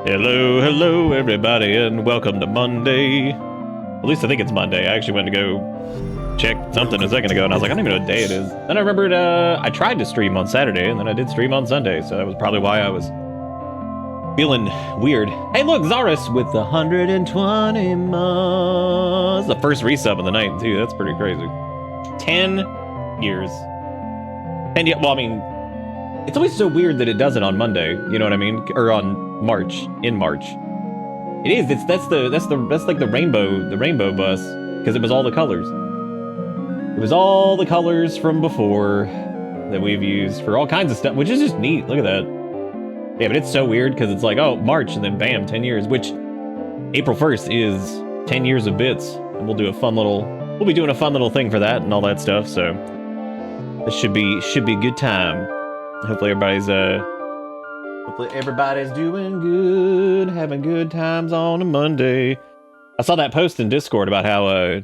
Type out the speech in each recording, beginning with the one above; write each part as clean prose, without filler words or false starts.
Hello, everybody, and welcome to Monday. At least I think it's Monday. I actually went to go check something a second ago, and I was like, I don't even know what day it is. Then I remembered I tried to stream on Saturday, and then I did stream on Sunday, so that was probably why I was feeling weird. Hey, look, Zaris with 120 months. The first resub of the night, too. That's pretty crazy. 10 years. And yeah, well, I mean, it's always so weird that it does it on Monday. You know what I mean? Or on March, in March. It is. That's like the rainbow bus, because it was all the colors. It was all the colors from before that we've used for all kinds of stuff, which is just neat. Look at that. Yeah, but it's so weird because it's like, oh, March, and then bam, 10 years, which April 1st is 10 years of bits. And we'll be doing a fun little thing for that and all that stuff. So this should be a good time. Hopefully everybody's doing good, having good times on a Monday. I saw that post in Discord about how,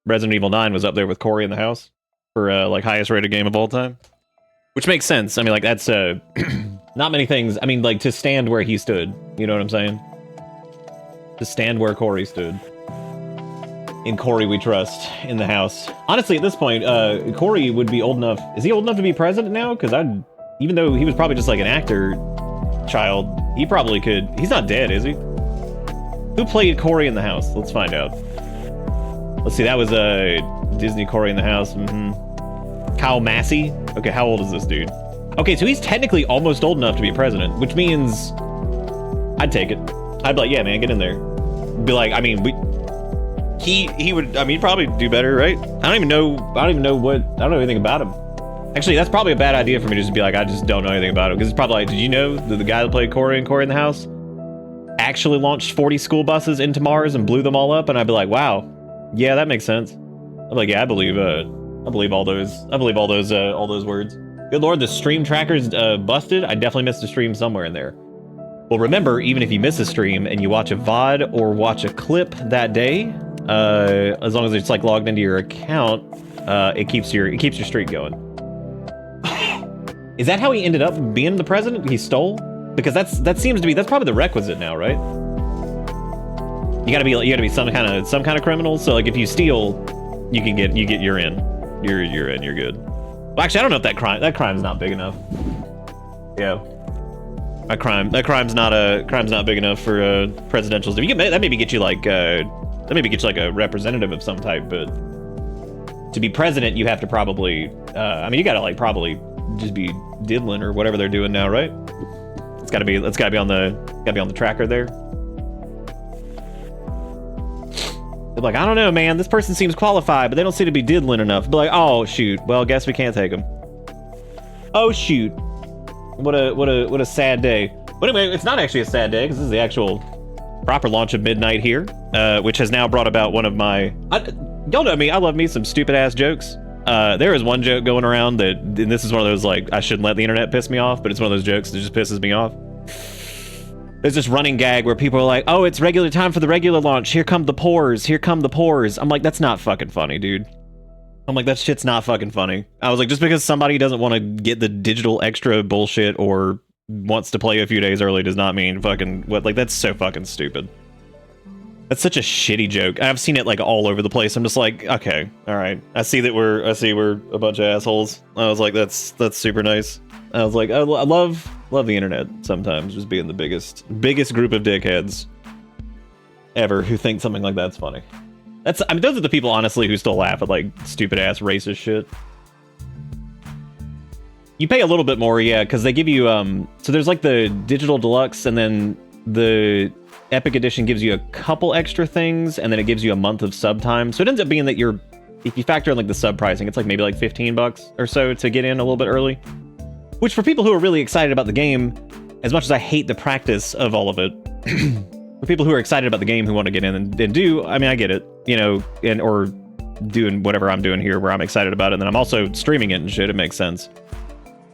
Resident Evil 9 was up there with Corey in the House for, like, highest rated game of all time. Which makes sense. I mean, like, that's, not many things. I mean, like, to stand where he stood. You know what I'm saying? To stand where Corey stood. In Corey we trust, in the house. Honestly, at this point, Corey would be old enough. Is he old enough to be president now? Because even though he was probably just like an actor child, he probably could. He's not dead, is he? Who played Corey in the House? Let's find out. Let's see, that was Disney Corey in the House. Kyle Massey. Okay, how old is this dude? Okay, so he's technically almost old enough to be president, which means I'd take it. I'd be like, yeah, man, get in there. Be like, I mean, he would, I mean, he'd probably do better, right? I don't know anything about him. Actually, that's probably a bad idea for me just to be like, I just don't know anything about him. Because it's probably like, did you know that the guy that played Corey in the House actually launched 40 school buses into Mars and blew them all up? And I'd be like, wow, yeah, that makes sense. I'm like, yeah, I believe all those words. Good Lord, the stream tracker's busted. I definitely missed a stream somewhere in there. Well, remember, even if you miss a stream and you watch a VOD or watch a clip that day, as long as it's like logged into your account, it keeps your streak going. Is that how he ended up being the president? He stole? Because that seems to be, that's probably the requisite now, right? You gotta be some kind of criminal. So like if you steal, you're in. You're good. Well, actually, I don't know if that crime's not big enough. Yeah. That crime's not big enough for presidentials. That maybe get you like a representative of some type, but to be president, you have to probably, you gotta like probably just be diddling or whatever they're doing now, right? It's gotta be on the tracker there. They're like, I don't know, man. This person seems qualified, but they don't seem to be diddling enough. Be like, oh shoot. Well, guess we can't take them. Oh shoot. What a sad day. But anyway, it's not actually a sad day because this is the actual proper launch of Midnight here, which has now brought about one of my. Y'all know me. I love me some stupid ass jokes. There is one joke going around and this is one of those like I shouldn't let the internet piss me off, but it's one of those jokes that just pisses me off. There's this running gag where people are like, oh, it's regular time for the regular launch. Here come the pores. Here come the pores. I'm like, that's not fucking funny, dude. I'm like, that shit's not fucking funny. I was like, just because somebody doesn't want to get the digital extra bullshit or wants to play a few days early does not mean fucking what. Like, that's so fucking stupid. That's such a shitty joke. I've seen it like all over the place. I'm just like, okay, all right. I see we're a bunch of assholes. I was like, that's super nice. I was like, I love the internet sometimes, just being the biggest group of dickheads ever who think something like that's funny. Those are the people, honestly, who still laugh at like stupid ass racist shit. You pay a little bit more, yeah, because they give you so there's like the digital deluxe, and then the Epic Edition gives you a couple extra things, and then it gives you a month of sub time. So it ends up being that if you factor in like the sub pricing, it's like maybe like $15 or so to get in a little bit early. Which for people who are really excited about the game, as much as I hate the practice of all of it, for people who are excited about the game who want to get in and do, I mean, I get it, or doing whatever I'm doing here where I'm excited about it, and then I'm also streaming it and shit, it makes sense.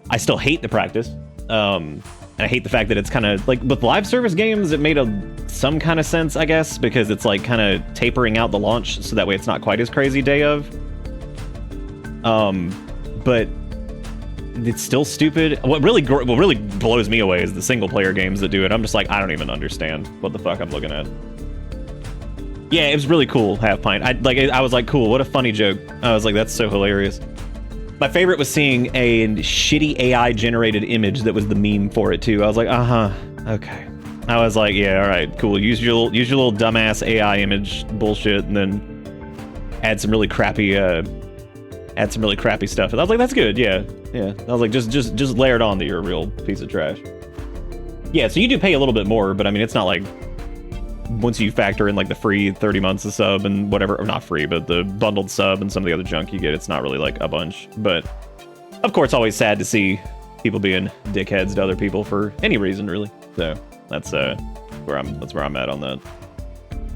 I still hate the practice. And I hate the fact that it's kind of like with live service games, it made some kind of sense, I guess, because it's like kind of tapering out the launch so that way it's not quite as crazy day of. But it's still stupid. What really blows me away is the single player games that do it. I'm just like, I don't even understand what the fuck I'm looking at. Yeah, it was really cool, Half Pint. I was like, cool, what a funny joke. I was like, that's so hilarious. My favorite was seeing a shitty AI generated image that was the meme for it too. I was like, okay. I was like, yeah, all right, cool. Use your little dumbass AI image bullshit, and then add some really crappy stuff. And I was like, that's good, yeah. I was like, just layer it on that you're a real piece of trash. Yeah, so you do pay a little bit more, but I mean, it's not like once you factor in like the free 30 months of sub and whatever, or not free, but the bundled sub and some of the other junk you get, it's not really like a bunch. But of course, always sad to see people being dickheads to other people for any reason, really. So that's where I'm at on that.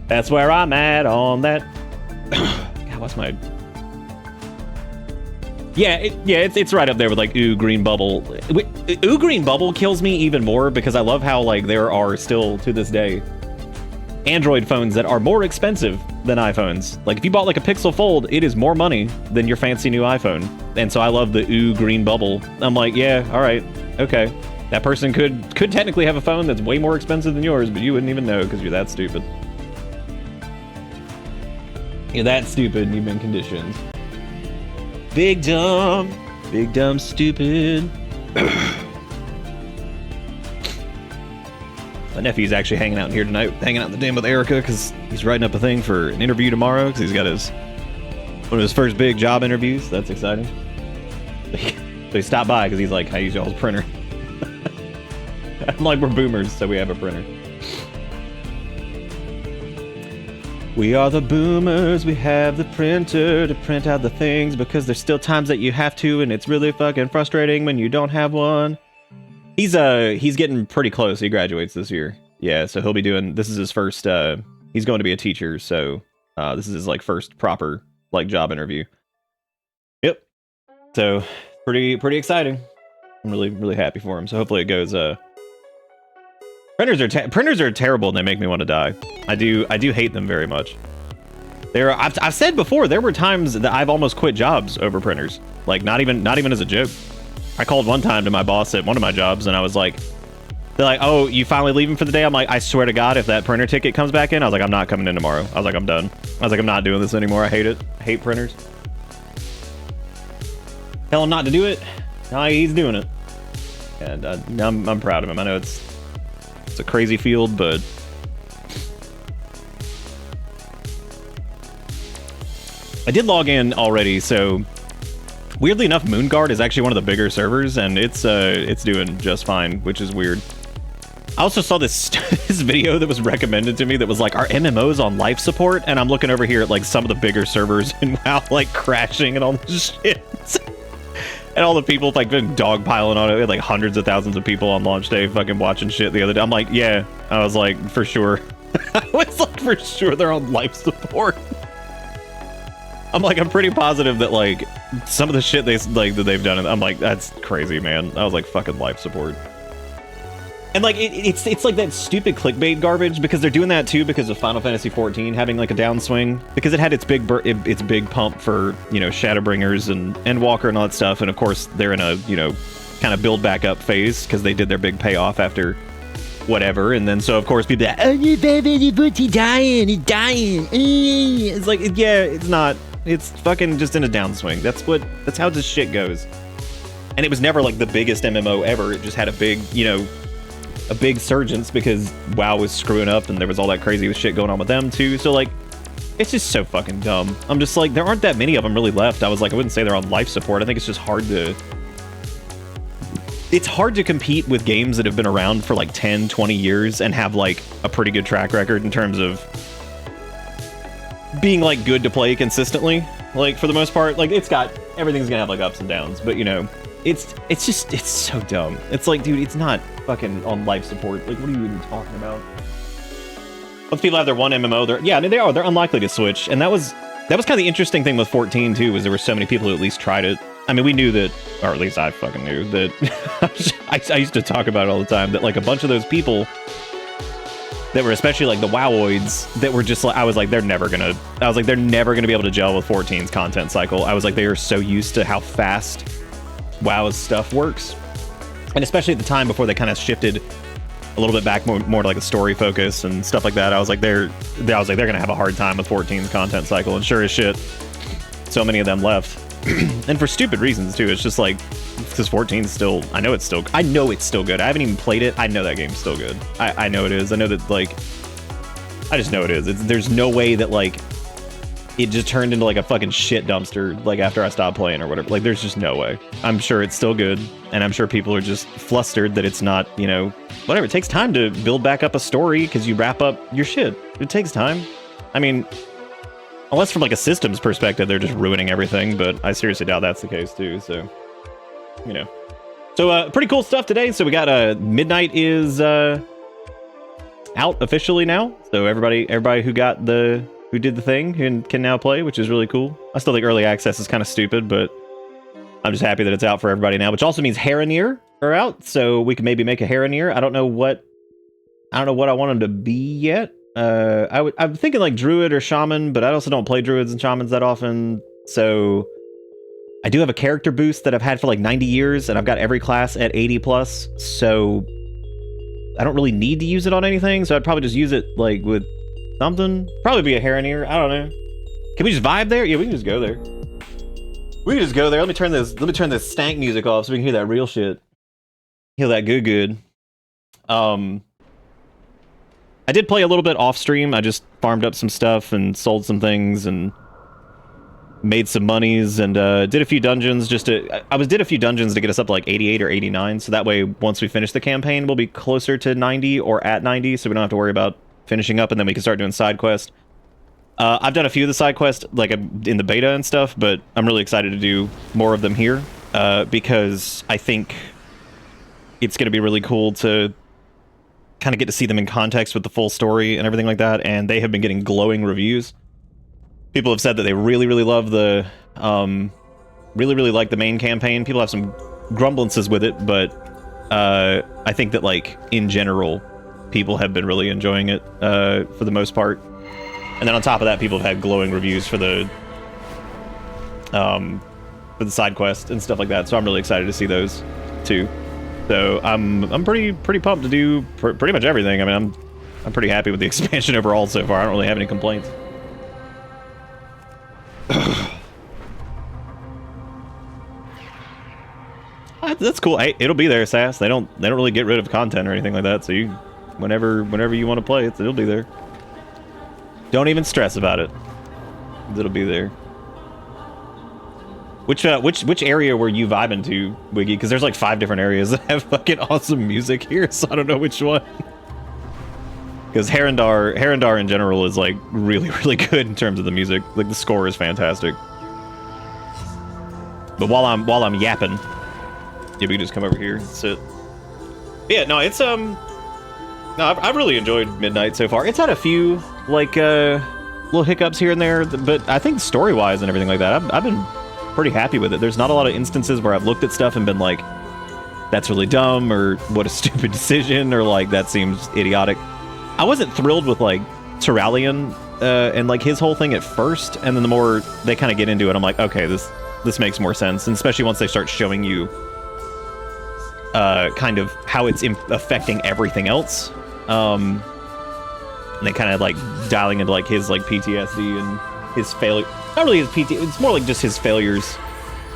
That's where I'm at on that. God, what's my... It's right up there with like Ooh Green Bubble. Ooh Green Bubble kills me even more because I love how like there are still to this day Android phones that are more expensive than iPhones. Like if you bought like a Pixel Fold, it is more money than your fancy new iPhone. And so I love the Ooh Green Bubble. I'm like, yeah, all right, okay. That person could technically have a phone that's way more expensive than yours, but you wouldn't even know because you're that stupid. You're that stupid and you've been conditioned. Big dumb, stupid. My nephew's actually hanging out here tonight, hanging out in the den with Erica because he's writing up a thing for an interview tomorrow because he's got one of his first big job interviews. That's exciting. So he stopped by because he's like, I use y'all's printer. I'm like, we're boomers, so we have a printer. We are the boomers, we have the printer to print out the things because there's still times that you have to, and it's really fucking frustrating when you don't have one. He's getting pretty close. He graduates this year. Yeah, so he'll be doing, this is his first, he's going to be a teacher, so this is his like first proper like job interview. Yep. So pretty exciting. I'm really happy for him. So hopefully it goes, printers are terrible and they make me want to die. I do hate them very much. I've said before, there were times that I've almost quit jobs over printers. Like not even as a joke. I called one time to my boss at one of my jobs and I was like, they're like, oh, you finally leaving for the day? I'm like, I swear to God, if that printer ticket comes back in, I was like, I'm not coming in tomorrow. I was like, I'm done. I was like, I'm not doing this anymore. I hate it. I hate printers. Tell him not to do it. No, he's doing it. And I'm proud of him. I know it's a crazy field, but I did log in already, so weirdly enough, Moonguard is actually one of the bigger servers, and it's doing just fine, which is weird. I also saw this this video that was recommended to me that was like, are MMOs on life support? And I'm looking over here at like some of the bigger servers and WoW like crashing and all this shit. And all the people like been dogpiling on it. We had like hundreds of thousands of people on launch day fucking watching shit the other day. I'm like, yeah. I was like, for sure. I was like, for sure they're on life support. I'm like, I'm pretty positive that like some of the shit that they've done. I'm like, that's crazy, man. I was like, fucking life support. And like it's like that stupid clickbait garbage because they're doing that too because of Final Fantasy XIV having like a downswing because it had its big pump for, you know, Shadowbringers and Walker and all that stuff, and of course they're in a, you know, kind of build back up phase because they did their big payoff after whatever, and then so of course people are like, oh, you baby, he's dying. It's like, yeah, it's not. It's fucking just in a downswing. That's how this shit goes. And it was never like the biggest MMO ever. It just had a big, you know, a big surgence because WoW was screwing up and there was all that crazy shit going on with them too. So like, it's just so fucking dumb. I'm just like, there aren't that many of them really left. I was like, I wouldn't say they're on life support. I think it's just hard to... It's hard to compete with games that have been around for like 10, 20 years and have like a pretty good track record in terms of being like good to play consistently. Like for the most part, like everything's gonna have like ups and downs, but you know, it's so dumb. It's like, dude, it's not fucking on life support. Like, what are you even talking about? Once people have their one MMO, they're unlikely to switch. And that was kind of the interesting thing with 14 too, was there were so many people who at least tried it. I mean, we knew that, or at least I fucking knew that. I used to talk about it all the time, that like a bunch of those people that were especially like the WoWoids that were just like, I was like, they're never gonna be able to gel with 14's content cycle. I was like, they are so used to how fast WoW's stuff works. And especially at the time before they kind of shifted a little bit back more to like a story focus and stuff like that. I was like, they're gonna have a hard time with 14's content cycle, and sure as shit, so many of them left, and for stupid reasons too. It's just like because 14's still, I know it's still good. I haven't even played it. I know that game's still good. I know it is. I know that like, I just know it is. There's no way that like it just turned into like a fucking shit dumpster like after I stopped playing or whatever. Like there's just no way. I'm sure it's still good, and I'm sure people are just flustered that it's not, you know, whatever. It takes time to build back up a story because you wrap up your shit. It takes time. I mean, unless from like a systems perspective they're just ruining everything, but I seriously doubt that's the case too, so you know. So pretty cool stuff today. So we got Midnight is out officially now, so everybody who did the thing can now play, which is really cool. I still think early access is kind of stupid, but I'm just happy that it's out for everybody now, which also means Haranier are out, so we can maybe make a Haranier. I don't know what I want them to be yet. I'm thinking like Druid or Shaman, but I also don't play Druids and Shamans that often, so I do have a character boost that I've had for like 90 years, and I've got every class at 80 plus, so I don't really need to use it on anything, so I'd probably just use it like with something. Probably be a Haranier. I don't know. Can we just vibe there? Yeah, we can just go there. We can just go there. Let me turn this stank music off so we can hear that real shit. Hear that good. I did play a little bit off stream. I just farmed up some stuff and sold some things and made some monies and did a few dungeons did a few dungeons to get us up to like 88 or 89, so that way once we finish the campaign we'll be closer to 90 or at 90, so we don't have to worry about finishing up, and then we can start doing side quests. I've done a few of the side quests like in the beta and stuff, but I'm really excited to do more of them here because I think it's going to be really cool to kind of get to see them in context with the full story and everything like that, and they have been getting glowing reviews. People have said that they really love the really like the main campaign. People have some grumblances with it, but I think that like in general people have been really enjoying it for the most part. And then on top of that, people have had glowing reviews for the side quest and stuff like that. So I'm really excited to see those too. So I'm pretty pumped to do pretty much everything. I mean, I'm pretty happy with the expansion overall so far. I don't really have any complaints. That's cool. Hey, it'll be there, Sass. They don't really get rid of content or anything like that. So you, whenever you want to play it, it'll be there. Don't even stress about it. It'll be there. Which area were you vibing to, Wiggy? Because there's like 5 different areas that have fucking awesome music here, so I don't know which one. Because Harandar in general is like really good in terms of the music. Like the score is fantastic. But while I'm yapping, yeah, we can just come over here and sit. Yeah, no, it's no, I've really enjoyed Midnight so far. It's had a few like little hiccups here and there, but I think story-wise and everything like that, I've been pretty happy with it. There's not a lot of instances where I've looked at stuff and been like, that's really dumb, or what a stupid decision, or like that seems idiotic. I wasn't thrilled with like Tyrallion and like his whole thing at first, and then the more they kind of get into it, I'm like, okay, this makes more sense, and especially once they start showing you kind of how it's affecting everything else. And they kind of like dialing into like his like PTSD and his failure. Not really his PT. It's more like just his failures,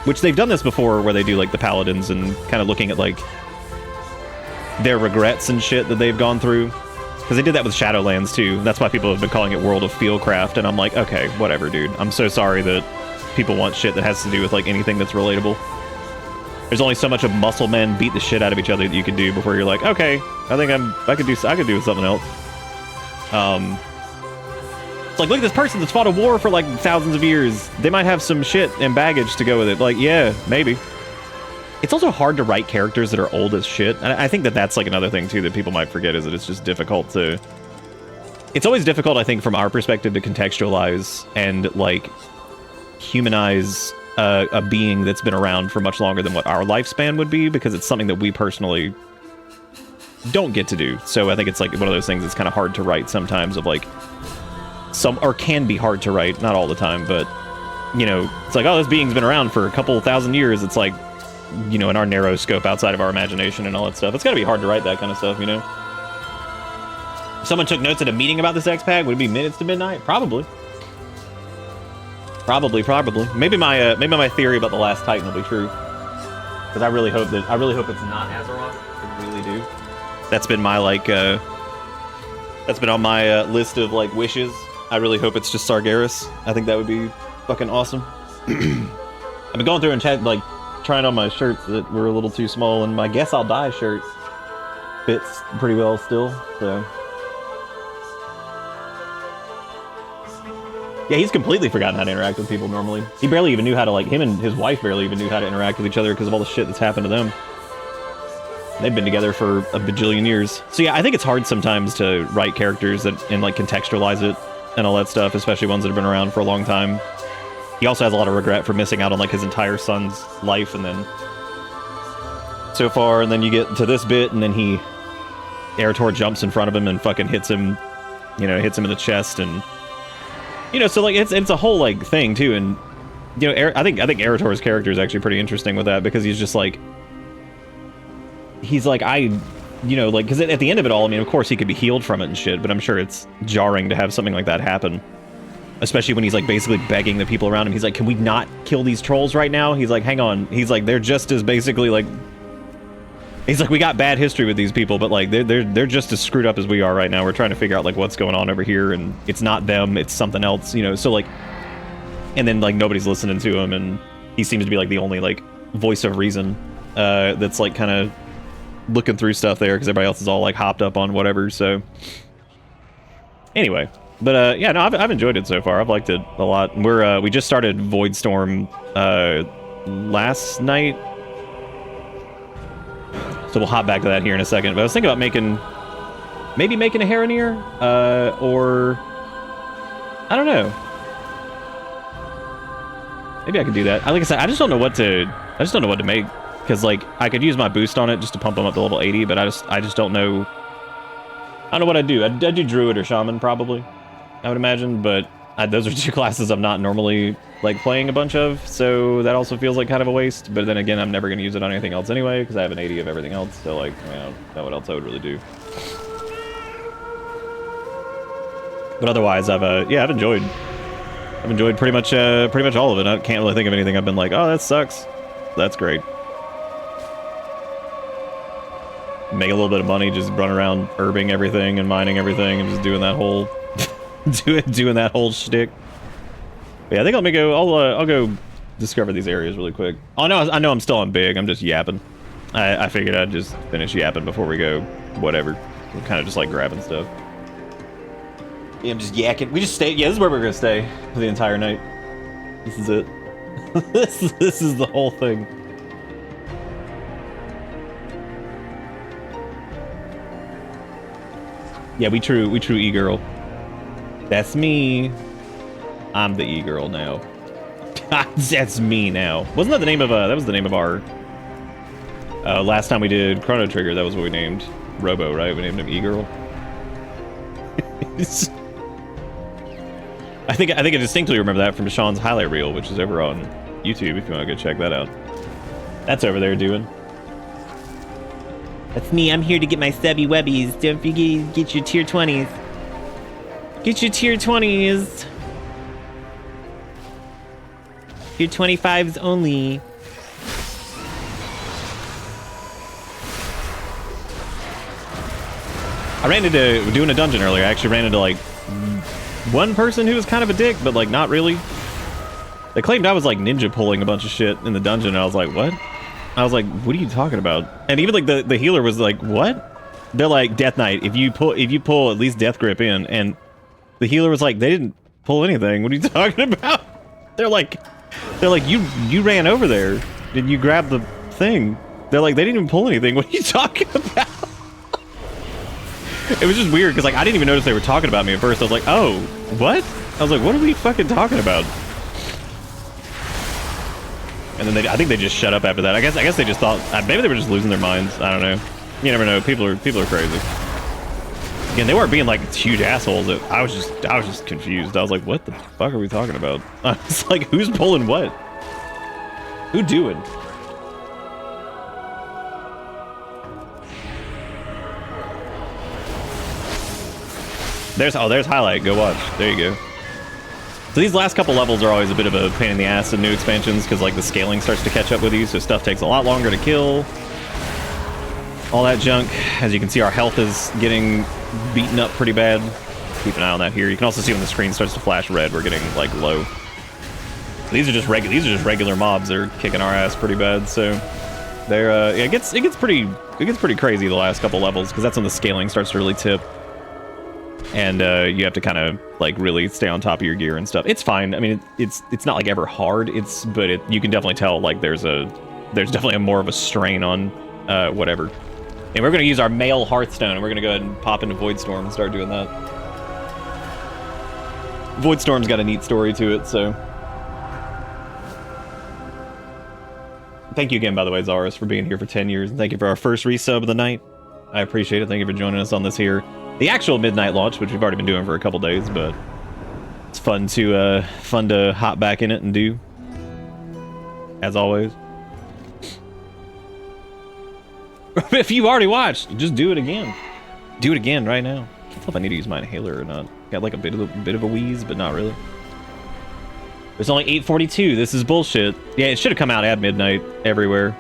which they've done this before, where they do like the paladins and kind of looking at like their regrets and shit that they've gone through. Because they did that with Shadowlands too. That's why people have been calling it World of Fieldcraft. And I'm like, okay, whatever, dude. I'm so sorry that people want shit that has to do with like anything that's relatable. There's only so much of muscle men beat the shit out of each other that you can do before you're like, okay, I think I could do something else. It's like, look at this person that's fought a war for like thousands of years. They might have some shit and baggage to go with it. Like, yeah, maybe. It's also hard to write characters that are old as shit. And I think that that's like another thing too that people might forget, is that it's just difficult to... It's always difficult, I think, from our perspective to contextualize and like humanize a being that's been around for much longer than what our lifespan would be, because it's something that we personally don't get to do. So I think it's like one of those things that's kind of hard to write sometimes, of like or can be hard to write, not all the time, but you know, it's like, oh, this being's been around for a couple thousand years. It's like, you know, in our narrow scope outside of our imagination and all that stuff. It's gotta be hard to write that kind of stuff, you know? If someone took notes at a meeting about this X-Pack, would it be minutes to midnight? Probably. Probably. Maybe my theory about the Last Titan will be true. Because I really hope it's not Azeroth. I really do. That's been my, like, that's been on my list of, like, wishes. I really hope it's just Sargeras. I think that would be fucking awesome. I've been going through and like trying on my shirts that were a little too small, and my Guess I'll Die shirt fits pretty well still, so. Yeah, he's completely forgotten how to interact with people normally. He barely even knew how to, like, him and his wife barely even knew how to interact with each other because of all the shit that's happened to them. They've been together for a bajillion years. So yeah, I think it's hard sometimes to write characters that and, like, contextualize it and all that stuff, especially ones that have been around for a long time. He also has a lot of regret for missing out on, like, his entire son's life, and then so far, and then you get to this bit, and then Eretor jumps in front of him and fucking hits him, you know, hits him in the chest, and, you know, so, like, it's a whole, like, thing, too, and, you know, I think Eretor's character is actually pretty interesting with that, because he's just, like, he's like, you know, like, because at the end of it all, I mean, of course he could be healed from it and shit, but I'm sure it's jarring to have something like that happen. Especially when he's, like, basically begging the people around him. He's like, can we not kill these trolls right now? He's like, hang on. He's like, they're just as basically, like... He's like, we got bad history with these people, but, like, they're just as screwed up as we are right now. We're trying to figure out, like, what's going on over here, and it's not them, it's something else, you know? So, like... And then, like, nobody's listening to him, and he seems to be, like, the only, like, voice of reason that's, like, kind of looking through stuff there, because everybody else is all, like, hopped up on whatever, so... Anyway... But, yeah, no, I've enjoyed it so far. I've liked it a lot. We just started Voidstorm, last night. So we'll hop back to that here in a second. But I was thinking about maybe making a Haranier, or... I don't know. Maybe I could do that. Like I said, I just don't know what to make. Because, like, I could use my boost on it just to pump them up to level 80, but I just don't know... I don't know what I'd do. I'd do Druid or Shaman, probably. I would imagine, but those are two classes I'm not normally, like, playing a bunch of, so that also feels like kind of a waste, but then again, I'm never going to use it on anything else anyway, because I have an 80 of everything else, so, like, I mean, I don't know what else I would really do. But otherwise, I've enjoyed pretty much all of it. I can't really think of anything I've been like, oh, that sucks. That's great. Make a little bit of money, just run around herbing everything and mining everything and just doing that whole... doing that whole shtick. But yeah, I think I'll go discover these areas really quick. Oh no, I know I'm still on big. I'm just yapping. I figured I'd just finish yapping before we go whatever. We're kind of just like grabbing stuff. Yeah, I'm just yakking. We just stay. Yeah, this is where we're gonna stay for the entire night. This is it. This is the whole thing. Yeah, we true e-girl. That's me. I'm the e-girl now. That's me now. Wasn't that the name of that was the name of our last time we did Chrono Trigger, that was what we named Robo, right? We named him e-girl. I think I distinctly remember that from Sean's highlight reel, which is over on YouTube if you want to go check that out. That's over there doing. That's me. I'm here to get my stubby webbies. Don't forget, get your tier 20s. Get your tier 20s. Tier 25s only. I ran into, doing a dungeon earlier, I actually ran into, like, one person who was kind of a dick, but, like, not really. They claimed I was, like, ninja pulling a bunch of shit in the dungeon, and I was like, what? I was like, what are you talking about? And even, like, the healer was like, what? They're like, Death Knight, if you pull at least Death Grip in, and the healer was like, they didn't pull anything. What are you talking about? They're like, you ran over there. Did you grab the thing? They're like, they didn't even pull anything. What are you talking about? It was just weird, because, like, I didn't even notice they were talking about me at first. I was like, oh, what? I was like, what are we fucking talking about? And then I think they just shut up after that. I guess they just thought, maybe they were just losing their minds. I don't know. You never know. People are crazy. Again, they weren't being like huge assholes. I was just confused. I was like, what the fuck are we talking about? I was like, who's pulling what? Who doing? There's highlight. Go watch. There you go. So these last couple levels are always a bit of a pain in the ass in new expansions because like the scaling starts to catch up with you, so stuff takes a lot longer to kill. All that junk. As you can see, our health is getting beaten up pretty bad. Keep an eye on that here. You can also see when the screen starts to flash red, we're getting like low. These are just regular mobs. They're kicking our ass pretty bad. So they're yeah, it gets pretty crazy the last couple levels because that's when the scaling starts to really tip. And you have to kind of like really stay on top of your gear and stuff. It's fine. I mean, it's not like ever hard. But you can definitely tell like there's definitely more of a strain on whatever. And we're gonna use our male Hearthstone, and we're gonna go ahead and pop into Voidstorm and start doing that. Voidstorm's got a neat story to it, so. Thank you again, by the way, Zaris, for being here for 10 years, and thank you for our first resub of the night. I appreciate it. Thank you for joining us on this here. The actual midnight launch, which we've already been doing for a couple days, but it's fun to hop back in it and do, as always. If you already watched, just do it again. Do it again right now. I can't tell if I need to use my inhaler or not. Got like a bit of a wheeze, but not really. It's only 8:42. This is bullshit. Yeah, it should have come out at midnight everywhere.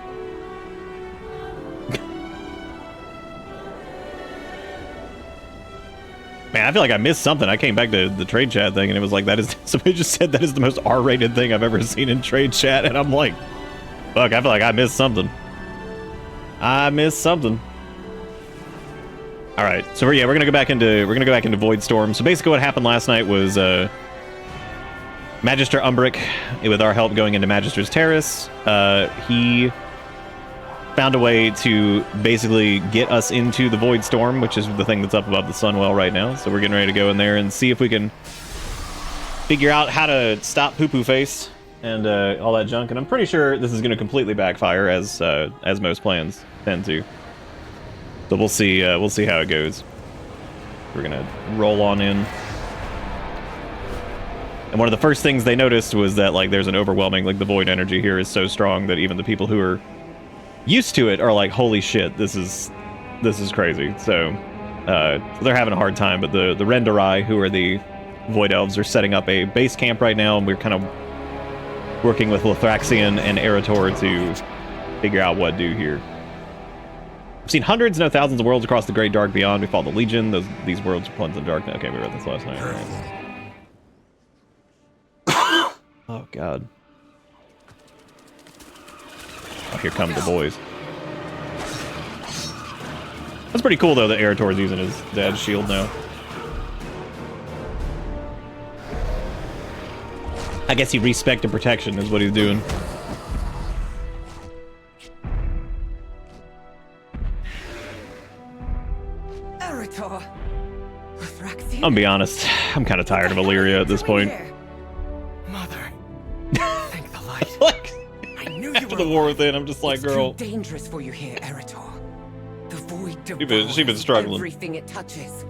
Man, I feel like I missed something. I came back to the trade chat thing and it was like, somebody just said that is the most R-rated thing I've ever seen in trade chat, and I'm like, fuck, I feel like I missed something. I missed something. All right, so we're gonna go back into Voidstorm. So basically, what happened last night was Magister Umbric, with our help going into Magister's Terrace, he found a way to basically get us into the Voidstorm, which is the thing that's up above the Sunwell right now. So we're getting ready to go in there and see if we can figure out how to stop Poo Poo Face and all that junk. And I'm pretty sure this is going to completely backfire, as most plans tend to. So we'll see how it goes. We're gonna roll on in. And one of the first things they noticed was that like there's an overwhelming, like the void energy here is so strong that even the people who are used to it are like, holy shit, this is crazy. So they're having a hard time, but the Renderai, who are the Void Elves, are setting up a base camp right now, and we're kind of working with Lithraxian and Erator to figure out what to do here. I've seen hundreds, no thousands of worlds across the Great Dark Beyond. We fought the Legion. These worlds are plunged in darkness. Okay, we read this last night. Right. Oh, God. Oh, here come the boys. That's pretty cool, though, that Erator's using his dad's shield now. I guess he respected protection is what he's doing. Erator. I'm gonna be honest, I'm kind of tired of Illyria at this point. Mother, thank the light. Like, I knew after the war within, I'm just like, it's girl. too dangerous for you here, Erator. The void She's been struggling. everything it touches.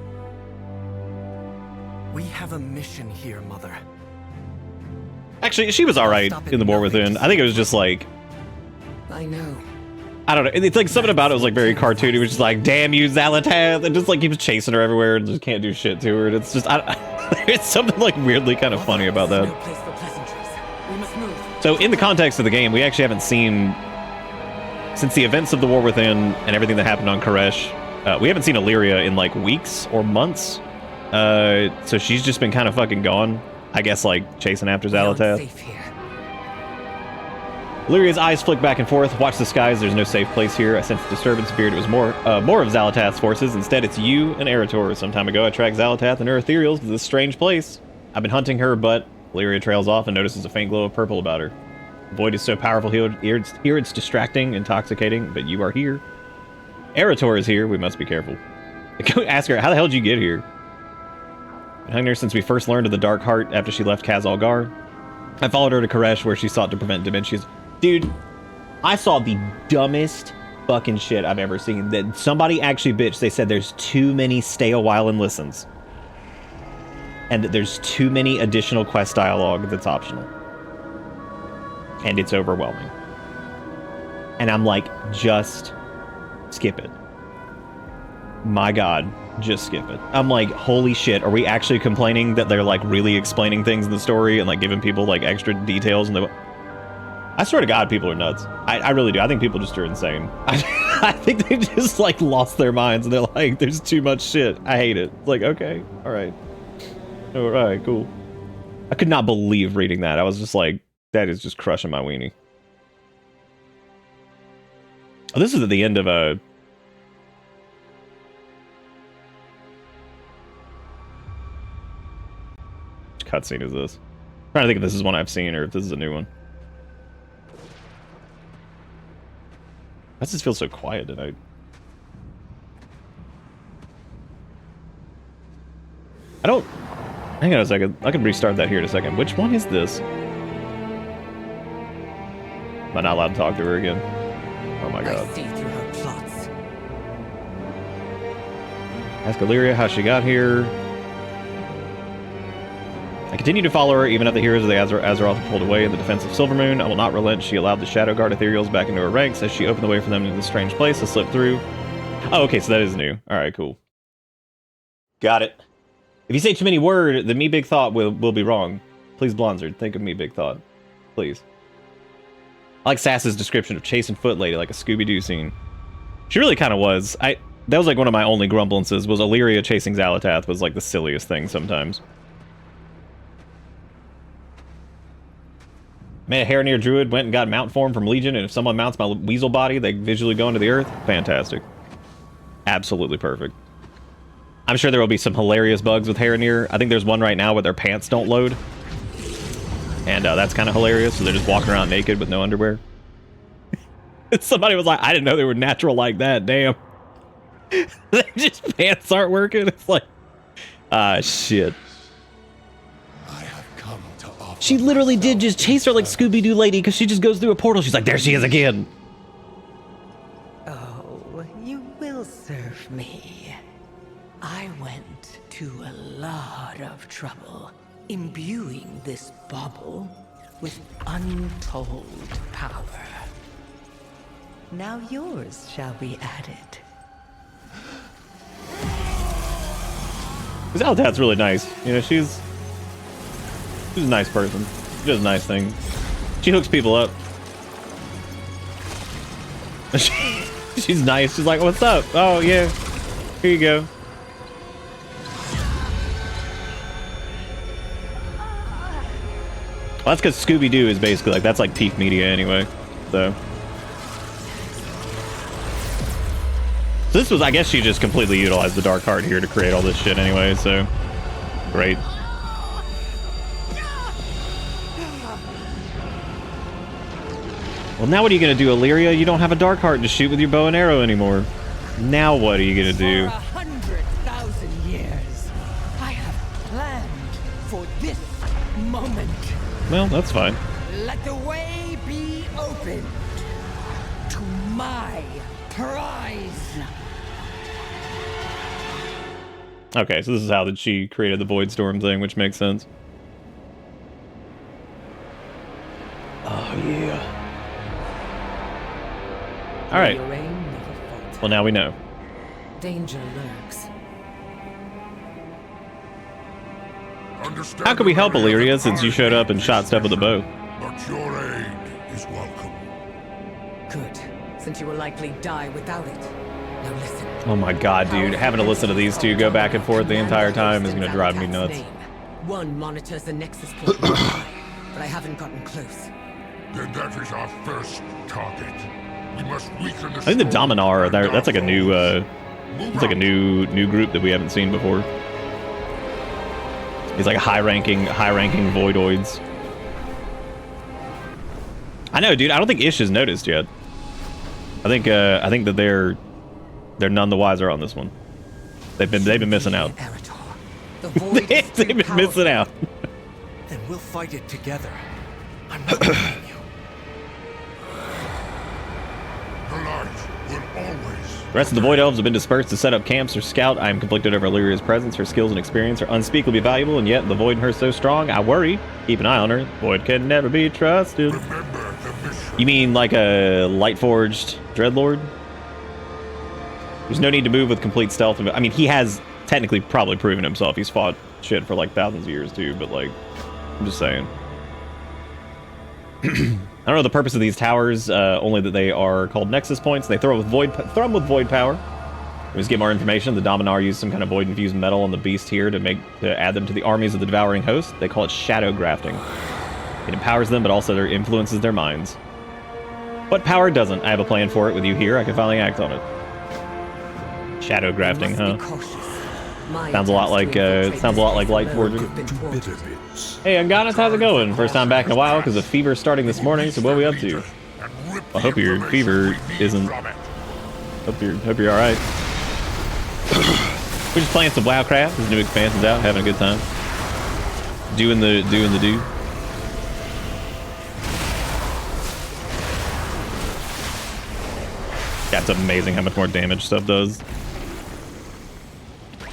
We have a mission here, Mother. Actually, she was alright in the war within. I think it was just like, I know. I don't know. It's like something about it was like very cartoony. It was just like, damn you, Xalatath, and just like keeps chasing her everywhere and just can't do shit to her. And it's just, it's something like weirdly kind of funny about that. No place for pleasantries. We must move. So in the context of the game, we actually haven't seen, since the events of the war within and everything that happened on Koresh, we haven't seen Illyria in like weeks or months. So she's just been kind of fucking gone. I guess like chasing after Xalatath. Safe here. Illyria's eyes flick back and forth. Watch the skies. There's no safe place here. I sense disturbance. Feared it was more of Xalatath's forces. Instead, it's you and Erator. Some time ago, I tracked Xalatath and her ethereals to this strange place. I've been hunting her, but Illyria trails off and notices a faint glow of purple about her. The void is so powerful here it's distracting, intoxicating, but you are here. Erator is here. We must be careful. Go ask her, how the hell did you get here? Been hunting her since we first learned of the Dark Heart after she left Khazalgar. I followed her to Koresh, where she sought to prevent dementias. Dude, I saw the dumbest fucking shit I've ever seen. That somebody actually bitched. They said there's too many stay a while and listens. And that there's too many additional quest dialogue that's optional. And it's overwhelming. And I'm like, just skip it. my god, just skip it. I'm like, holy shit, are we actually complaining that they're like really explaining things in the story and like giving people like extra details? And I swear to god, people are nuts. I really do. I think people just are insane. I think they just like lost their minds and they're like, there's too much shit. I hate it. It's like, okay, all right, cool. I could not believe reading that. I was just like, that is just crushing my weenie. Oh, this is at the end of a... Which cutscene is this? I'm trying to think if this is one I've seen or if this is a new one. Why does this feel so quiet tonight? I don't... Hang on a second. I can restart that here in a second. Which one is this? Am I not allowed to talk to her again? Oh my god. I see through her plots. Ask Illyria how she got here. I continue to follow her, even if the heroes of the Azeroth were pulled away in the defense of Silvermoon. I will not relent. She allowed the Shadow Guard ethereals back into her ranks as she opened the way for them into this strange place to slip through. Oh, okay, so that is new. Alright, cool. Got it. If you say too many words, then me big thought will be wrong. Please, Blonzard, think of me big thought. Please. I like Sass's description of chasing foot lady like a Scooby-Doo scene. She really kind of was. That was like one of my only grumblances, was Illyria chasing Xalatath was like the silliest thing sometimes. Man, a Hair-Near Druid went and got mount form from Legion, and if someone mounts my weasel body, they visually go into the earth. Fantastic. Absolutely perfect. I'm sure there will be some hilarious bugs with Hair-Near. I think there's one right now where their pants don't load. And that's kind of hilarious, so they're just walking around naked with no underwear. Somebody was like, I didn't know they were natural like that, damn. They just pants aren't working. It's like, shit. She literally did just chase her like Scooby-Doo lady because she just goes through a portal. She's like, there she is again. Oh, you will serve me. I went to a lot of trouble imbuing this bauble with untold power. Now yours shall be added. Xalatath's really nice. You know, she's a nice person. She does nice things. She hooks people up. She's nice. She's like, what's up? Oh, yeah. Here you go. Well, that's because Scooby-Doo is basically like, that's like peak media anyway. So this was, I guess she just completely utilized the Dark Heart here to create all this shit anyway, so great. Well, now what are you going to do, Illyria? You don't have a Dark Heart to shoot with your bow and arrow anymore. Now what are you going to do? For 100,000 years, I have planned for this moment. Well, that's fine. Let the way be opened to my prize. Okay, so this is how that she created the Void Storm thing, which makes sense. Oh, yeah. All right. Well, now we know. Danger lurks. How can we help, Illyria, since you showed up and shot stuff with a bow? But your aid is welcome. Good, since you will likely die without it. Now listen. Oh my god, dude. Having to listen to these two go back and forth the entire time is going to drive me nuts. One monitors the Nexus port nearby, but I haven't gotten close. Then that is our first target. We must weaken the I think the Dominar, that's like a new, it's like a new group that we haven't seen before. He's like a high-ranking Voidoids. I know, dude. I don't think Ish has noticed yet. I think that they're none the wiser on this one. They've been missing out. They've been missing out. Then we'll fight it together. I'm not leaving you. The light will always. The rest of the Void Elves have been dispersed to set up camps or scout. I am conflicted over Illyria's presence. Her skills and experience are unspeakably valuable, and yet the Void in her is so strong. I worry. Keep an eye on her. Void can never be trusted. Remember the mission. You mean like a light-forged Dreadlord? There's no need to move with complete stealth. I mean, he has technically probably proven himself. He's fought shit for like thousands of years too, but like, I'm just saying. I don't know the purpose of these towers, only that they are called Nexus points. They throw them with void power. Let's get more information. The Dominar used some kind of void-infused metal on the beast here to add them to the armies of the Devouring Host. They call it shadow grafting. It empowers them, but also influences their minds. What power doesn't? I have a plan for it with you here. I can finally act on it. Shadow grafting, huh? Sounds a lot like Light Forging. Hey, Anganis, how's it going? First time back in a while because the fever's starting this morning. So what are we up to? I hope your fever isn't. Hope you're all right. We're just playing some Warcraft. There's new expansions out, having a good time. Doing the do. That's amazing how much more damage stuff does.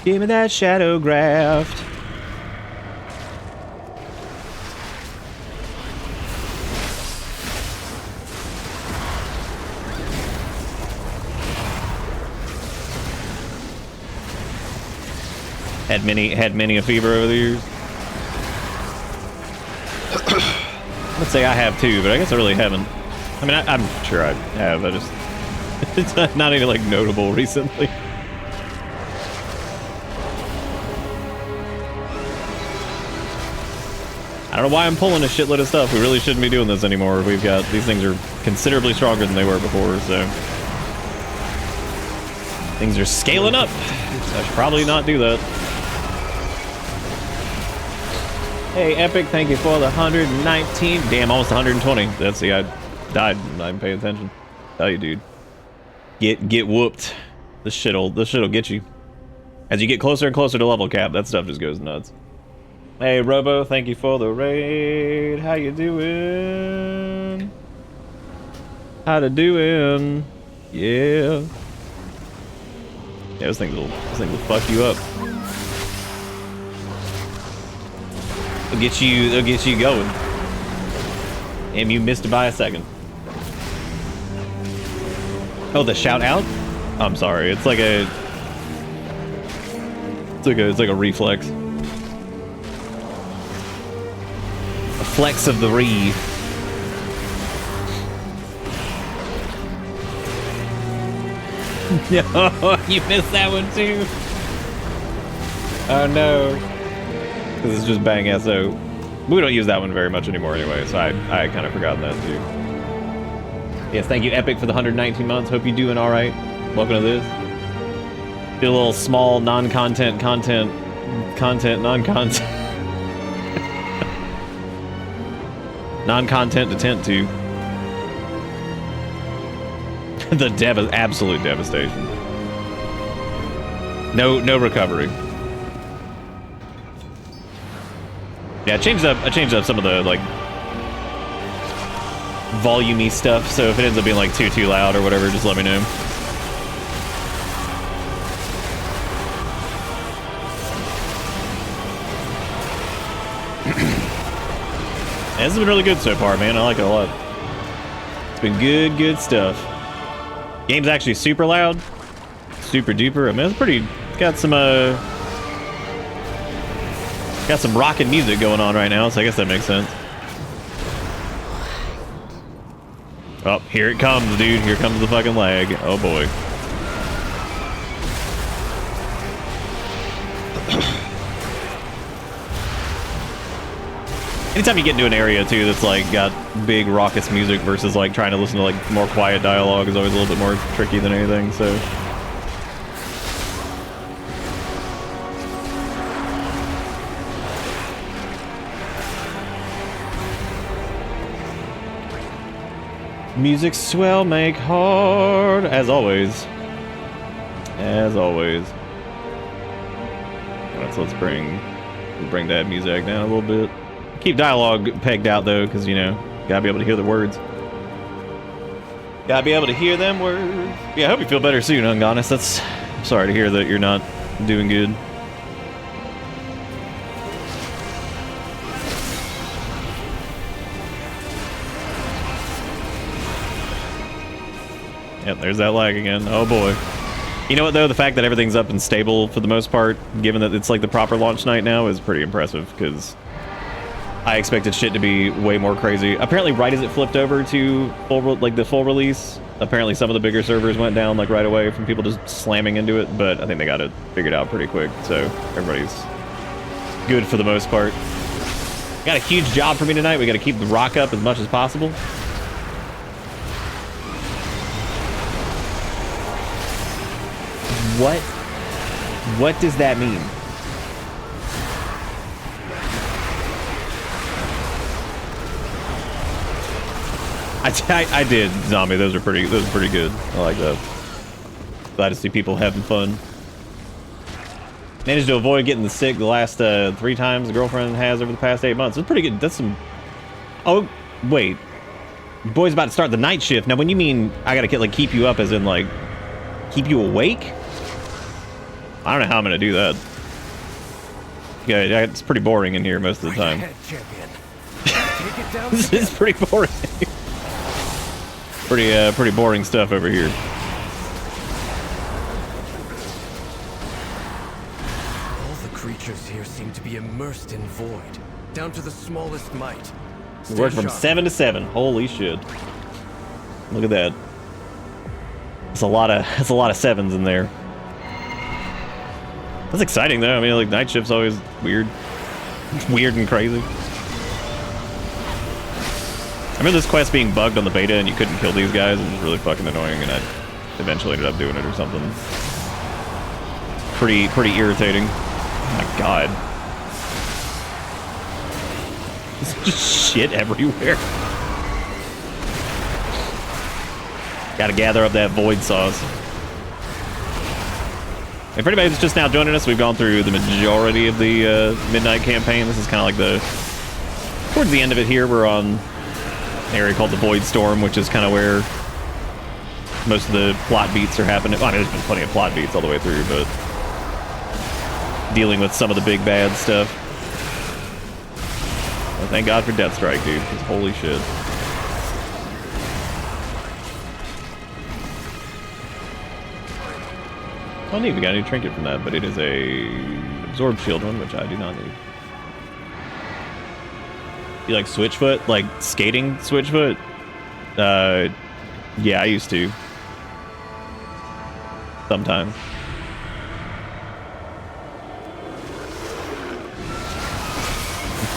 Give me that shadow graft. Had many a fever over the years. Let's say I have too, but I guess I really haven't. I mean, I'm sure I have. I just it's not even like notable recently. I don't know why I'm pulling a shitload of stuff. We really shouldn't be doing this anymore. These things are considerably stronger than they were before, so things are scaling up. So I should probably not do that. Hey, Epic, thank you for the 119. Damn, almost 120. That's the I died. I'm not even paying attention. Tell you, dude. Get whooped. This shit'll get you. As you get closer and closer to level cap, that stuff just goes nuts. Hey, Robo, thank you for the raid. How you doing? How to doing? Yeah. Yeah, this thing will fuck you up. It'll get you going. And you missed it by a second. Oh, the shout out? I'm sorry. It's like a reflex. A flex of the re. No, you missed that one too. Oh no. This is just bang SO. We don't use that one very much anymore anyway, so I kind of forgotten that too. Yes, thank you, Epic, for the 119 months. Hope you're doing all right. Welcome to this. Do a little small non-content, non-content. Non-content to tent to. The absolute devastation. No recovery. Yeah, I changed up some of the like volume-y stuff, so if it ends up being like too loud or whatever, just let me know. Yeah, this has been really good so far, man. I like it a lot. It's been good stuff. Game's actually super loud, super duper. I mean, it's pretty. Got some rockin' music going on right now, so I guess that makes sense. Oh, here it comes, dude. Here comes the fucking lag. Oh boy. Anytime you get into an area too that's like got big raucous music versus like trying to listen to like more quiet dialogue is always a little bit more tricky than anything, so. Music swell make hard, as always. As always. Alright, so let's bring that music down a little bit. Keep dialogue pegged out though, because you know, gotta be able to hear the words. Gotta be able to hear them words. Yeah, I hope you feel better soon, Ungonist. I'm sorry to hear that you're not doing good. Yep, there's that lag again. Oh boy. You know what, though? The fact that everything's up and stable for the most part, given that it's like the proper launch night now, is pretty impressive, because I expected shit to be way more crazy. Apparently, right as it flipped over to the full release, apparently some of the bigger servers went down like right away from people just slamming into it, but I think they got it figured out pretty quick, so everybody's good for the most part. Got a huge job for me tonight. We got to keep the rock up as much as possible. What does that mean? I did, Zombie. Those are pretty good. I like that. Glad to see people having fun. Managed to avoid getting the sick the last 3 times the girlfriend has over the past 8 months. It's pretty good. That's some... Oh, wait. Boy's about to start the night shift. Now, when you mean I gotta keep you up as in, like, keep you awake? I don't know how I'm gonna do that. Yeah, it's pretty boring in here most of the time. This is pretty boring. Pretty boring stuff over here. All the creatures here seem to be immersed in void, down to the smallest mite. We work from 7 to 7. Holy shit! Look at that. That's a lot of 7s in there. That's exciting though. I mean, like, night shift's always weird, and crazy. I remember this quest being bugged on the beta and you couldn't kill these guys. It was really fucking annoying, and I eventually ended up doing it or something. Pretty irritating. Oh my god. There's just shit everywhere. Gotta gather up that void sauce. And for anybody that's just now joining us, we've gone through the majority of the Midnight campaign. This is kind of like towards the end of it here. We're on an area called the Void Storm, which is kind of where most of the plot beats are happening. Well, I mean, there's been plenty of plot beats all the way through, but dealing with some of the big bad stuff. Well, thank God for Deathstrike, dude, because holy shit. Oh, neat, we got a new trinket from that, but it is a absorb shield one, which I do not need. You like Switchfoot? Like skating Switchfoot? Yeah, I used to. Sometimes.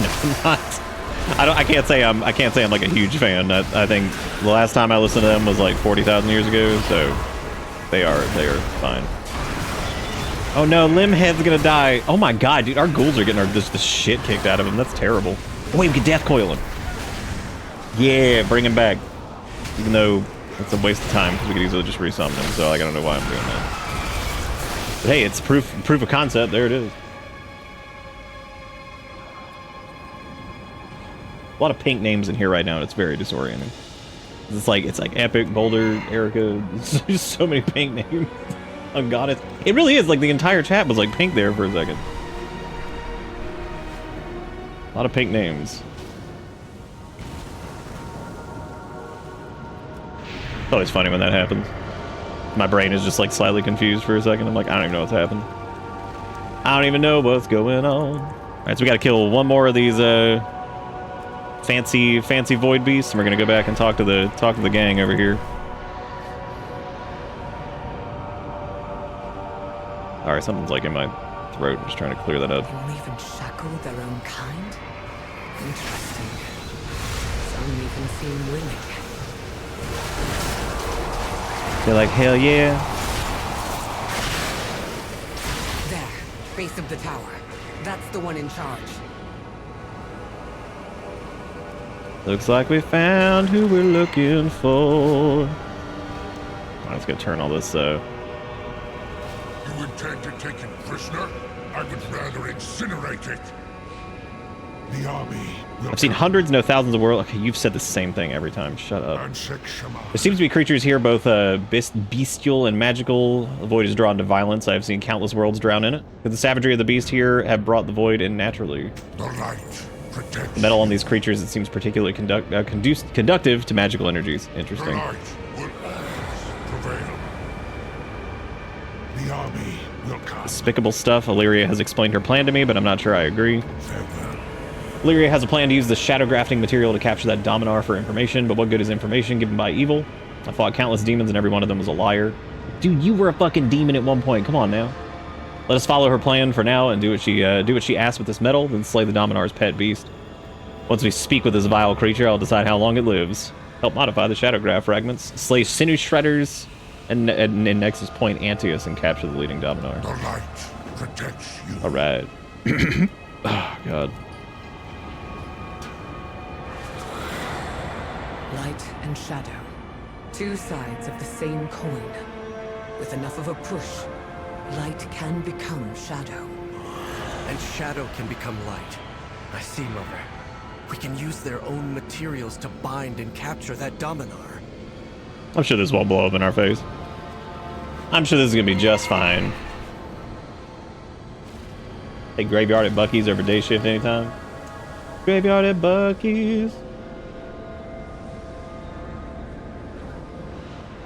No, I'm not. I can't say I'm like a huge fan. I think the last time I listened to them was like 40,000 years ago, so they are fine. Oh no, Limhead's gonna die. Oh my god, dude, our ghouls are getting the shit kicked out of him. That's terrible. Oh wait, we can death coil him. Yeah, bring him back. Even though it's a waste of time because we could easily just resummon him, so like, I don't know why I'm doing that. But hey, it's proof of concept. There it is. A lot of pink names in here right now, and it's very disorienting. It's like Epic, Boulder, Erica. There's so many pink names. Oh god, it really is like the entire chat was like pink there for a second. A lot of pink names. It's always funny when that happens. My brain is just like slightly confused for a second. I'm like, I don't even know what's happened. I don't even know what's going on. All right, so we got to kill one more of these fancy void beasts, and we're gonna go back and talk to the gang over here. All right, something's like in my throat. I'm just trying to clear that up. They won't even shackle their own kind? Interesting. Some even seem willing. They're like, hell yeah. There, base of the tower. That's the one in charge. Looks like we found who we're looking for. I'm just gonna turn all this. You intend to take him prisoner? I would rather incinerate it. The army will... I've seen hundreds, no thousands of worlds. Okay, you've said the same thing every time. Shut up. There seems to be creatures here, both bestial and magical. The void is drawn to violence. I've seen countless worlds drown in it. The savagery of the beast here have brought the void in naturally. The light protects. The metal on these creatures, it seems particularly conductive to magical energies. Interesting. The light will always prevail. will come. Despicable stuff. Illyria has explained her plan to me, but I'm not sure I agree. Farewell. Illyria has a plan to use the shadow grafting material to capture that Dominar for information, but what good is information given by evil? I fought countless demons and every one of them was a liar. Dude, you were a fucking demon at one point. Come on now. Let us follow her plan for now and do what she asks with this metal, then slay the Dominar's pet beast. Once we speak with this vile creature, I'll decide how long it lives. Help modify the shadow graft fragments, slay sinew shredders, and in Nexus Point Antaeus and capture the leading Dominar. The light protects you. All right. Oh God. Light and shadow. Two sides of the same coin. With enough of a push, light can become shadow. And shadow can become light. I see, Mother. We can use their own materials to bind and capture that Dominar. I'm sure this won't blow up in our face. I'm sure this is gonna be just fine. Hey, graveyard at Bucky's over day shift anytime. Graveyard at Bucky's.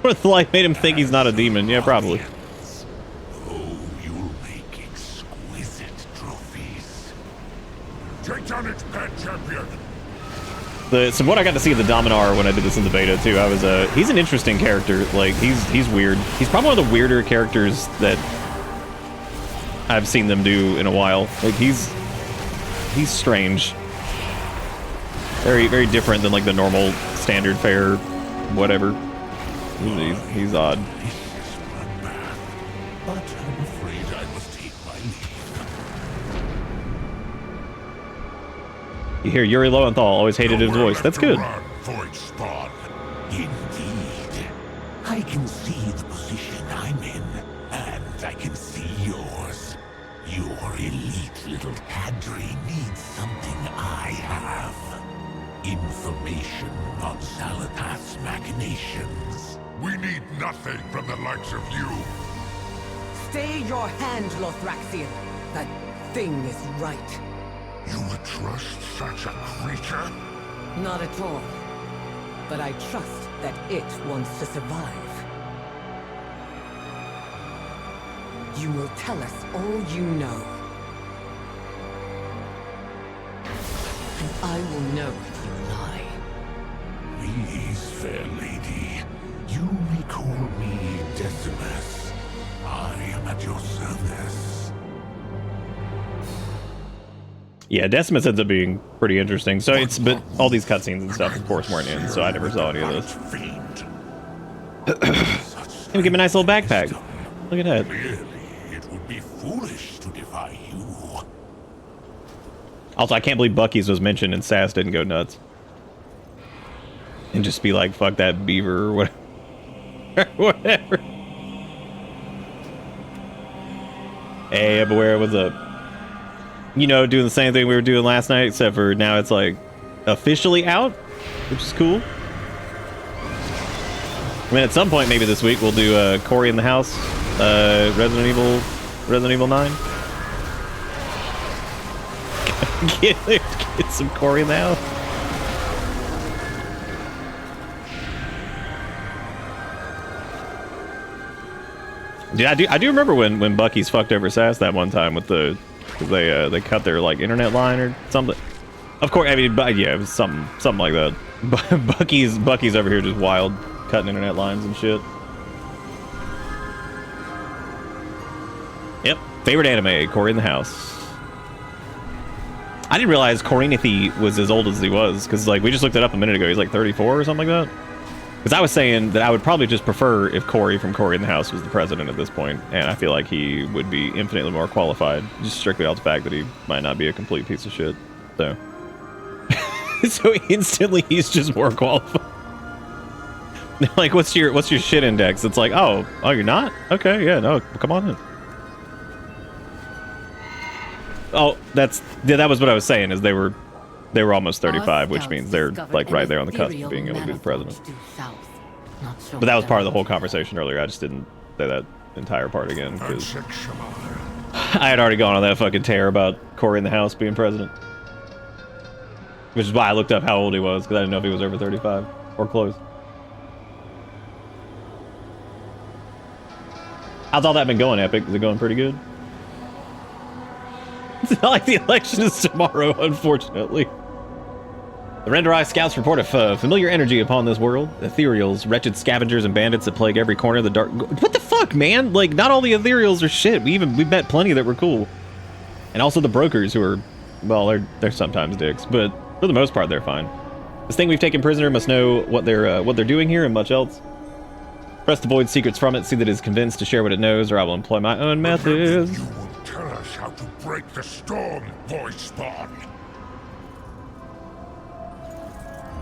What the light made him think he's not a demon? Yeah, probably. Oh, you'll make exquisite trophies. Take down its pet champion. So what I got to see of the Dominar when I did this in the beta too, I was he's an interesting character. Like he's weird. He's probably one of the weirder characters that I've seen them do in a while. Like he's strange. Very, very different than like the normal standard fare, whatever. He's odd. This is bloodbath, but I'm afraid I must take my leave. You hear Yuri Lowenthal, always hated his voice. That's good. Run, void spawn. Indeed. I can see the position I'm in, and I can see yours. Your elite little cadre needs something I have. Information on Zalatath's machinations. We need nothing from the likes of you. Stay your hand, Lothraxian. That thing is right. You would trust such a creature? Not at all. But I trust that it wants to survive. You will tell us all you know. And I will know if you lie. Please, fair lady, you may call me Decimus. I am at your service. Yeah, Decimus ends up being pretty interesting. So but all these cutscenes and stuff, of course, weren't in, so I never saw any of this. Give him a nice little backpack. Look at that. Clearly, it would be foolish to defy you. Also, I can't believe Bucky's was mentioned and Sass didn't go nuts. And just be like, fuck that beaver or whatever. Whatever. Hey, Beware, what's up? You know, doing the same thing we were doing last night, except for now it's like officially out, which is cool. I mean, at some point, maybe this week, we'll do Cory in the House, Resident Evil 9. get some Cory in the house. Dude, I do remember when Bucky's fucked over Sass that one time with the, cause they cut their like internet line or something. Of course, I mean, but yeah, it was something like that. Bucky's over here just wild, cutting internet lines and shit. Yep, favorite anime, Cory in the House. I didn't realize Corinathy was as old as he was, because like we just looked it up a minute ago. He's like 34 or something like that. Because I was saying that I would probably just prefer if Cory from Cory in the House was the president at this point, and I feel like he would be infinitely more qualified, just strictly off the fact that he might not be a complete piece of shit. So, so instantly he's just more qualified. Like, what's your shit index? It's like, oh, you're not? Okay, yeah, no, come on in. Oh, that was what I was saying, is they were almost 35, which means they're like right there on the cusp of being able to be the president. But that was part of the whole conversation earlier. I just didn't say that entire part again because I had already gone on that fucking tear about Cory in the House being president, which is why I looked up how old he was, because I didn't know if he was over 35 or close. How's all that been going, Epic? Is it going pretty good? It's not like the election is tomorrow, unfortunately. The Renderai scouts report a familiar energy upon this world. Ethereals, wretched scavengers and bandits that plague every corner of the dark... What the fuck, man? Like, not all the Ethereals are shit. We met plenty that were cool. And also the brokers who are... Well, they're sometimes dicks, but for the most part, they're fine. This thing we've taken prisoner must know what they're doing here and much else. Press to void secrets from it, see that it is convinced to share what it knows, or I will employ my own methods. You will tell us how to break the storm, voice spawn.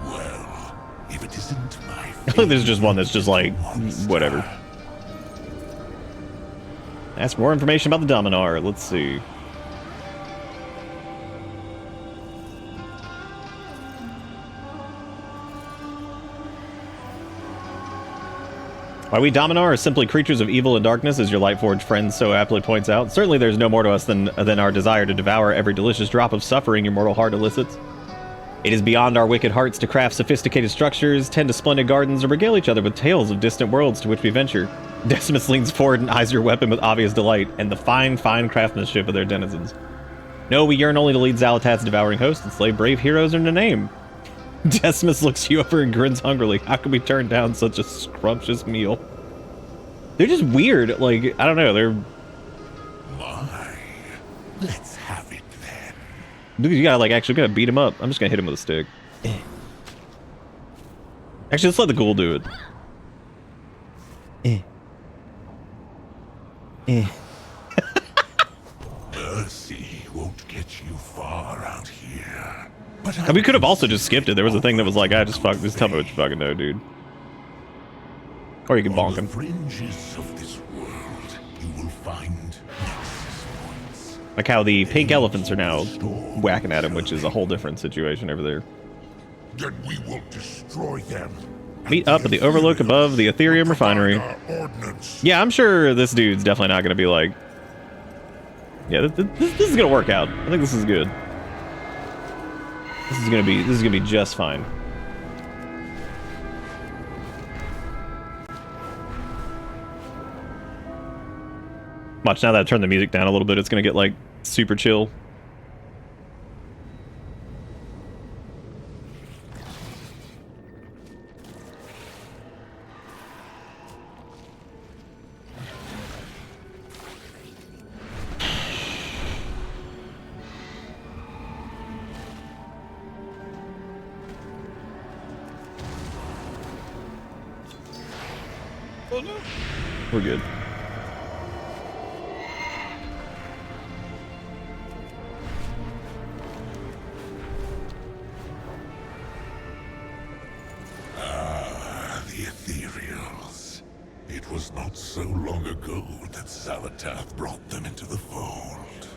Well, if it isn't my There's just one that's just like, whatever. Ask more information about the Dominar. Let's see. Why we Dominar are simply creatures of evil and darkness, as your Lightforged friend so aptly points out. Certainly there's no more to us than our desire to devour every delicious drop of suffering your mortal heart elicits. It is beyond our wicked hearts to craft sophisticated structures, tend to splendid gardens, or regale each other with tales of distant worlds to which we venture. Decimus leans forward and eyes your weapon with obvious delight, and the fine craftsmanship of their denizens. No, we yearn only to lead Xal'atath's devouring host and slay brave heroes in their name. Decimus looks you over and grins hungrily. How can we turn down such a scrumptious meal? They're just weird. Like, I don't know. They're... My. Let's have it then. Dude, you gotta, like, actually gotta beat him up. I'm just gonna hit him with a stick. Actually, let's let the ghoul do it. Mercy won't get you far out here. But And we could have also just skipped it. There was a thing that was like, just tell me what you fucking know, dude. Or you can bonk him. On the fringes of this world, you will find nexus points. Like how the pink elephants are now whacking at him, which is a whole different situation over there. Then we will destroy them. Meet up at the overlook above the Ethereum refinery. Yeah, I'm sure this dude's definitely not going to be like... Yeah, this is going to work out. I think this is good. This is gonna be just fine. Watch, now that I turn the music down a little bit, it's gonna get like super chill. We're good. The Ethereals. It was not so long ago that Xal'atath brought them into the fold.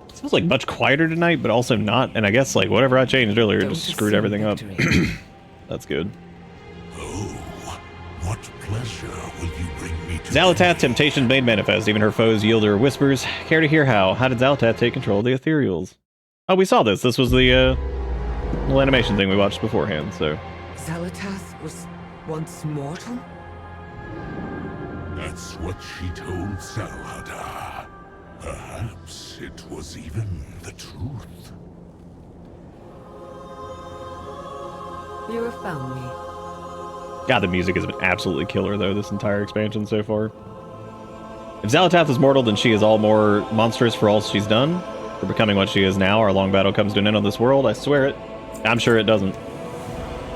It smells like much quieter tonight, but also not. And I guess like whatever I changed earlier just screwed everything up. That's good. Oh, what pleasure will you bring me to... Xal'atath temptation made manifest. Even her foes yield her whispers. Care to hear how? How did Xal'atath take control of the Ethereals? Oh, we saw this. This was the little animation thing we watched beforehand, so... Xal'atath was once mortal? That's what she told Salhadar. Perhaps it was even the truth. You have found me. God, the music has been absolutely killer, though, this entire expansion so far. If Xal'atath is mortal, then she is all more monstrous for all she's done. For becoming what she is now, our long battle comes to an end on this world, I swear it. I'm sure it doesn't.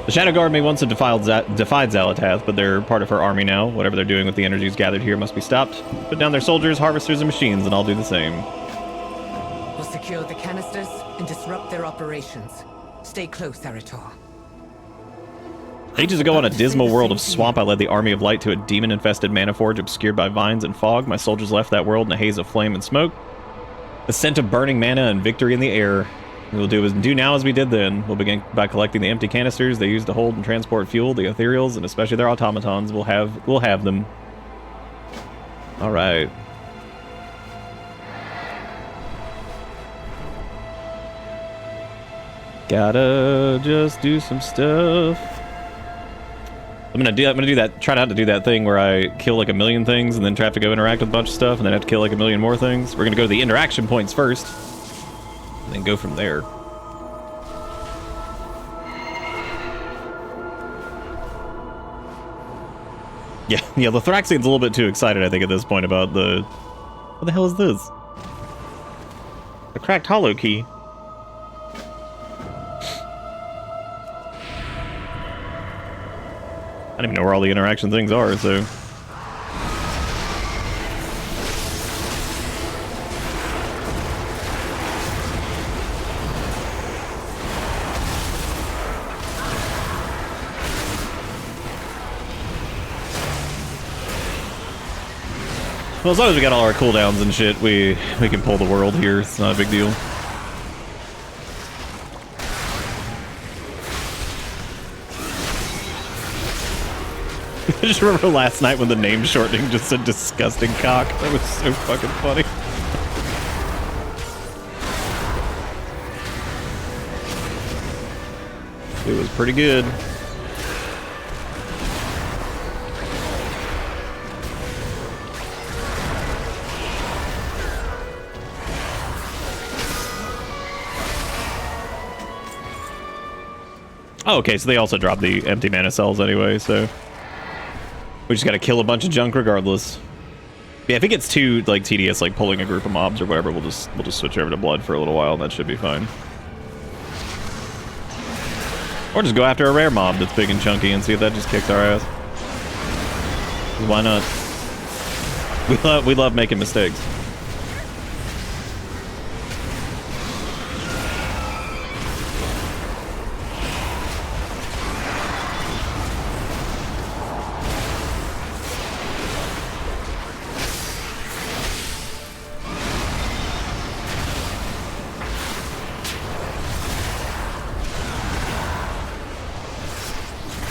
The Shadow Guard may once have defied Xal'atath, but they're part of her army now. Whatever they're doing with the energies gathered here must be stopped. Put down their soldiers, harvesters, and machines, and I'll do the same. We'll secure the canisters and disrupt their operations. Stay close, Arator. Ages ago on a dismal world of swamp, I led the army of light to a demon-infested mana forge obscured by vines and fog. My soldiers left that world in a haze of flame and smoke. The scent of burning mana and victory in the air. We'll do now as we did then. We'll begin by collecting the empty canisters they use to hold and transport fuel. The Ethereals, and especially their automatons, will have them. All right. Gotta just do some stuff. I'm gonna do that. Try not to do that thing where I kill like a million things and then have to go interact with a bunch of stuff and then have to kill like a million more things. We're gonna go to the interaction points first, and then go from there. Yeah. The Thraxian's a little bit too excited, I think, at this point about the. What the hell is this? A cracked hollow key. I don't even know where all the interaction things are, so... Well, as long as we got all our cooldowns and shit, we can pull the world here. It's not a big deal. I just remember last night when the name shortening just said disgusting cock. That was so fucking funny. It was pretty good. Oh, okay, so they also drop the empty mana cells anyway, so... We just gotta kill a bunch of junk regardless. Yeah, if it gets too, like, tedious, like, pulling a group of mobs or whatever, we'll just switch over to blood for a little while, and that should be fine. Or just go after a rare mob that's big and chunky and see if that just kicks our ass. 'Cause why not? We love making mistakes.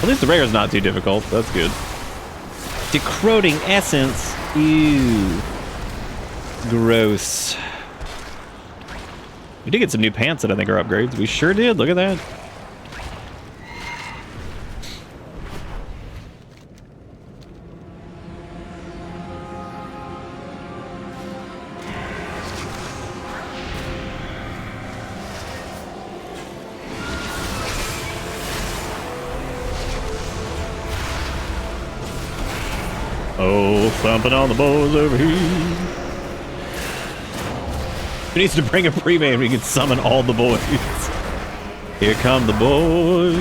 At least the rare is not too difficult. That's good. Decroding essence. Ew. Gross. We did get some new pants that I think are upgrades. We sure did. Look at that. Oh, thumping on the boys over here. He needs to bring a pre-made where he can summon all the boys. Here come the boys.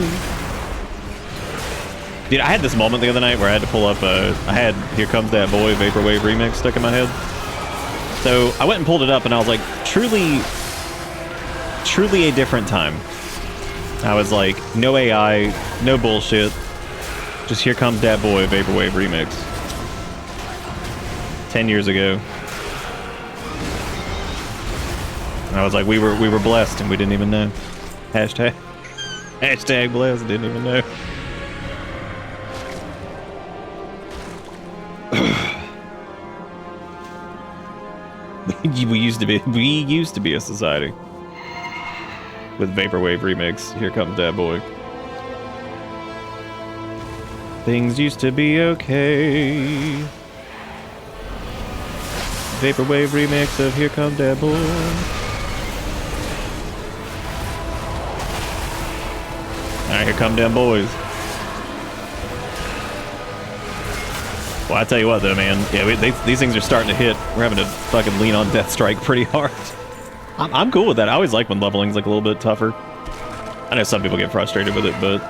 Dude, I had this moment the other night where I had to pull up I had Here Comes That Boy Vaporwave remix stuck in my head. So I went and pulled it up and I was like, truly a different time. I was like, no AI, no bullshit. Just Here Comes That Boy Vaporwave remix. 10 years ago. And I was like, we were blessed and we didn't even know. Hashtag blessed, didn't even know. we used to be a society. With Vaporwave remix, Here Comes That Boy. Things used to be okay. Vaporwave remix of Here Comes That Boy. Alright, here come them boys. Well, I tell you what though, man. Yeah, these things are starting to hit. We're having to fucking lean on Death Strike pretty hard. I'm cool with that. I always like when leveling's like a little bit tougher. I know some people get frustrated with it, but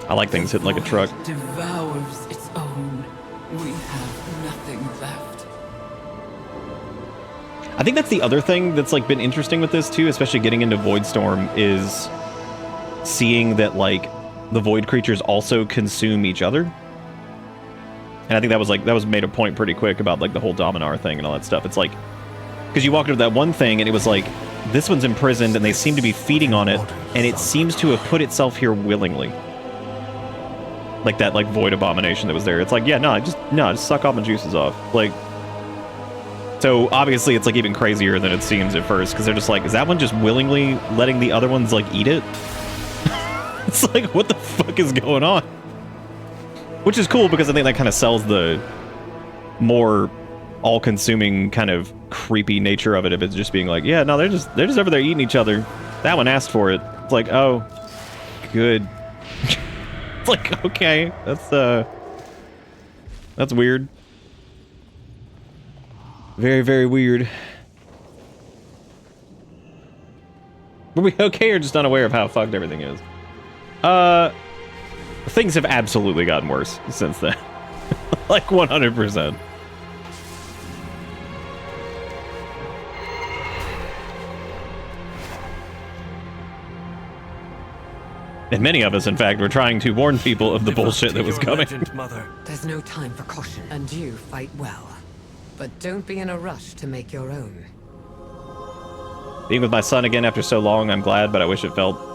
I like things hitting like a truck. Devours its own. We have nothing left. I think that's the other thing that's like been interesting with this too, especially getting into Voidstorm, is seeing that like the Void creatures also consume each other. And I think that was made a point pretty quick about like the whole Dominar thing and all that stuff. It's like, because you walked into that one thing and it was like, this one's imprisoned and they seem to be feeding on it, and it seems to have put itself here willingly. Like that like Void Abomination that was there. It's like, yeah, no, just suck all my juices off. Like, so obviously it's like even crazier than it seems at first, because they're just like, is that one just willingly letting the other ones like eat it? It's like, what the fuck is going on? Which is cool because I think that kind of sells the more all-consuming kind of creepy nature of it. If it's just being like, yeah, no, they're just over there eating each other. That one asked for it. It's like, oh, good. It's like, okay, that's weird. Very, very weird. Were we okay or just unaware of how fucked everything is? Things have absolutely gotten worse since then. Like 100%. And many of us, in fact, were trying to warn people of the bullshit that was coming. Legend, Mother. There's no time for caution, and you fight well. But don't be in a rush to make your own. Being with my son again after so long, I'm glad, but I wish it felt...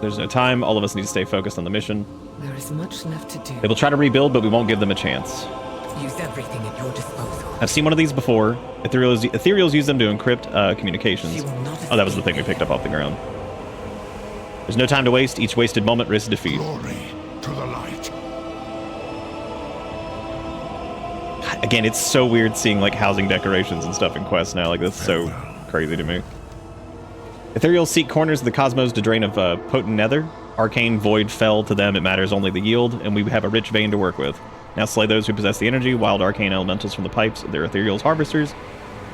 There's no time. All of us need to stay focused on the mission. There is much left to do. They will try to rebuild, but we won't give them a chance. Use everything at your disposal. I've seen one of these before. Ethereals use them to encrypt communications. Oh, that was the thing we picked up off the ground. There's no time to waste. Each wasted moment risks defeat. Glory to the light. Again, it's so weird seeing like housing decorations and stuff in quests now. Like, that's so crazy to me. Ethereals seek corners of the cosmos to drain of potent nether. Arcane void fell to them. It matters only the yield, and we have a rich vein to work with. Now slay those who possess the energy. Wild arcane elementals from the pipes. They're Ethereals harvesters.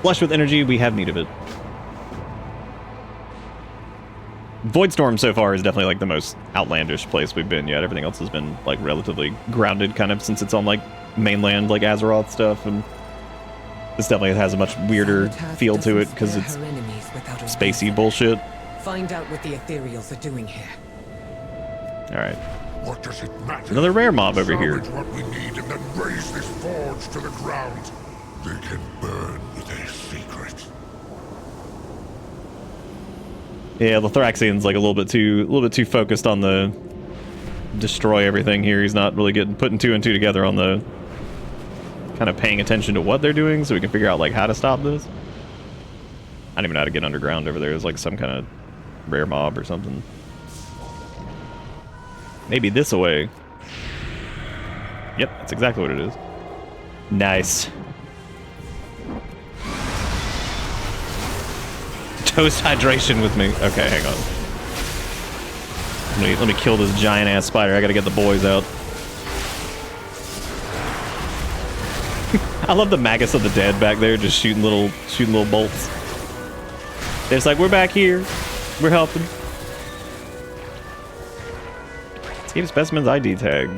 Flush with energy, we have need of it. Voidstorm so far is definitely like the most outlandish place we've been yet. Everything else has been like relatively grounded kind of since it's on like mainland like Azeroth stuff, and this definitely has a much weirder feel to it because it's spacey bullshit. Find out what the Ethereals are doing here. Alright. What does it matter? Another rare mob over here. Salvage what we need and then raise this forge to the ground. They can burn with their secret. Yeah, the Thraxian's like a little bit too focused on the destroy everything here. He's not really putting two and two together on the kind of paying attention to what they're doing so we can figure out like how to stop this. I don't even know how to get underground over there. There's like some kind of rare mob or something. Maybe this away. Yep, that's exactly what it is. Nice. Toast hydration with me. Okay, hang on. Let me kill this giant ass spider. I gotta get the boys out. I love the Magus of the Dead back there, just shooting little bolts. It's like, we're back here. We're helping. Let's get a specimen's ID tag.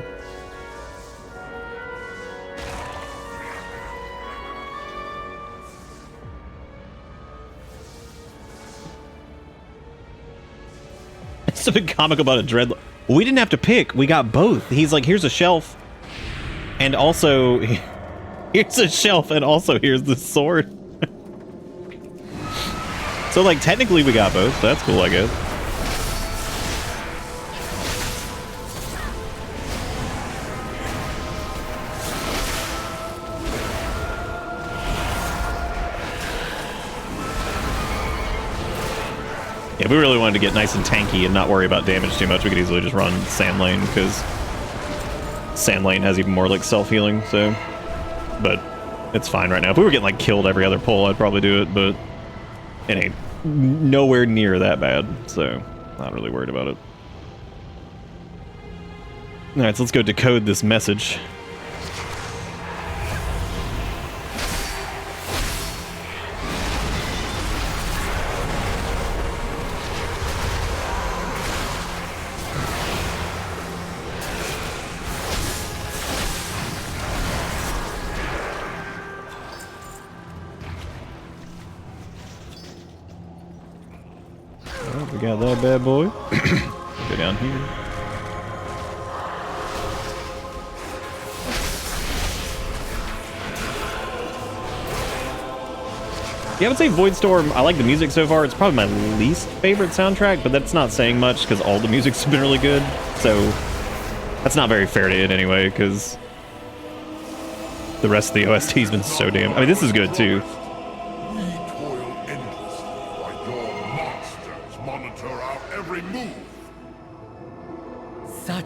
Something comical about a dreadlord. We didn't have to pick. We got both. He's like, here's a shelf, and also here's a shelf, and also here's the sword. So like technically we got both. That's cool, I guess. Yeah, if we really wanted to get nice and tanky and not worry about damage too much, we could easily just run Sand Lane, because Sand Lane has even more like self-healing, so... But it's fine right now. If we were getting like killed every other pull, I'd probably do it, but it ain't nowhere near that bad, so not really worried about it. Alright, so let's go decode this message. We got that bad boy. Go down here. Yeah, I would say Voidstorm, I like the music so far. It's probably my least favorite soundtrack, but that's not saying much because all the music's been really good. So that's not very fair to it anyway, because the rest of the OST's been so damn... I mean, this is good too.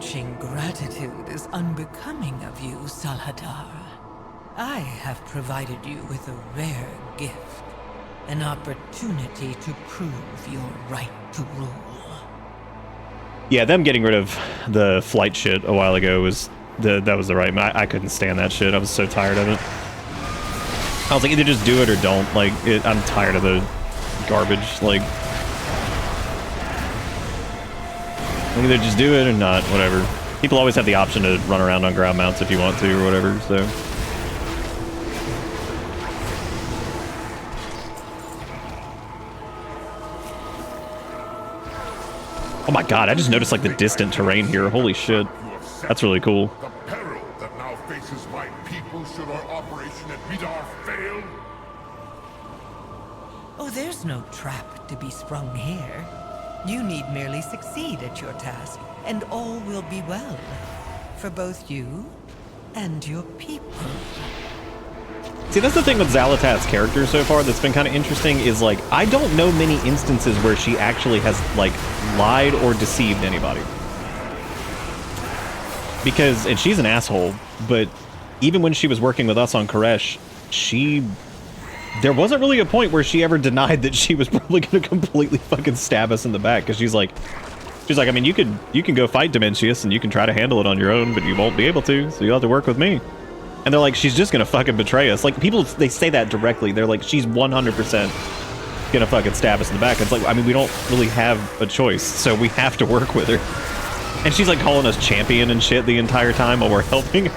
Preaching gratitude is unbecoming of you, Salhadar. I have provided you with a rare gift, an opportunity to prove your right to rule. Yeah, them getting rid of the flight shit a while ago was that was the right. I couldn't stand that shit. I was so tired of it. I was like, either just do it or don't. Like, I'm tired of the garbage. Like, either just do it or not. Whatever. People always have the option to run around on ground mounts if you want to or whatever. So. Oh my god, I just noticed like the distant terrain here. Holy shit. That's really cool. The peril that now faces my people should our operation at Vidar fail. Oh, there's no trap to be sprung here. You need merely succeed at your task, and all will be well. For both you and your people. See, that's the thing with Xalatat's character so far that's been kind of interesting is, like, I don't know many instances where she actually has, like, lied or deceived anybody. Because, and she's an asshole, but even when she was working with us on Koresh, there wasn't really a point where she ever denied that she was probably going to completely fucking stab us in the back, because she's like, I mean, you can go fight Dimensius and you can try to handle it on your own, but you won't be able to, so you'll have to work with me. And they're like, she's just gonna fucking betray us. Like, people, they say that directly. They're like, she's 100% gonna fucking stab us in the back. It's like, I mean, we don't really have a choice, so we have to work with her. And she's like calling us champion and shit the entire time while we're helping.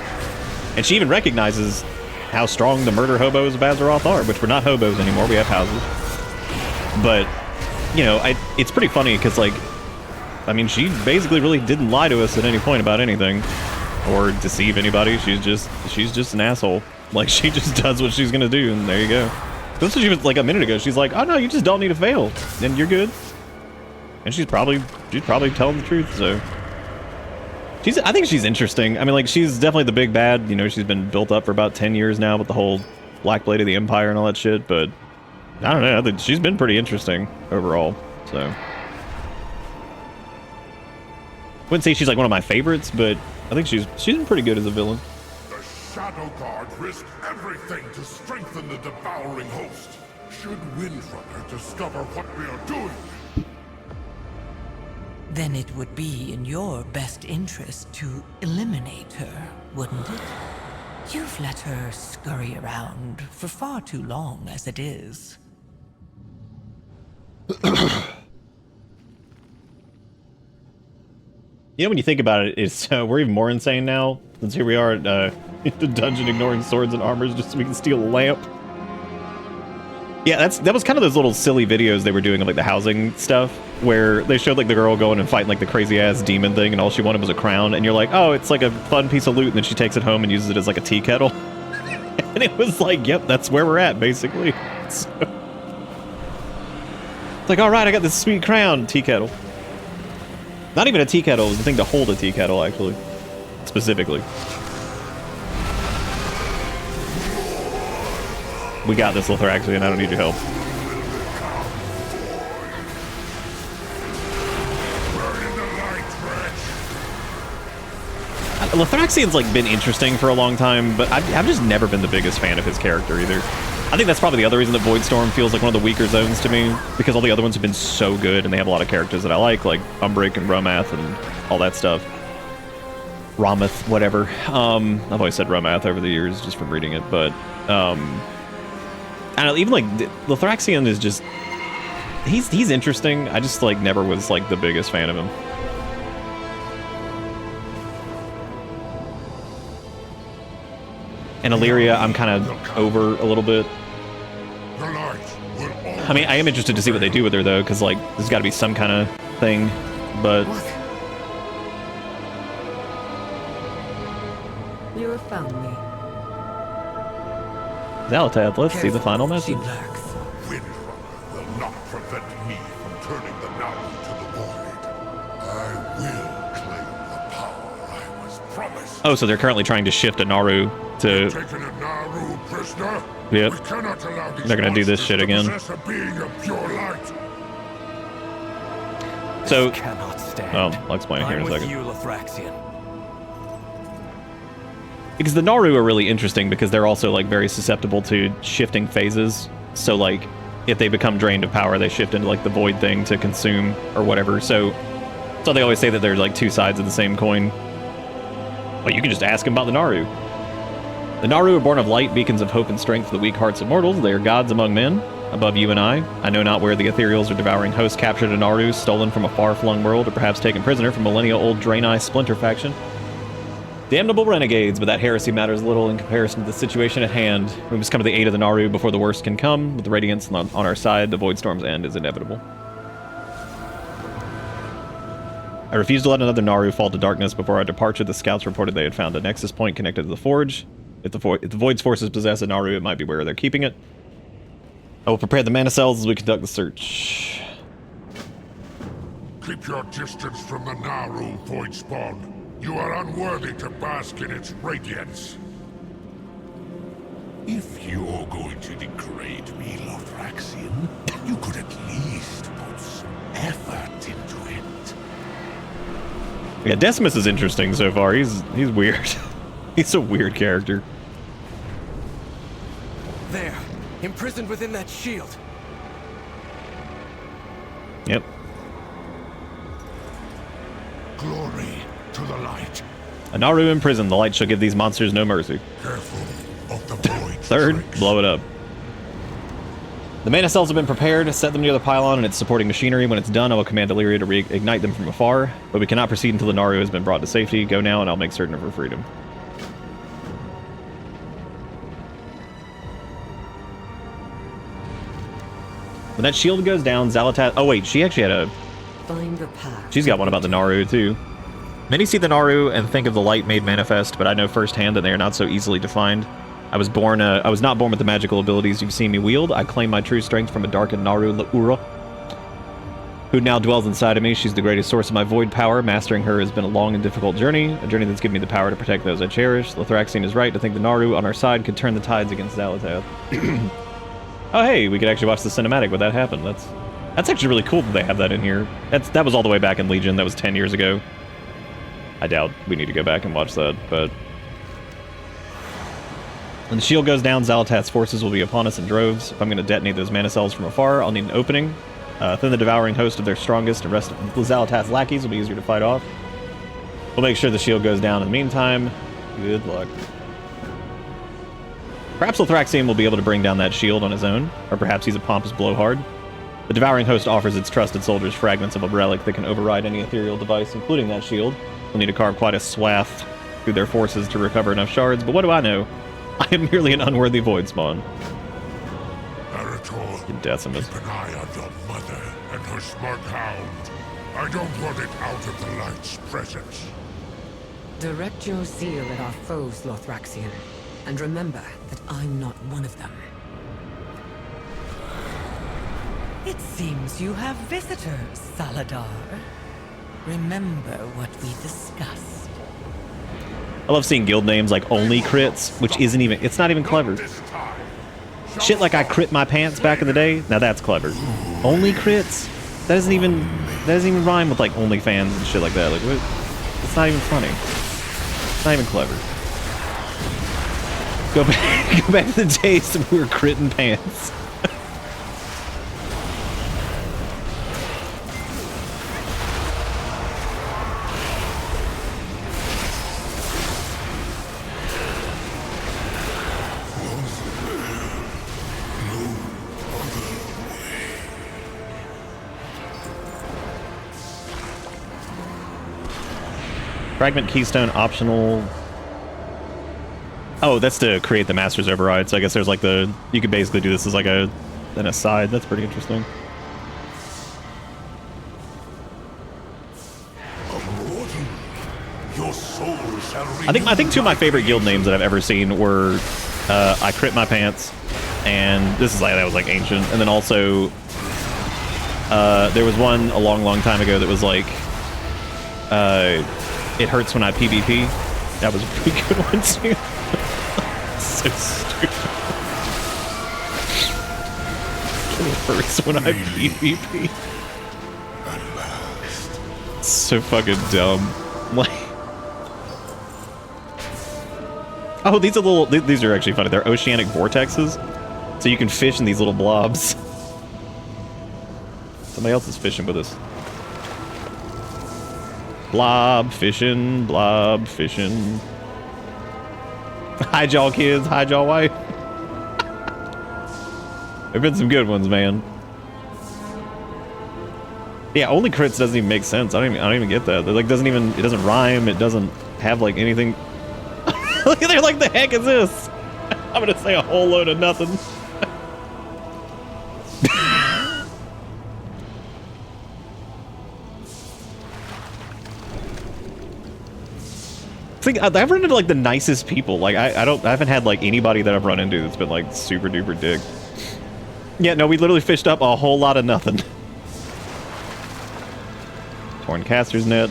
And she even recognizes how strong the murder hobos of Azeroth are, which we're not hobos anymore, we have houses. But, you know, it's pretty funny, because, like, I mean, she basically really didn't lie to us at any point about anything. Or deceive anybody. She's just an asshole. Like, she just does what she's gonna do, and there you go. That's what she was like a minute ago. She's like, oh no, you just don't need to fail, and you're good. And she's probably telling the truth. So I think she's interesting. I mean, like, she's definitely the big bad. You know, she's been built up for about 10 years now with the whole Black Blade of the Empire and all that shit. But I don't know. I think she's been pretty interesting overall. So wouldn't say she's like one of my favorites, but I think she's been pretty good as a villain. The Shadow Guard risked everything to strengthen the devouring host. Should Windrunner discover what we are doing, Then it would be in your best interest to eliminate her, wouldn't it? You've let her scurry around for far too long as it is. You know, when you think about it, it's we're even more insane now, since here we are at the dungeon ignoring swords and armors just so we can steal a lamp. Yeah, that was kind of those little silly videos they were doing of like the housing stuff, where they showed like the girl going and fighting like the crazy ass demon thing, and all she wanted was a crown, and you're like, oh, it's like a fun piece of loot, and then she takes it home and uses it as like a tea kettle. And it was like, yep, that's where we're at, basically. So, it's like, all right, I got this sweet crown, tea kettle. Not even a tea kettle, it was the thing to hold a tea kettle, actually. Specifically. We got this, Lothraxian, I don't need your help. Lothraxian's like been interesting for a long time, but I've just never been the biggest fan of his character either. I think that's probably the other reason that Voidstorm feels like one of the weaker zones to me, because all the other ones have been so good, and they have a lot of characters that I like Umbric and Romath and all that stuff. Romath, whatever. I've always said Romath over the years just from reading it, but I don't know, even like Lothraxian is just he's interesting. I just like never was like the biggest fan of him. And Illyria, I'm kind of over a little bit. I mean, I am interested to see what they do with her, though, because, like, there's got to be some kind of thing, but... You have found me. Xalatat, let's see the final message. Windrunner will not prevent me from turning the Naru to the void. I will claim the power I was promised. Oh, so they're currently trying to shift a Naru to... Taken a Naru prisoner? Yep. We cannot allow these They're gonna do this shit again. monsters to possess a being of pure light. So, Cannot stand. I'll explain it here in a I'm with second. you, Lothraxian. Because the Naru are really interesting because they're also like very susceptible to shifting phases. So like if they become drained of power, they shift into like the void thing to consume or whatever. So they always say that there's like two sides of the same coin. But you can just ask them about the Naru. The Naru are born of light, beacons of hope and strength for the weak hearts of mortals. They are gods among men, above you and I. I know not where the ethereals or devouring hosts captured a Naru, stolen from a far-flung world, or perhaps taken prisoner from millennia-old Draenei splinter faction. Damnable renegades, but that heresy matters little in comparison to the situation at hand. We must come to the aid of the Naru before the worst can come. With the Radiance on our side, the Void Storm's end is inevitable. I refused to let another Naru fall to darkness. Before our departure, the scouts reported they had found a nexus point connected to the Forge. If the Void's forces possess a Naru, it might be where they're keeping it. I will prepare the mana cells as we conduct the search. Keep your distance from the Naru, Void Spawn. You are unworthy to bask in its radiance. If you're going to degrade me, Lothraxian, you could at least put some effort into it. Yeah, Decimus is interesting so far. He's weird. He's a weird character. There, imprisoned within that shield. Yep. Glory to the light. A Naru in prison. The light shall give these monsters no mercy. Careful of the void. Third, tricks. blow it up. The mana cells have been prepared. Set them near the pylon and its supporting machinery. When it's done, I will command Illyria to reignite them from afar. But we cannot proceed until the Naru has been brought to safety. Go now, and I'll make certain of her freedom. When that shield goes down, Xal'atath... Oh, wait, she actually had a... Find the path. She's got one about the Naru, too. Many see the Naru and think of the light made manifest, but I know firsthand that they are not so easily defined. I was not born with the magical abilities you've seen me wield. I claim my true strength from a darkened Naru, Laura, who now dwells inside of me. She's the greatest source of my void power. Mastering her has been a long and difficult journey, a journey that's given me the power to protect those I cherish. Lothraxian is right to think the Naru on our side could turn the tides against Xal'atath. Oh, hey, we could actually watch the cinematic when that happened. That's actually really cool that they have that in here. That was all the way back in Legion. That was 10 years ago. I doubt we need to go back and watch that, but... When the shield goes down, Xal'atath's forces will be upon us in droves. If I'm going to detonate those mana cells from afar, I'll need an opening. Then the devouring host of their strongest and rest of Xal'atath's lackeys will be easier to fight off. We'll make sure the shield goes down in the meantime. Good luck. Perhaps Lothraxian will be able to bring down that shield on his own, or perhaps he's a pompous blowhard. The devouring host offers its trusted soldiers fragments of a relic that can override any ethereal device, including that shield. We'll need to carve quite a swath through their forces to recover enough shards, but what do I know? I am merely an unworthy void spawn. Arator, Decimus. keep an eye on your mother and her smart hound. I don't want it out of the light's presence. Direct your zeal at our foes, Lothraxian. And remember that I'm not one of them. It seems you have visitors, Saladar. Remember what we discussed. I love seeing guild names like Only Crits, which isn't even, it's not even clever. This time. Shit like I crit my pants back in the day, now that's clever. Only Crits? That doesn't even rhyme with like OnlyFans and shit like that. Like, what? It's not even funny. It's not even clever. Go back to the days when we were critting pants. Fragment Keystone optional. Oh, that's to create the Master's Override. So I guess there's like you could basically do this as like an aside. That's pretty interesting. Your soul shall I think two of my favorite guild names that I've ever seen were I Crit My Pants, and this is like, that was like ancient, and then also there was one a long time ago that was like It Hurts When I PvP. That was a pretty good one too. So stupid. It hurts when I PvP. so fucking dumb. Like, oh, these are these are actually funny. They're oceanic vortexes, so you can fish in these little blobs. Somebody else is fishing with us. Blob fishing, blob fishing. Hide y'all kids, hide y'all wife. There've been some good ones, man. Yeah, only crits doesn't even make sense. I don't even get that. It like doesn't even, it doesn't rhyme. It doesn't have like anything. They're like, the heck is this? I'm gonna say a whole load of nothing. I've run into like the nicest people. Like I haven't had like anybody that I've run into that's been like super duper dick. Yeah, no, we literally fished up a whole lot of nothing. Torn caster's net.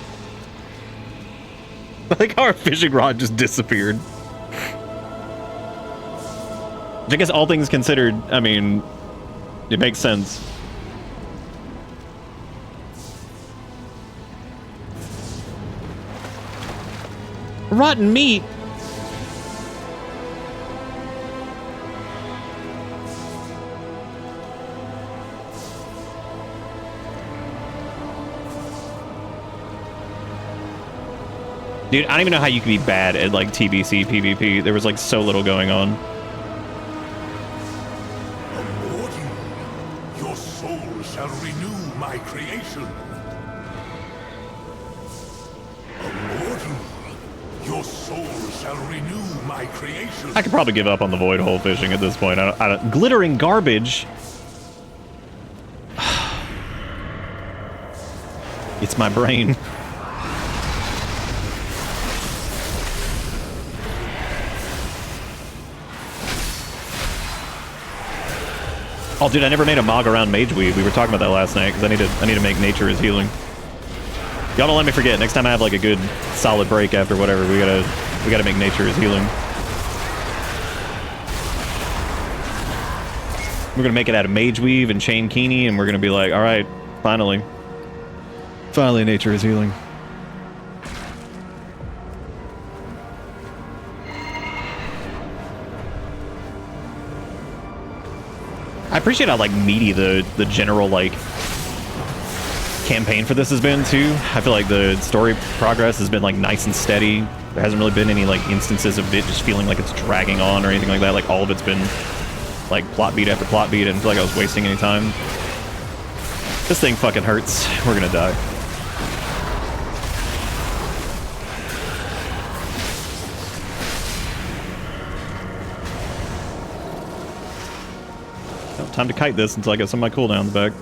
I think our fishing rod just disappeared. I guess all things considered, I mean, it makes sense. Rotten meat? Dude, I don't even know how you can be bad at like TBC PvP. There was like so little going on. Immortal, your soul shall renew my creation. Immortal, your soul shall renew my creation. I could probably give up on the void hole fishing at this point. I don't glittering garbage. It's my brain. Oh, dude, I never made a mog around Mage Weave. We were talking about that last night because I need to make nature is healing. Y'all don't let me forget. Next time I have like a good solid break after whatever, we gotta make nature is healing. We're gonna make it out of Mage Weave and Chain Keeney, and we're gonna be like, all right, finally nature is healing. I appreciate how like meaty the general like campaign for this has been too. I feel like the story progress has been like nice and steady. There hasn't really been any like instances of it just feeling like it's dragging on or anything like that. Like all of it's been like plot beat after plot beat. I didn't feel like I was wasting any time. This thing fucking hurts. We're gonna die. Time to kite this until I get some of my cooldowns back.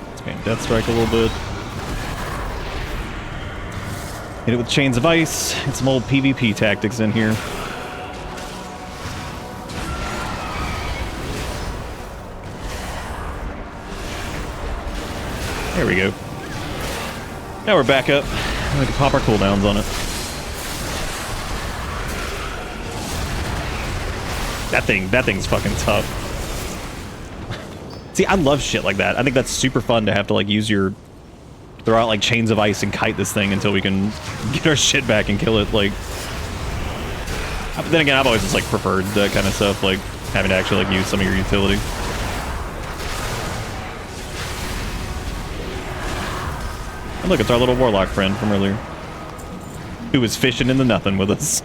Let's gain Death Strike a little bit. Hit it with Chains of Ice. Get some old PvP tactics in here. There we go. Now we're back up. We can pop our cooldowns on it. That thing's fucking tough. See, I love shit like that. I think that's super fun to have to like use your throw out like Chains of Ice and kite this thing until we can get our shit back and kill it. Like, but then again, I've always just like preferred that kind of stuff, like having to actually like use some of your utility. And look, it's our little warlock friend from earlier, who was fishing in the nothing with us.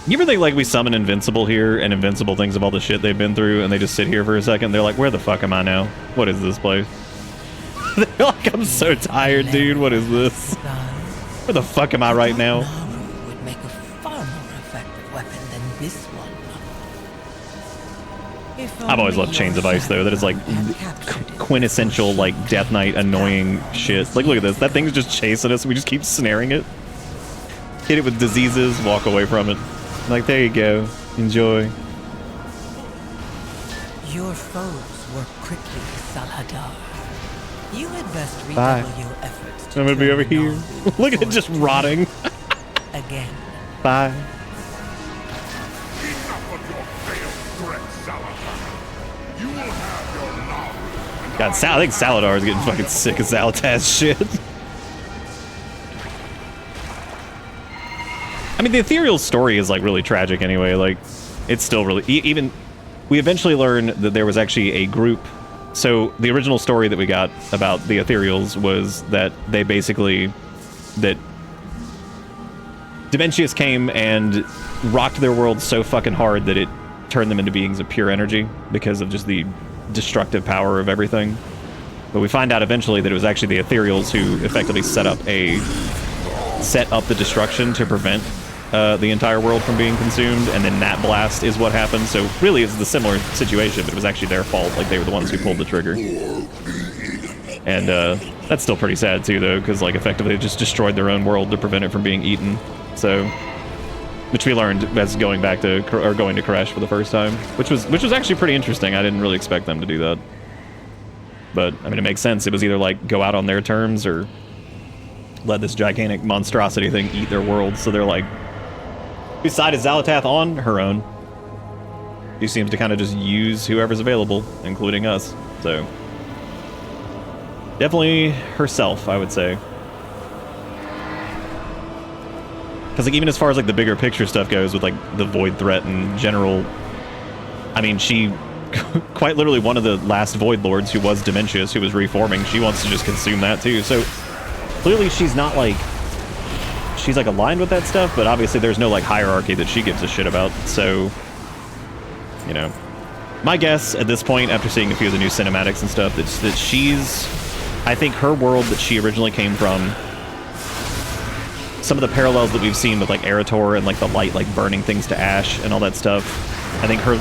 You ever think like we summon Invincible here, and Invincible thinks of all the shit they've been through, and they just sit here for a second? They're like, where the fuck am I now? What is this place? They're like, I'm so tired, dude. What is this? Where the fuck am I right now? Would make a far more effective weapon than this one. I've always loved Chains of Ice, though. That is like quintessential, like, Death Knight annoying shit. Like, look at this. That thing's just chasing us, and we just keep snaring it. Hit it with diseases, walk away from it. Like, there you go. Enjoy. Your foes were quickly, Saladar. You had best Bye. redouble your efforts. I'm gonna be over here. Look at it just rotting. Again. Bye. Enough of your failed threats, Salazar. You will have your Naru, and God, I think Saladar is getting fucking sick of Zalatath's shit. I mean, the Ethereal story is like really tragic anyway. Like, it's still really even. We eventually learn that there was actually a group. So the original story that we got about the Ethereals was that they basically that Dementius came and rocked their world so fucking hard that it turned them into beings of pure energy because of just the destructive power of everything. But we find out eventually that it was actually the Ethereals who effectively set up the destruction to prevent the entire world from being consumed, and then that blast is what happened. So really it's the similar situation, but it was actually their fault. Like, they were the ones who pulled the trigger. And that's still pretty sad too, though, because like effectively they just destroyed their own world to prevent it from being eaten. So, which we learned as going to Koresh for the first time, which was actually pretty interesting. I didn't really expect them to do that, but I mean, it makes sense. It was either like go out on their terms or let this gigantic monstrosity thing eat their world. So they're like, we sided Zalatath on her own. She seems to kind of just use whoever's available, including us. So definitely herself, I would say. Because like, even as far as like the bigger picture stuff goes with like the Void threat and general, I mean, she quite literally one of the last Void Lords who was Dementius, who was reforming, she wants to just consume that too. So clearly she's not like, she's like aligned with that stuff, but obviously there's no like hierarchy that she gives a shit about. So, you know, my guess at this point, after seeing a few of the new cinematics and stuff, that she's, I think her world that she originally came from, some of the parallels that we've seen with like Eretor and like the light like burning things to ash and all that stuff, I think her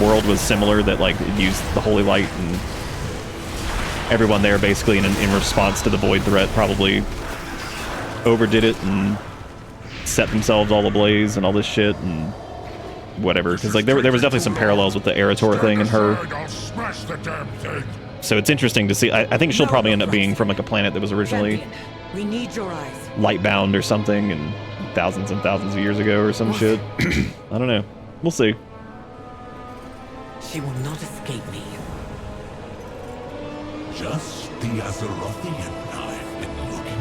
world was similar, that like it used the holy light, and everyone there basically in response to the Void threat probably overdid it and set themselves all ablaze and all this shit and whatever, because like there was definitely some parallels with the Eretor thing and her. So it's interesting to see. I think she'll probably end up being from like a planet that was originally We need your eyes. light-bound or something, and thousands and thousands of years ago or some shit. I don't know. We'll see. She will not escape me. Just the Azerothian I've been looking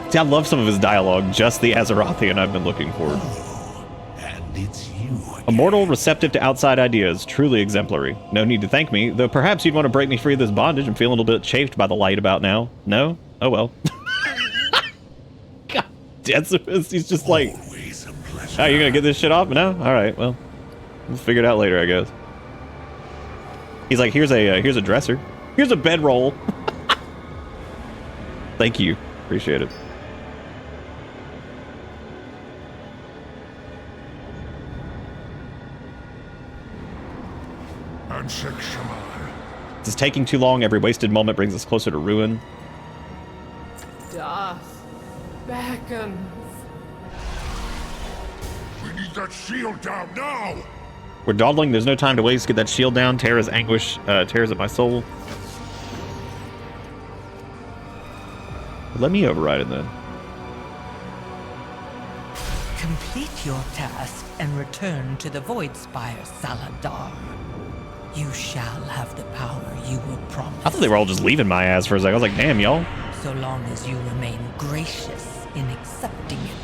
for. See, I love some of his dialogue. Just the Azerothian I've been looking for. Oh, and it's you again. Immortal, receptive to outside ideas, truly exemplary. No need to thank me, though perhaps you'd want to break me free of this bondage. I'm feeling a little bit chafed by the light about now. No? Oh well. God, Decimus, he's just like, Always a pleasure. oh, you're gonna get this shit off? No? Alright, well, we'll figure it out later, I guess. He's like, here's a dresser. Here's a bedroll. Thank you. Appreciate it. And Sheikh Shaman. This is taking too long. Every wasted moment brings us closer to ruin. Death beckons. We need that shield down now! We're dawdling. There's no time to waste. Get that shield down. Terra's anguish tears at my soul. Let me override it then. Complete your task and return to the Void Spire, Saladar. You shall have the power you were promised. I thought they were all just leaving my ass for a second. I was like, damn, y'all. So long as you remain gracious in accepting it,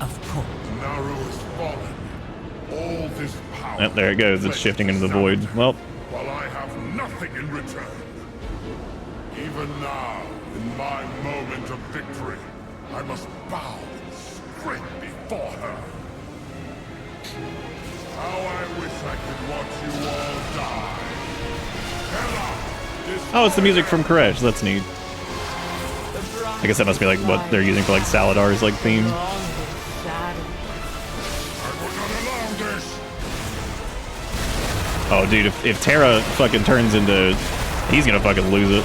of course. Naru is fallen. All this power. Yep, there it goes. It's shifting into the void. Well, While I have nothing in return. Even now, in my moment of victory, I must bow and scrape before her. How I wish I could watch you all die. Hela, oh, it's the music from Koresh. That's neat. I guess that must be like what they're using for like Saladar's like theme. Long shadow. I will not allow this. Oh, dude, if Terra fucking turns into, he's gonna fucking lose it.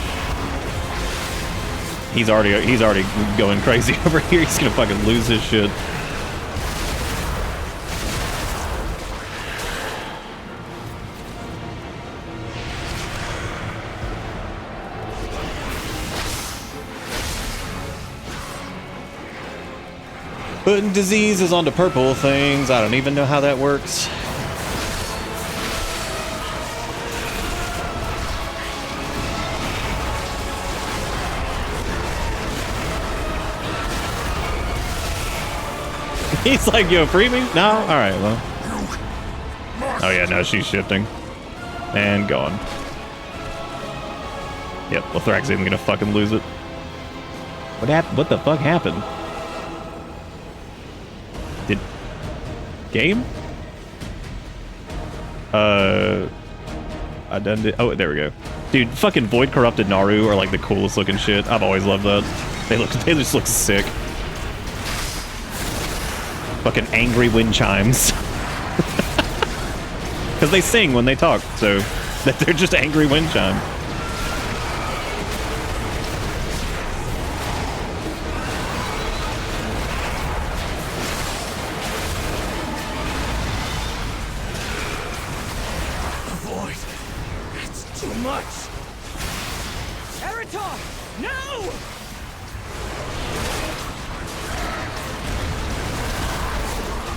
He's already going crazy over here. He's gonna fucking lose his shit. Putting diseases onto purple things. I don't even know how that works. He's like, yo, free me? No? Alright, well. Oh yeah, now she's shifting. And gone. Yep, Lithraxian's gonna fucking lose it. What happened? What the fuck happened? Did... Game? I done it. Oh, there we go. Dude, fucking Void Corrupted Naru are like the coolest looking shit. I've always loved that. They just look sick. Fucking angry wind chimes. Because they sing when they talk, so they're just angry wind chime. Avoid. It's too much. Eritor, no!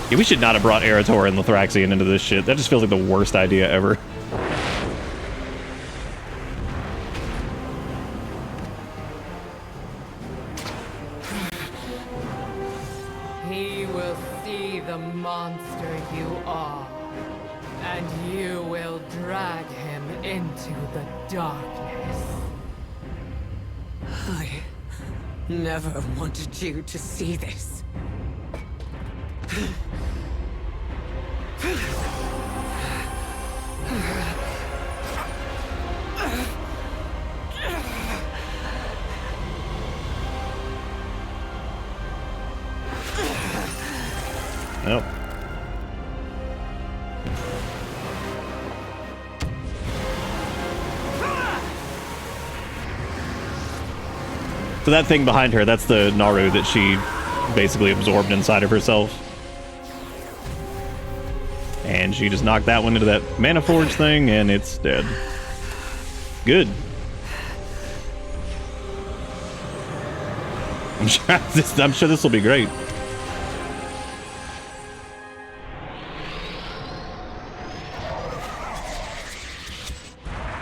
Yeah, we should not have brought Eritor and Lithraxian into this shit. That just feels like the worst idea ever. He will see the monster you are, and you will drag him into the darkness. I never wanted you to see this. Nope. So that thing behind her, that's the Naru that she basically absorbed inside of herself. And she just knocked that one into that Mana Forge thing, and it's dead. Good. I'm sure this will be great.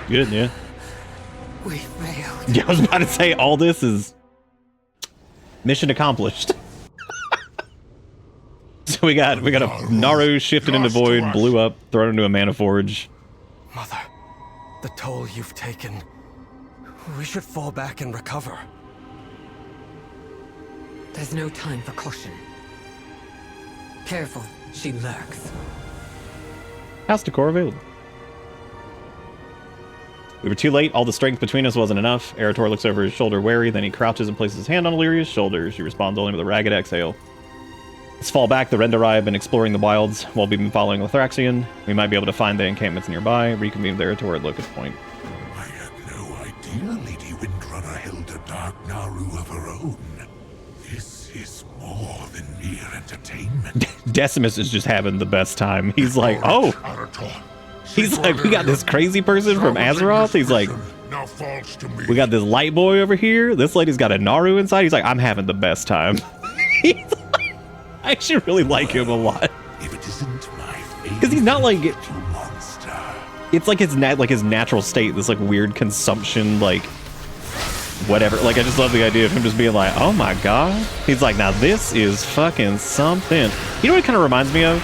Good, yeah. We failed. Yeah, I was about to say, all this is mission accomplished. So we got a Naru shifted into Void, blew up, thrown into a Mana Forge. Mother, the toll you've taken. We should fall back and recover. There's no time for caution. Careful, she lurks. House decor available. We were too late. All the strength between us wasn't enough. Eritor looks over his shoulder wary, then he crouches and places his hand on Illyria's shoulder. She responds only with a ragged exhale. Let's fall back. The Renderai have been exploring the wilds while we've been following Lithraxian. We might be able to find the encampments nearby, reconvene with Eritor at Locust Point. I had no idea Lady Windrunner held a dark Naru of her own. This is more than mere entertainment. Decimus is just having the best time. He's like, oh! He's like, we got this crazy person from Azeroth. He's like, we got this light boy over here. This lady's got a Naru inside. He's like, I'm having the best time. He's like, I actually really like him a lot. If it isn't my favorite, because he's not like monster. It's like his natural state, this like weird consumption, like whatever. Like I just love the idea of him just being like, oh my god. He's like, now this is fucking something. You know what it kind of reminds me of?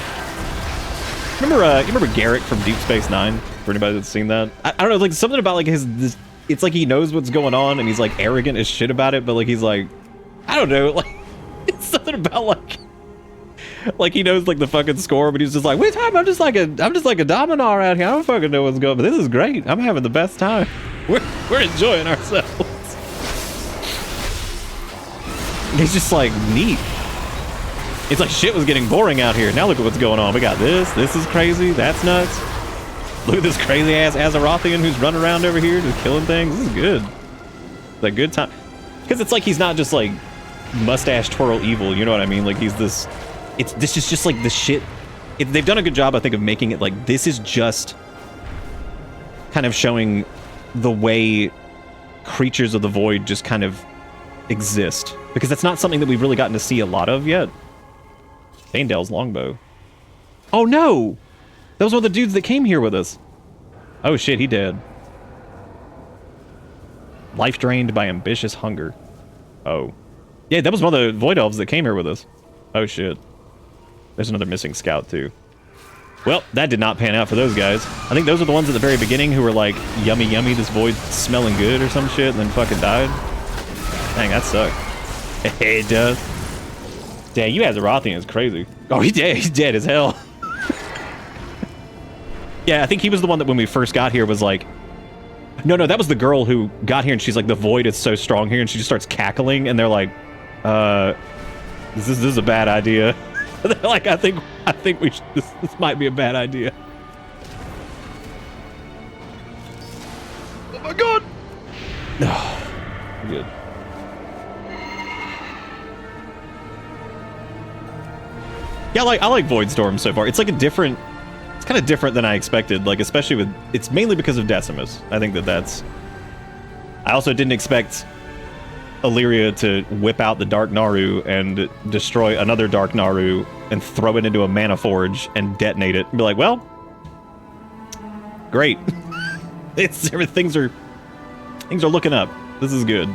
You remember Garrick from Deep Space Nine? For anybody that's seen that, I don't know, like something about like this. It's like he knows what's going on and he's like arrogant as shit about it, but like he's like, I don't know, like it's something about like he knows like the fucking score, but he's just like, wait time, I'm just like a Dominar out here. I don't fucking know what's going on, but this is great. I'm having the best time. We're enjoying ourselves. He's just like neat. It's like shit was getting boring out here. Now look at what's going on. We got this. This is crazy. That's nuts. Look at this crazy ass Azerothian who's running around over here just killing things. This is good. It's a good time. Because it's like he's not just like mustache twirl evil. You know what I mean? Like he's this. This is just like the shit. They've done a good job, I think, of making it like this is just kind of showing the way creatures of the void just kind of exist. Because that's not something that we've really gotten to see a lot of yet. Danedel's longbow. Oh no! That was one of the dudes that came here with us. Oh shit, he dead. Life drained by ambitious hunger. Oh. Yeah, that was one of the Void Elves that came here with us. Oh shit. There's another missing scout too. Well, that did not pan out for those guys. I think those are the ones at the very beginning who were like, yummy, yummy, this void's smelling good or some shit, and then fucking died. Dang, that sucked. It does. Dang, you Azerothian is crazy. Oh, he's dead as hell. Yeah, I think he was the one that when we first got here was like, no, that was the girl who got here and she's like, the void is so strong here, and she just starts cackling, and they're like, this is a bad idea. They're like, I think we should, this might be a bad idea. Oh my god! Good. Yeah, I like Void Storm so far. It's like it's kind of different than I expected, like especially with, it's mainly because of Decimus. I think that's, I also didn't expect Illyria to whip out the Dark Naru and destroy another Dark Naru and throw it into a mana forge and detonate it and be like, well, great. Things are looking up. This is good.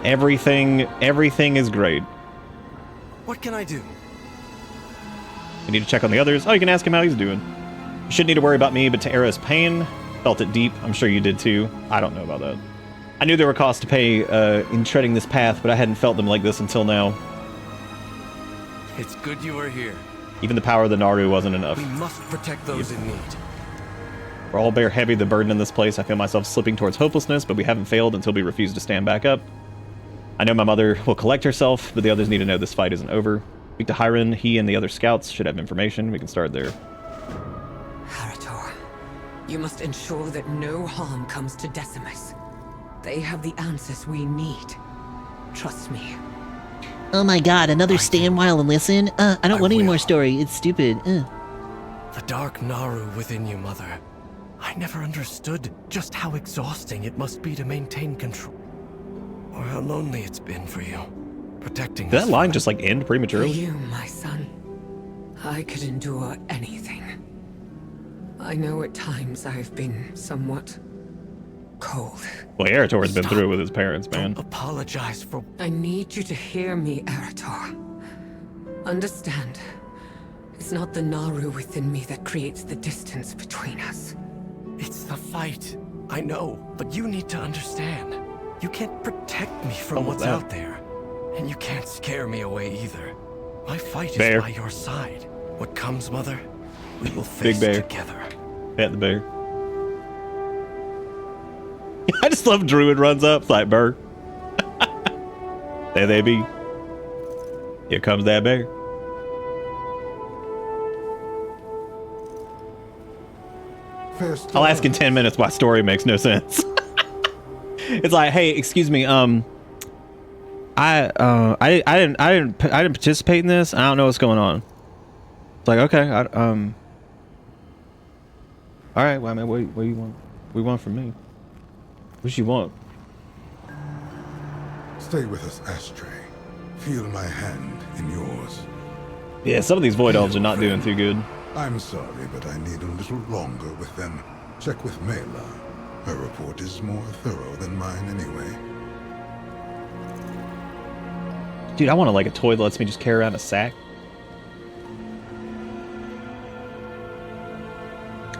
Everything is great. What can I do? You need to check on the others. Oh, you can ask him how he's doing. You shouldn't need to worry about me, but to Era's pain, felt it deep. I'm sure you did too. I don't know about that. I knew there were costs to pay in treading this path, but I hadn't felt them like this until now. It's good you are here. Even the power of the Naru wasn't enough. We must protect those in need. We're all bear heavy the burden in this place. I feel myself slipping towards hopelessness, but we haven't failed until we refuse to stand back up. I know my mother will collect herself, but the others need to know this fight isn't over. Speak to Hiron. He and the other scouts should have information. We can start there. Harator, you must ensure that no harm comes to Decimus. They have the answers we need. Trust me. Oh my god, another stand while and listen? I don't want any more story. It's stupid. The Dark Naru within you, Mother. I never understood just how exhausting it must be to maintain control. Or how lonely it's been for you. Protecting Did that line just like end For prematurely? you, my son, I could endure anything. I know at times I've been somewhat cold. Well, Erator's been through it with his parents, man. Don't apologize for... I need you to hear me, Erator. Understand, it's not the Naru within me that creates the distance between us. It's the fight. I know, but you need to understand. You can't protect me from what's out there. And you can't scare me away either. My fight is by your side. What comes, Mother, we will face together. Pet the bear. I just love Druid runs up. It's like, Burr. There they be. Here comes that bear. I'll ask in 10 minutes why story makes no sense. It's like, hey, excuse me, I didn't participate in this. I don't know what's going on. It's like, okay, all right. Well, I mean, what do you want? What do you want from me? What you want? Stay with us, Ashtray. Feel my hand in yours. Yeah, some of these Void Elves are not doing too good. I'm sorry, but I need a little longer with them. Check with Mela. Her report is more thorough than mine anyway. Dude, I want like a toy that lets me just carry around a sack.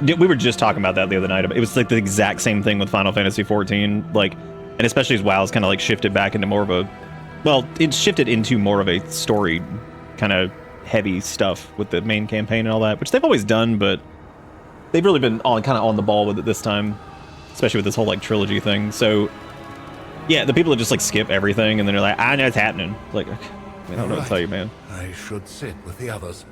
Dude, we were just talking about that the other night. It was like the exact same thing with Final Fantasy XIV. Like, and especially as WoW's kind of like shifted back into more of a, well, it shifted into more of a story kind of heavy stuff with the main campaign and all that, which they've always done, but they've really been kind of on the ball with it this time, especially with this whole like trilogy thing. So yeah, the people that just like skip everything and then they're like, I know it's happening. Like, okay, I don't know what to tell you, man. I should sit with the others.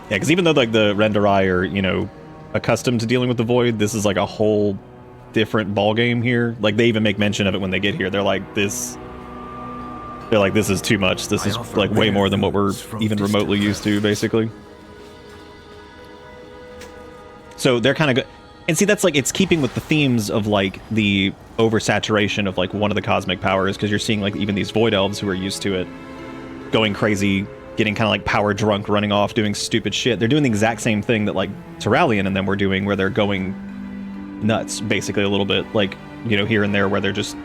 Yeah, because even though like the Renderai are, you know, accustomed to dealing with the Void, this is like a whole different ball game here. Like they even make mention of it when they get here. They're like, this is too much. This is like way more than what we're even remotely used to, basically. So they're kind of And see, that's like, it's keeping with the themes of like the oversaturation of like one of the cosmic powers, because you're seeing like even these void elves who are used to it going crazy, getting kind of like power drunk, running off, doing stupid shit. They're doing the exact same thing that like Terralion and them were doing, where they're going nuts basically a little bit, like, you know, here and there, where they're just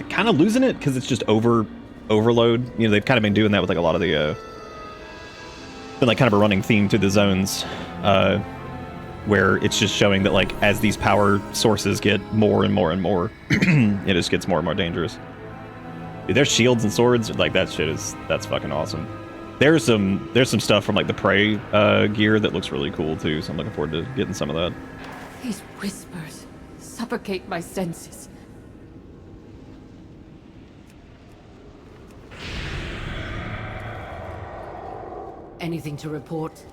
kind of losing it because it's just overload. You know, they've kind of been doing that with like a lot of the been like kind of a running theme through the zones, where it's just showing that like as these power sources get more and more and more, it just gets more and more dangerous. Dude, their shields and swords, like that shit that's fucking awesome. There's some stuff from like the Prey gear that looks really cool too, so I'm looking forward to getting some of that. These whispers suffocate my senses. Anything to report?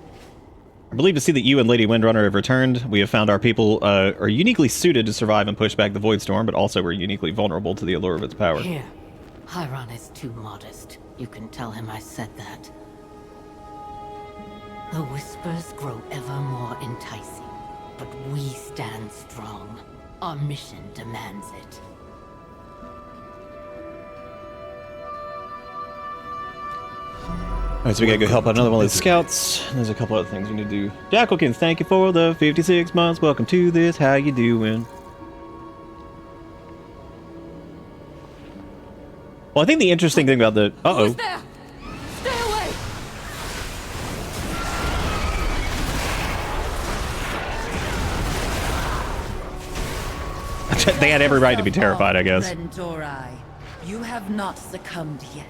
I'm relieved to see that you and Lady Windrunner have returned. We have found our people are uniquely suited to survive and push back the Void Storm, but also we're uniquely vulnerable to the allure of its power. Here. Chiron is too modest. You can tell him I said that. The whispers grow ever more enticing, but we stand strong. Our mission demands it. Alright, so we gotta go help out another one of the scouts. There's a couple other things we need to do. Jackalkins, thank you for the 56 months. Welcome to this. How you doing? Well, I think the interesting thing about the... Uh-oh. Who's there? Stay away! They had every right to be terrified, I guess. Rentorai, you have not succumbed yet.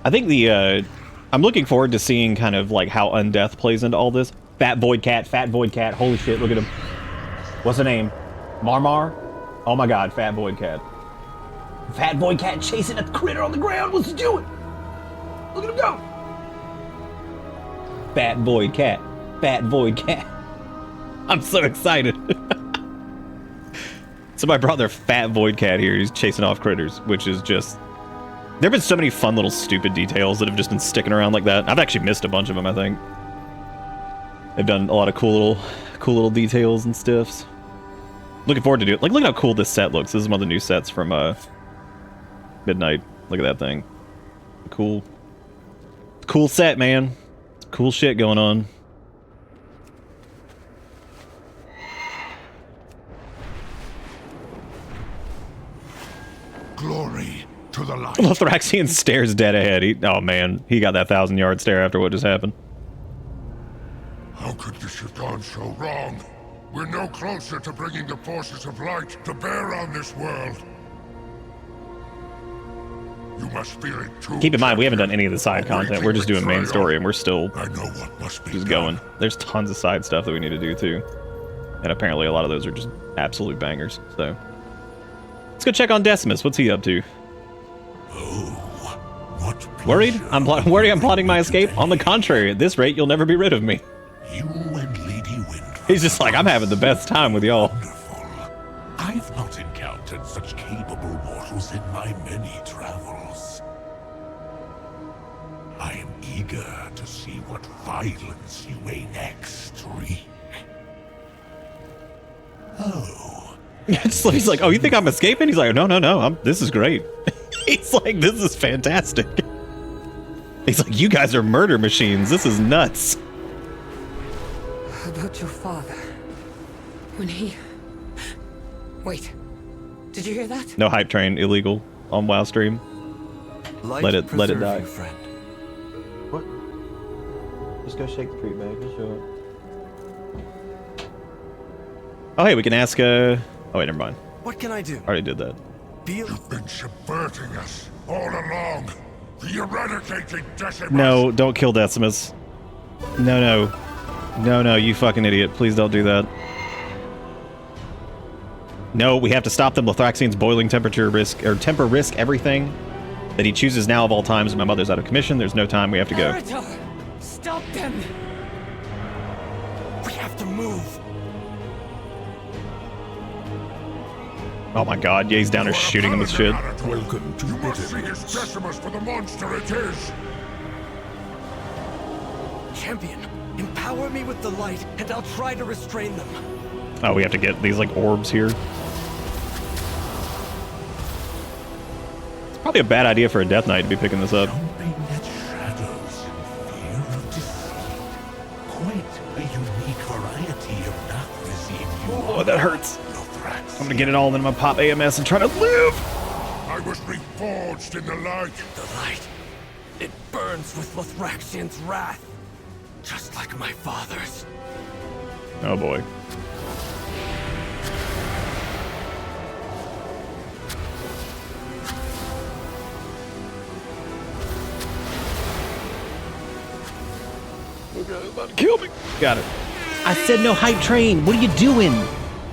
I think the, I'm looking forward to seeing kind of like how Undeath plays into all this. Fat Void Cat, holy shit, look at him. What's the name? Marmar? Oh my god, Fat Void Cat. Fat Void Cat chasing at the critter on the ground, what's he doing? Look at him go! Fat Void Cat, I'm so excited. Somebody brought their Fat Void Cat here, he's chasing off critters, which is just... There have been so many fun little stupid details that have just been sticking around like that. I've actually missed a bunch of them, I think. They've done a lot of cool little details and stuffs. Looking forward to do it. Like, look at how cool this set looks. This is one of the new sets from Midnight. Look at that thing. Cool set, man. Cool shit going on. Glory to the light. Lothraxian stares dead ahead. Oh man, he got that 1,000-yard stare after what just happened. How could this have gone so wrong? We're no closer to bringing the forces of light to bear on this world. You must feel it too. Keep in mind, we haven't done any of the side content. We're just doing main story, and we're still I know what must be just done. going. There's tons of side stuff that we need to do too, and apparently a lot of those are just absolute bangers. So let's go check on Decimus. What's he up to? What Worried? I'm plotting my escape? On the contrary, at this rate, you'll never be rid of me. You and Lady Windrunner. He's just like, I'm having the best time with y'all. Wonderful. I've not encountered such capable mortals in my many travels. I am eager to see what violence you may next wreak. Oh. He's like, oh, you think I'm escaping? He's like, no, this is great. He's like, this is fantastic. He's like, you guys are murder machines. This is nuts. About your father. When he... Wait. Did you hear that? No hype train, illegal on WoW stream. Let it die. You, friend. What? Just go shake the treat bag. Just show it. Oh, hey, we can ask, oh, wait, never mind. What can I do? Already did that. You've been subverting us all along. The eradicating Decimus. No, don't kill Decimus. No, you fucking idiot. Please don't do that. No, we have to stop them. Lothraxian's boiling temper risk everything that he chooses now of all times. My mother's out of commission. There's no time. We have to go. Eritor, stop them! We have to move. Oh my god, yeah, he's down there shooting him with shit. Welcome to you must see his Decimus for the monster it is. champion. Empower me with the light, and I'll try to restrain them. Oh, we have to get these, like, orbs here. It's probably a bad idea for a Death Knight to be picking this up. Jumping at shadows in fear of deceit. Quite a unique variety of Nathrazine you Oh, that hurts. Lothrax. I'm gonna get it all, and then I'm gonna pop AMS and try to live. I was reforged in the light. The light. It burns with Lothraxian's wrath. Just like my father's. Oh boy. Okay, about to kill me. Got it. I said no hype train. What are you doing?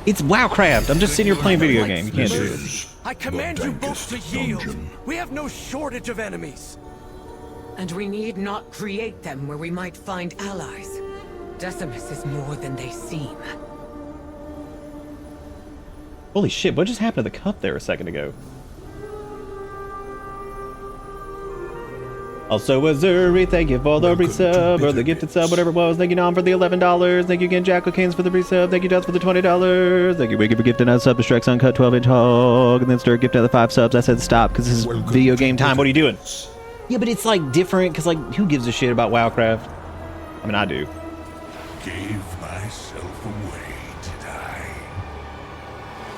It's Warcraft. I'm just sitting here playing video game. You can't do this. I command you both to yield. We have no shortage of enemies. And we need not create them where we might find allies. Decimus is more than they seem. Holy shit, what just happened to the cup there a second ago? Also, Azuri, thank you for the resub, or the gifted sub, whatever it was. Thank you, Nom, for the $11. Thank you again, Jackal Kings, for the resub. Thank you, Dust, for the $20. Thank you, Wiggy, for gifting us sub to Strex Uncut 12-inch hog. And then Stir gifted the 5 subs. I said stop, because this is video game time. What are you doing? Yeah, but it's, like, different, because, like, who gives a shit about Wowcraft? I mean, I do. Gave myself away, did I?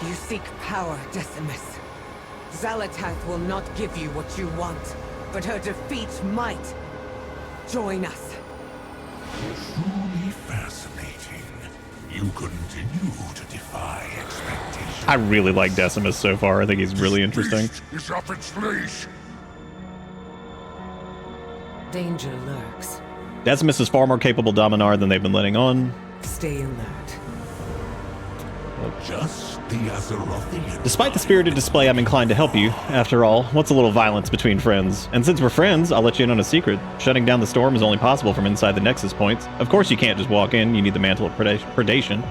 You seek power, Decimus. Zalatath will not give you what you want, but her defeat might. Join us. Truly fascinating. You continue to defy expectations. I really like Decimus so far. I think he's really interesting. Beast is off its leash. Danger lurks. Decimus is far more capable Dominar than they've been letting on. Stay alert. Just the Azerothian. Despite the spirited display, I'm inclined to help you. After all, what's a little violence between friends? And since we're friends, I'll let you in on a secret. Shutting down the storm is only possible from inside the Nexus points. Of course you can't just walk in, you need the Mantle of Predation.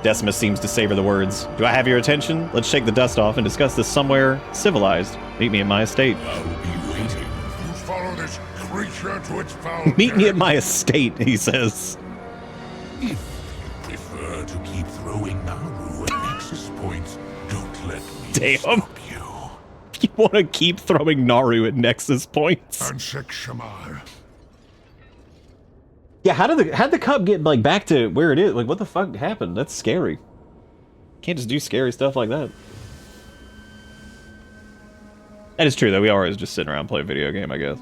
Decimus seems to savor the words. Do I have your attention? Let's shake the dust off and discuss this somewhere civilized. Meet me at my estate. I'll be waiting. You follow this creature to its foul Meet me death. at my estate, he says. If you prefer to keep throwing Naru at Nexus points, don't let me Damn. stop you. You want to keep throwing Naru at Nexus points? And Sheikh Shamar. Yeah, how'd the cup get, like, back to where it is? Like, what the fuck happened? That's scary. Can't just do scary stuff like that. That is true, though. We are always just sitting around playing a video game, I guess.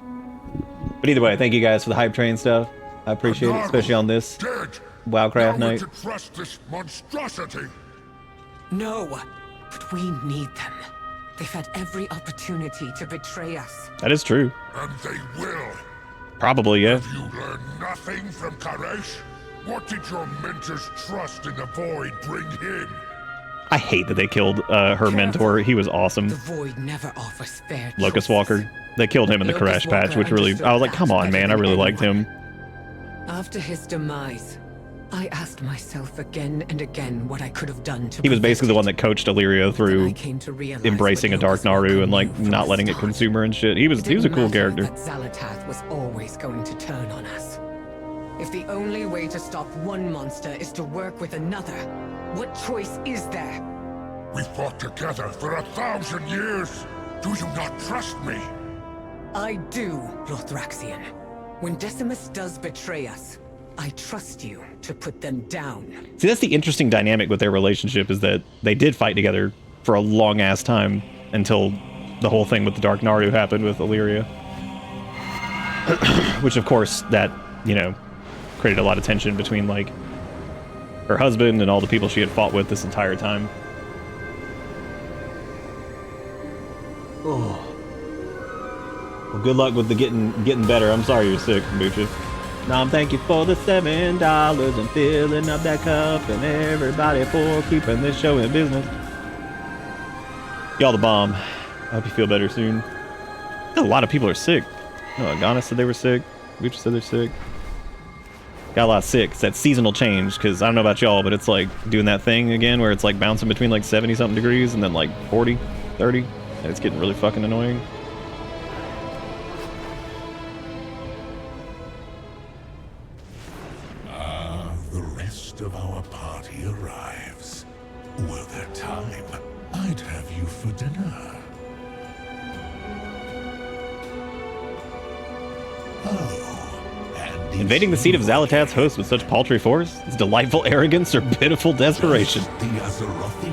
But either way, thank you guys for the hype train stuff. I appreciate it, especially on this Dead. Wowcraft Now night. to trust this monstrosity. No, but we need them. They've had every opportunity to betray us. That is true. And they will. Probably, yeah. Have you learned nothing from Karesh? What did your mentor's trust in the Void bring him? I hate that they killed her mentor. He was awesome. The Void never offers fair Locust choices. Walker. They killed him in the Locust Koresh patch, Walker which really... I was like, understood come on, that man. I better really than liked him. After his demise, I asked myself again and again what I could have done to He was prevent basically the one it. that coached Illyria Then I through came to realize embracing a what Dark Locust Walker Naru and, like, knew from not the letting it start. consume her and shit. He was a Didn't cool matter character. that Zalatath was always going to turn on us. If the only way to stop one monster is to work with another, what choice is there? We fought together for 1,000 years. Do you not trust me? I do, Lothraxian. When Decimus does betray us, I trust you to put them down. See, that's the interesting dynamic with their relationship, is that they did fight together for a long-ass time until the whole thing with the Dark Naru happened with Illyria. Which, of course, that, you know, created a lot of tension between, like, her husband and all the people she had fought with this entire time. Oh. Well, good luck with the getting better. I'm sorry you're sick, Kombucha. Nom, thank you for the $7 and filling up that cup, and everybody for keeping this show in business. Y'all the bomb. I hope you feel better soon. A lot of people are sick. No, Agana said they were sick. Kombucha said they're sick. Got a lot of sick. It's that seasonal change, because I don't know about y'all, but it's like doing that thing again where it's like bouncing between like 70-something degrees and then like 40, 30, and it's getting really fucking annoying. last of our party arrives, were there time, I'd have you for dinner. Oh, and Invading the seat of Xalatat's host with such paltry force is delightful arrogance or pitiful desperation.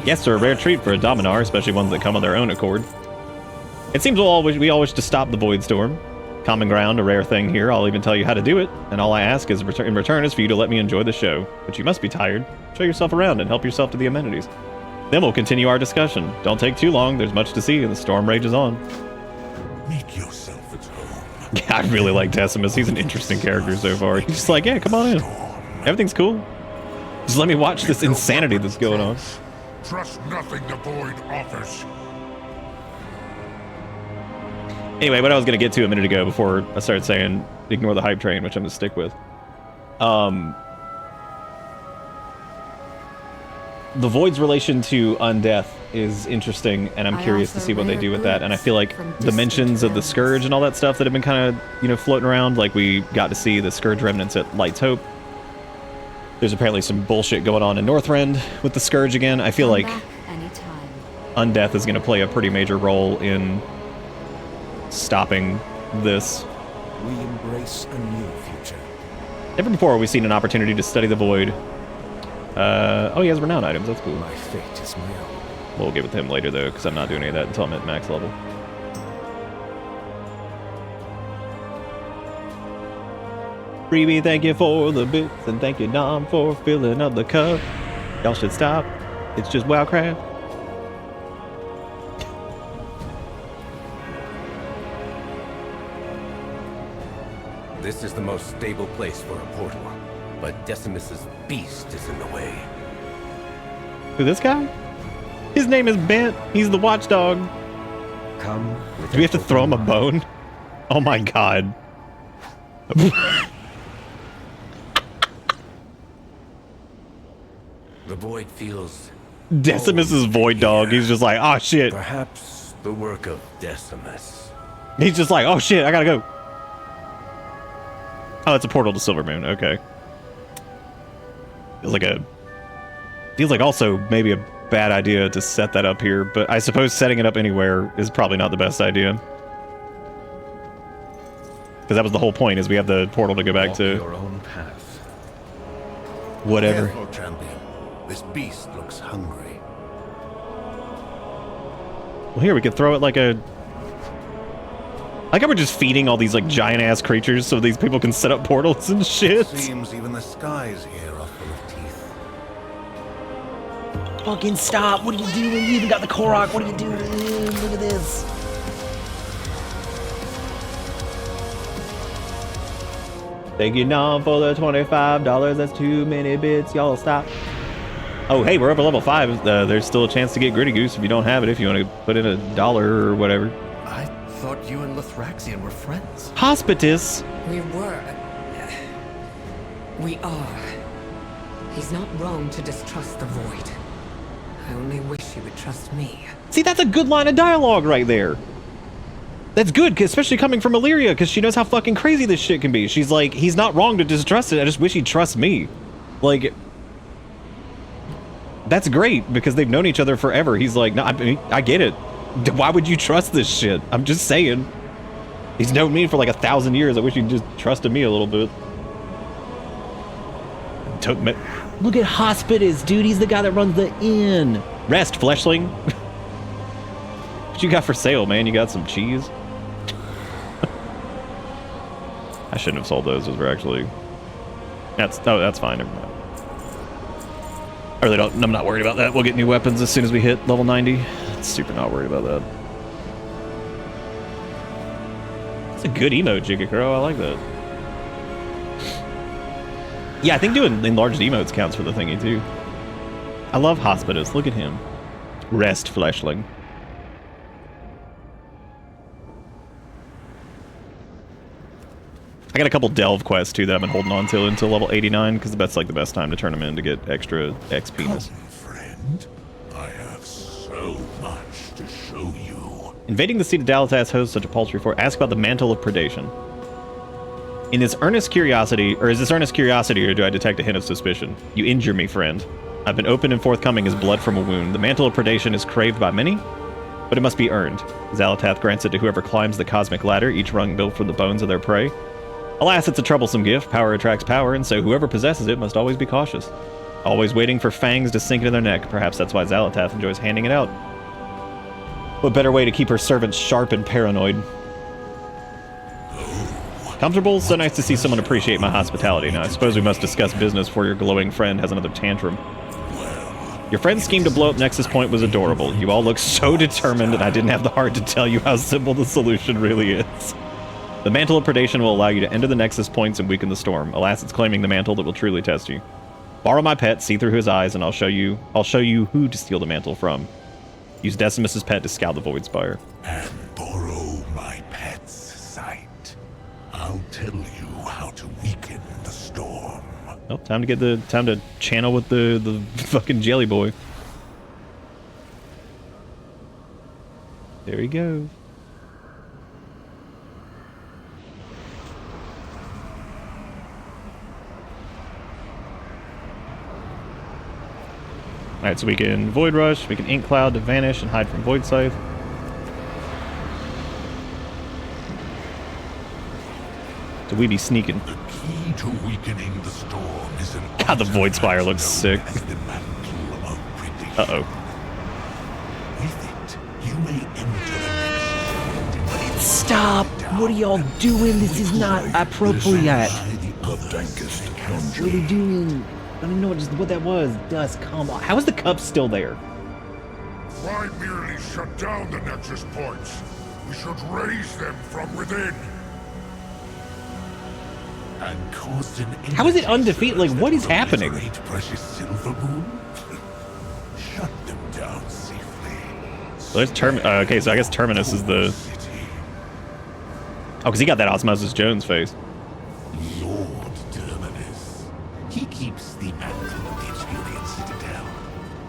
Guests are a rare treat for a Dominar, especially ones that come on their own accord. It seems we all wish to stop the Void Storm. Common ground, a rare thing here. I'll even tell you how to do it, and all I ask is in return is for you to let me enjoy the show. But you must be tired. Show yourself around and help yourself to the amenities. Then we'll continue our discussion. Don't take too long. There's much to see, and the storm rages on. Make yourself at home. Yeah, I really like Decimus. He's an interesting character so far. He's just like, yeah, come on in. Everything's cool. Just let me watch this insanity that's going on. Trust nothing the Void offers. Anyway, what I was going to get to a minute ago before I started saying ignore the hype train, which I'm going to stick with. The Void's relation to undeath is interesting, and I'm curious to see what they do with that. And I feel like the mentions of the Scourge and all that stuff that have been kind of, floating around, like we got to see the Scourge remnants at Light's Hope. There's apparently some bullshit going on in Northrend with the Scourge again. I feel like undeath is going to play a pretty major role in stopping this. We embrace a new future. Never before have we seen an opportunity to study the Void. Oh, he has renown items. That's cool. My fate is my own. We'll get with him later, though, because I'm not doing any of that until I'm at max level. Freebie, thank you for the bits, and thank you, Dom, for filling up the cup. Y'all should stop. It's just Warcraft. This is the most stable place for a portal, but Decimus's beast is in the way. Who, this guy? His name is Bent. He's the watchdog. Come. Do we have to throw him a bone? Oh my god. The Void feels... Decimus's Void dog. He's just like, oh shit. Perhaps the work of Decimus. He's just like, oh shit, I gotta go. Oh, it's a portal to Silvermoon. Okay. Feels like also maybe a bad idea to set that up here, but I suppose setting it up anywhere is probably not the best idea. Because that was the whole point, is we have the portal to go back to your own path. Whatever. Careful, champion. This beast looks hungry. Well, here we could throw it like a... Like how we're just feeding all these like giant ass creatures so these people can set up portals and shit. Seems even the skies here are full of teeth. Fucking stop! What are you doing? You even got the Korok. What are you doing? Look at this. Thank you, Nom, for the $25. That's too many bits. Y'all stop. Oh, hey, we're up at level 5. There's still a chance to get Gritty Goose if you don't have it. If you want to put in $1 or whatever. I thought you and Lithraxian were friends. Hospitus. We were. We are. He's not wrong to distrust the Void. I only wish he would trust me. See, that's a good line of dialogue right there. That's good, especially coming from Illyria, because she knows how fucking crazy this shit can be. She's like, he's not wrong to distrust it. I just wish he'd trust me. Like, that's great, because they've known each other forever. He's like, no, I get it. Why would you trust this shit? I'm just saying. He's known me for like 1,000 years. I wish he'd just trusted me a little bit. Took me. Look at Hospitus, dude. He's the guy that runs the inn. Rest, fleshling. What you got for sale, man? You got some cheese? I shouldn't have sold those. Those were actually... that's fine. Never mind. I really don't... I'm not worried about that. We'll get new weapons as soon as we hit level 90. Super not worried about that. It's a good emote, Jigakuro. I like that. Yeah, I think doing enlarged emotes counts for the thingy, too. I love Hospitus. Look at him. Rest, fleshling. I got a couple delve quests, too, that I've been holding on to until level 89, because that's, like, the best time to turn them in to get extra XP. Come, friend. I have so much to show you. Invading the seat of Dalatas hosts such a paltry fort. Ask about the Mantle of Predation. In this earnest curiosity, or is this earnest curiosity, or do I detect a hint of suspicion? You injure me, friend. I've been open and forthcoming as blood from a wound. The mantle of predation is craved by many, but it must be earned. Xalatath grants it to whoever climbs the cosmic ladder, each rung built from the bones of their prey. Alas, it's a troublesome gift. Power attracts power, and so whoever possesses it must always be cautious. Always waiting for fangs to sink into their neck. Perhaps that's why Xalatath enjoys handing it out. What better way to keep her servants sharp and paranoid? Comfortable? So nice to see someone appreciate my hospitality. Now, I suppose we must discuss business before your glowing friend has another tantrum. Your friend's scheme to blow up Nexus Point was adorable. You all look so determined, and I didn't have the heart to tell you how simple the solution really is. The Mantle of Predation will allow you to enter the Nexus Points and weaken the storm. Alas, it's claiming the mantle that will truly test you. Borrow my pet, see through his eyes, and I'll show you who to steal the mantle from. Use Decimus's pet to scout the Void Spire. And borrow my pet's sight. I'll tell you how to weaken the storm. Oh, time to channel with the fucking jelly boy. There he goes. Alright, so we can Void Rush, we can Ink Cloud to vanish and hide from Void Scythe. So we be sneaking. The key to weakening the storm is an God, the Void Spire looks sick. Uh-oh. With it, you may enter the next. Stop! What are y'all doing? This is not appropriate. What are we doing? I don't know what that was. Dust, come on. How is the cup still there? Why merely shut down the Nexus Points? We should raise them from within. And cause an How is it undefeated? Like, what is happening? Great precious silver moon. Shut them down safely. Well, there's okay, so I guess Terminus is the... Oh, because he got that Osmosis Jones face. Lord Terminus. He keeps the mantle of the Experience Citadel.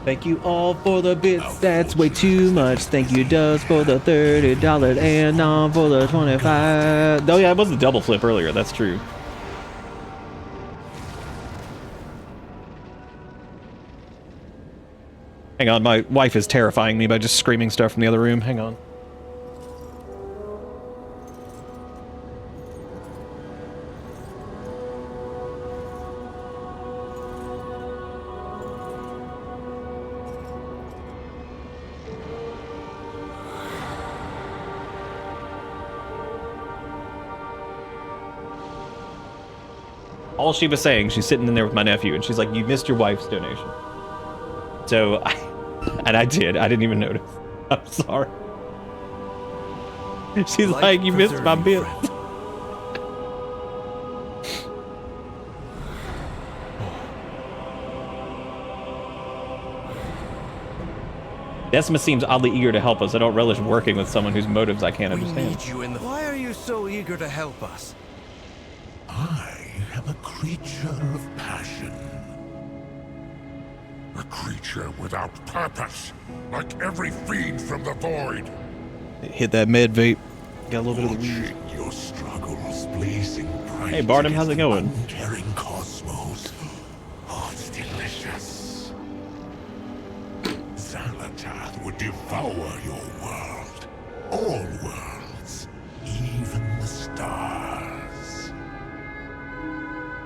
Thank you all for the bits. That's way too much. Thank you, Dust, for the $30 and Nom for the 25. Oh yeah, it was the double flip earlier. That's true. Hang on, my wife is terrifying me by just screaming stuff from the other room. Hang on. All she was saying, she's sitting in there with my nephew, and she's like, "You missed your wife's donation." So, and I did. I didn't even notice. I'm sorry. She's like, "You missed my bit." Decimus seems oddly eager to help us. I don't relish working with someone whose motives I can't understand. Why are you so eager to help us? I am a creature of passion. A creature without purpose, like every fiend from the void. Hit that med vape. Got a little bit of the weed. Watching your struggles blazing bright. Hey, Barnum, how's it going? Uncaring cosmos. Oh, it's delicious. Xalatath would devour your world. All worlds. Even the stars.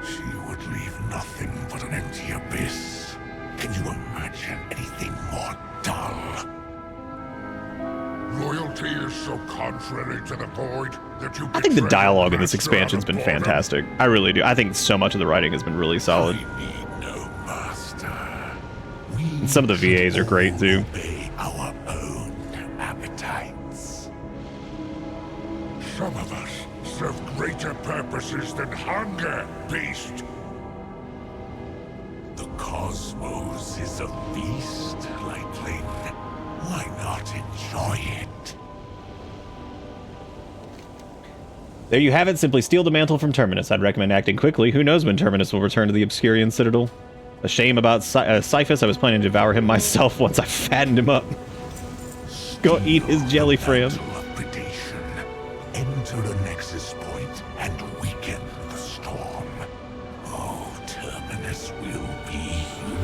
She would leave nothing but an empty abyss. Can you imagine anything more dull? Loyalty is so contrary to the void that you I think the betray dialogue in your this master expansion's on the been border. fantastic. I really do. I think so much of the writing has been really solid. I need no master. We And some of the VAs are great too. obey our own appetites. Some of us serve greater purposes than hunger, beast. The cosmos is a feast, Lightling. Why not enjoy it? There you have it. Simply steal the mantle from Terminus. I'd recommend acting quickly. Who knows when Terminus will return to the Obscurian Citadel? A shame about Cyphus. I was planning to devour him myself once I fattened him up. Go eat his jelly, friend. Mantle of predation. Enter a Nexus Point and weaken the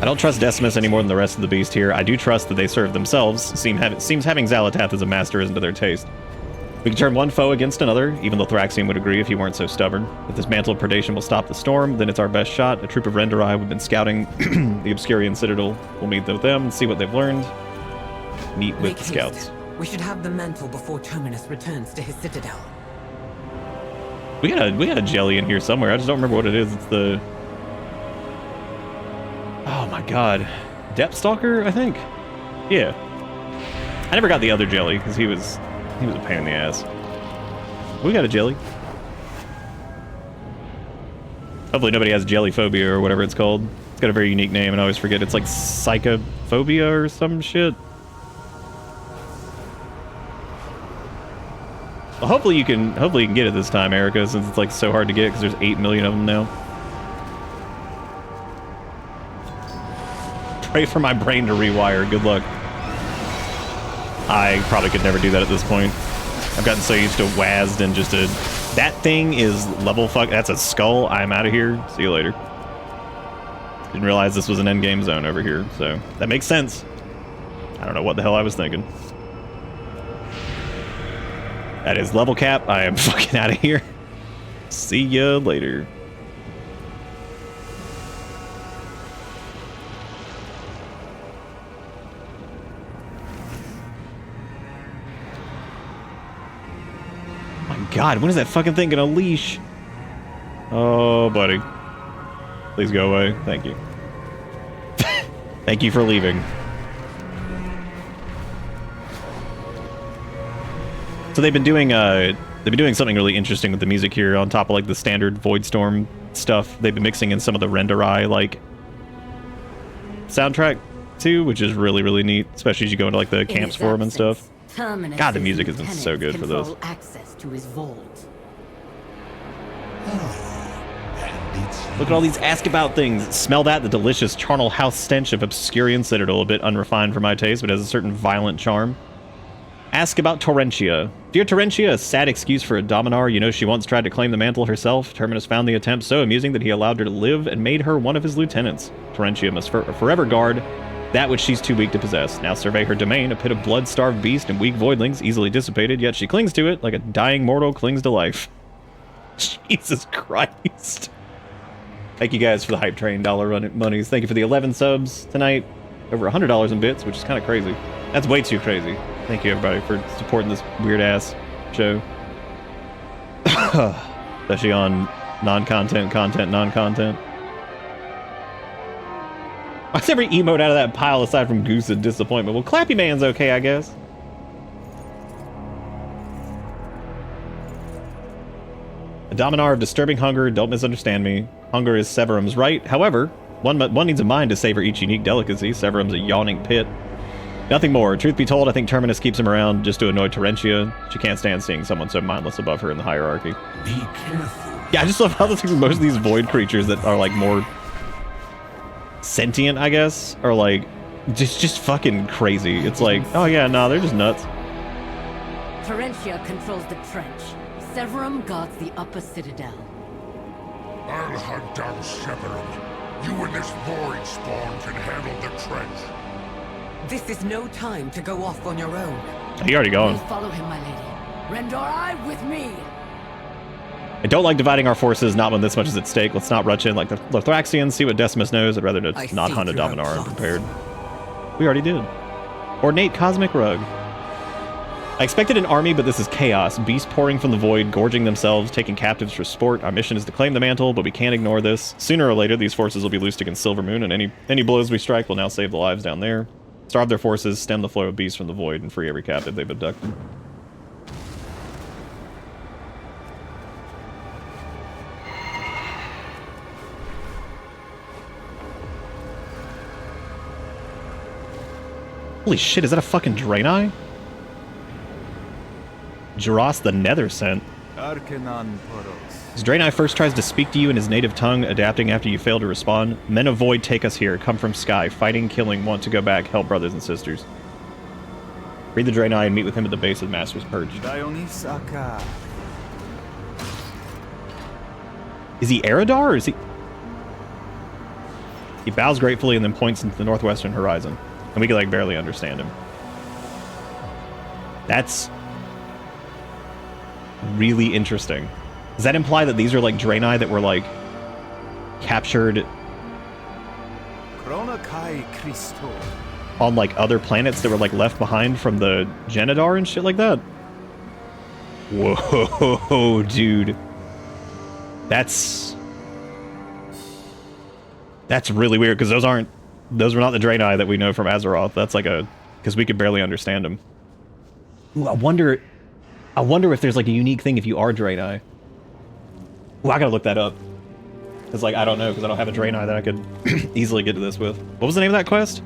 I don't trust Decimus any more than the rest of the beast here. I do trust that they serve themselves. Seems having Xalatath as a master isn't to their taste. We can turn one foe against another, even though Thraxian would agree if he weren't so stubborn. If this Mantle of Predation will stop the storm, then it's our best shot. A troop of Renderai we've been scouting the Obscurian Citadel. We'll meet with them and see what they've learned. Meet with the scouts. We should have the mantle before Terminus returns to his citadel. We got a jelly in here somewhere. I just don't remember what it is. It's the... Oh my god. Depth Stalker, I think? Yeah. I never got the other jelly, because he was a pain in the ass. We got a jelly. Hopefully nobody has jelly phobia or whatever it's called. It's got a very unique name and I always forget. It's like psychophobia or some shit. Well, hopefully you can get it this time, Erica, since it's like so hard to get because there's 8 million of them now. Pray for my brain to rewire. Good luck. I probably could never do that at this point. I've gotten so used to WASD and just a... That thing is level fuck... That's a skull. I'm out of here. See you later. Didn't realize this was an endgame zone over here, so that makes sense. I don't know what the hell I was thinking. That is level cap. I am fucking out of here. See ya later. God, when is that fucking thing gonna leash? Oh, buddy. Please go away. Thank you. Thank you for leaving. So they've been doing something really interesting with the music here on top of like the standard Voidstorm stuff. They've been mixing in some of the Renderai like soundtrack too, which is really, really neat, especially as you go into like the camps for them and stuff. God, the music has been so good for this. Access to his vault. Look at all these ask about things. Smell that? The delicious charnel house stench of Obscurian Citadel. A bit unrefined for my taste, but has a certain violent charm. Ask about Torrentia. Dear Torrentia, a sad excuse for a Dominar. You know she once tried to claim the mantle herself. Terminus found the attempt so amusing that he allowed her to live and made her one of his lieutenants. Torrentia must forever guard that which she's too weak to possess. Now survey her domain, a pit of blood-starved beast and weak voidlings, easily dissipated, yet she clings to it like a dying mortal clings to life. Jesus Christ. Thank you guys for the hype train dollar monies. Thank you for the 11 subs tonight. Over $100 in bits, which is kind of crazy. That's way too crazy. Thank you everybody for supporting this weird-ass show. Especially on non-content, non-content. Why's every emote out of that pile aside from Goose and Disappointment? Well, Clappy Man's okay, I guess. A Dominar of disturbing hunger, don't misunderstand me. Hunger is Severum's right. However, one needs a mind to savor each unique delicacy. Severum's a yawning pit. Nothing more. Truth be told, I think Terminus keeps him around just to annoy Torrentia. She can't stand seeing someone so mindless above her in the hierarchy. Be careful. Yeah, I just love how most of these void creatures that are like more sentient, I guess, are like just fucking crazy. It's like, oh yeah, no, they're just nuts. Torrentia controls the trench. Severum guards the upper citadel. I'll hunt down Severum. You and this void spawn can handle the trench. This is no time to go off on your own. He already going. Please follow him, my lady. Renderai with me. I don't like dividing our forces, not when this much is at stake. Let's not rush in like the Thraxians, see what Decimus knows. I'd rather not hunt a Dominar unprepared. We already did. Ornate Cosmic Rug. I expected an army, but this is chaos. Beasts pouring from the void, gorging themselves, taking captives for sport. Our mission is to claim the mantle, but we can't ignore this. Sooner or later, these forces will be loosed against Silvermoon, and any blows we strike will now save the lives down there. Starve their forces, stem the flow of beasts from the void, and free every captive they've abducted. Holy shit, is that a fucking Draenei? Jaros the Nether sent. As Draenei first tries to speak to you in his native tongue, adapting after you fail to respond, men of void take us here, come from sky, fighting, killing, want to go back, help brothers and sisters. Read the Draenei and meet with him at the base of Master's Perch. Is he Eridar or is he... He bows gratefully and then points into the northwestern horizon. And we can, like, barely understand him. That's really interesting. Does that imply that these are, like, Draenei that were, like, captured on, like, other planets that were, like, left behind from the Genedar and shit like that? Whoa, dude. That's really weird, because those were not the Draenei that we know from Azeroth. That's like because we could barely understand them. Ooh, I wonder if there's like a unique thing if you are Draenei. Ooh, I gotta look that up. Because, like, I don't know, because I don't have a Draenei that I could easily get to this with. What was the name of that quest?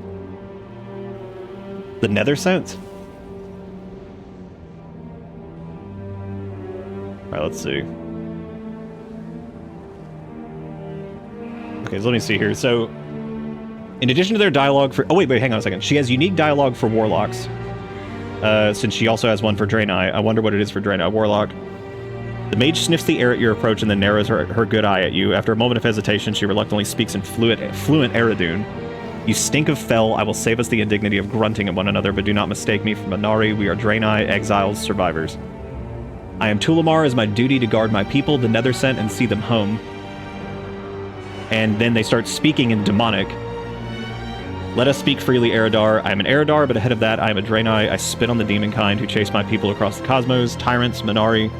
The Nether Scent? Alright, let's see. Okay, so let me see here. So, in addition to their dialogue for... Oh, wait, hang on a second. She has unique dialogue for Warlocks. Since she also has one for Draenei. I wonder what it is for Draenei Warlock. The mage sniffs the air at your approach and then narrows her good eye at you. After a moment of hesitation, she reluctantly speaks in fluent Eredun. You stink of fel. I will save us the indignity of grunting at one another, but do not mistake me for Minari. We are Draenei, exiles, survivors. I am Tulamar. It is my duty to guard my people, the Nether Scent, and see them home. And then they start speaking in demonic. Let us speak freely, Eredar. I am an Eredar, but ahead of that, I am a Draenei. I spit on the demon kind who chase my people across the cosmos, tyrants, Minari.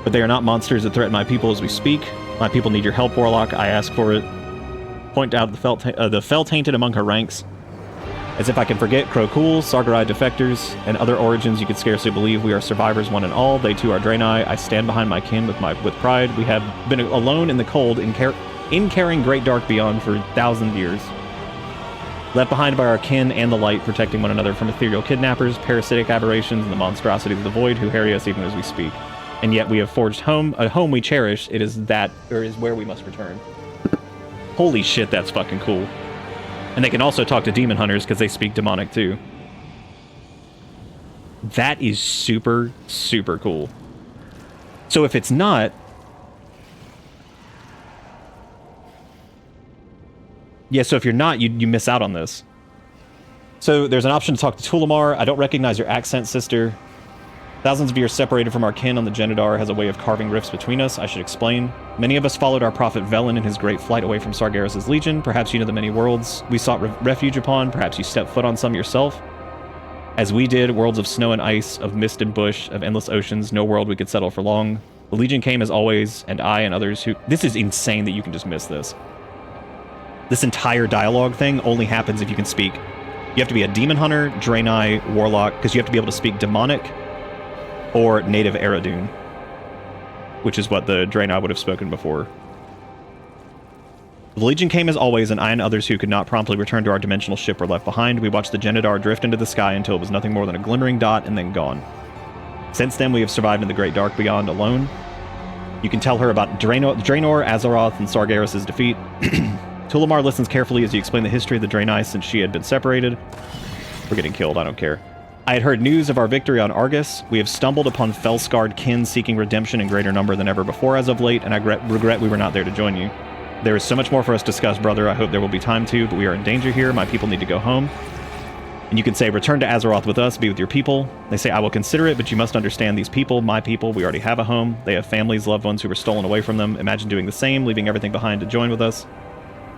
But they are not monsters that threaten my people as we speak. My people need your help, Warlock. I ask for it. Point out the fel tainted among her ranks. As if I can forget Krokul, Sargerai defectors, and other origins you could scarcely believe. We are survivors, one and all. They too are Draenei. I stand behind my kin with pride. We have been alone in the cold, in carrying great dark beyond for 1,000 years. Left behind by our kin and the light, protecting one another from ethereal kidnappers, parasitic aberrations, and the monstrosities of the void who harry us even as we speak. And yet we have forged a home we cherish. It is where we must return. Holy shit, that's fucking cool. And they can also talk to demon hunters because they speak demonic too. That is super, super cool. So if it's not... Yeah, so if you're not, you miss out on this. So there's an option to talk to Tulamar. I don't recognize your accent, sister. Thousands of years separated from our kin on the Genedar has a way of carving rifts between us. I should explain. Many of us followed our prophet Velen in his great flight away from Sargeras' legion. Perhaps you know the many worlds we sought refuge upon. Perhaps you stepped foot on some yourself. As we did, worlds of snow and ice, of mist and bush, of endless oceans, no world we could settle for long. The legion came as always, and I and others who... This is insane that you can just miss this. This entire dialogue thing only happens if you can speak. You have to be a demon hunter, Draenei, Warlock, because you have to be able to speak demonic or native Eredun, which is what the Draenei would have spoken before. The Legion came as always, and I and others who could not promptly return to our dimensional ship were left behind. We watched the Genedar drift into the sky until it was nothing more than a glimmering dot and then gone. Since then, we have survived in the great dark beyond alone. You can tell her about Draenor, Azeroth, and Sargeras' defeat. Tulamar listens carefully as you explain the history of the Draenei since she had been separated. We're getting killed, I don't care. I had heard news of our victory on Argus. We have stumbled upon fel-scarred kin seeking redemption in greater number than ever before as of late, and I regret we were not there to join you. There is so much more for us to discuss, brother. I hope there will be time to, but we are in danger here. My people need to go home. And you can say, return to Azeroth with us, be with your people. They say, I will consider it, but you must understand these people, my people, we already have a home. They have families, loved ones who were stolen away from them. Imagine doing the same, leaving everything behind to join with us.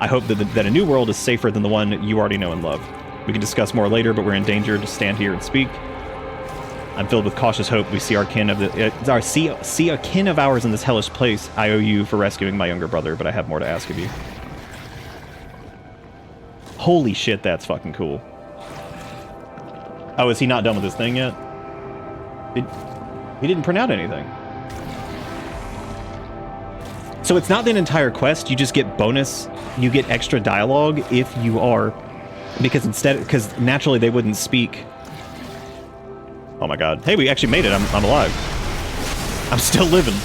I hope that a new world is safer than the one you already know and love. We can discuss more later, but we're in danger to stand here and speak. I'm filled with cautious hope. We see our kin of see a kin of ours in this hellish place. I owe you for rescuing my younger brother, but I have more to ask of you. Holy shit, that's fucking cool. Oh, is he not done with his thing yet? He didn't print out anything. So it's not an entire quest, you just get bonus, you get extra dialogue if you are, because naturally they wouldn't speak. Oh my god. Hey, we actually made it, I'm alive. I'm still living.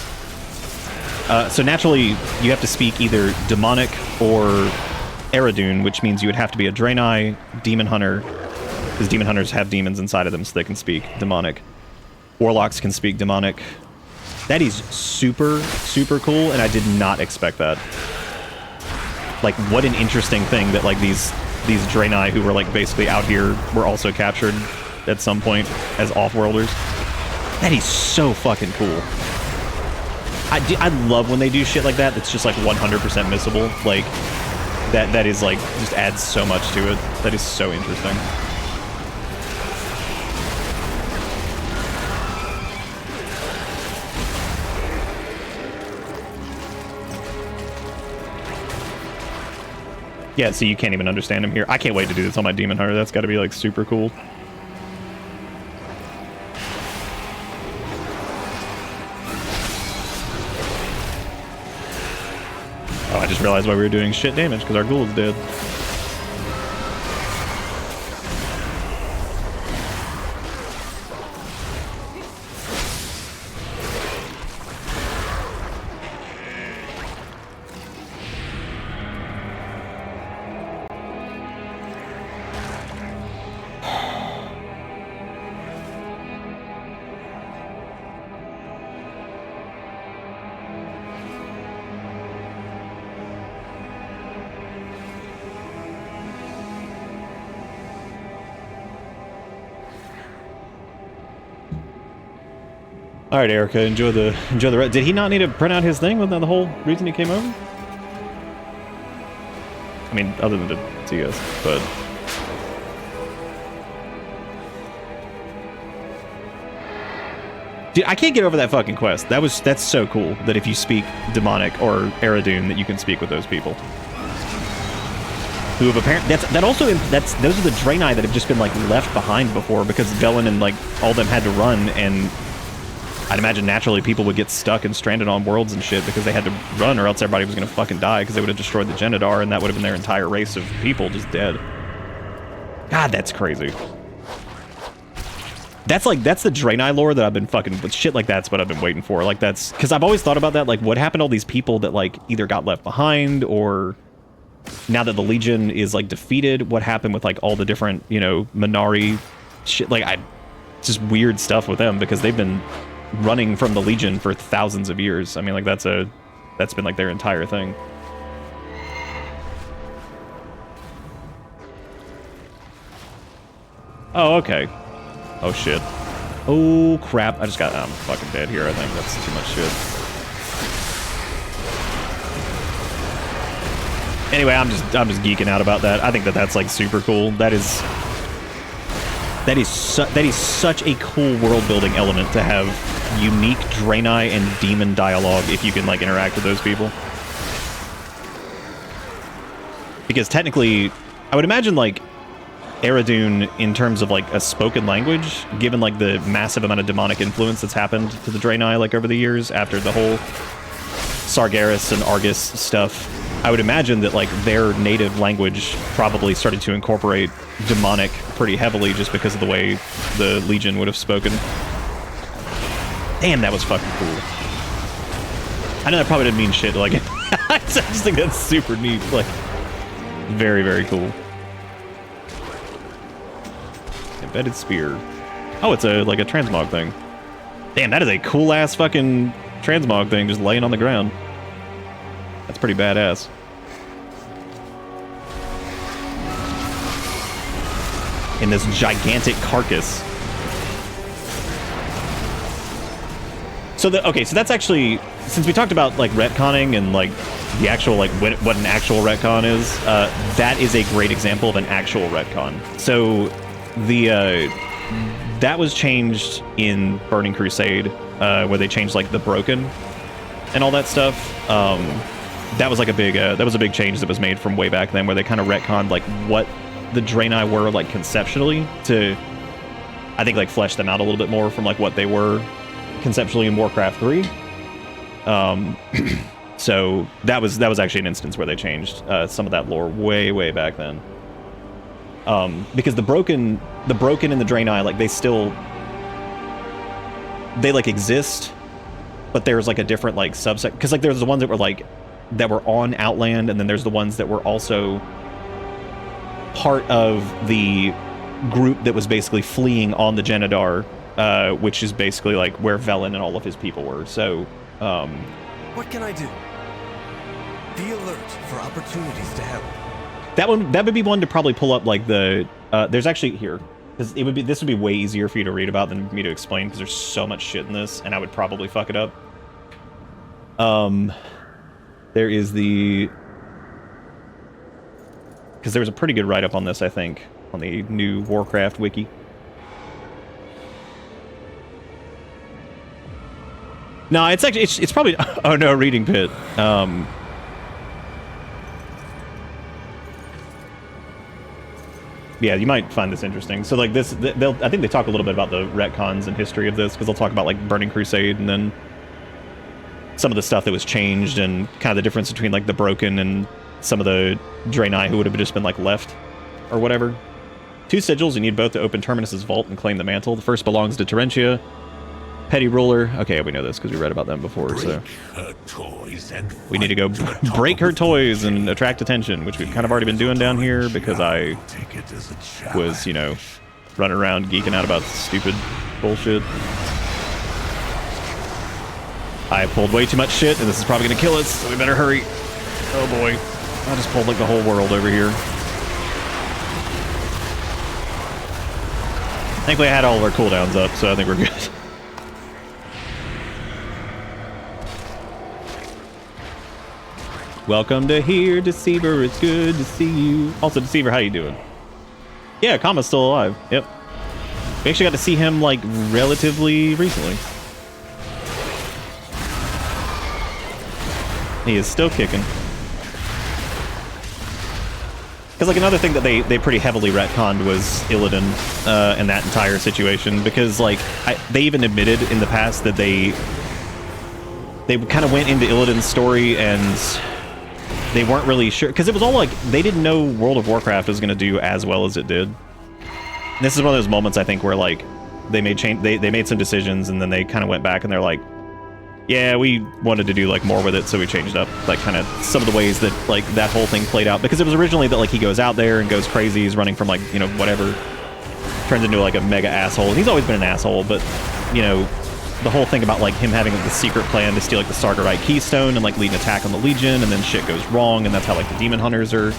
So naturally, you have to speak either demonic or Eredun, which means you would have to be a Draenei, demon hunter, because demon hunters have demons inside of them so they can speak demonic. Warlocks can speak demonic. That is super, super cool, and I did not expect that. Like, what an interesting thing that, like, these Draenei who were, like, basically out here were also captured at some point as off-worlders. That is so fucking cool. I love when they do shit like that that's just, like, 100% missable. Like, that is, like, just adds so much to it. That is so interesting. Yeah, so you can't even understand him here. I can't wait to do this on my Demon Hunter. That's got to be, like, super cool. Oh, I just realized why we were doing shit damage, because our ghoul is dead. All right, Erica, enjoy the rest. Did he not need to print out his thing? Wasn't that the whole reason he came over? I mean, other than to see us, but dude, I can't get over that fucking quest. That's so cool that if you speak Demonic or Eridune, that you can speak with those people. Who have apparently those are the Draenei that have just been like left behind before because Velen and like all them had to run, and I'd imagine naturally people would get stuck and stranded on worlds and shit because they had to run, or else everybody was gonna fucking die because they would have destroyed the Genedar, and that would have been their entire race of people just dead. God, that's crazy. That's the Draenei lore that I've been fucking with. Shit like that's what I've been waiting for. Like that's because I've always thought about that. Like, what happened to all these people that like either got left behind, or now that the Legion is like defeated, what happened with like all the different, you know, Minari shit? Like, it's just weird stuff with them because they've been running from the Legion for thousands of years. I mean, like that's been like their entire thing. Oh, okay. Oh shit. Oh crap. I'm fucking dead here. I think that's too much shit. Anyway, I'm just geeking out about that. I think that's like super cool. That is such a cool world building element to have unique Draenei and demon dialogue if you can like interact with those people. Because technically, I would imagine like Eridune in terms of like a spoken language, given like the massive amount of demonic influence that's happened to the Draenei like over the years after the whole Sargeras and Argus stuff, I would imagine that like their native language probably started to incorporate demonic pretty heavily just because of the way the Legion would have spoken. Damn, that was fucking cool. I know that probably didn't mean shit, like, I just think that's super neat, like, very, very cool. Embedded spear. Oh, it's like a transmog thing. Damn, that is a cool-ass fucking transmog thing just laying on the ground. That's pretty badass. In this gigantic carcass. So so that's actually, since we talked about like retconning and like the actual like what an actual retcon is, that is a great example of an actual retcon. So that was changed in Burning Crusade, where they changed like the Broken and all that stuff. That was like a big change that was made from way back then, where they kind of retconned like what the Draenei were like conceptually to, I think, like flesh them out a little bit more from like what they were conceptually in Warcraft 3. So that was actually an instance where they changed some of that lore way back then. Because the broken and the Draenei, like they like exist, but there's like a different like subset, because like there's the ones that were on Outland, and then there's the ones that were also part of the group that was basically fleeing on the Genedar, which is basically like where Velen and all of his people were. So what can I do? Be alert for opportunities to help. That would be one to probably pull up like the there's actually here, because this would be way easier for you to read about than me to explain, because there's so much shit in this and I would probably fuck it up. There is the, because there was a pretty good write-up on this, I think, on the new Warcraft wiki. No, it's actually it's probably, oh no, reading pit. Yeah, you might find this interesting. So like this, I think they talk a little bit about the retcons and history of this, because they'll talk about like Burning Crusade and then some of the stuff that was changed and kind of the difference between like the Broken and some of the Draenei who would have just been like left or whatever. 2 sigils, you need both to open Terminus's vault and claim the mantle. The first belongs to Terentia, Petty Ruler. Okay, we know this because we read about them before, so we need to go break her toys and attract attention, which we've kind of already been doing down here because I was, you know, running around geeking out about stupid bullshit. I pulled way too much shit, and this is probably gonna kill us, so we better hurry. Oh boy. I just pulled like the whole world over here. Thankfully I had all of our cooldowns up, so I think we're good. Welcome to here, Deceiver. It's good to see you. Also, Deceiver, how you doing? Yeah, Kama's still alive. Yep. We actually got to see him, like, relatively recently. He is still kicking. Because, like, another thing that they pretty heavily retconned was Illidan and that entire situation. Because, like, they even admitted in the past that they kind of went into Illidan's story and they weren't really sure, because it was all like, they didn't know World of Warcraft was going to do as well as it did. And this is one of those moments, I think, where like they made some decisions and then they kind of went back and they're like, yeah, we wanted to do like more with it, so we changed up like kind of some of the ways that like that whole thing played out, because it was originally that like he goes out there and goes crazy, he's running from like, you know, whatever, turns into like a mega asshole. And he's always been an asshole, but you know, the whole thing about like him having the secret plan to steal like the Sargerite Keystone and like lead an attack on the Legion, and then shit goes wrong, and that's how like the Demon Hunters are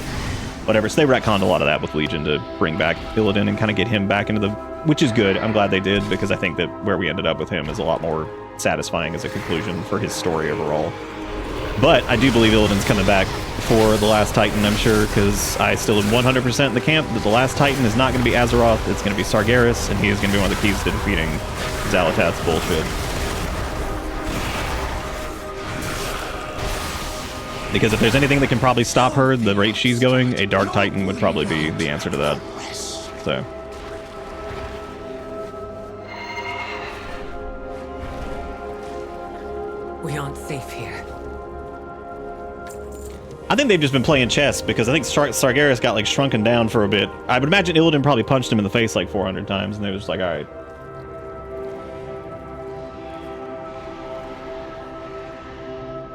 whatever. So they retconned a lot of that with Legion to bring back Illidan and kind of get him back into the, which is good. I'm glad they did, because I think that where we ended up with him is a lot more satisfying as a conclusion for his story overall. But I do believe Illidan's coming back for the Last Titan, I'm sure, because I still am 100% in the camp that the Last Titan is not going to be Azeroth, it's going to be Sargeras, and he is going to be one of the keys to defeating Xal'atath's bullshit. Because if there's anything that can probably stop her, the rate she's going, a Dark Titan would probably be the answer to that. So. We aren't safe here. I think they've just been playing chess, because I think Sargeras got like shrunken down for a bit. I would imagine Illidan probably punched him in the face like 400 times, and they were just like, alright.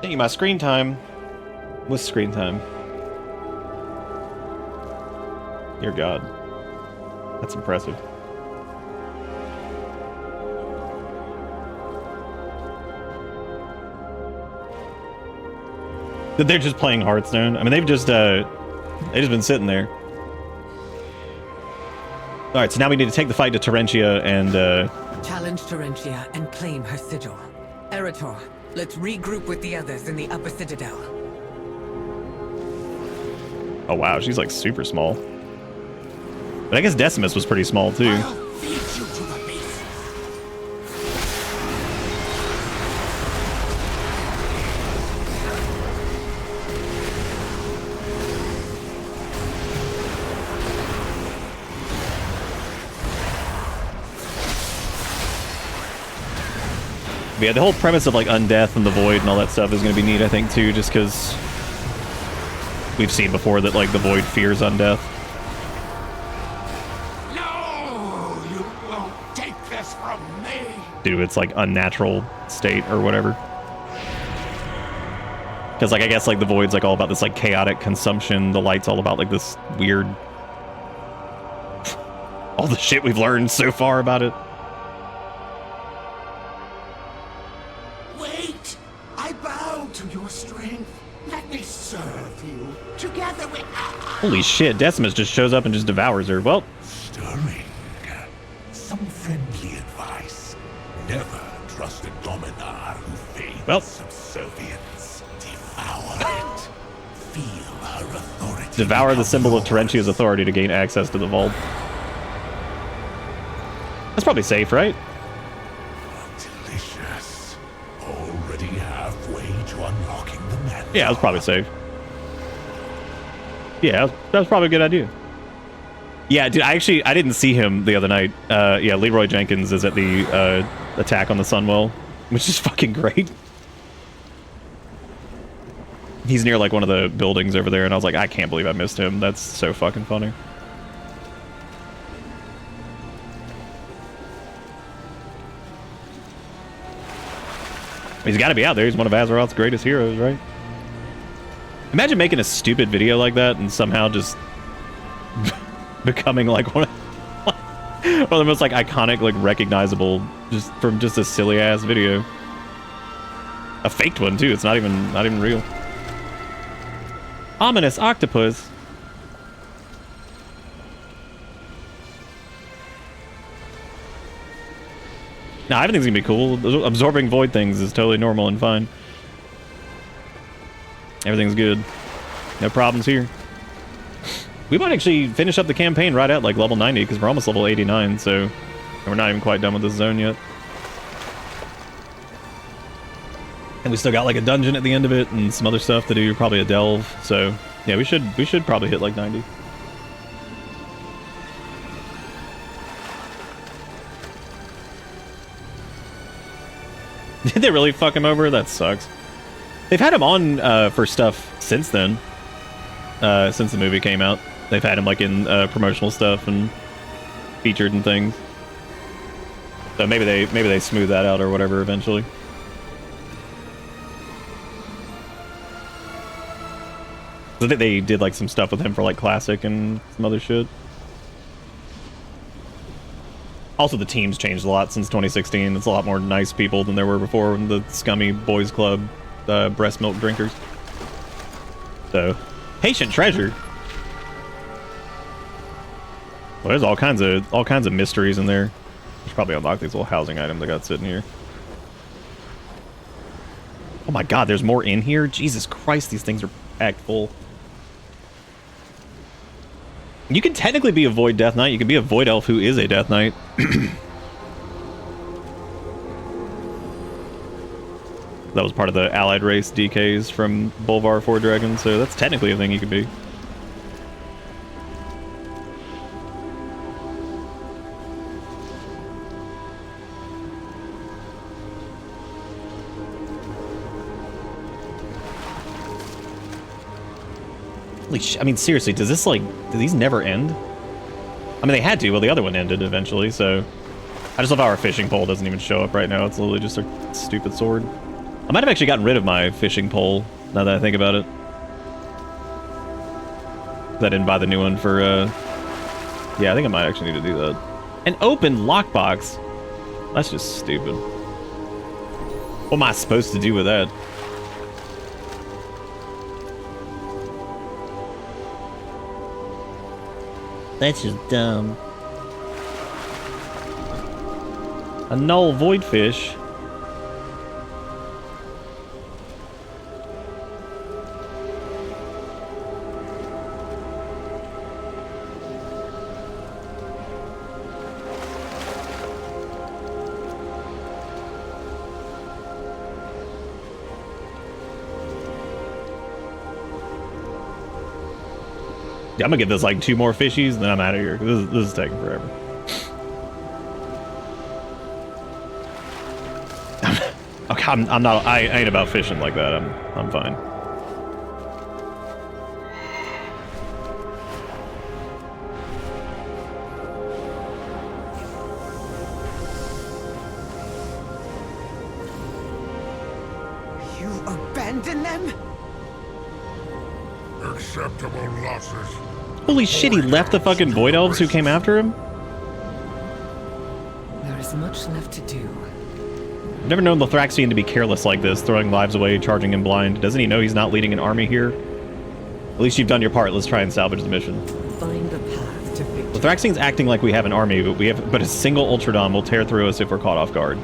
Thank you, my screen time. What's screen time? Dear God. That's impressive. That they're just playing Hearthstone. I mean, they've just been sitting there. Alright, so now we need to take the fight to Terentia and Challenge Terentia and claim her sigil. Erator, let's regroup with the others in the upper citadel. oh wow, she's like super small. But I guess Decimus was pretty small too. But yeah, the whole premise of like undeath and the void and all that stuff is going to be neat, I think, too, just because we've seen before that like the void fears undeath. No, you won't take this from me. Due to its like unnatural state or whatever. Because like I guess like the void's like all about this like chaotic consumption. The light's all about like this weird, all the shit we've learned so far about it. Wait! I bow to your strength. Let me serve serve you. Together we... Holy shit, Decimus just shows up and just devours her. Well, Stirring. Some friendly advice. Never trust a dominar who feigns subservience. Devour it. Feel her authority. devour the symbol of Terentia's authority to gain access to the vault. That's probably safe, right? Delicious. Already halfway to unlocking the man. Yeah, that's probably safe. Yeah, that was probably a good idea. Yeah, dude, I didn't see him the other night. Yeah, Leroy Jenkins is at the attack on the Sunwell, which is fucking great. He's near like one of the buildings over there, and I was like, I can't believe I missed him. That's so fucking funny. He's got to be out there. He's one of Azeroth's greatest heroes, right? Imagine making a stupid video like that and somehow just becoming like one of the most like iconic, like recognizable, just from just a silly ass video. A faked one too. It's not even real. Ominous octopus. Nah, everything's gonna be cool. Absorbing void things is totally normal and fine. Everything's good. No problems here. We might actually finish up the campaign right at like level 90 because we're almost level 89, so we're not even quite done with this zone yet. And we still got like a dungeon at the end of it and some other stuff to do, probably a delve. So yeah, we should probably hit like 90. Did they really fuck him over? That sucks. They've had him on for stuff since then. Since the movie came out. They've had him like in promotional stuff and featured and things. So maybe they smooth that out or whatever eventually. I think they did like some stuff with him for like Classic and some other shit. Also, the team's changed a lot since 2016. It's a lot more nice people than there were before in the scummy boys club, breast milk drinkers. So, patient treasure. Well, there's all kinds of mysteries in there. Should probably unlock these little housing items I got sitting here. Oh my god, there's more in here? Jesus Christ, these things are packed full. You can technically be a Void Death Knight. You can be a Void Elf who is a Death Knight. That was part of the allied race DKs from Bolvar 4 Dragons, so that's technically a thing you could be. I mean, seriously, does this, like, do these never end? I mean, they had to. Well, the other one ended eventually, so... I just love how our fishing pole doesn't even show up right now. It's literally just a stupid sword. I might have actually gotten rid of my fishing pole, now that I think about it. I didn't buy the new one for, Yeah, I think I might actually need to do that. An open lockbox? That's just stupid. What am I supposed to do with that? That's just dumb. A null void fish. Yeah, I'm gonna get this like 2 more fishies and then I'm out of here. This is taking forever. Okay, I'm not. I ain't about fishing like that. I'm fine. You abandon them? Acceptable losses. Holy shit! He left the fucking Void Elves who came after him. There is much left to do. I've never known Lothraxian to be careless like this, throwing lives away, charging him blind. Doesn't he know he's not leading an army here? At least you've done your part. Let's try and salvage the mission. Find the path to victory. Lithraxian's acting like we have an army, but a single Ultradon will tear through us if we're caught off guard.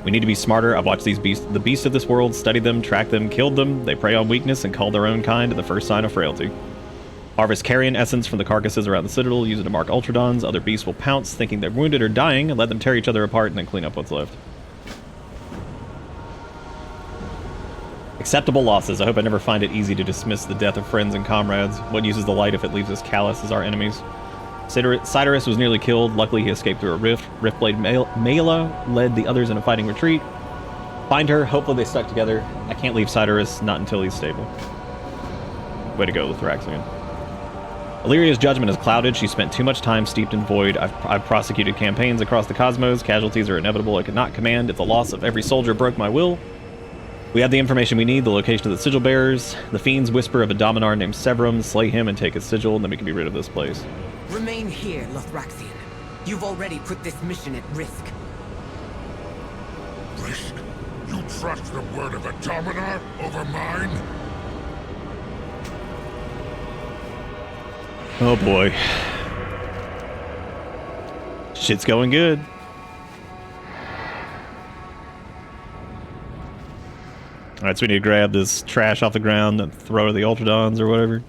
We need to be smarter. I've watched these beasts, the beasts of this world, studied them, tracked them, killed them. They prey on weakness and call their own kind at the first sign of frailty. Harvest carrion essence from the carcasses around the Citadel, use it to mark Ultradons. Other beasts will pounce, thinking they're wounded or dying, and let them tear each other apart and then clean up what's left. Acceptable losses. I hope I never find it easy to dismiss the death of friends and comrades. What use is the light if it leaves us callous as our enemies? Cyrus was nearly killed. Luckily, he escaped through a rift. Riftblade Mela led the others in a fighting retreat. Find her. Hopefully they stuck together. I can't leave Cyrus, not until he's stable. Way to go, Lithraxian. Illyria's judgment is clouded. She spent too much time steeped in void. I've prosecuted campaigns across the cosmos. Casualties are inevitable. I could not command if the loss of every soldier broke my will. We have the information we need, the location of the sigil bearers. The fiends whisper of a Dominar named Severum. Slay him and take his sigil, and then we can be rid of this place. Remain here, Lithraxian. You've already put this mission at risk. Risk? You trust the word of a Dominar over mine? Oh boy. Shit's going good. Alright, so we need to grab this trash off the ground and throw it at the Ultradons or whatever.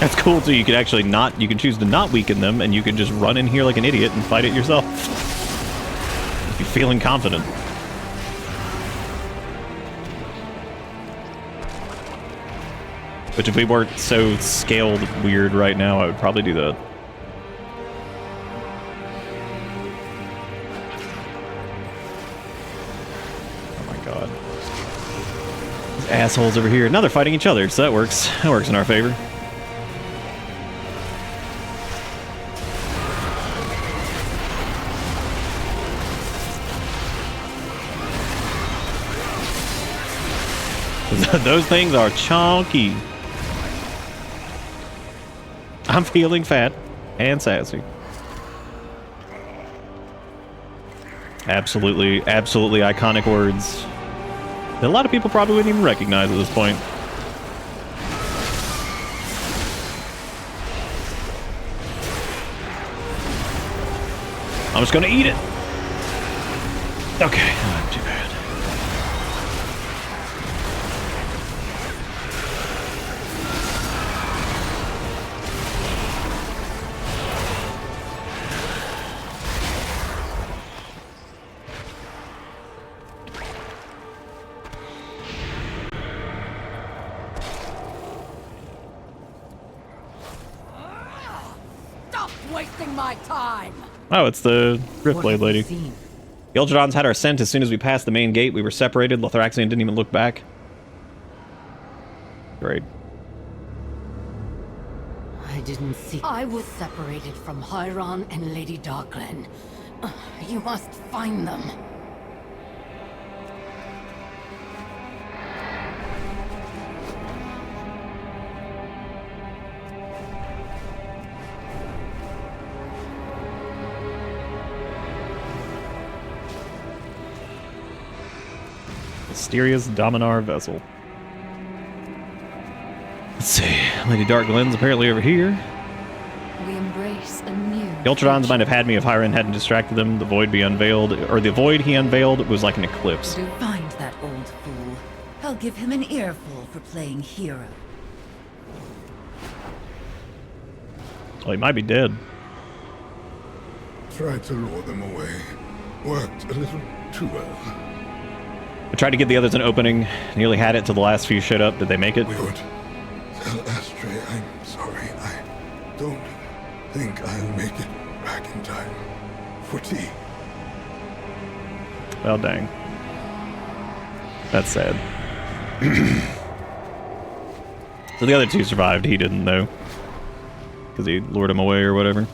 That's cool too. You can actually not, you can choose to not weaken them, and you can just run in here like an idiot and fight it yourself. If you're feeling confident. Which if we weren't so scaled weird right now, I would probably do that. Oh my god. These assholes over here. Now they're fighting each other, so that works. That works in our favor. Those things are chonky. I'm feeling fat and sassy. Absolutely, absolutely iconic words that a lot of people probably wouldn't even recognize at this point. I'm just gonna eat it. Okay, not too bad. Wasting my time. Oh, it's the Riftblade lady. The Ultradons had our scent as soon as we passed the main gate. We were separated. Lithraxian didn't even look back. Great. I didn't see. I was separated from Hyron and Lady Darklen. You must find them. Mysterious Dominar vessel. Let's see. Lady Darklen's apparently over here. We embrace a new. The Ultradons might have had me if Hyron hadn't distracted them. The void he unveiled was like an eclipse. Find that old fool. I'll give him an earful for playing hero. Well, he might be dead. Tried to lure them away. Worked a little too well. I tried to give the others an opening. Nearly had it till the last few showed up. Did they make it? We would tell Astray I'm sorry. I don't think I'll make it back in time for tea. Well, dang. That's sad. So the other two survived. He didn't, though. Because he lured him away or whatever.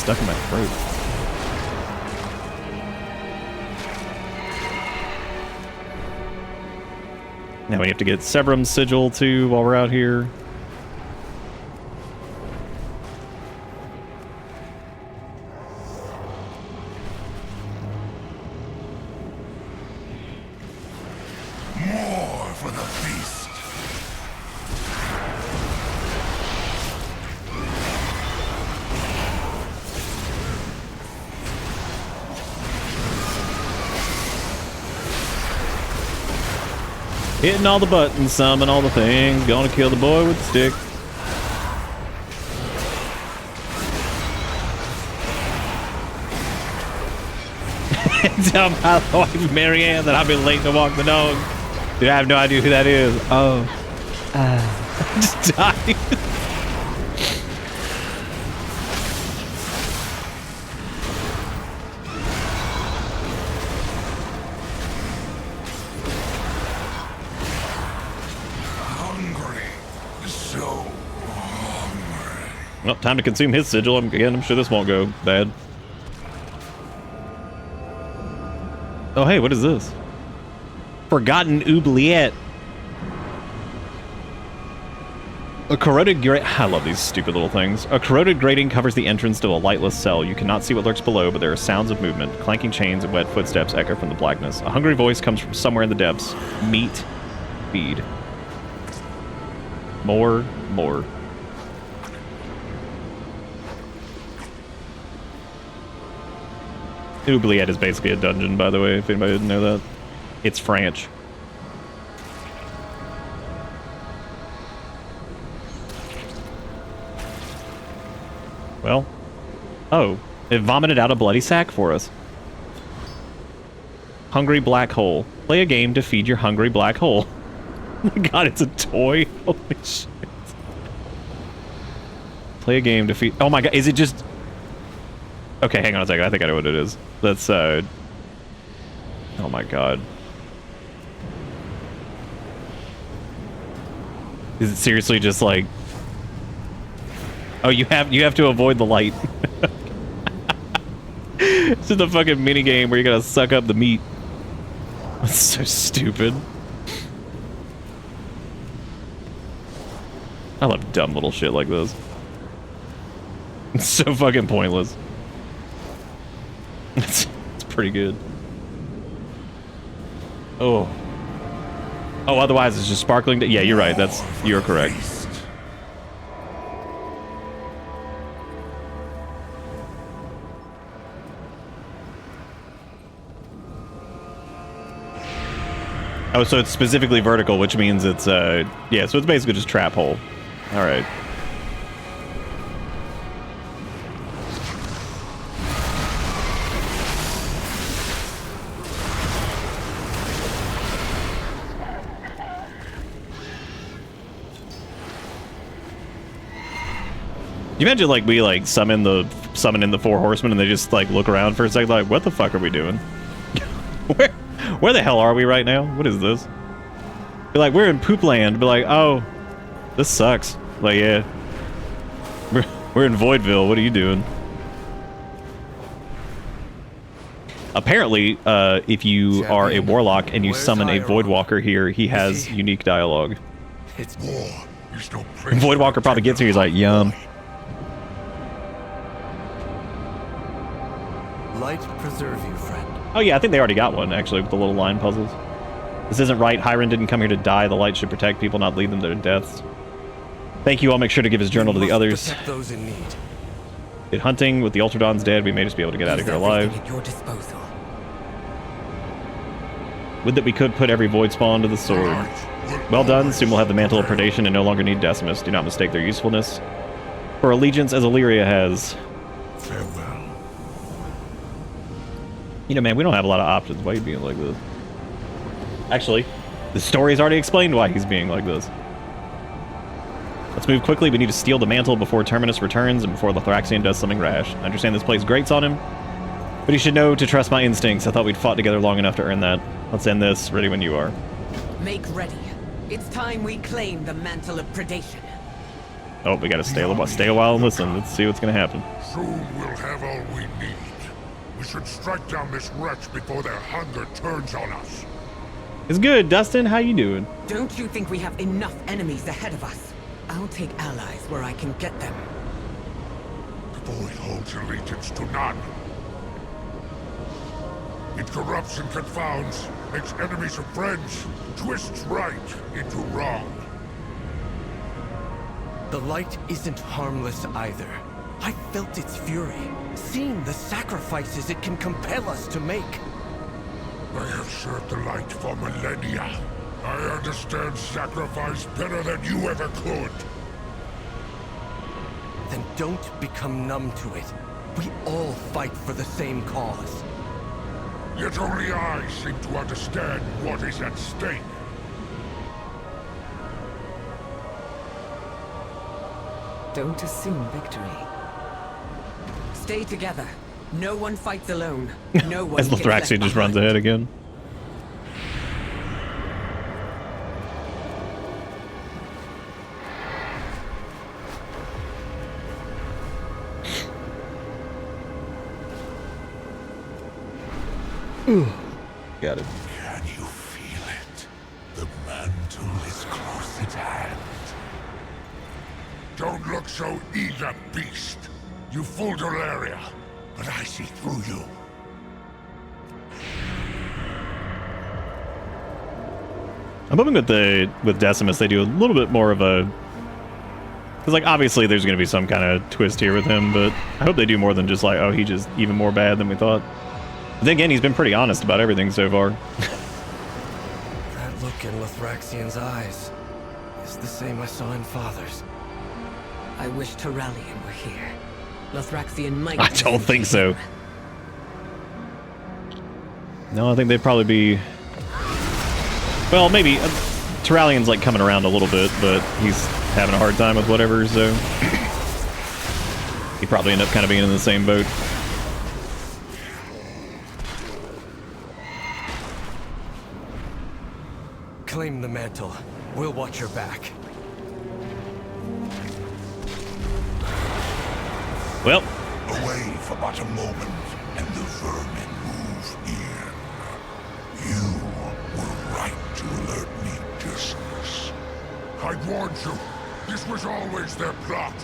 stuck in my throat. Now we have to get Severum's sigil too while we're out here. More for the feast. Hitting all the buttons, summon all the things, gonna kill the boy with the stick. Tell my wife Marianne that I've been late to walk the dog. Dude, I have no idea who that is. Oh. Just died. Well, time to consume his sigil. Again, I'm sure this won't go bad. Oh, hey, what is this? Forgotten oubliette. A corroded grate. I love these stupid little things. A corroded grating covers the entrance to a lightless cell. You cannot see what lurks below, but there are sounds of movement. Clanking chains and wet footsteps echo from the blackness. A hungry voice comes from somewhere in the depths. Meat. Feed. More. More. Oubliette is basically a dungeon, by the way, if anybody didn't know that. It's French. Well. Oh. It vomited out a bloody sack for us. Hungry black hole. Play a game to feed your hungry black hole. Oh my god, it's a toy? Holy shit. Play a game to feed... Oh my god, is it just... Okay, hang on a second. I think I know what it is. That's, Oh my god. Is it seriously just like... Oh, you have to avoid the light. It's just a fucking mini game where you gotta suck up the meat. That's so stupid. I love dumb little shit like this. It's so fucking pointless. It's pretty good. Oh. Oh, otherwise it's just sparkling. Yeah, you're right. You're correct. Oh, so it's specifically vertical, which means it's, yeah, so it's basically just trap hole. All right. You imagine like we like summon in the four horsemen and they just like look around for a second like what the fuck are we doing? Where the hell are we right now? What is this? Be like we're in poop land. Be like oh this sucks. Like yeah we're in Voidville. What are you doing? Apparently if you are a warlock and you summon a Voidwalker here, he has unique dialogue. It's war. Voidwalker probably gets here, he's like yum. Light preserve you, friend. Oh yeah, I think they already got one, actually, with the little line puzzles. This isn't right. Hiron didn't come here to die. The light should protect people, not lead them to their deaths. Thank you. I'll make sure to give his journal to the others. Protect those in need. Did hunting with the Ultradon's dead. We may just be able to get out of here alive. At your disposal. Would that we could put every void spawn to the sword. Well done. Soon we'll have the Mantle of Predation and no longer need Decimus. Do not mistake their usefulness for allegiance as Illyria has. Farewell. You know, man, we don't have a lot of options. Why are you being like this? Actually, the story's already explained why he's being like this. Let's move quickly. We need to steal the mantle before Terminus returns and before the Thraxian does something rash. I understand this place grates on him, but he should know to trust my instincts. I thought we'd fought together long enough to earn that. Let's end this. Ready when you are. Make ready. It's time we claim the Mantle of Predation. Oh, we gotta stay a while and listen. Let's see what's gonna happen. Soon we'll have all we need. We should strike down this wretch before their hunger turns on us. It's good, Dustin. How you doing? Don't you think we have enough enemies ahead of us? I'll take allies where I can get them. The void holds allegiance to none. It corrupts and confounds, makes enemies of friends, twists right into wrong. The light isn't harmless either. I felt its fury, seen the sacrifices it can compel us to make. I have served the light for millennia. I understand sacrifice better than you ever could. Then don't become numb to it. We all fight for the same cause. Yet only I seem to understand what is at stake. Don't assume victory. Stay together. No one fights alone. No one As gets left Lothraxion just runs behind. ahead again. Got it. Can you feel it? The mantle is close at hand. Don't look so eager, beast. You fooled Dolaria, but I see through you. I'm hoping with Decimus they do a little bit more of a, because like obviously there's going to be some kind of twist here with him, but I hope they do more than just like, oh, he's just even more bad than we thought. But then again, he's been pretty honest about everything so far. That look in Lothraxion's eyes is the same I saw in Father's. I wish Terralion were here. Lothraxion might... I don't think so. No, I think they'd probably be... Well, maybe. Terralion's like coming around a little bit, but he's having a hard time with whatever, so... He'd probably end up kind of being in the same boat. Claim the mantle. We'll watch your back. Well, Away for but a moment, and the vermin move in. You were right to alert me, Decimus. I warned you. This was always their plot.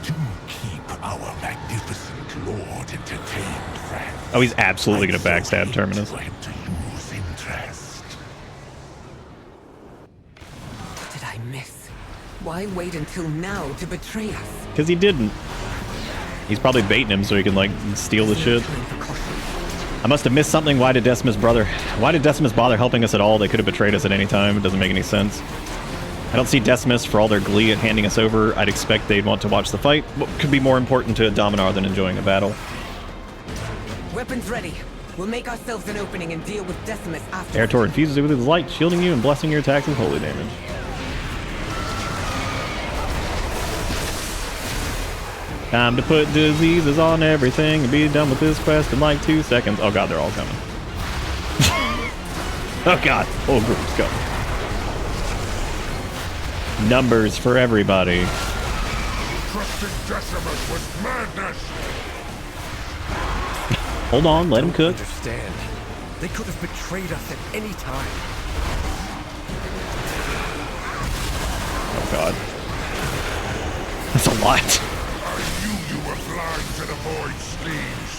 To keep our magnificent lord entertained, friend. oh, he's absolutely going to backstab Terminus. For him to lose interest. What did I miss? Why wait until now to betray us? Because he didn't. He's probably baiting him so he can, like, steal the shit. Time for caution. I must have missed something. Why did Decimus bother helping us at all? They could have betrayed us at any time. It doesn't make any sense. I don't see Decimus for all their glee at handing us over. I'd expect they'd want to watch the fight. What could be more important to a Dominar than enjoying a battle? Weapons ready. We'll make ourselves an opening and deal with Decimus after. Air Torrent infuses it with his light, shielding you and blessing your attacks with holy damage. Time to put diseases on everything and be done with this quest in like 2 seconds. Oh god, they're all coming. Oh god, whole group's coming. Numbers for everybody. Trusting Decimus was madness. Hold on, let him cook. Understand. They could have betrayed us at any time. Oh god. That's a lot. I knew you were blind to the void's schemes.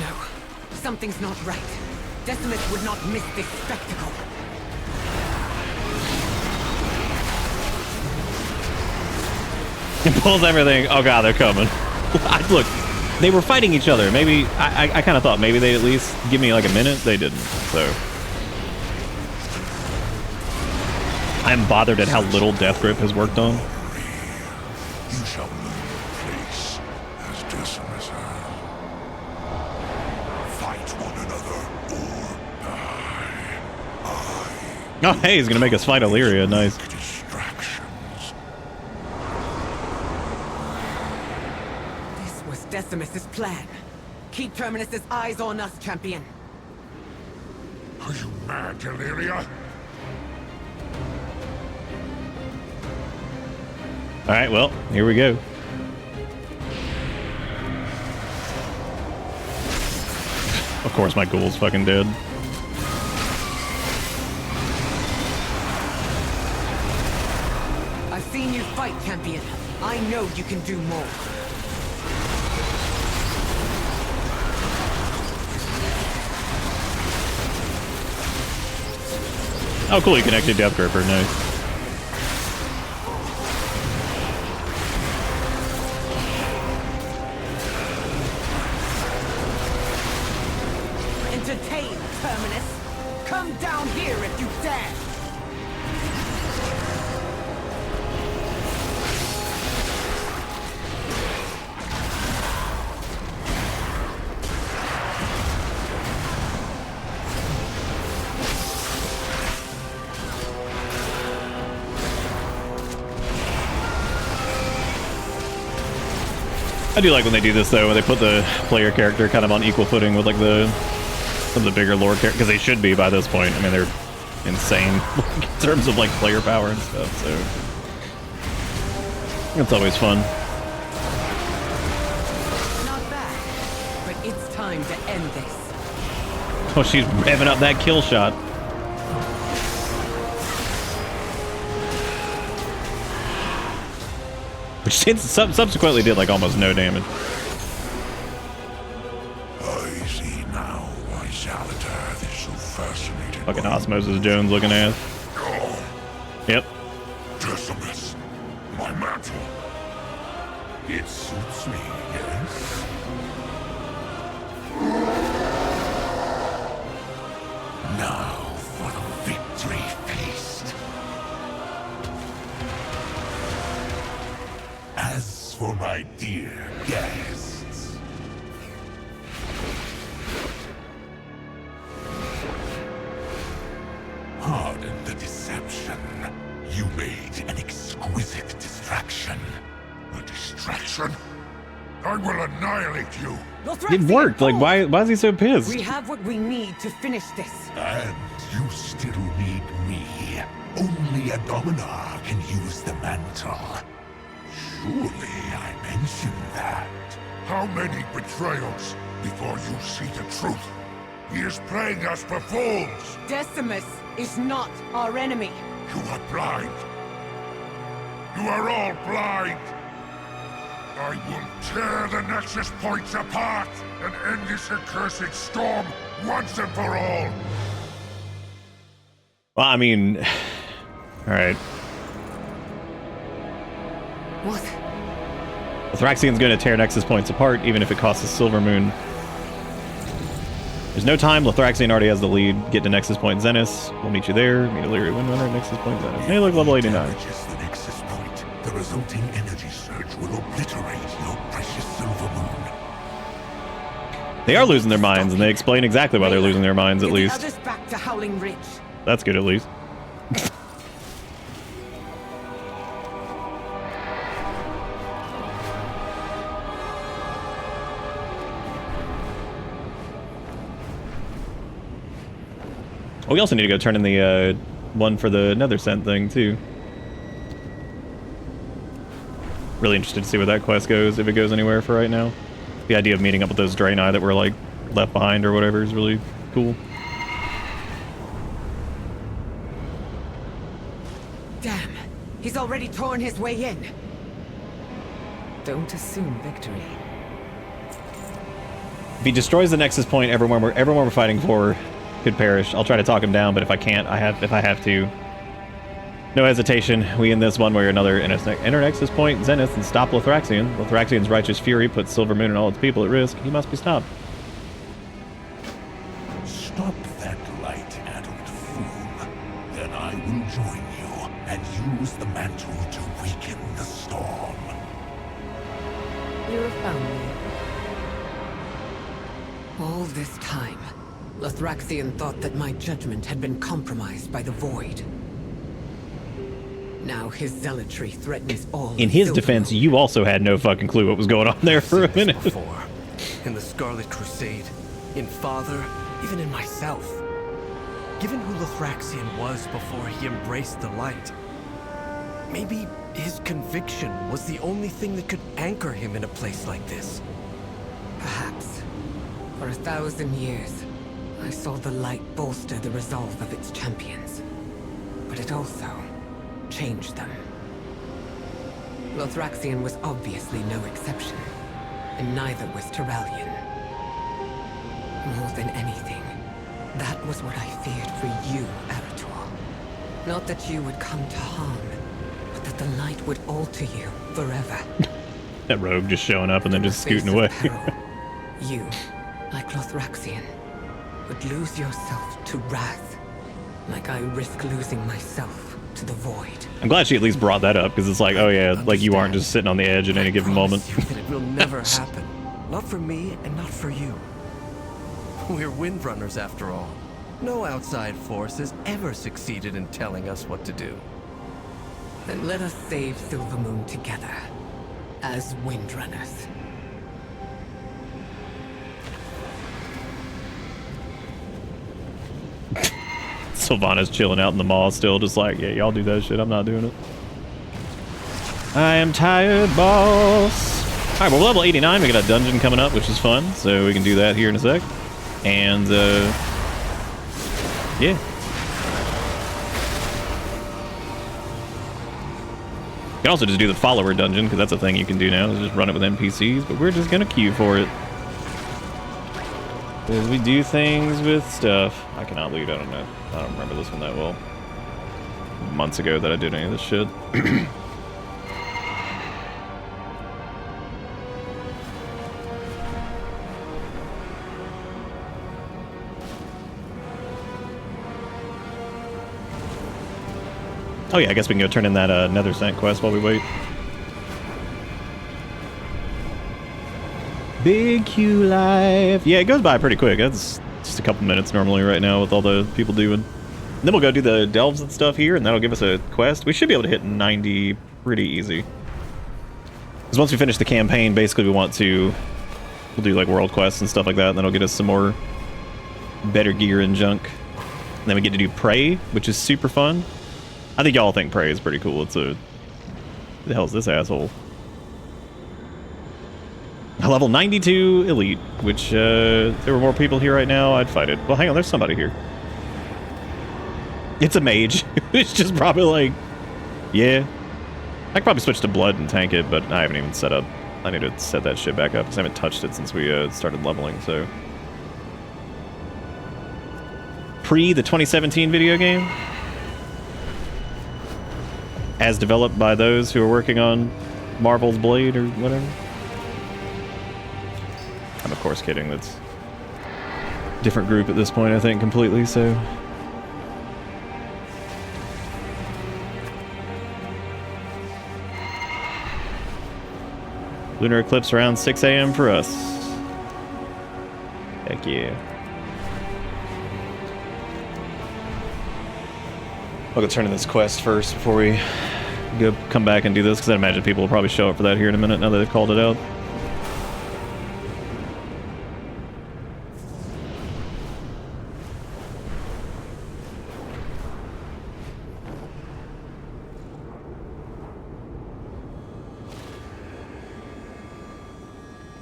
No, something's not right. Decimus would not miss this spectacle. It pulls everything. Oh god, they're coming. Look, they were fighting each other. Maybe, I kind of thought maybe they'd at least give me like a minute. They didn't, so. I'm bothered at how little Death Grip has worked on. You shall learn your place as Decimus has. Fight one another or die. Oh, hey, he's gonna make us fight Illyria. Nice. Distractions. This was Decimus's plan. Keep Terminus's eyes on us, champion. Are you mad, Illyria? Alright, well, here we go. Of course my ghoul's fucking dead. I've seen you fight, champion. I know you can do more. Oh cool, you connected Death Gripper, nice. Entertain, Terminus. Come down here if you dare. I do like when they do this though, when they put the player character kind of on equal footing with like some of the bigger lore characters, because they should be by this point. I mean, they're insane in terms of like player power and stuff, so it's always fun. Not bad, but it's time to end this. Oh, she's revving up that kill shot. Which subsequently did like almost no damage. I see now why Xalatar is so fascinated. Fucking Osmosis Jones looking ass. Oh, Yep. Decimus, my mantle. It suits me, yes? Now for the victory feast. As for my dear guests, pardon the deception. You made an exquisite distraction. A distraction? I will annihilate you. It worked. Like, why is he so pissed? We have what we need to finish this. And you still need me. Only a Dominar can use the mantle. Surely I mentioned that. How many betrayals before you see the truth? He is playing us for fools. Decimus is not our enemy. You are blind. You are all blind. I will tear the Nexus points apart and end this accursed storm once and for all. Well, I mean, all right. What? Thraxian's going to tear Nexus points apart, even if it costs a Silver Moon. There's no time. Lothraxian already has the lead. Get to Nexus Point Zenith. We'll meet you there. Meet Illyria Windrunner at Nexus Point Zenith. They look level 89. Damages the Nexus point. The resulting energy surge will obliterate your precious Silver Moon. They are losing their minds, and they explain exactly why they're losing their minds, at Get the least. others back to Howling Ridge. That's good, at least. Oh, we also need to go turn in the one for the Nether Scent thing, too. Really interested to see where that quest goes, if it goes anywhere for right now. The idea of meeting up with those Draenei that were, like, left behind or whatever is really cool. Damn, he's already torn his way in. Don't assume victory. If he destroys the Nexus Point, everyone we're fighting for could perish. I'll try to talk him down, but if I can't, if I have to. No hesitation. We end this one way or another. Enter Nexus Point Zenith and stop Lothraxian. Lothraxian's righteous fury puts Silver Moon and all its people at risk. He must be stopped. Stop that light-addled fool. Then I will join you and use the mantle to weaken the storm. You have found me. All this time, Lothraxian thought that my judgment had been compromised by the Void. Now his zealotry threatens all. In his defense, you also had no fucking clue what was going on there for a minute. Before, in the Scarlet Crusade, in Father, even in myself. Given who Lothraxian was before he embraced the light, Maybe his conviction was the only thing that could anchor him in a place like this. Perhaps. For 1,000 years, I saw the light bolster the resolve of its champions. But it also changed them. Lothraxion was obviously no exception, and neither was Terralion. More than anything, that was what I feared for you, Arator. Not that you would come to harm, but that the light would alter you forever. That rogue just showing up and then just scooting away. You, like Lothraxion, would lose yourself to wrath, like I risk losing myself to the void. I'm glad she at least brought that up, because it's like, oh yeah, like you aren't just sitting on the edge at any given moment. That it will never happen. Not for me and not for you. We're Windrunners after all. No outside force has ever succeeded in telling us what to do. Then let us save Silvermoon together, as Windrunners. Sylvana's chilling out in the mall still, just like, yeah, y'all do that shit, I'm not doing it. I am tired, boss. Alright, well, we're level 89, we got a dungeon coming up, which is fun, so we can do that here in a sec. And, yeah. You can also just do the follower dungeon, because that's a thing you can do now, is just run it with NPCs, but we're just gonna queue for it. Because we do things with stuff. I cannot lead, I don't know. I don't remember this one that well. Months ago that I did any of this shit. Oh yeah, I guess we can go turn in that Nether Scent quest while we wait. Big Q life. Yeah, it goes by pretty quick. That's just a couple minutes normally right now with all the people doing. And then we'll go do the delves and stuff here, and that'll give us a quest. We should be able to hit 90 pretty easy. Because once we finish the campaign, basically we'll do like world quests and stuff like that, and that'll get us some more better gear and junk. And then we get to do Prey, which is super fun. I think y'all think Prey is pretty cool. It's a... What the hell is this asshole? A level 92 elite, which, if there were more people here right now, I'd fight it. Well, hang on, there's somebody here. It's a mage. It's just probably like... Yeah. I could probably switch to blood and tank it, but I haven't even set up... I need to set that shit back up, because I haven't touched it since we started leveling, so... Pre the 2017 video game? As developed by those who are working on Marvel's Blade or whatever. I'm of course kidding, that's a different group at this point, I think, completely, so... Lunar eclipse around 6 a.m. for us. Heck yeah. I'll go turn in this quest first before we go come back and do this, because I imagine people will probably show up for that here in a minute now that they've called it out.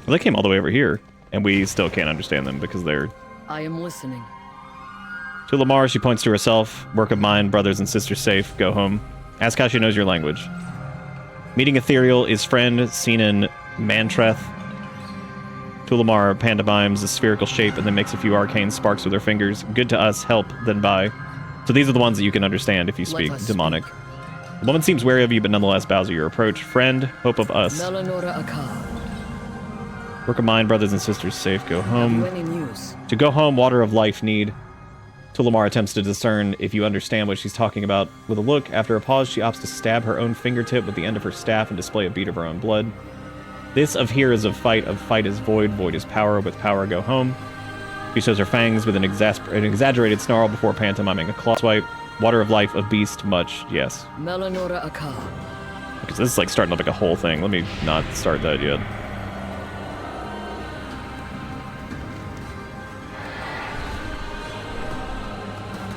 Well, they came all the way over here, and we still can't understand them because they're... I am listening. To Lamar, she points to herself. Work of mine, brothers and sisters safe. Go home. Ask how she knows your language. Meeting Ethereal is friend seen in Mantreth. Tulamar pantomimes a spherical shape and then makes a few arcane sparks with her fingers. Good to us, help, then buy. So these are the ones that you can understand if you speak demonic. The woman seems wary of you, but nonetheless bows at your approach. Friend, hope of us. Work of mine, brothers and sisters safe. Go home. To go home, water of life need. Tulamar attempts to discern if you understand what she's talking about. With a look, after a pause, she opts to stab her own fingertip with the end of her staff and display a bead of her own blood. This of here is of fight is void, void is power, with power go home. She shows her fangs with an exaggerated snarl before pantomiming a claw swipe. Water of life of beast, much, yes. Because this is like starting up like a whole thing. Let me not start that yet.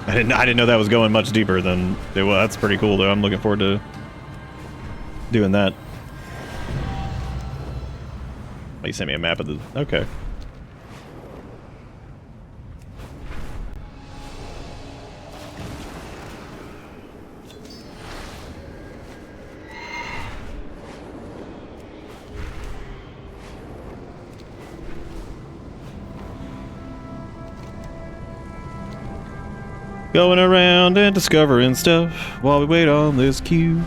I didn't know that was going much deeper than it was. That's pretty cool though. I'm looking forward to doing that. Oh, you sent me a map of the... Okay. Going around and discovering stuff while we wait on this queue.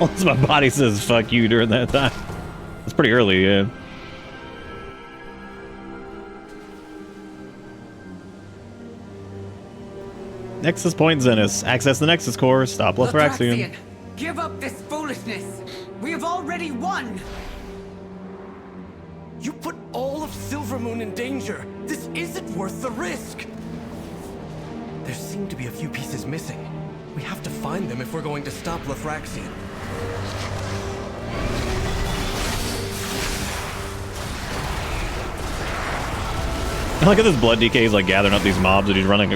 Once my body says fuck you during that time. It's pretty early, yeah. Nexus Point Zenith. Access the Nexus Core. Stop Lothraxion. Give up this foolishness. We have already won. You put all of Silvermoon in danger. This isn't worth the risk. There seem to be a few pieces missing. We have to find them if we're going to stop Lothraxion. Look at this blood DK. He's like gathering up these mobs, and he's running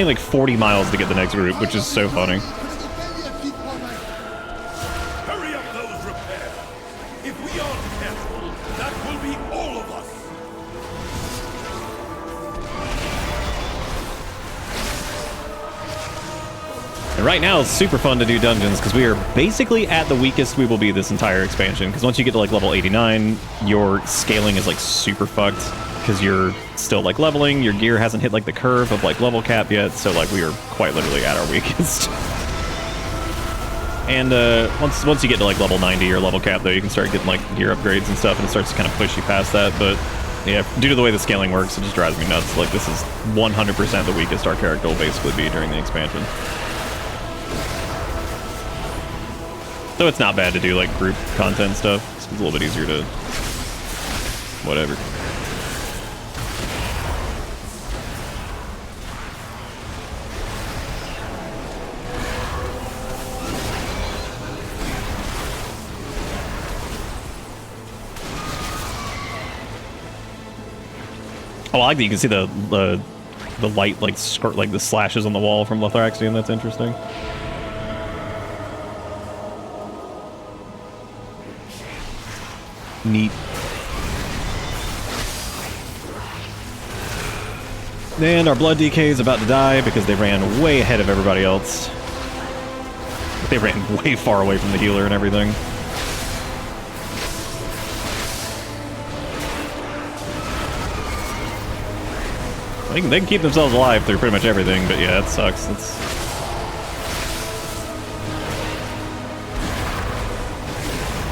like 40 miles to get the next group, which is so funny. Hurry up those repairs. If we aren't careful, that will be all of us. And right now, it's super fun to do dungeons because we are basically at the weakest we will be this entire expansion. Because once you get to like level 89, your scaling is like super fucked because you're still like leveling. Your gear hasn't hit like the curve of like level cap yet, so like we are quite literally at our weakest. And once you get to like level 90 or level cap, though, you can start getting like gear upgrades and stuff, and it starts to kind of push you past that. But yeah, due to the way the scaling works, it just drives me nuts. Like this is 100% the weakest our character will basically be during the expansion. So it's not bad to do like group content stuff. It's a little bit easier to whatever. Oh, I like that you can see the light like skirt like the slashes on the wall from Lothraxion. That's interesting. Neat. And our blood DK is about to die because they ran way ahead of everybody else. They ran way far away from the healer and everything. They can keep themselves alive through pretty much everything, but yeah, it sucks.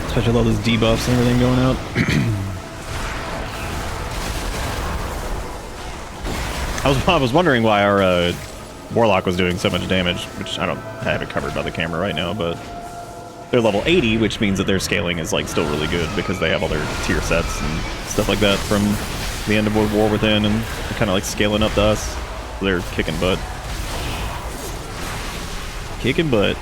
Especially all those debuffs and everything going out. I was wondering why our Warlock was doing so much damage, which I have it covered by the camera right now, but they're level 80, which means that their scaling is like still really good because they have all their tier sets and stuff like that from the end of World War Within, and they're kind of like scaling up to us. So they're kicking butt. Kicking butt.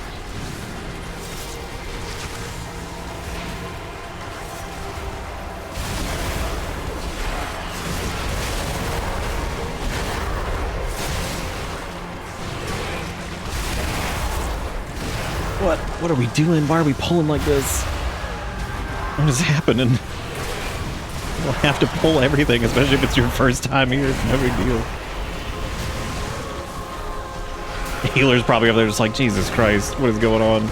What are we doing? Why are we pulling like this? What is happening? You'll have to pull everything, especially if it's your first time here. It's no big deal. The healer's probably up there just like, Jesus Christ, what is going on?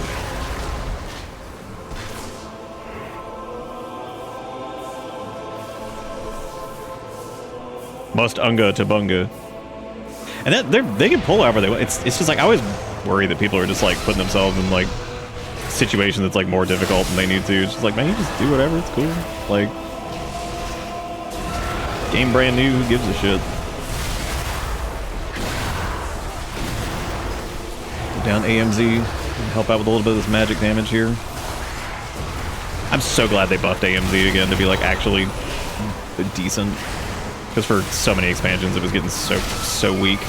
Must unga to bunga. And that they can pull however they want. It's just like, I always worry that people are just like putting themselves in like situation that's like more difficult than they need to. It's just like, man, you just do whatever, it's cool. Like, game brand new, who gives a shit? Put down AMZ and help out with a little bit of this magic damage here. I'm so glad they buffed AMZ again to be like actually decent. Because for so many expansions it was getting so weak.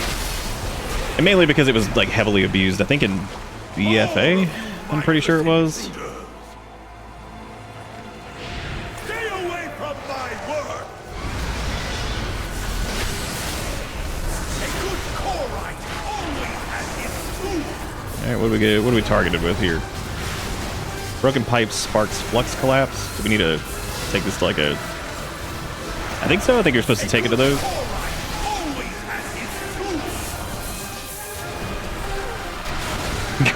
And mainly because it was like heavily abused. I think in BFA, I'm pretty sure it was. Stay away from my work! A good Korite always has his food! Alright, what do we get? What are we targeted with here? Broken Pipe sparks Flux Collapse. Do we need to take this to like a... I think so. I think you're supposed to take it to those.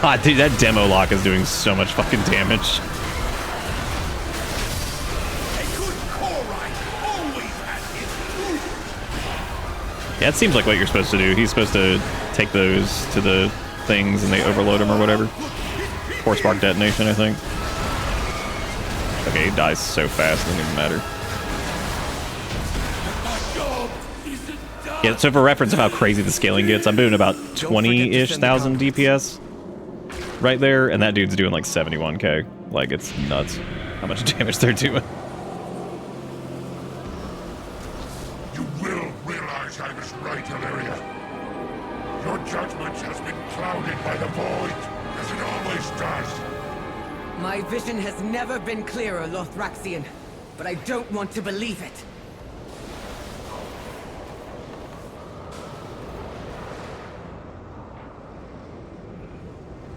God, dude, that demo lock is doing so much fucking damage. Yeah, it seems like what you're supposed to do. He's supposed to take those to the things and they overload them or whatever. Force spark detonation, I think. Okay, he dies so fast, it doesn't even matter. Yeah, so for reference of how crazy the scaling gets, I'm doing about 20-ish thousand DPS right there, and that dude's doing like 71k. Like, it's nuts how much damage they're doing. You will realize I was right, Illyria. Your judgment has been clouded by the void, as it always does. My vision has never been clearer, Lothraxian, but I don't want to believe it.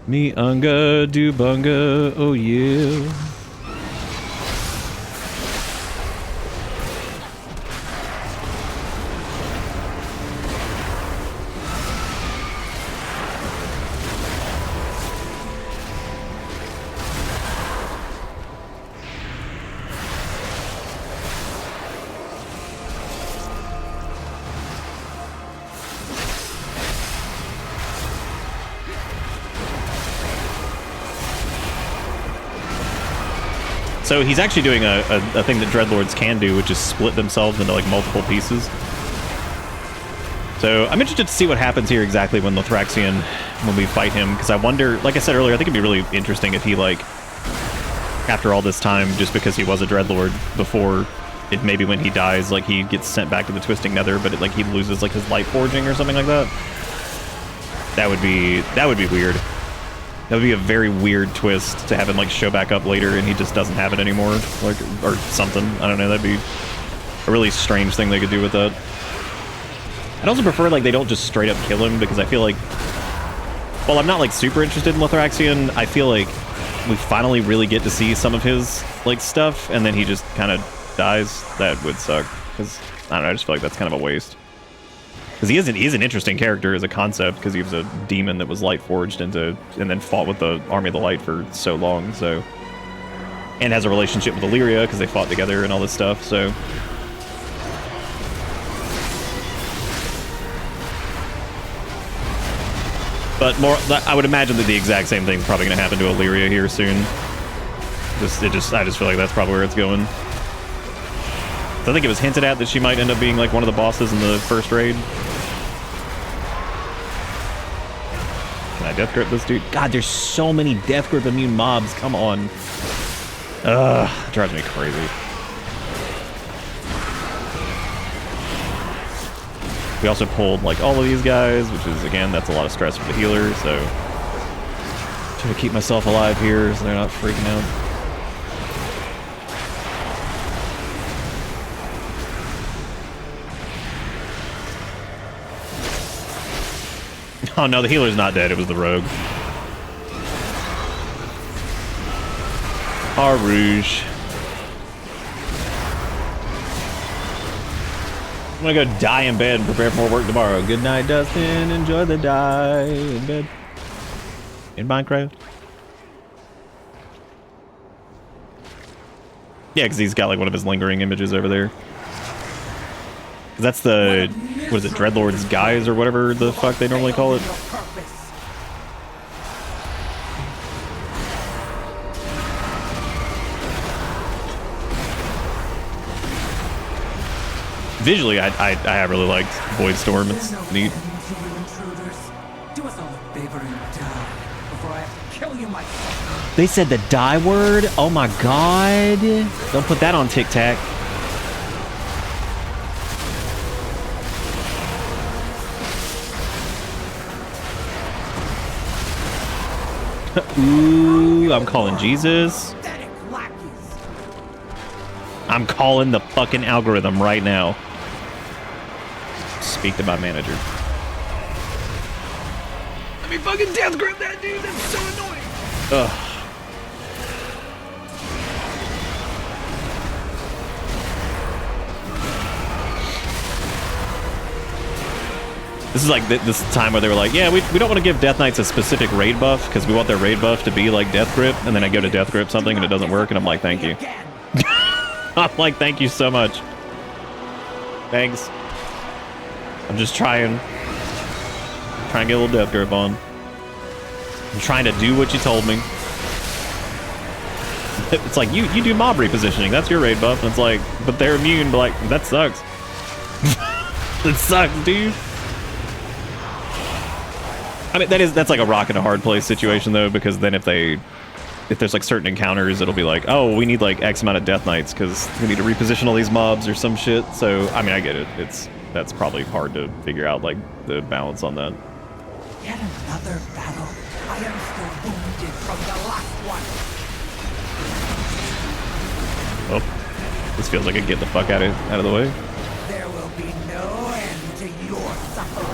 Me unga do bunga, oh yeah. So he's actually doing a thing that Dreadlords can do, which is split themselves into like multiple pieces. So I'm interested to see what happens here exactly when Lothraxian, when we fight him, because I wonder, like I said earlier, I think it'd be really interesting if he like, after all this time, just because he was a Dreadlord before, it maybe when he dies, like he gets sent back to the Twisting Nether, but it, like he loses like his light forging or something like that. That would be weird. That would be a very weird twist to have him like show back up later and he just doesn't have it anymore, like, or something. I don't know. That'd be a really strange thing they could do with that. I'd also prefer like they don't just straight up kill him, because I feel like, well, I'm not like super interested in Lothraxian. I feel like we finally really get to see some of his like stuff, and then he just kind of dies. That would suck, because I don't know. I just feel like that's kind of a waste. Because he's an interesting character as a concept, because he was a demon that was light forged into, and then fought with the Army of the Light for so long, so. And has a relationship with Illyria, because they fought together and all this stuff, so. But more, I would imagine that the exact same thing's probably going to happen to Illyria here soon. I just feel like that's probably where it's going. So I think it was hinted at that she might end up being like one of the bosses in the first raid. Can I death grip this dude? God, there's so many death grip immune mobs. Come on. It drives me crazy. We also pulled like all of these guys, which is, again, that's a lot of stress for the healer, so try to keep myself alive here so they're not freaking out. Oh no, the healer's not dead, it was the rogue. Our Rouge. I'm gonna go die in bed and prepare for more work tomorrow. Good night, Dustin. Enjoy the die in bed. In Minecraft. Yeah, because he's got like one of his lingering images over there. That's the, what is it, Dreadlord's Guise or whatever the fuck they normally call it. Visually, I really liked Void Storm. It's neat. Do us all a favor and die before I have to kill you myself. They said the die word? Oh my god. Don't put that on Tic Tac. Ooh, I'm calling Jesus. I'm calling the fucking algorithm right now. Speak to my manager. Let me fucking death grip that dude. That's so annoying. Ugh. This is like this time where they were like, yeah, we don't want to give Death Knights a specific raid buff because we want their raid buff to be like Death Grip, and then I go to Death Grip something and it doesn't work, and I'm like, thank you. I'm like, thank you so much. Thanks. I'm just trying to get a little Death Grip on. I'm trying to do what you told me. It's like, you do mob repositioning, that's your raid buff, and it's like, but they're immune, but like, that sucks. That sucks, dude. I mean, that's like a rock and a hard place situation though, because then if there's like certain encounters, it'll be like, oh, we need like X amount of Death Knights because we need to reposition all these mobs or some shit. So, I mean, I get it. That's probably hard to figure out like the balance on that. Yet another battle. I am still wounded from the last one. Oh, this feels like I get the fuck out of the way. There will be no end to your suffering.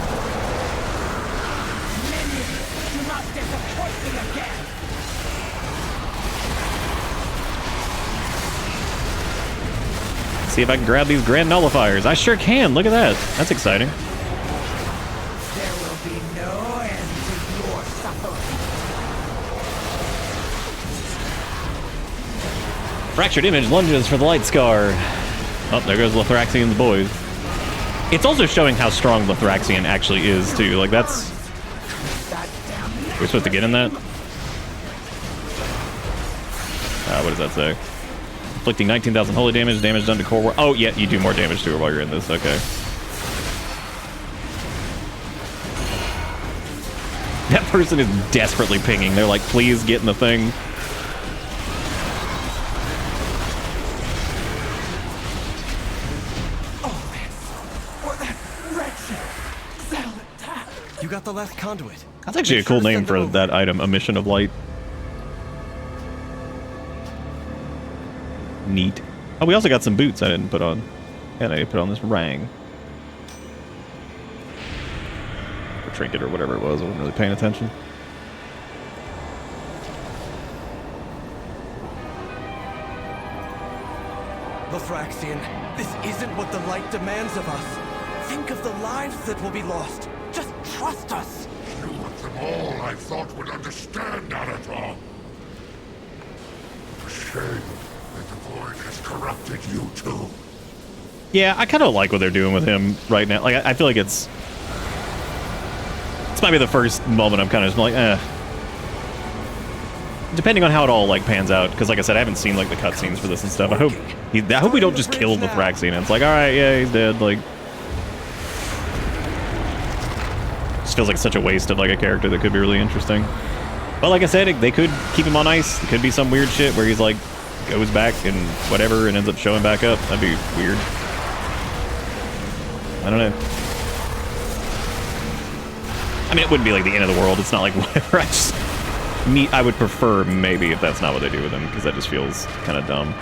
Minions, do not disappoint me again. See if I can grab these grand nullifiers. I sure can. Look at that. That's exciting. There will be no end to your suffering. Fractured image lunges for the light scar. Oh, there goes Lithraxian's boys. It's also showing how strong Lithraxian actually is, too. Like, that's... We're supposed to get in that? What does that say? Inflicting 19,000 holy damage, damage done to core war. Oh, yeah, you do more damage to her while you're in this. Okay. That person is desperately pinging. They're like, please get in the thing. You got the last conduit. That's actually a cool name for that item, a mission of light. Neat. Oh, we also got some boots I didn't put on. And I put on this rang. Or trinket or whatever it was. I wasn't really paying attention. Lithraxian, this isn't what the light demands of us. Think of the lives that will be lost. Just trust us. You of them all I thought would understand, Arator. A shame that the void has corrupted you too. Yeah, I kind of like what they're doing with him right now. Like, I feel like this might be the first moment I'm kind of just like, eh. Depending on how it all like pans out, because like I said, I haven't seen like the cutscenes for this and stuff. I hope we don't just kill Lithraxian. It's like, all right, yeah, he's dead. Like, just feels like such a waste of like a character that could be really interesting. But like I said, they could keep him on ice. It could be some weird shit where he's like goes back and whatever and ends up showing back up. That'd be weird. I don't know. I mean, it wouldn't be like the end of the world. It's not like whatever. I would prefer maybe if that's not what they do with him, because that just feels kind of dumb.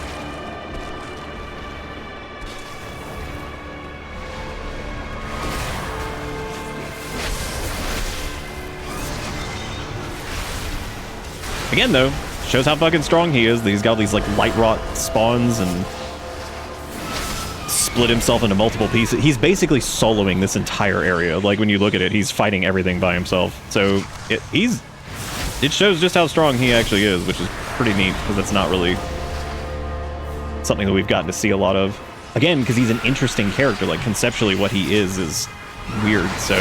Again, though, shows how fucking strong he is. He's got these like light rot spawns and split himself into multiple pieces. He's basically soloing this entire area. Like when you look at it, he's fighting everything by himself. So it shows just how strong he actually is, which is pretty neat because it's not really something that we've gotten to see a lot of. Again, because he's an interesting character. Like conceptually, what he is weird. So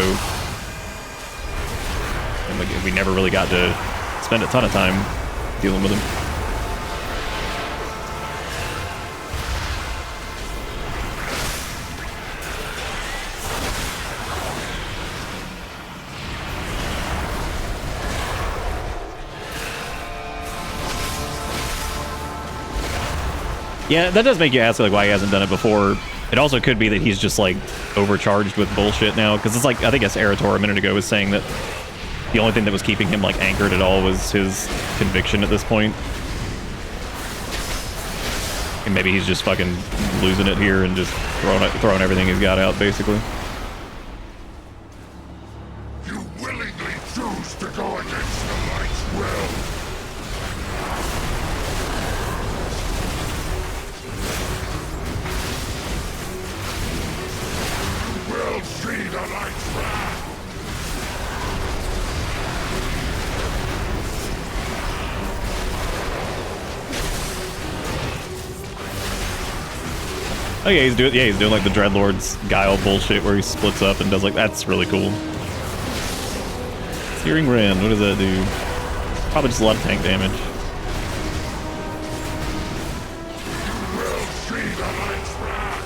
and we never really got to spend a ton of time dealing with him. Yeah, that does make you ask like why he hasn't done it before. It also could be that he's just like overcharged with bullshit now, because it's like I think as Erator a minute ago was saying that the only thing that was keeping him like anchored at all was his conviction at this point. And maybe he's just fucking losing it here and just throwing everything he's got out, basically. You willingly choose to go against the light's will. We'll see the light's wrath. Oh yeah, he's doing like the Dreadlord's Guile bullshit where he splits up and does like, that's really cool. Searing Rend, what does that do? Probably just a lot of tank damage. We'll see the light's wrath.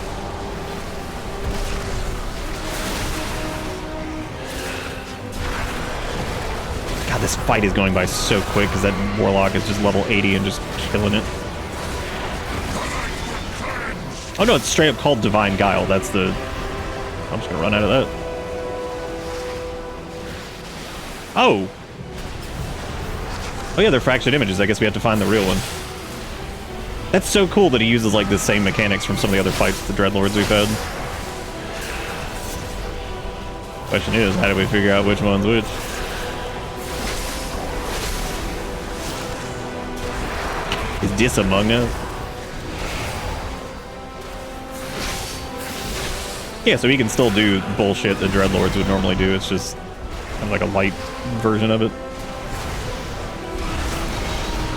God, this fight is going by so quick because that Warlock is just level 80 and just killing it. Oh no, it's straight up called Divine Guile. That's the... I'm just gonna run out of that. Oh! Oh yeah, they're fractured images. I guess we have to find the real one. That's so cool that he uses like the same mechanics from some of the other fights with the Dreadlords we've had. Question is, how do we figure out which one's which? Is this Among Us? Yeah, so he can still do bullshit that Dreadlords would normally do. It's just kind of like a light version of it.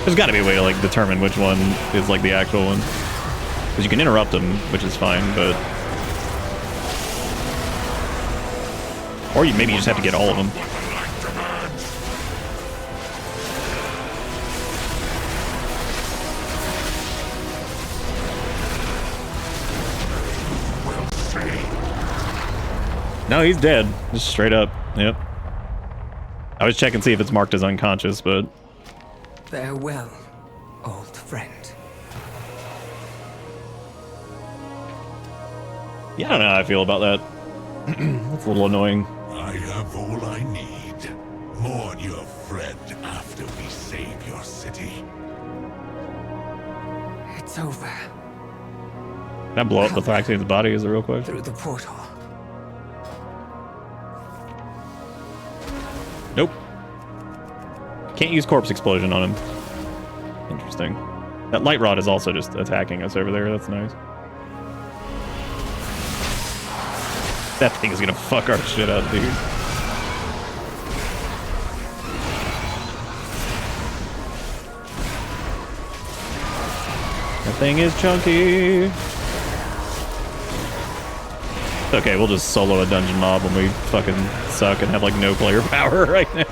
There's got to be a way to like determine which one is like the actual one. Because you can interrupt them, which is fine, but... Or maybe you just have to get all of them. No, he's dead. Just straight up. Yep. I was checking to see if it's marked as unconscious, but... Farewell, old friend. Yeah, I don't know how I feel about that. That's a little annoying. I have all I need. Mourn your friend after we save your city. It's over. Can I blow up the Thyxian's body is the real question. Through the portal. Nope. Can't use Corpse Explosion on him. Interesting. That Light Rod is also just attacking us over there. That's nice. That thing is gonna fuck our shit up, dude. That thing is chunky. Okay, we'll just solo a dungeon mob when we fucking suck and have like no player power right now.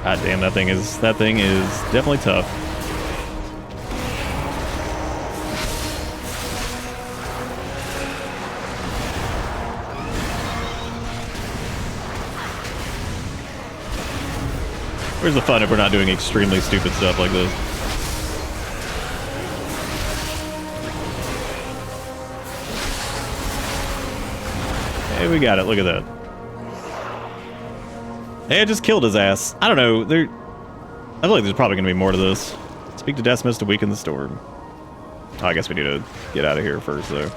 God damn, that thing is definitely tough. Where's the fun if we're not doing extremely stupid stuff like this? Hey, we got it. Look at that. Hey, I just killed his ass. I don't know. I feel like there's probably going to be more to this. Speak to Decimus to weaken the storm. Oh, I guess we need to get out of here first, though.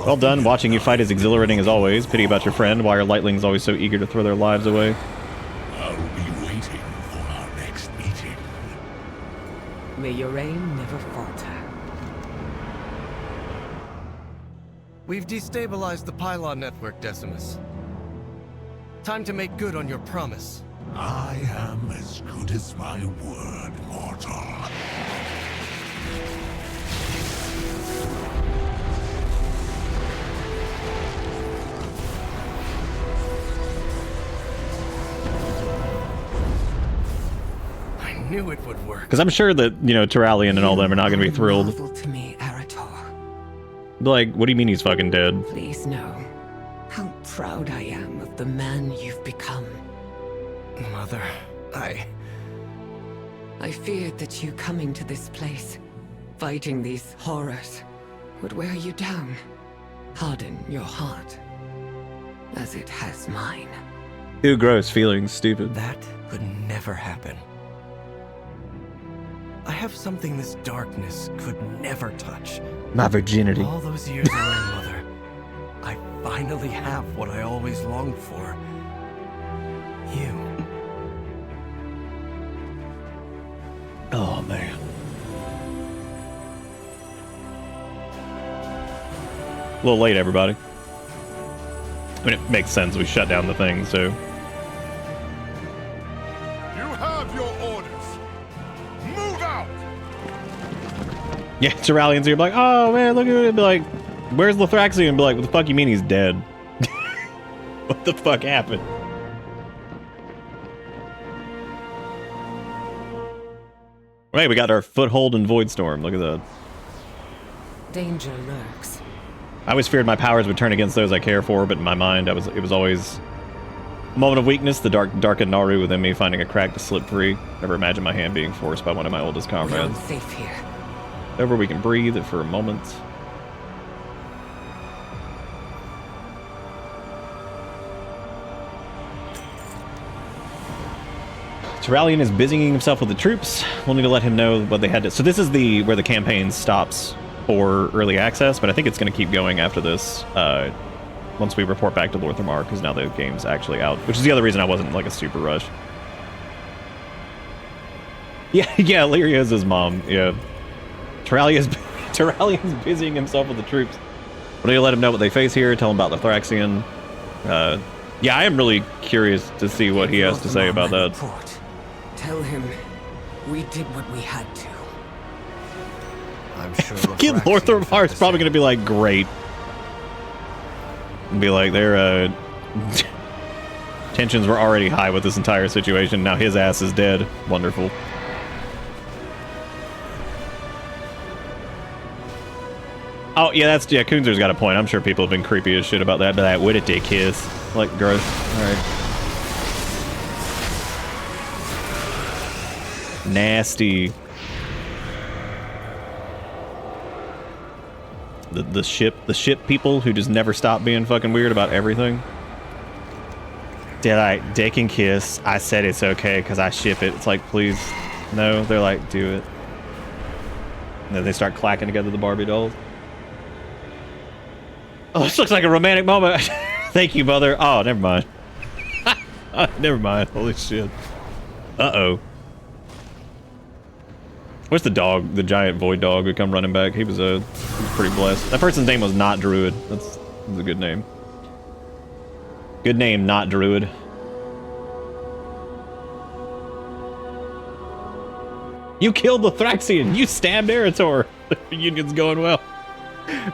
Well done. Watching you fight is exhilarating as always. Pity about your friend. Why are lightlings always so eager to throw their lives away? I'll be waiting for our next meeting. May your aim never falter. We've destabilized the pylon network, Decimus. Time to make good on your promise. I am as good as my word, mortal. knew it would work. Because I'm sure that, you know, Terralion and all them are not going to be thrilled. Marvel to me, Arator. Like, what do you mean he's fucking dead? Please know how proud I am of the man you've become. Mother, I feared that you coming to this place, fighting these horrors, would wear you down, harden your heart, as it has mine. Ew, gross, feelings, stupid. That could never happen. I have something this darkness could never touch. My virginity. All those years alone, Mother, I finally have what I always longed for. You. Oh, man. A little late, everybody. I mean, it makes sense. We shut down the thing, so... You have your orders. Move out! Yeah, Terralions here be like, oh, man, look at it. Be like, where's Lithraxion? Be like, what the fuck you mean he's dead? What the fuck happened? Right, we got our foothold in Voidstorm. Look at that. Danger lurks. I always feared my powers would turn against those I care for, but in my mind, it was always a moment of weakness, the darkened Naru within me finding a crack to slip free. Never imagined my hand being forced by one of my oldest We're comrades. safe here. Over we can breathe for a moment. Terralion is busying himself with the troops. We'll need to let him know what they had to... So this is where the campaign stops for early access, but I think it's going to keep going after this once we report back to Lorthamar, because now the game's actually out, which is the other reason I wasn't like a super rush. Yeah, Lyria's his mom, yeah. Terralion's busying himself with the troops. We'll need to let him know what they face here, tell him about the Thraxian. Yeah, I am really curious to see what he has to say about that. Report. Tell him we did what we had to. I'm sure Fucking Lorthamar is probably going to be like, great. And be like, their tensions were already high with this entire situation. Now his ass is dead. Wonderful. Oh, yeah, Kunzer's got a point. I'm sure people have been creepy as shit about that. But that, what did they kiss? Like, gross. Alright. Nasty. The ship people who just never stop being fucking weird about everything. They're like, they can kiss. I said it's okay because I ship it. It's like, please. No, they're like, do it. And then they start clacking together the Barbie dolls. Oh, this looks like a romantic moment. Thank you, mother. Oh, never mind. Never mind. Holy shit. Uh-oh. Where's the dog? The giant void dog who come running back? He was pretty blessed. That person's name was not Druid. That's a good name. Good name, not Druid. You killed the Thraxian. You stabbed Arator. The reunion's going well.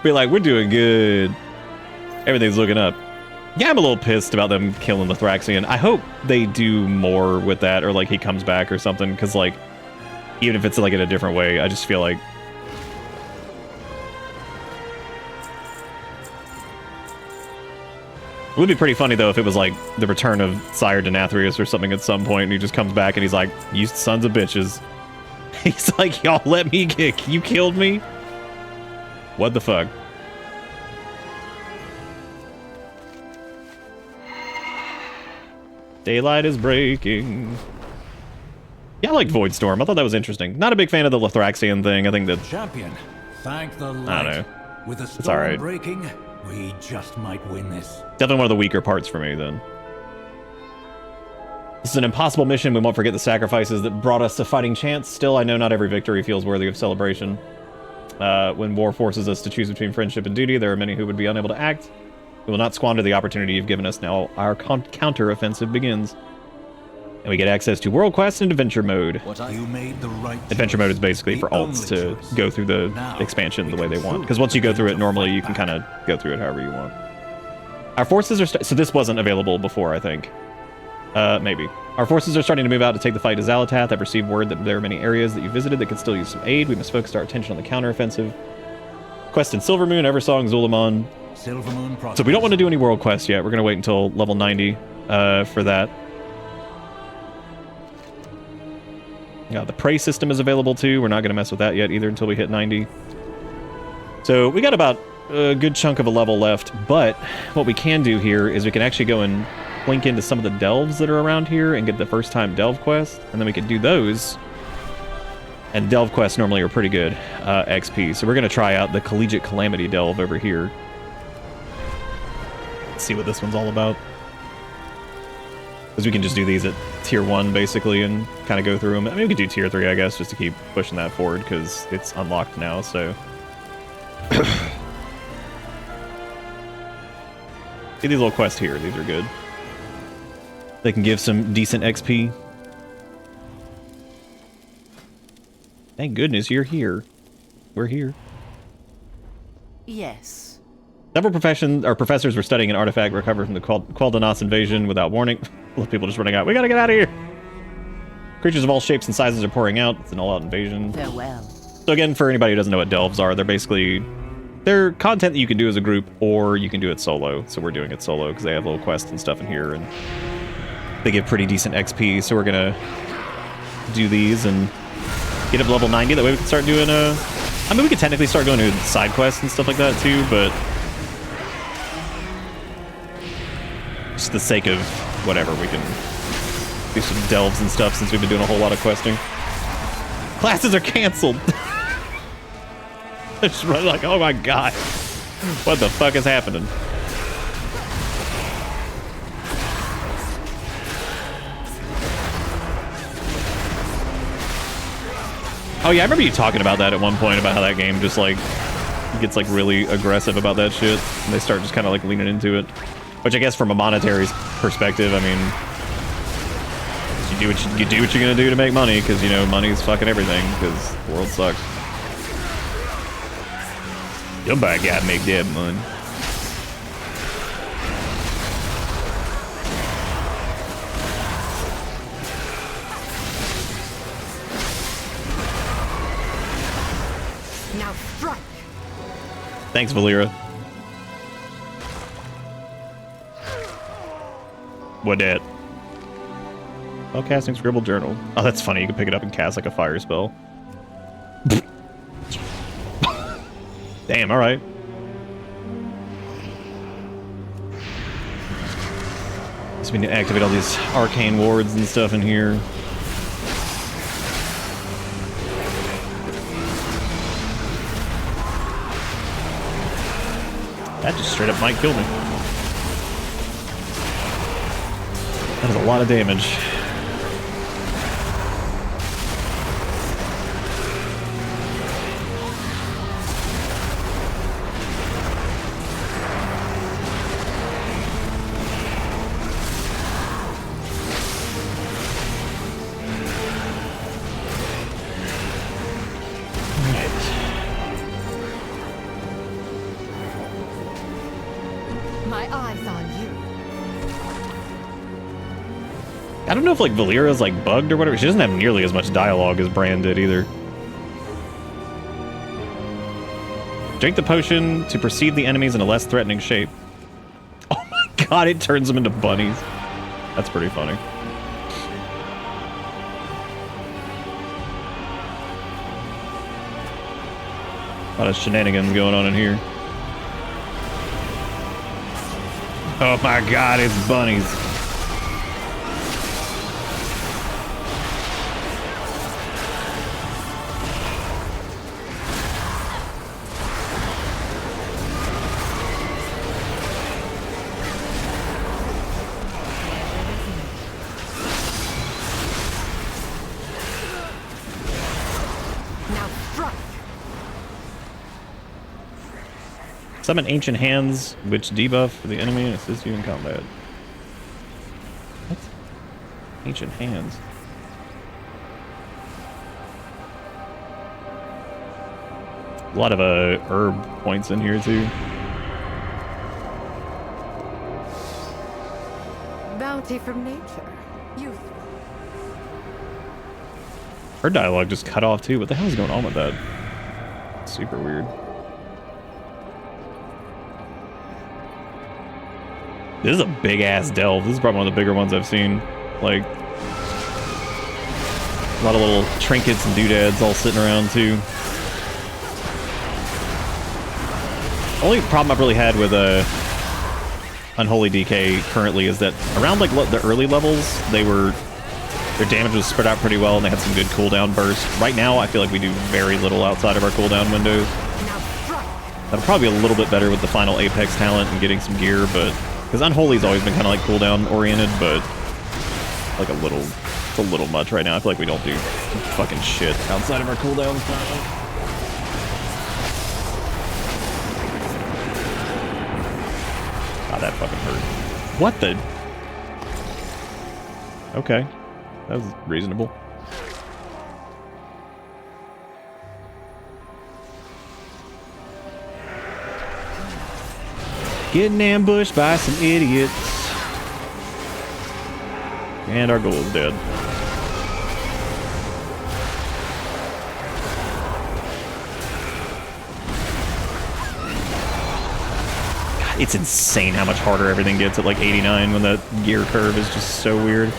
Be like, we're doing good. Everything's looking up. Yeah, I'm a little pissed about them killing the Thraxian. I hope they do more with that, or like he comes back or something, because like, even if it's like in a different way, I just feel like... It would be pretty funny though if it was like the return of Sire Denathrius or something at some point, and he just comes back and he's like, you sons of bitches. He's like, y'all let me kick. You killed me? What the fuck? Daylight is breaking. Yeah, I like Voidstorm. I thought that was interesting. Not a big fan of the Lithraxian thing. I think that... Champion, thank the light. I don't know. With the It's alright. storm breaking, we just might win this. Definitely one of the weaker parts for me, then. This is an impossible mission. We won't forget the sacrifices that brought us to fighting chance. Still, I know not every victory feels worthy of celebration. When war forces us to choose between friendship and duty, there are many who would be unable to act. We will not squander the opportunity you've given us. Now our counter-offensive begins. And we get access to World Quest and Adventure Mode. You made the right Adventure Mode is basically for alts to go through the expansion the way they want. Because once you go through it normally, you can kind of go through it however you want. Our forces are... So this wasn't available before, I think. Maybe. Our forces are starting to move out to take the fight to Zalatath. I've received word that there are many areas that you visited that could still use some aid. We must focus our attention on the counteroffensive. Quest in Silvermoon, Eversong, Zulamon. So we don't want to do any world quests yet. We're going to wait until level 90 for that. The prey system is available too. We're not going to mess with that yet either until we hit 90. So we got about a good chunk of a level left, but what we can do here is we can actually go and link into some of the delves that are around here and get the first time delve quest, and then we can do those. And delve quests normally are pretty good XP, so we're going to try out the Collegiate Calamity delve over here. Let's see what this one's all about. Because we can just do these at tier 1 basically and kind of go through them. I mean, we could do tier 3, I guess, just to keep pushing that forward because it's unlocked now, so. See these little quests here, these are good. They can give some decent XP. Thank goodness you're here. We're here. Yes. Several professors were studying an artifact recovered from the Quel'Danas invasion without warning. People just running out. We gotta get out of here! Creatures of all shapes and sizes are pouring out. It's an all-out invasion. Farewell. So again, for anybody who doesn't know what delves are, they're content that you can do as a group, or you can do it solo. So we're doing it solo because they have little quests and stuff in here, and they give pretty decent XP. So we're gonna do these and get up to level 90. That way we can start doing I mean, we could technically start going to side quests and stuff like that too, but just the sake of whatever, we can do some delves and stuff since we've been doing a whole lot of questing. Classes are canceled. I just run like, oh my god, what the fuck is happening? Oh yeah, I remember you talking about that at one point, about how that game just like gets like really aggressive about that shit, and they start just kind of like leaning into it. Which I guess from a monetary perspective, I mean, you do what you're gonna do to make money, because you know money's fucking everything, because the world sucks. Somebody gotta make that money. Now strike. Thanks, Valera. What that? Oh, casting Scribble Journal. Oh, that's funny. You can pick it up and cast like a fire spell. Damn, alright. So we need to activate all these arcane wards and stuff in here. That just straight up might kill me. That is a lot of damage. My eyes on you. I don't know if like Valera's like bugged or whatever. She doesn't have nearly as much dialogue as Bran did either. Drink the potion to perceive the enemies in a less threatening shape. Oh my god, it turns them into bunnies. That's pretty funny. A lot of shenanigans going on in here. Oh my god, it's bunnies. Summon Ancient Hands, which debuff for the enemy and assist you in combat. What? Ancient Hands. A lot of herb points in here too. Bounty from nature. Useful. Her dialogue just cut off too. What the hell is going on with that? Super weird. This is a big ass delve. This is probably one of the bigger ones I've seen. Like, a lot of little trinkets and doodads all sitting around too. Only problem I've really had with Unholy DK currently is that around like the early levels, their damage was spread out pretty well and they had some good cooldown burst. Right now, I feel like we do very little outside of our cooldown windows. That'll probably be a little bit better with the final Apex talent and getting some gear, but because Unholy's always been kind of like cooldown oriented, but like it's a little much right now. I feel like we don't do fucking shit outside of our cooldowns. God, that fucking hurt. What the? Okay, that was reasonable. Getting ambushed by some idiots. And our goal is dead. God, it's insane how much harder everything gets at like 89 when that gear curve is just so weird.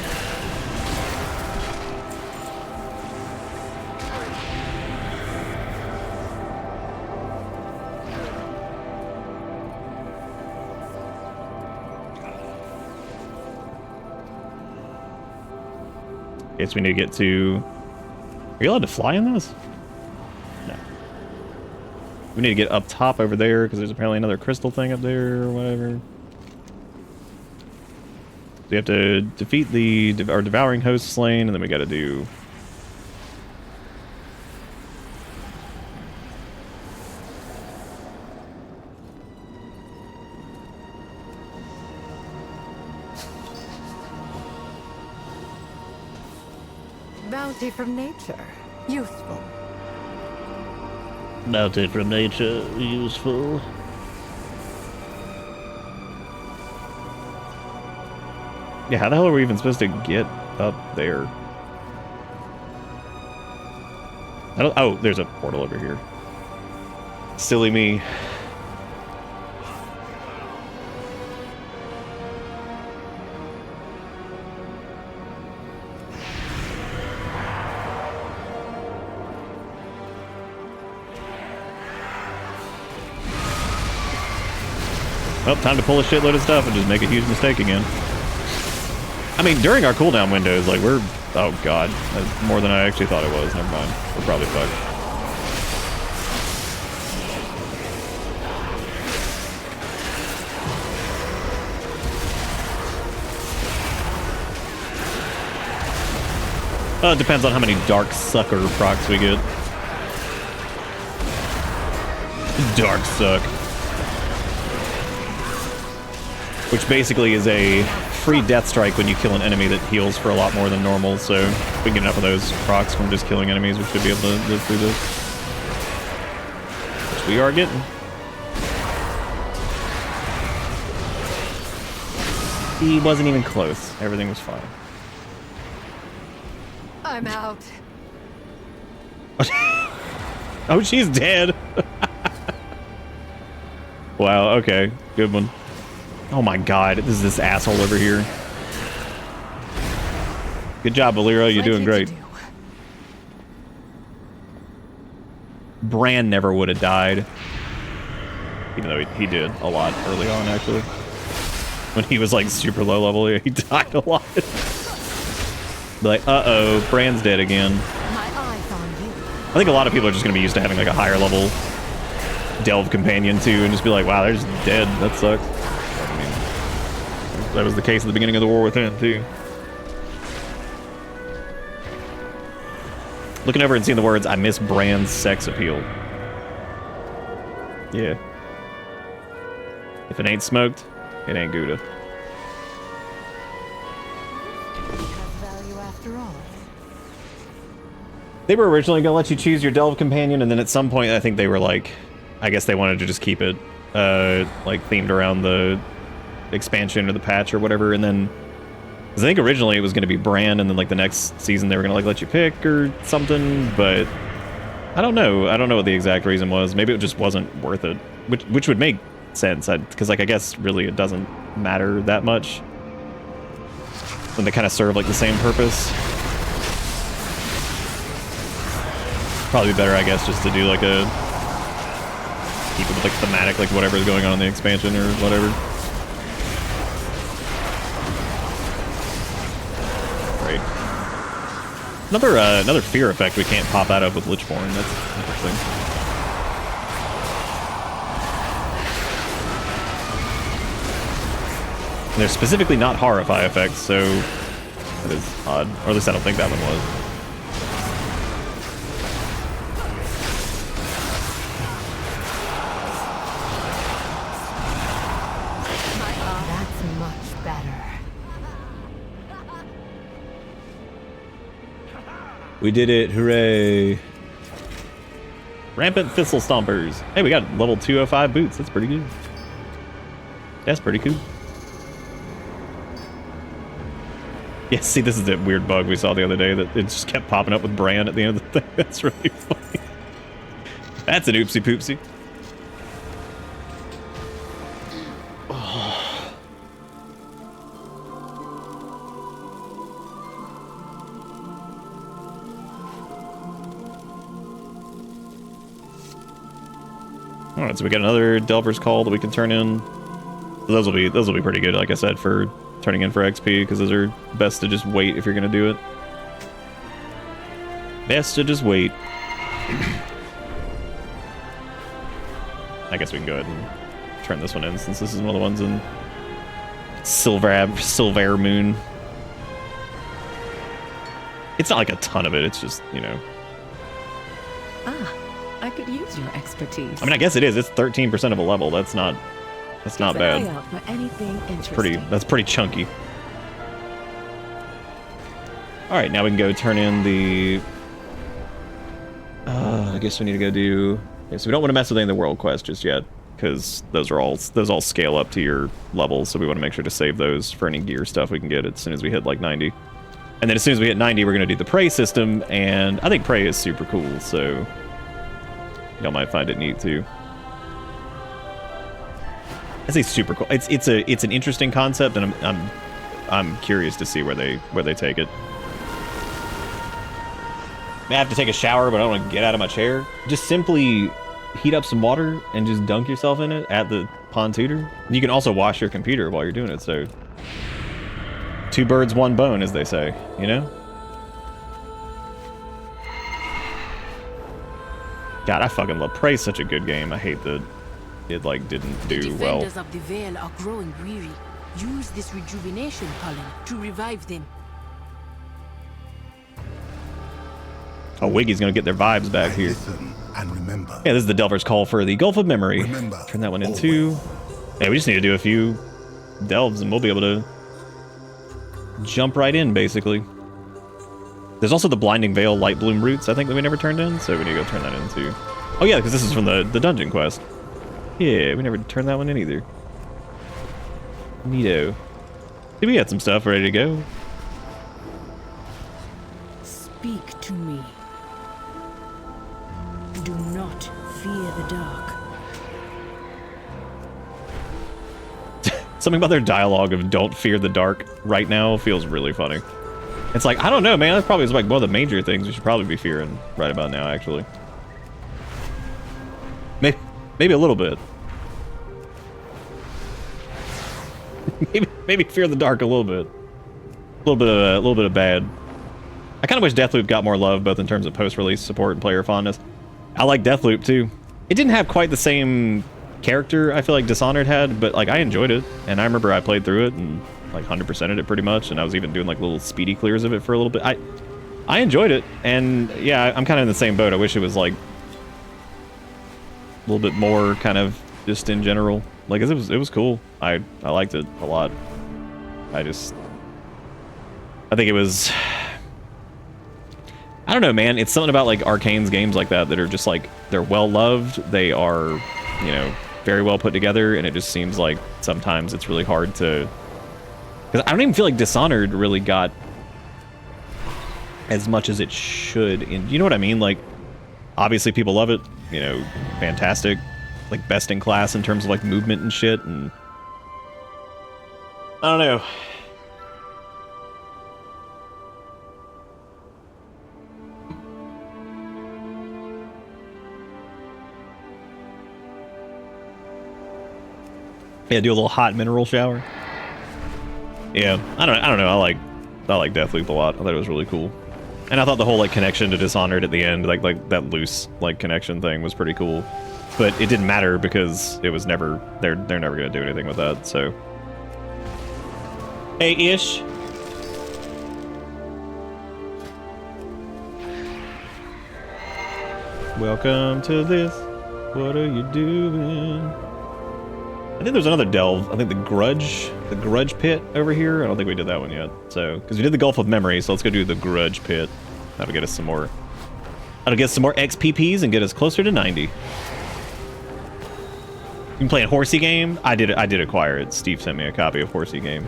Guess we need to get to... Are you allowed to fly in this? No. We need to get up top over there, because there's apparently another crystal thing up there, or whatever. We have to defeat our devouring host slain, and then we gotta do... Bounty from nature. Useful. Bounty from nature, useful. Yeah, how the hell are we even supposed to get up there? I don't... Oh, there's a portal over here. Silly me. Well, time to pull a shitload of stuff and just make a huge mistake again. I mean, during our cooldown windows, like, we're... Oh, God. That's more than I actually thought it was. Never mind. We're probably fucked. It depends on how many Dark Sucker procs we get. Dark Suck. Which basically is a free death strike when you kill an enemy that heals for a lot more than normal, so if we get enough of those procs from just killing enemies, we should be able to live through this. Which we are getting. He wasn't even close. Everything was fine. I'm out. Oh, she's dead. Wow, okay. Good one. Oh my god, this is this asshole over here. Good job, Valera. You're doing great. Bran never would have died. Even though he did a lot early on, actually. When he was like super low level, he died a lot. Be like, uh-oh, Bran's dead again. I think a lot of people are just going to be used to having like a higher level delve companion too, and just be like, wow, they're just dead. That sucks. I mean, that was the case at the beginning of the War Within too. Looking over and seeing the words, I miss Bran's sex appeal. Yeah. If it ain't smoked, it ain't Gouda. They were originally going to let you choose your Delve Companion, and then at some point I think they were like, I guess they wanted to just keep it like themed around the expansion or the patch or whatever, and then Because I think originally it was going to be Bran, and then like the next season they were going to like let you pick or something, but I don't know. I don't know what the exact reason was. Maybe it just wasn't worth it, which would make sense. Because like I guess really it doesn't matter that much when they kind of serve like the same purpose. Probably better, I guess, just to do like a keep it with like thematic, like whatever's going on in the expansion or whatever. Great. Another fear effect we can't pop out of with Lichborn. That's interesting. And they're specifically not horrify effects, so that is odd. Or at least I don't think that one was. That's much better. We did it, hooray. Rampant Thistle Stompers. Hey, we got level 205 boots. That's pretty good. That's pretty cool. Yeah, see, this is that weird bug we saw the other day that it just kept popping up with Bran at the end of the thing. That's really funny. That's an oopsie poopsie. Alright, so we got another Delver's Call that we can turn in. So those will be pretty good, like I said, for turning in for XP, because those are best to just wait if you're gonna do it. Best to just wait. I guess we can go ahead and turn this one in, since this is one of the ones in Silver Moon. It's not like a ton of it, it's just, you know. I could use your expertise. I mean, I guess it is. It's 13% of a level. That's not bad. Eye out for anything interesting. That's pretty chunky. All right, now we can go turn in the. I guess we need to go do. Okay, so we don't want to mess with any of the world quests just yet, because those all scale up to your levels. So we want to make sure to save those for any gear stuff we can get as soon as we hit like 90. And then as soon as we hit 90, we're gonna do the prey system, and I think prey is super cool. So y'all might find it neat too. I say super cool. It's an interesting concept, and I'm curious to see where they take it. I have to take a shower, but I don't want to get out of my chair. Just simply heat up some water and just dunk yourself in it at the pond tutor. And you can also wash your computer while you're doing it. So 2 birds, 1 bone, as they say. You know. God, I fucking love Prey's such a good game. I hate that it like didn't do well. The defenders of the Veil are growing weary. Use this rejuvenation pollen to revive them. Oh, Wiggy's gonna get their vibes back here. Listen and remember. Yeah, this is the Delver's Call for the Gulf of Memory. Remember, Turn that one in too. Yeah, we just need to do a few delves and we'll be able to jump right in, basically. There's also the Blinding Veil Light Bloom Roots, I think, that we never turned in, so we need to go turn that in too. Oh yeah, because this is from the dungeon quest. Yeah, we never turned that one in either. Neato. See, we had some stuff ready to go. Speak to me. Do not fear the dark. Something about their dialogue of "Don't fear the dark" right now feels really funny. It's like, I don't know, man. That's probably like one of the major things we should probably be fearing right about now, actually. Maybe a little bit. maybe fear the dark a little bit. A little bit of bad. I kind of wish Deathloop got more love, both in terms of post-release support and player fondness. I like Deathloop too. It didn't have quite the same character I feel like Dishonored had, but like I enjoyed it, and I remember I played through it and like 100%ed it pretty much, and I was even doing like little speedy clears of it for a little bit. I enjoyed it, and yeah, I'm kind of in the same boat. I wish it was like a little bit more kind of just in general. Like it was cool. I liked it a lot. I think it was, I don't know, man. It's something about like Arcane's games like that are just like, they're well loved. They are, you know, very well put together, and it just seems like sometimes it's really hard to, because Because I don't even feel like Dishonored really got as much as it should. You know what I mean? Like, obviously people love it. You know, fantastic. Like, best in class in terms of, like, movement and shit. And I don't know. Yeah, do a little hot mineral shower. Yeah, I don't know. I like Deathloop a lot. I thought it was really cool, and I thought the whole like connection to Dishonored at the end, like that loose like connection thing, was pretty cool. But it didn't matter because it was never they're never gonna do anything with that. So, hey, Ish. Welcome to this. What are you doing? I think there's another delve. I think the Grudge Pit over here. I don't think we did that one yet. So, because we did the Gulf of Memory, so let's go do the Grudge Pit. That'll get us some more. That'll get some more XPPs and get us closer to 90. You can play a Horsey game. I did acquire it. Steve sent me a copy of Horsey game.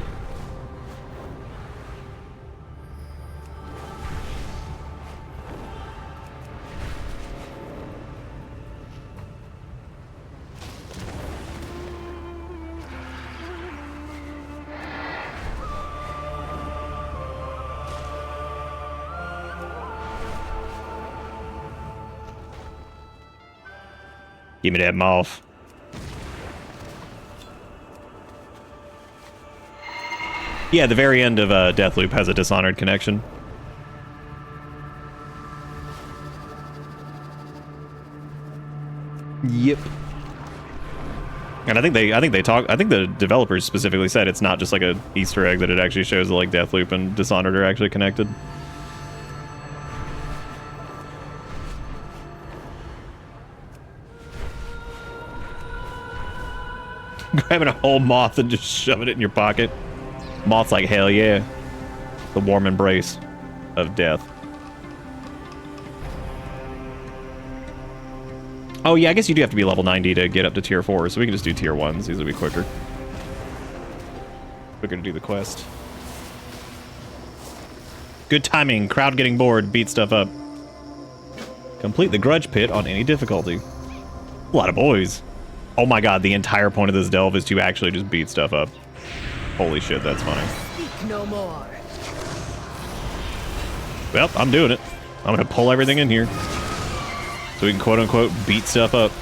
Give me that moth. Yeah, the very end of Deathloop has a Dishonored connection. Yep. And I think the developers specifically said it's not just like a Easter egg, that it actually shows that like Deathloop and Dishonored are actually connected. Grabbing a whole moth and just shoving it in your pocket. Moth's like, hell yeah. The warm embrace of death. Oh yeah, I guess you do have to be level 90 to get up to tier 4, so we can just do tier 1s. These will be quicker. Quicker to do the quest. Good timing. Crowd getting bored. Beat stuff up. Complete the Grudge Pit on any difficulty. A lot of boys. Oh my god, the entire point of this delve is to actually just beat stuff up. Holy shit, that's funny. Speak no more. Well, I'm doing it. I'm gonna pull everything in here, so we can quote-unquote beat stuff up.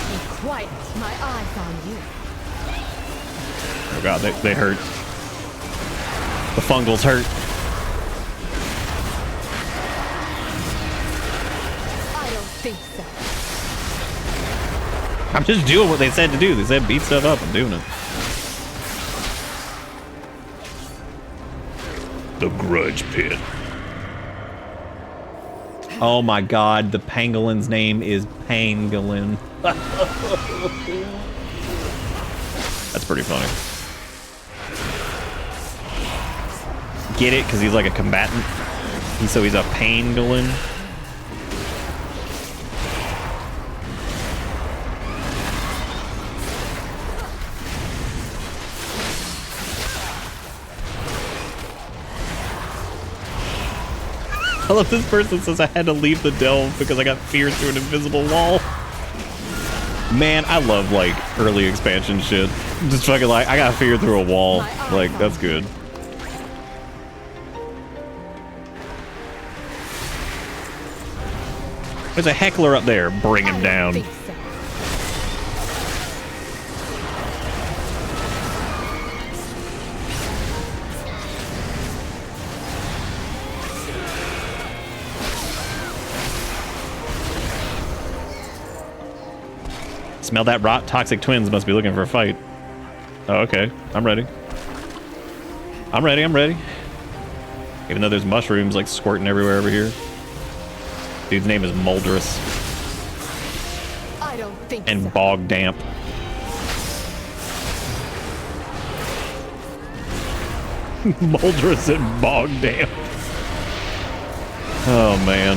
Be quiet, my eyes on you. Oh god, they hurt. The fungals hurt. Think so. I'm just doing what they said to do. They said beat stuff up. I'm doing it. The Grudge Pit. Oh my god, the pangolin's name is Pangolin. That's pretty funny. Get it? Because he's like a combatant. So he's a pangolin. I love this person says I had to leave the delve because I got feared through an invisible wall. Man, I love like early expansion shit. Just fucking like, I got feared through a wall. Like, that's good. There's a heckler up there. Bring him down. Smell that rot? Toxic twins must be looking for a fight. Oh, okay. I'm ready. I'm ready, I'm ready. Even though there's mushrooms like squirting everywhere over here. Dude's name is Moldrus. I don't think and so. Bog Damp. Moldrus and Bog Damp. Oh, man.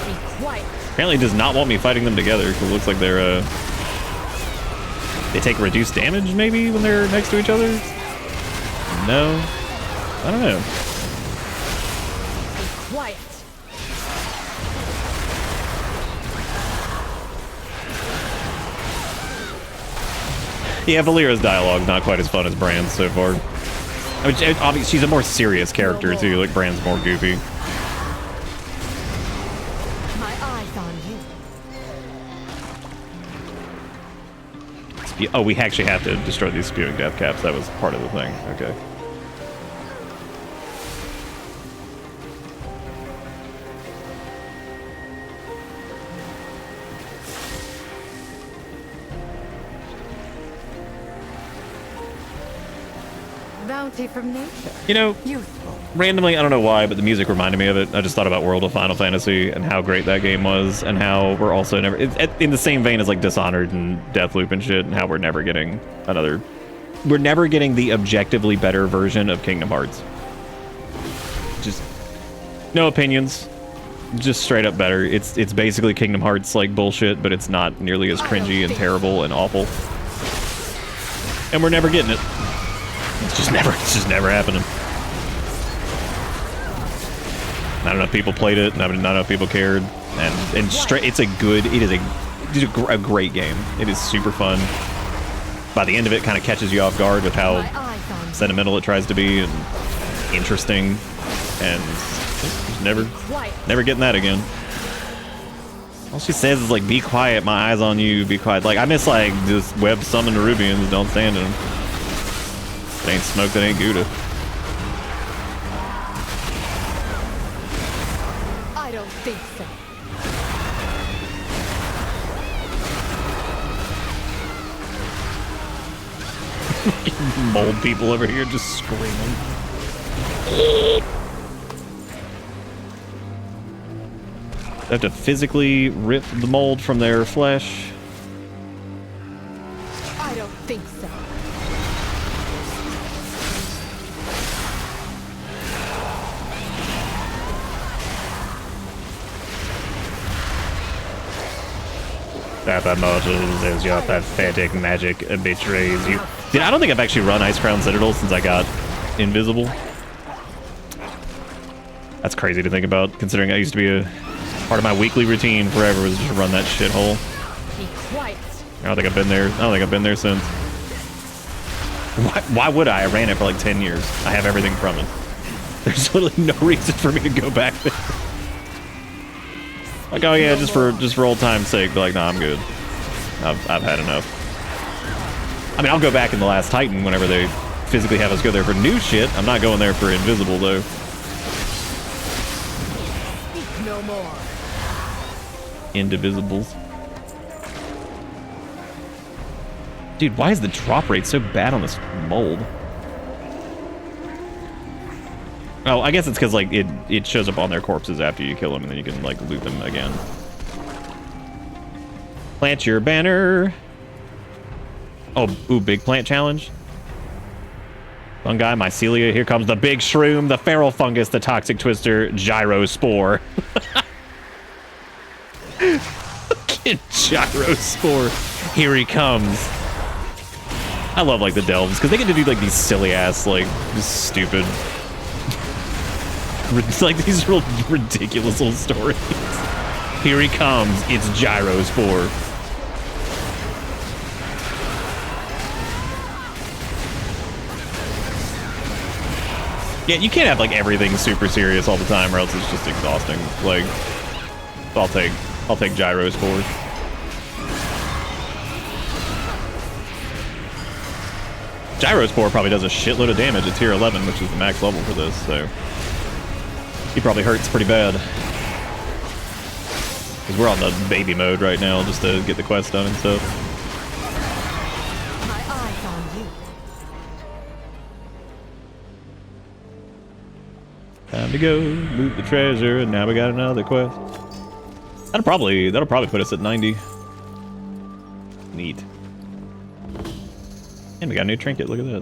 Be quiet. Apparently does not want me fighting them together, because it looks like they're, They take reduced damage, maybe, when they're next to each other? No? I don't know. Be quiet. Yeah, Valera's dialogue's not quite as fun as Brand's so far. I mean, obviously, she's a more serious character, too. Like, Brand's more goofy. My eyes on you. Oh, we actually have to destroy these spewing death caps. That was part of the thing. Okay. Bounty from nature. You know, Useful. randomly, I don't know why, but the music reminded me of it. I just thought about World of Final Fantasy and how great that game was, and how we're also never... in the same vein as, like, Dishonored and Deathloop and shit, and how we're never getting another... We're never getting the objectively better version of Kingdom Hearts. Just... no opinions. Just straight up better. It's basically Kingdom Hearts, like, bullshit, but it's not nearly as cringy and terrible and awful. And we're never getting it. It's just never happening. Not enough people played it, not enough people cared, and straight. It is a great game. It is super fun. By the end of it, kind of catches you off guard with how sentimental it tries to be and interesting, and just never getting that again. All she says is like, "Be quiet, my eyes on you. Be quiet." Like I miss like this web summon Nerubians. Don't stand in them. It ain't smoke, that ain't Gouda. I don't think so. Mold people over here just screaming. They have to physically rip the mold from their flesh. I don't think so. That immortals is your pathetic magic betrays you. Dude, I don't think I've actually run Ice Crown Citadel since I got invisible. That's crazy to think about, considering I used to be a part of my weekly routine forever was just run that shithole. Be quiet. I don't think I've been there. I don't think I've been there since. Why would I? I ran it for like 10 years. I have everything from it. There's literally no reason for me to go back there. Like, oh yeah, just for old time's sake. But like, nah, I'm good. I've had enough. I mean, I'll go back in the Last Titan whenever they physically have us go there for new shit. I'm not going there for Invisible though. Speak no more. Indivisibles. Dude, why is the drop rate so bad on this mold? Oh, I guess it's because like it shows up on their corpses after you kill them, and then you can like loot them again. Plant your banner. Oh, ooh, big plant challenge. Fungi, mycelia. Here comes the big shroom, the feral fungus, the toxic twister, gyrospore. Fucking gyrospore. Here he comes. I love like the delves because they get to do like these silly ass like just stupid. Like these real ridiculous little stories. Here he comes. It's Gyrospore. Yeah, you can't have like everything super serious all the time, or else it's just exhausting. Like, I'll take Gyrospore. Gyrospore probably does a shitload of damage at tier 11, which is the max level for this. So. He probably hurts pretty bad. Because we're on the baby mode right now just to get the quest done and stuff. My eyes on you. Time to go, loot the treasure, and now we got another quest. That'll probably put us at 90. Neat. And we got a new trinket, look at that.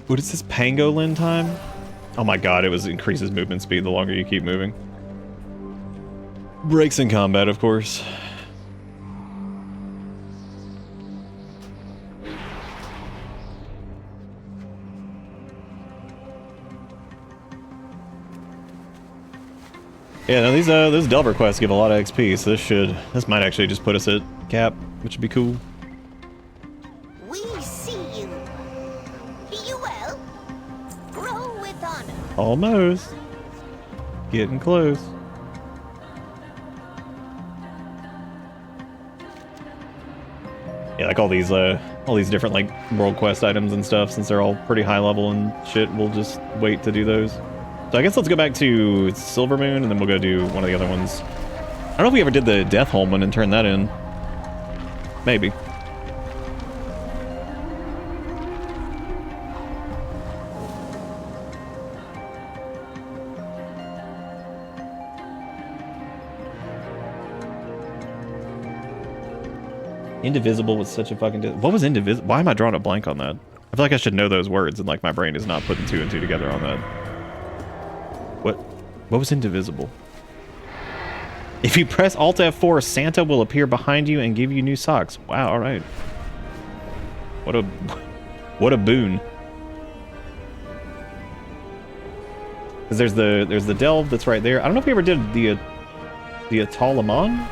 What is this pangolin time? Oh my god, it increases movement speed the longer you keep moving. Breaks in combat, of course. Yeah, no, these those Delver quests give a lot of XP, so this might actually just put us at cap, which would be cool. We see you. You well. Grow with honor. Almost. Getting close. Yeah, like all these different like world quest items and stuff, since they're all pretty high level and shit, we'll just wait to do those. So I guess let's go back to Silver Moon, and then we'll go do one of the other ones. I don't know if we ever did the Death Home one and turned that in. Maybe. Indivisible was such a fucking... What was indivisible? Why am I drawing a blank on that? I feel like I should know those words, and like my brain is not putting two and two together on that. What was indivisible? If you press Alt F4, Santa will appear behind you and give you new socks. Wow, alright. What a boon. Because there's the delve that's right there. I don't know if we ever did the Atalamon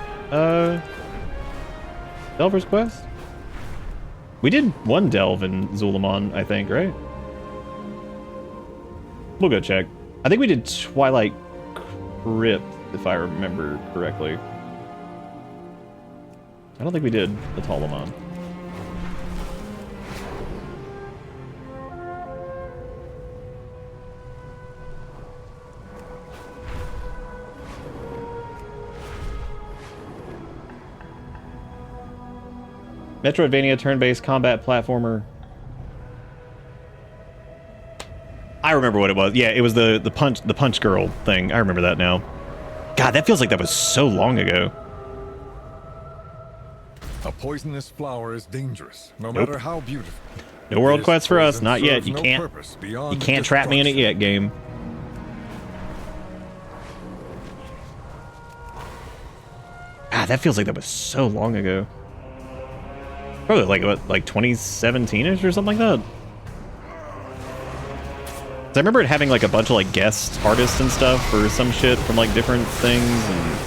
Delver's Quest? We did one delve in Zulamon, I think, right? We'll go check. I think we did Twilight Crypt, if I remember correctly. I don't think we did the Atalamon. Metroidvania turn-based combat platformer. I remember what it was. Yeah, it was the punch girl thing. I remember that now. God, that feels like that was so long ago. A poisonous flower is dangerous, no matter how beautiful. No world quest for us, not yet. You can't trap me in it yet, game. God, that feels like that was so long ago. Probably like what, like 2017ish or something like that. I remember it having like a bunch of like guest artists and stuff for some shit from like different things and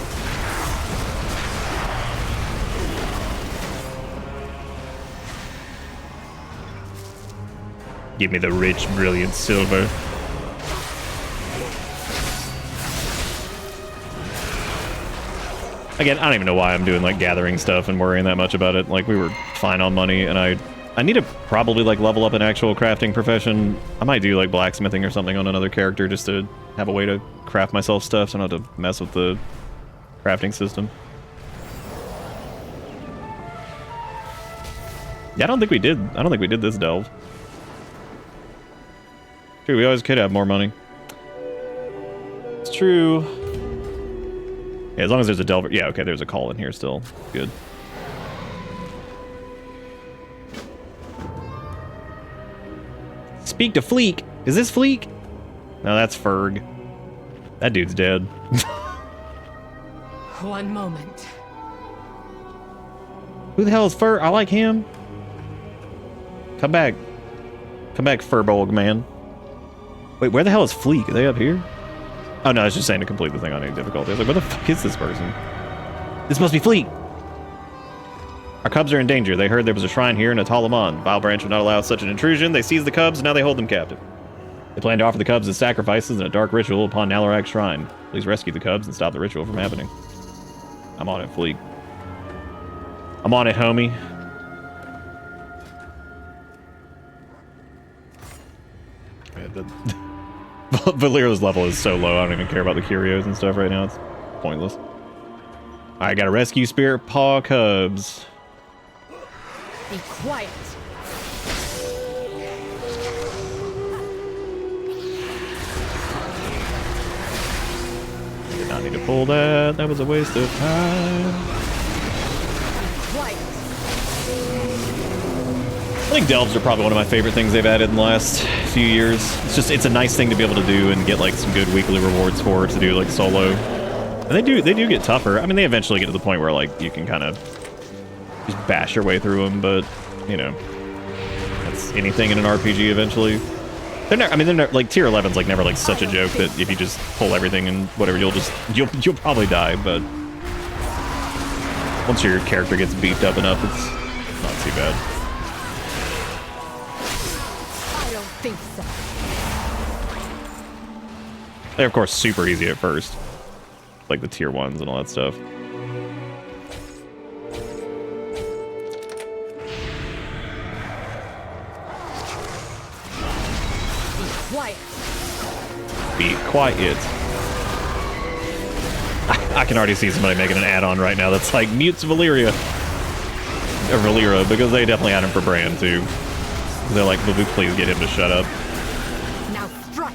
give me the rich, brilliant silver. Again, I don't even know why I'm doing like gathering stuff and worrying that much about it. Like we were fine on money, and I need to probably like level up an actual crafting profession. I might do like blacksmithing or something on another character just to have a way to craft myself stuff so I don't have to mess with the crafting system. Yeah, I don't think we did this delve. True, we always could have more money. It's true. Yeah, as long as there's a delver. Yeah, okay, there's a call in here still. Good. Speak to Fleek. Is this Fleek? No, that's Ferg. That dude's dead. One moment. Who the hell is Fer? I like him. Come back. Come back, Furbolg man. Wait, where the hell is Fleek? Are they up here? Oh no, I was just saying to complete the thing on any difficulty. I was like, where the fuck is this person? This must be Fleek. Our cubs are in danger. They heard there was a shrine here in Atalamon. Vile Branch would not allow such an intrusion. They seized the cubs, and now they hold them captive. They plan to offer the cubs as sacrifices in a dark ritual upon Nalarak's shrine. Please rescue the cubs and stop the ritual from happening. I'm on it, Fleek. I'm on it, homie. Valera's level is so low, I don't even care about the curios and stuff right now. It's pointless. Alright, gotta rescue Spirit Paw cubs. Be quiet. Did not need to pull that. That was a waste of time. Quiet. I think delves are probably one of my favorite things they've added in the last few years. It's a nice thing to be able to do and get like some good weekly rewards for, to do like solo. And they do get tougher. I mean, they eventually get to the point where like you can kind of just bash your way through them, but you know, that's anything in an RPG eventually. They're never, I mean, they're never, like tier 11's like never like such a joke that if you just pull everything and whatever, you'll probably die. But once your character gets beefed up enough, it's not too bad. I don't think so. They're of course super easy at first, like the tier 1s and all that stuff. Quiet. Be quiet. I can already see somebody making an add-on right now that's like mutes Valyria. Or Valera, because they definitely had him for Bran too. They're like, will we please get him to shut up? Now strike.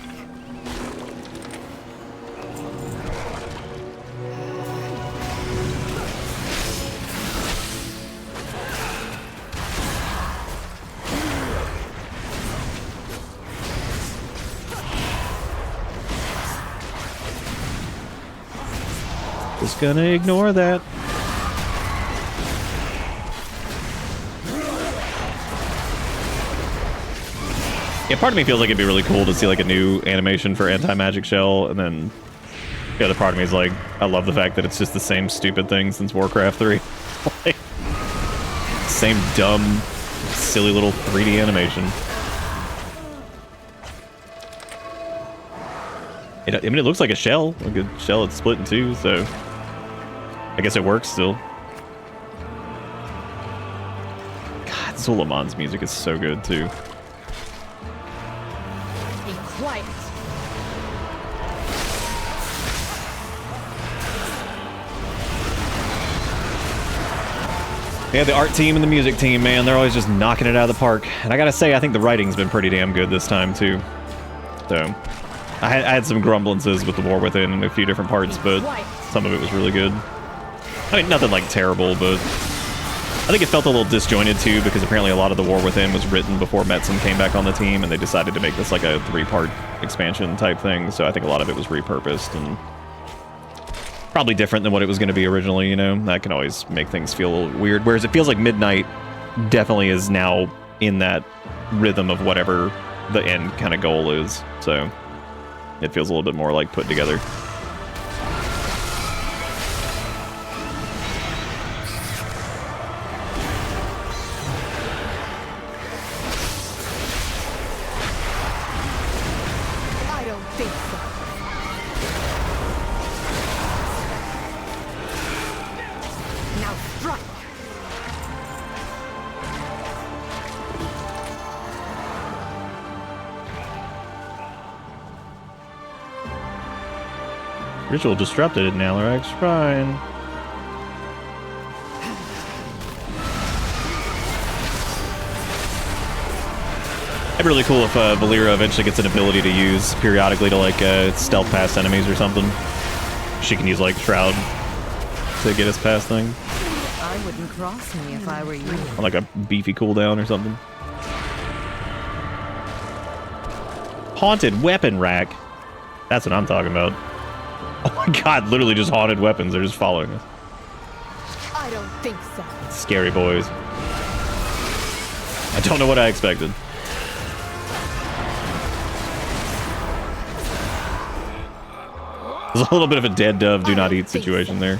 Just gonna ignore that. Yeah, part of me feels like it'd be really cool to see like a new animation for anti-magic shell, and then the other part of me is like, I love the fact that it's just the same stupid thing since Warcraft 3. Like, same dumb, silly little 3D animation. I mean, it looks like a shell. Like a shell that's split in two, so I guess it works still. God, Suleiman's music is so good too. Be quiet. Yeah, the art team and the music team, man, they're always just knocking it out of the park. And I gotta say, I think the writing's been pretty damn good this time too. So I had some grumblances with The War Within in a few different parts, but some of it was really good. I mean, nothing like terrible, but I think it felt a little disjointed too, because apparently a lot of The War Within was written before Metzen came back on the team, and they decided to make this like a 3-part expansion type thing. So I think a lot of it was repurposed and probably different than what it was going to be originally, you know? That can always make things feel a little weird. Whereas it feels like Midnight definitely is now in that rhythm of whatever the end kind of goal is. So it feels a little bit more like put together. I don't think so. Now strike. Ritual disrupted at Nalarak's shrine. It'd be really cool if Valera eventually gets an ability to use periodically to like stealth past enemies or something. She can use like Shroud to get us past things. I wouldn't cross me if I were you. On like a beefy cooldown or something. Haunted weapon rack. That's what I'm talking about. Oh my god, literally just haunted weapons. They're just following us. I don't think so. Scary boys. I don't know what I expected. There's a little bit of a dead dove, do not eat situation there.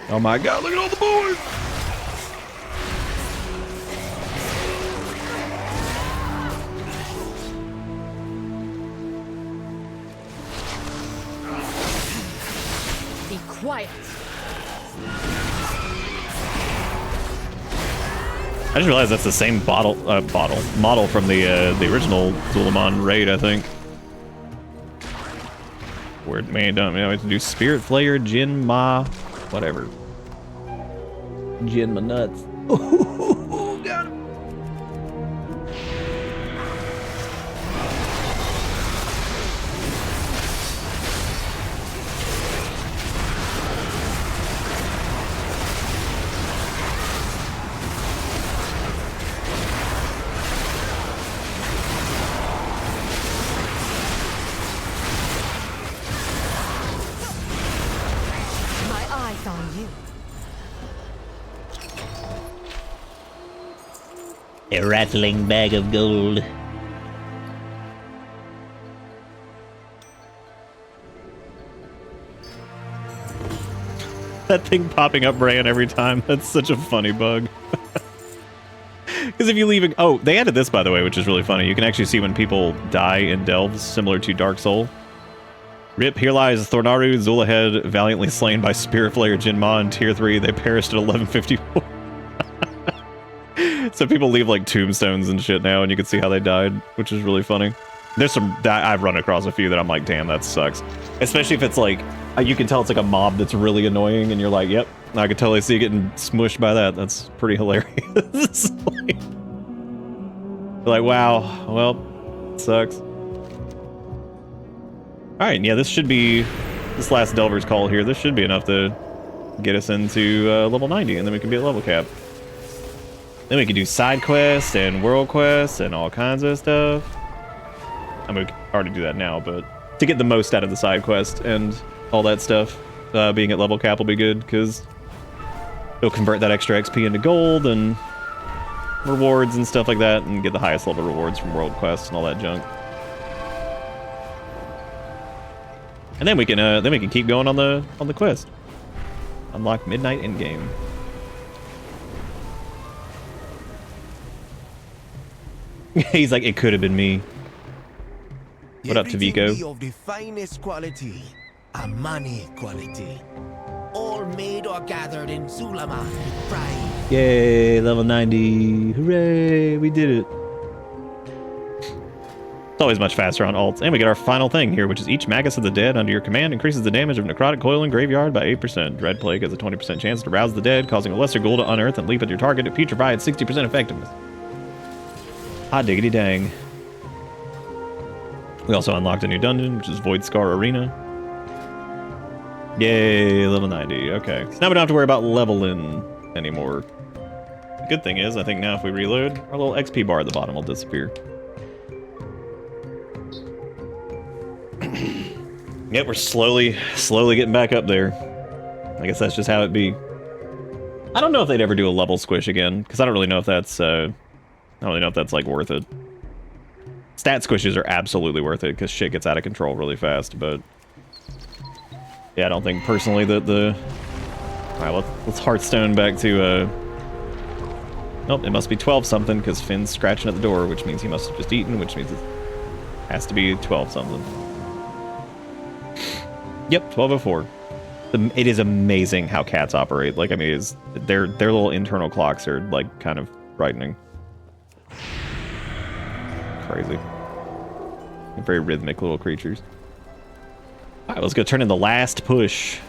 Oh my god, look at all the boys! Be quiet. I just realized that's the same model from the original Suleiman raid, I think. Weird man, don't know. We have to do Spirit Flayer, Jin Ma, whatever. Jin my nuts. Oh, got him. Joke's on you. A rattling bag of gold. That thing popping up Bran every time. That's such a funny bug. Because if you leave... Oh, they added this, by the way, which is really funny. You can actually see when people die in delves, similar to Dark Soul. Rip, here lies Thornaru, Zulahead, valiantly slain by Spirit Flayer Jinma in Tier 3. They perished at 1154. So people leave, like, tombstones and shit now, and you can see how they died, which is really funny. There's some... I've run across a few that I'm like, damn, that sucks. Especially if it's, like... You can tell it's, like, a mob that's really annoying, and you're like, yep, I could totally see you getting smushed by that. That's pretty hilarious. Like, wow, well, sucks. Alright, yeah, this should be... This last Delver's Call here, this should be enough to get us into level 90, and then we can be at level cap. Then we can do side quests and world quests and all kinds of stuff. I mean, we can already do that now, but to get the most out of the side quest and all that stuff, being at level cap will be good, because it'll convert that extra XP into gold and rewards and stuff like that, and get the highest level rewards from world quests and all that junk. And then we can keep going on the quest. Unlock Midnight Endgame. He's like, it could have been me. What up, Taviko? Of the finest quality, Amani quality. All made or gathered in Zulama. Pride. Yay, level 90. Hooray, we did it. It's always much faster on alts. And we get our final thing here, which is each Magus of the Dead under your command increases the damage of Necrotic Coil and Graveyard by 8%. Dread Plague has a 20% chance to rouse the dead, causing a lesser ghoul to unearth and leap at your target. It putrefies 60% effectiveness. Hot diggity dang. We also unlocked a new dungeon, which is Void Scar Arena. Yay, level 90. Okay. So now we don't have to worry about leveling anymore. The good thing is, I think now if we reload, our little XP bar at the bottom will disappear. Yep, we're slowly getting back up there. I guess that's just how it be. I don't know if they'd ever do a level squish again, because I don't really know if that's, I don't really know if that's, like, worth it. Stat squishes are absolutely worth it, because shit gets out of control really fast, but... Yeah, I don't think, personally, that the... Alright, let's Hearthstone back to, Nope, it must be 12-something, because Finn's scratching at the door, which means he must have just eaten, which means it has to be 12-something. Yep, 12:04. It is amazing how cats operate. Like, I mean, their little internal clocks are, like, kind of frightening. Crazy. Very rhythmic little creatures. Alright, let's go turn in the last push.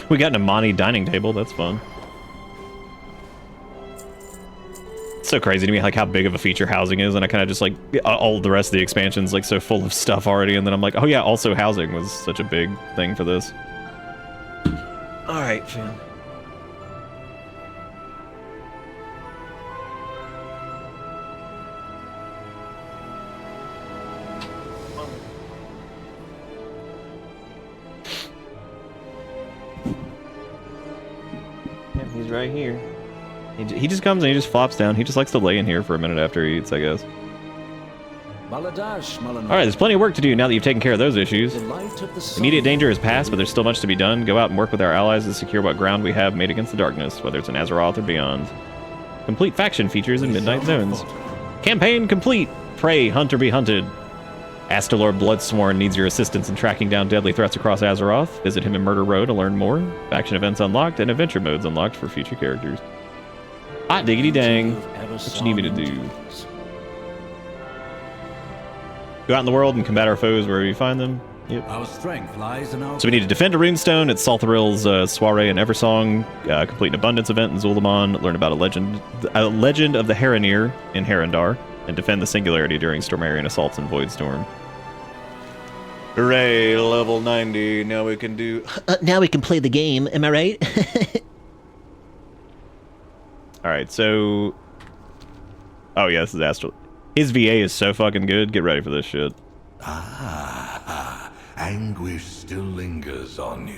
We got an Amani dining table, that's fun. It's so crazy to me, like, how big of a feature housing is, and I kind of just, like, all the rest of the expansion's, like, so full of stuff already, and then I'm like, oh yeah, also housing was such a big thing for this. Alright, Finn. Yeah, he's right here. He just comes and he just flops down. He just likes to lay in here for a minute after he eats, I guess. Alright, there's plenty of work to do now that you've taken care of those issues. Immediate danger is past, but there's still much to be done. Go out and work with our allies to secure what ground we have made against the darkness, whether it's in Azeroth or beyond. Complete faction features in Midnight Zones. Campaign complete! Pray, hunt or be hunted. Astalor Bloodsworn needs your assistance in tracking down deadly threats across Azeroth. Visit him in Murder Row to learn more. Faction events unlocked and adventure modes unlocked for future characters. Hot diggity dang. What you need me to do? Go out in the world and combat our foes wherever you find them. Yep. Our strength lies in our... So we need to defend a runestone at Saltharil's Soiree and Eversong, complete an abundance event in Zul'Aman, learn about a legend of the Heronir in Herondar, and defend the Singularity during Stormarian assaults in Voidstorm. Hooray, level 90. Now we can do... now we can play the game, am I right? Alright, so... Oh yeah, this is Astral... His VA is so fucking good. Get ready for this shit. Anguish still lingers on you.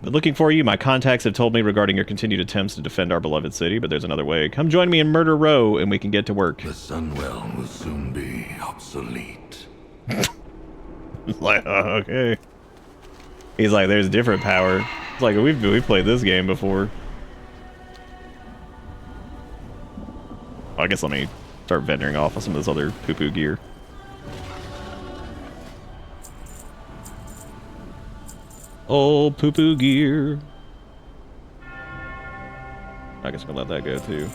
But looking for you, my contacts have told me regarding your continued attempts to defend our beloved city, but there's another way. Come join me in Murder Row, and we can get to work. The Sunwell will soon be obsolete. Like, okay. He's like, there's different power. It's like, we've played this game before. I guess let me start vendoring off on some of this other poo-poo gear. Old poo-poo gear. I guess I'm gonna let that go too.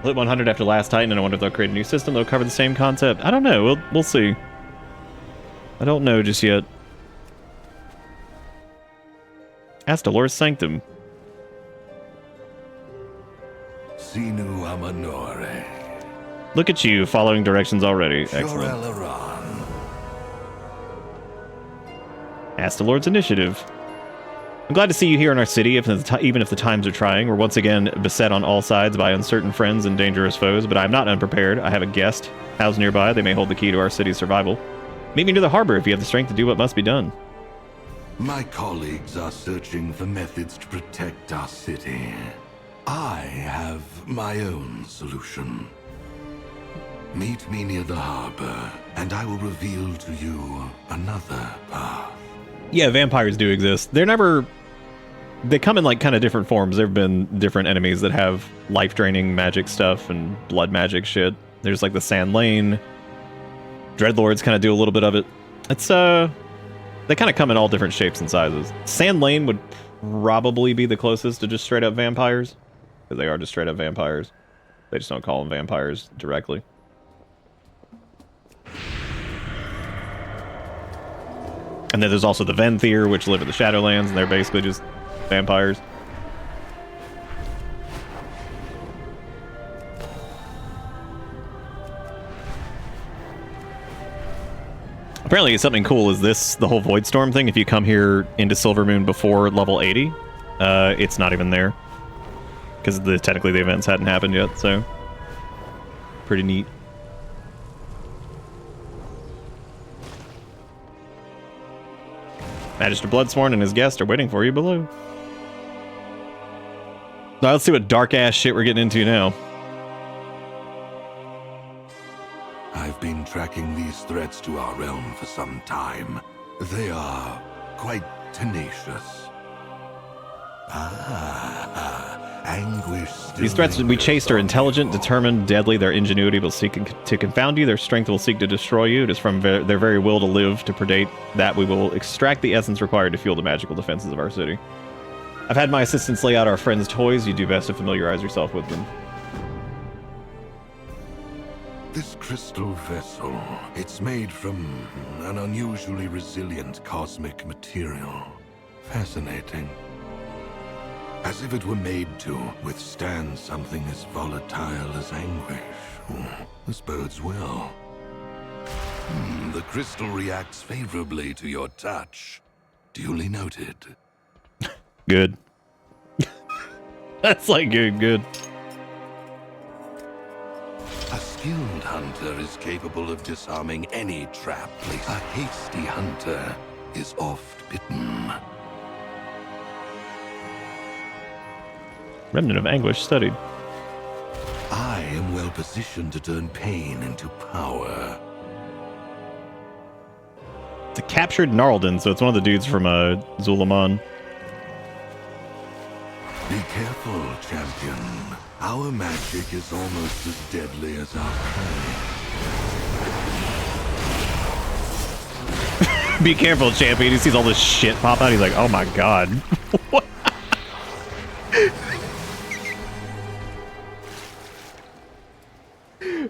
Lit 100 after last Titan, and I wonder if they'll create a new system that'll cover the same concept. I don't know. We'll see. I don't know just yet. Ask Dolores Sanctum. Sinu Amanore. Look at you, following directions already. Excellent. Ask the Lord's initiative. I'm glad to see you here in our city, even if the times are trying. We're once again beset on all sides by uncertain friends and dangerous foes, but I'm not unprepared. I have a guest housed nearby. They may hold the key to our city's survival. Meet me near the harbor if you have the strength to do what must be done. My colleagues are searching for methods to protect our city. I have my own solution. Meet me near the harbor, and I will reveal to you another path. Yeah, vampires do exist. They're never... They come in, like, kind of different forms. There have been different enemies that have life-draining magic stuff and blood magic shit. There's, like, the Sand Lane. Dreadlords kind of do a little bit of it. It's, they kind of come in all different shapes and sizes. Sand Lane would probably be the closest to just straight-up vampires. Because they are just straight-up vampires. They just don't call them vampires directly. And then there's also the Venthyr, which live in the Shadowlands, and they're basically just vampires. Apparently something cool is this, the whole Voidstorm thing. If you come here into Silvermoon before level 80, it's not even there. Because technically the events hadn't happened yet, so... Pretty neat. Magister Bloodsworn and his guest are waiting for you below. Now let's see what dark-ass shit we're getting into now. I've been tracking these threats to our realm for some time. They are quite tenacious. Anguish. These threats we chased are intelligent, determined, deadly. Their ingenuity will seek to confound you. Their strength will seek to destroy you. It is from their very will to live, to predate, that we will extract the essence required to fuel the magical defenses of our city. I've had my assistants lay out our friends' toys. You do best to familiarize yourself with them. This crystal vessel, it's made from an unusually resilient cosmic material. Fascinating. As if it were made to withstand something as volatile as anguish. This bodes well. The crystal reacts favorably to your touch. Duly noted. Good. That's like good. A skilled hunter is capable of disarming any trap placed. A hasty hunter is oft bitten. Remnant of Anguish studied. I am well positioned to turn pain into power. It's a captured Gnarlden, so it's one of the dudes from Zulaman. Be careful, champion. Our magic is almost as deadly as our prey. Be careful, champion. He sees all this shit pop out. He's like, oh my god. What?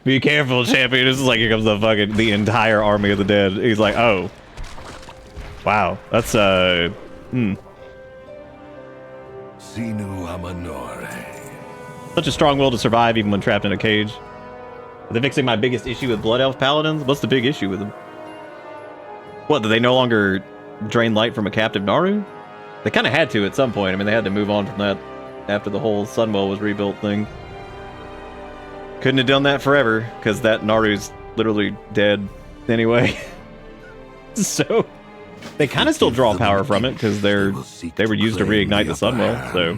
Be careful, champion. This is like, here comes the entire army of the dead. He's like, oh. Wow. That's, Sinu Amanore. Such a strong will to survive even when trapped in a cage. Are they fixing my biggest issue with Blood Elf Paladins? What's the big issue with them? What, do they no longer drain light from a captive Naru? They kind of had to at some point. I mean, they had to move on from that after the whole Sunwell was rebuilt thing. Couldn't have done that forever, because that Naru's literally dead anyway. So they kind of still draw power from it, because they were used to reignite the Sunwell, so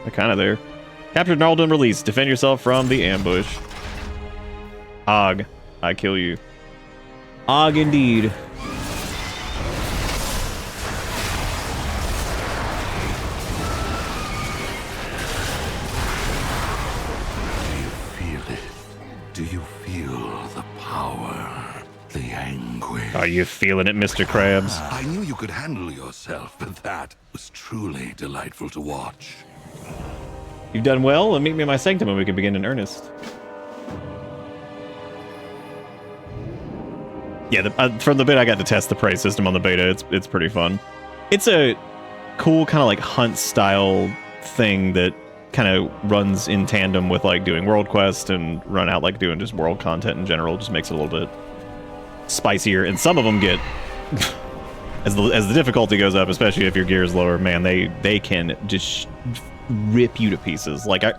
they're kind of there. Captured, gnarled, and released. Defend yourself from the ambush. Og, I kill you. Og indeed. Do you feel the power, the anguish? Are you feeling it, Mr. Krabs? I knew you could handle yourself, but that was truly delightful to watch. You've done well, and meet me in my sanctum and we can begin in earnest. Yeah, from the bit I got to test the prey system on the beta, it's pretty fun. It's a cool kind of like hunt style thing that kind of runs in tandem with like doing world quest and run out like doing just world content in general. Just makes it a little bit spicier, and some of them get as the difficulty goes up, especially if your gear is lower, man, they can just rip you to pieces. Like I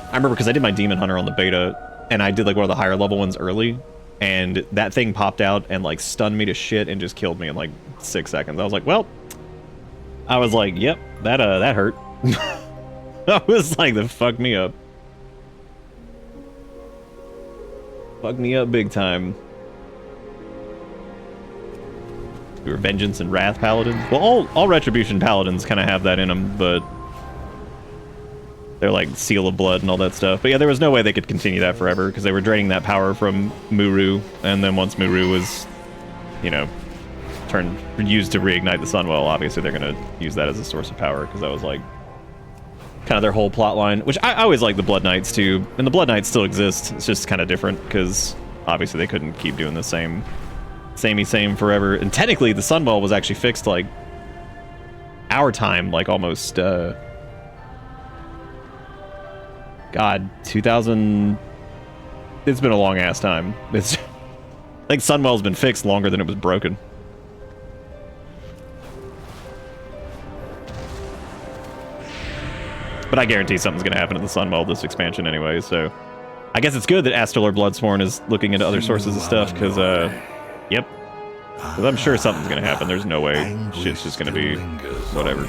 remember, because I did my demon hunter on the beta and I did like one of the higher level ones early, and that thing popped out and like stunned me to shit and just killed me in like 6 seconds. I was like, yep, that hurt. I was like, that fucked me up. Fucked me up big time. We were Vengeance and Wrath Paladins. Well, all Retribution Paladins kind of have that in them, but they're like Seal of Blood and all that stuff. But yeah, there was no way they could continue that forever, because they were draining that power from Muru, and then once Muru was, you know, used to reignite the Sunwell, obviously they're going to use that as a source of power, because that was like kind of their whole plot line, which I always like the Blood Knights too, and the Blood Knights still exist. It's just kind of different, because obviously they couldn't keep doing the same forever. And technically the Sunwell was actually fixed like our time, like almost God, 2000. It's been a long ass time. It's I think Sunwell's been fixed longer than it was broken. But I guarantee something's going to happen to the Sunwell this expansion anyway, so I guess it's good that Astalar Bloodsworn is looking into other sources of stuff, because, yep. Because I'm sure something's going to happen. There's no way shit's just going to be whatever.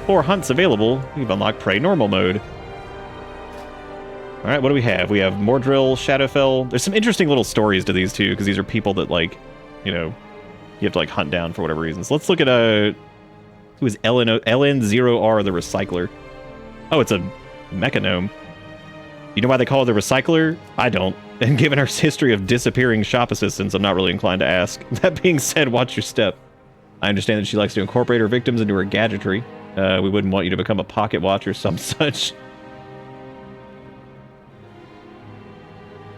4 hunts available. We've unlocked Prey Normal Mode. Alright, what do we have? We have Mordrill, Shadowfell. There's some interesting little stories to these two, because these are people that, like, you know, you have to, like, hunt down for whatever reasons. Let's look at, who is LN0R, the Recycler. Oh, it's a Mechanome. You know why they call her the Recycler? I don't. And given her history of disappearing shop assistants, I'm not really inclined to ask. That being said, watch your step. I understand that she likes to incorporate her victims into her gadgetry. We wouldn't want you to become a pocket watch or some such.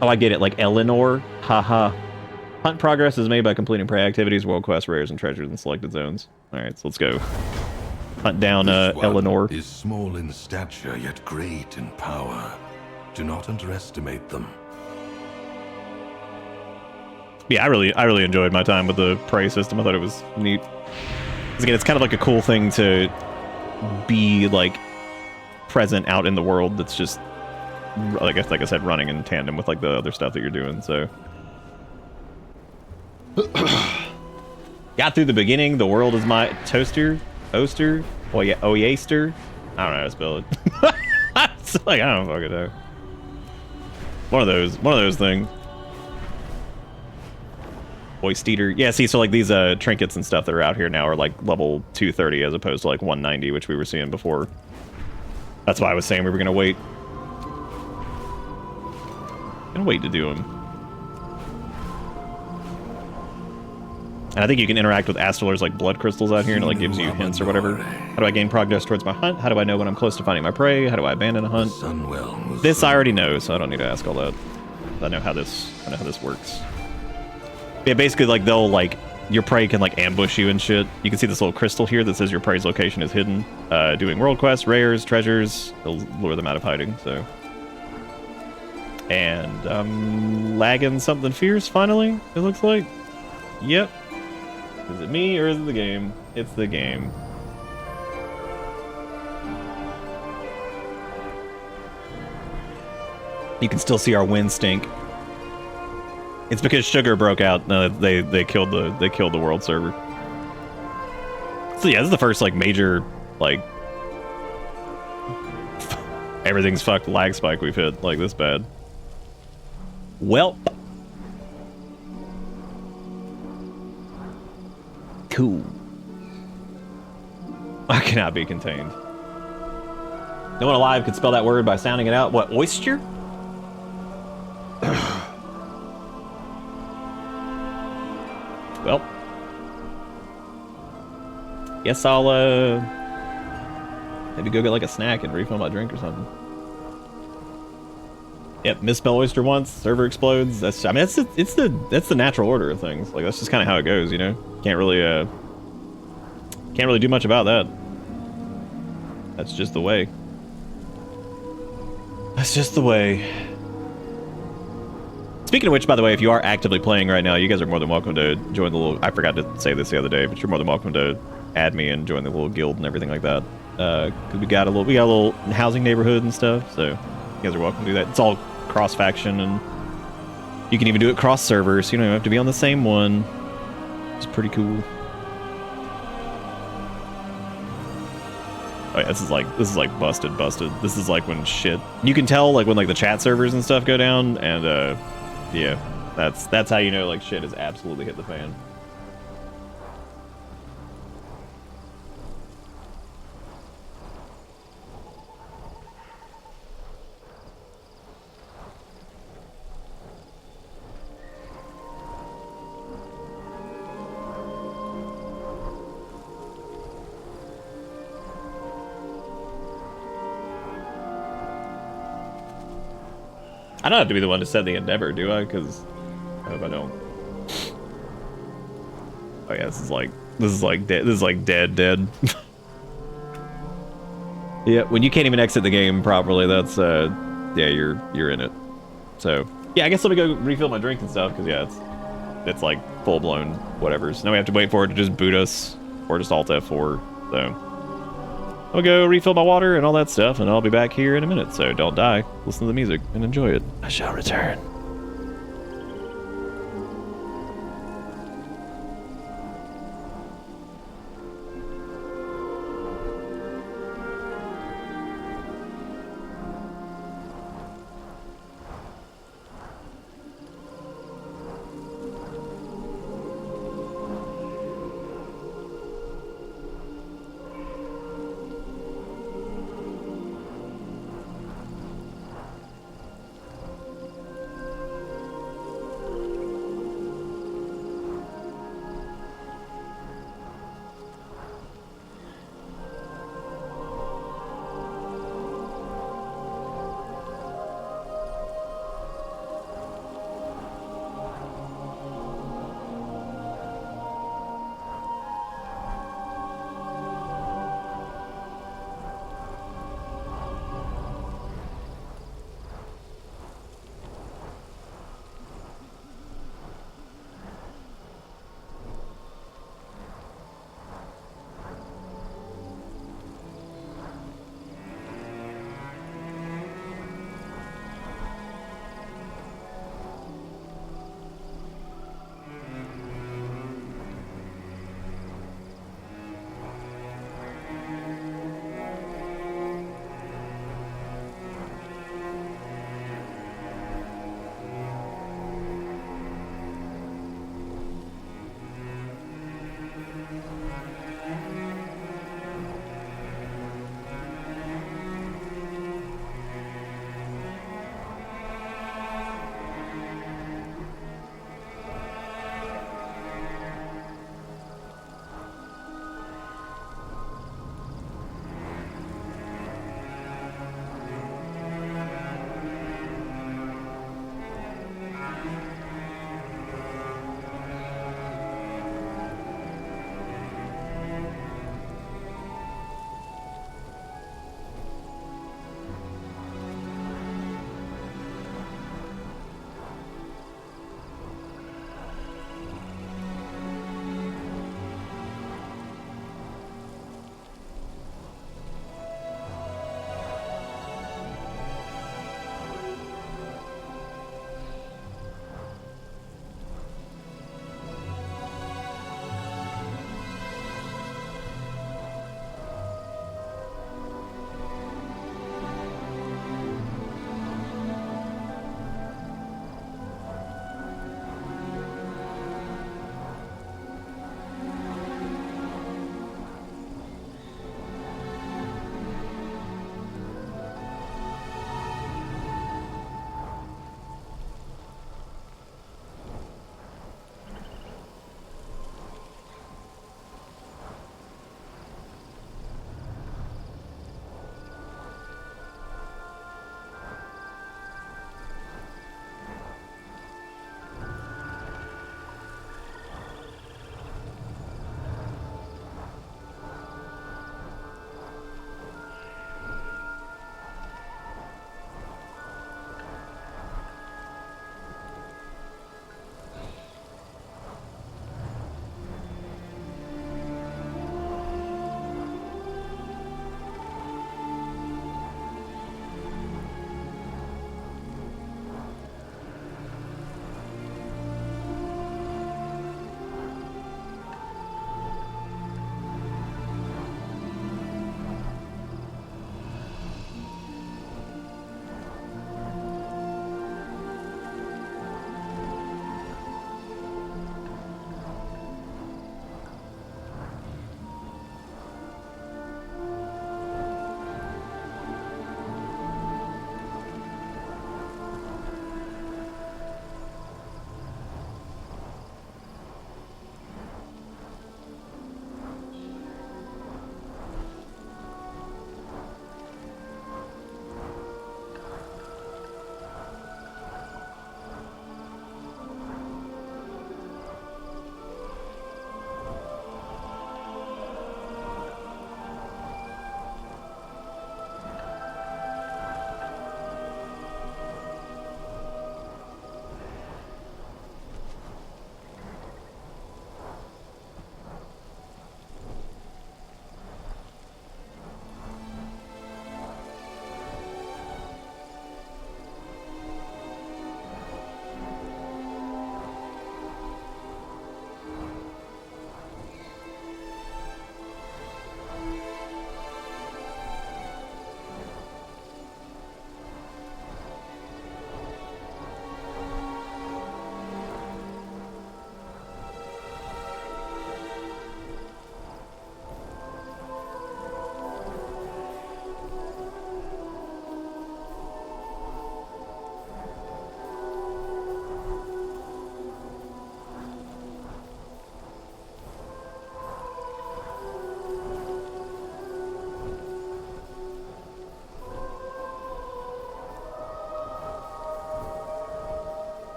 Oh, I get it. Like Eleanor? Haha. Hunt progress is made by completing prey activities, world quest, rares, and treasures in selected zones. Alright, so let's go. Hunt down Eleanor. Is small in stature, yet great in power. Do not underestimate them. Yeah, I really enjoyed my time with the prey system. I thought it was neat. Because again, it's kind of like a cool thing to be like present out in the world. That's just like I said, running in tandem with like the other stuff that you're doing. So got through the beginning. The world is my Oster. Oh yeah, Oyaster. I don't know how to spell it. It's like, I don't fucking know. One of those things. Oysteater. Yeah, see, so like these trinkets and stuff that are out here now are like level 230 as opposed to like 190, which we were seeing before. That's why I was saying we were gonna wait. Gonna wait to do them. And I think you can interact with Astalar's like blood crystals out here, and it like gives you hints or whatever. How do I gain progress towards my hunt? How do I know when I'm close to finding my prey? How do I abandon a hunt? This I already know, so I don't need to ask all that. I know how this works. Yeah, basically like they'll like your prey can like ambush you and shit. You can see this little crystal here that says your prey's location is hidden. Doing world quests, rares, treasures, they'll lure them out of hiding. So, and I'm lagging something fierce. Finally, it looks like. Yep. Is it me or is it the game? It's the game. You can still see our wind stink. It's because sugar broke out. No, they killed the world server. So yeah, this is the first like major like everything's fucked lag spike we've hit like this bad. Welp. Cool. I cannot be contained. No one alive could spell that word by sounding it out. What, oyster? Well. Guess I'll, maybe go get like a snack and refill my drink or something. Yep, misspell oyster once, server explodes. That's, I mean, that's the natural order of things. Like, that's just kind of how it goes, you know? Can't really do much about that. That's just the way. That's just the way. Speaking of which, by the way, if you are actively playing right now, you guys are more than welcome to join the little... I forgot to say this the other day, but you're more than welcome to add me and join the little guild and everything like that. Cause we got a little housing neighborhood and stuff, so you guys are welcome to do that. It's all cross-faction, and you can even do it cross-server, so you don't even have to be on the same one. It's pretty cool. Oh yeah, this is like busted. This is like when shit. You can tell like when like the chat servers and stuff go down, and yeah, that's how you know like shit has absolutely hit the fan. I don't have to be the one to set the endeavor, do I? Because I hope I don't. Oh yeah, this is like dead. This is like dead. Yeah, when you can't even exit the game properly, that's yeah, you're in it. So yeah, I guess let me go refill my drink and stuff, because yeah, it's like full blown whatever. So now we have to wait for it to just boot us, or just Alt F4. So I'll go refill my water and all that stuff, and I'll be back here in a minute, so don't die. Listen to the music and enjoy it. I shall return.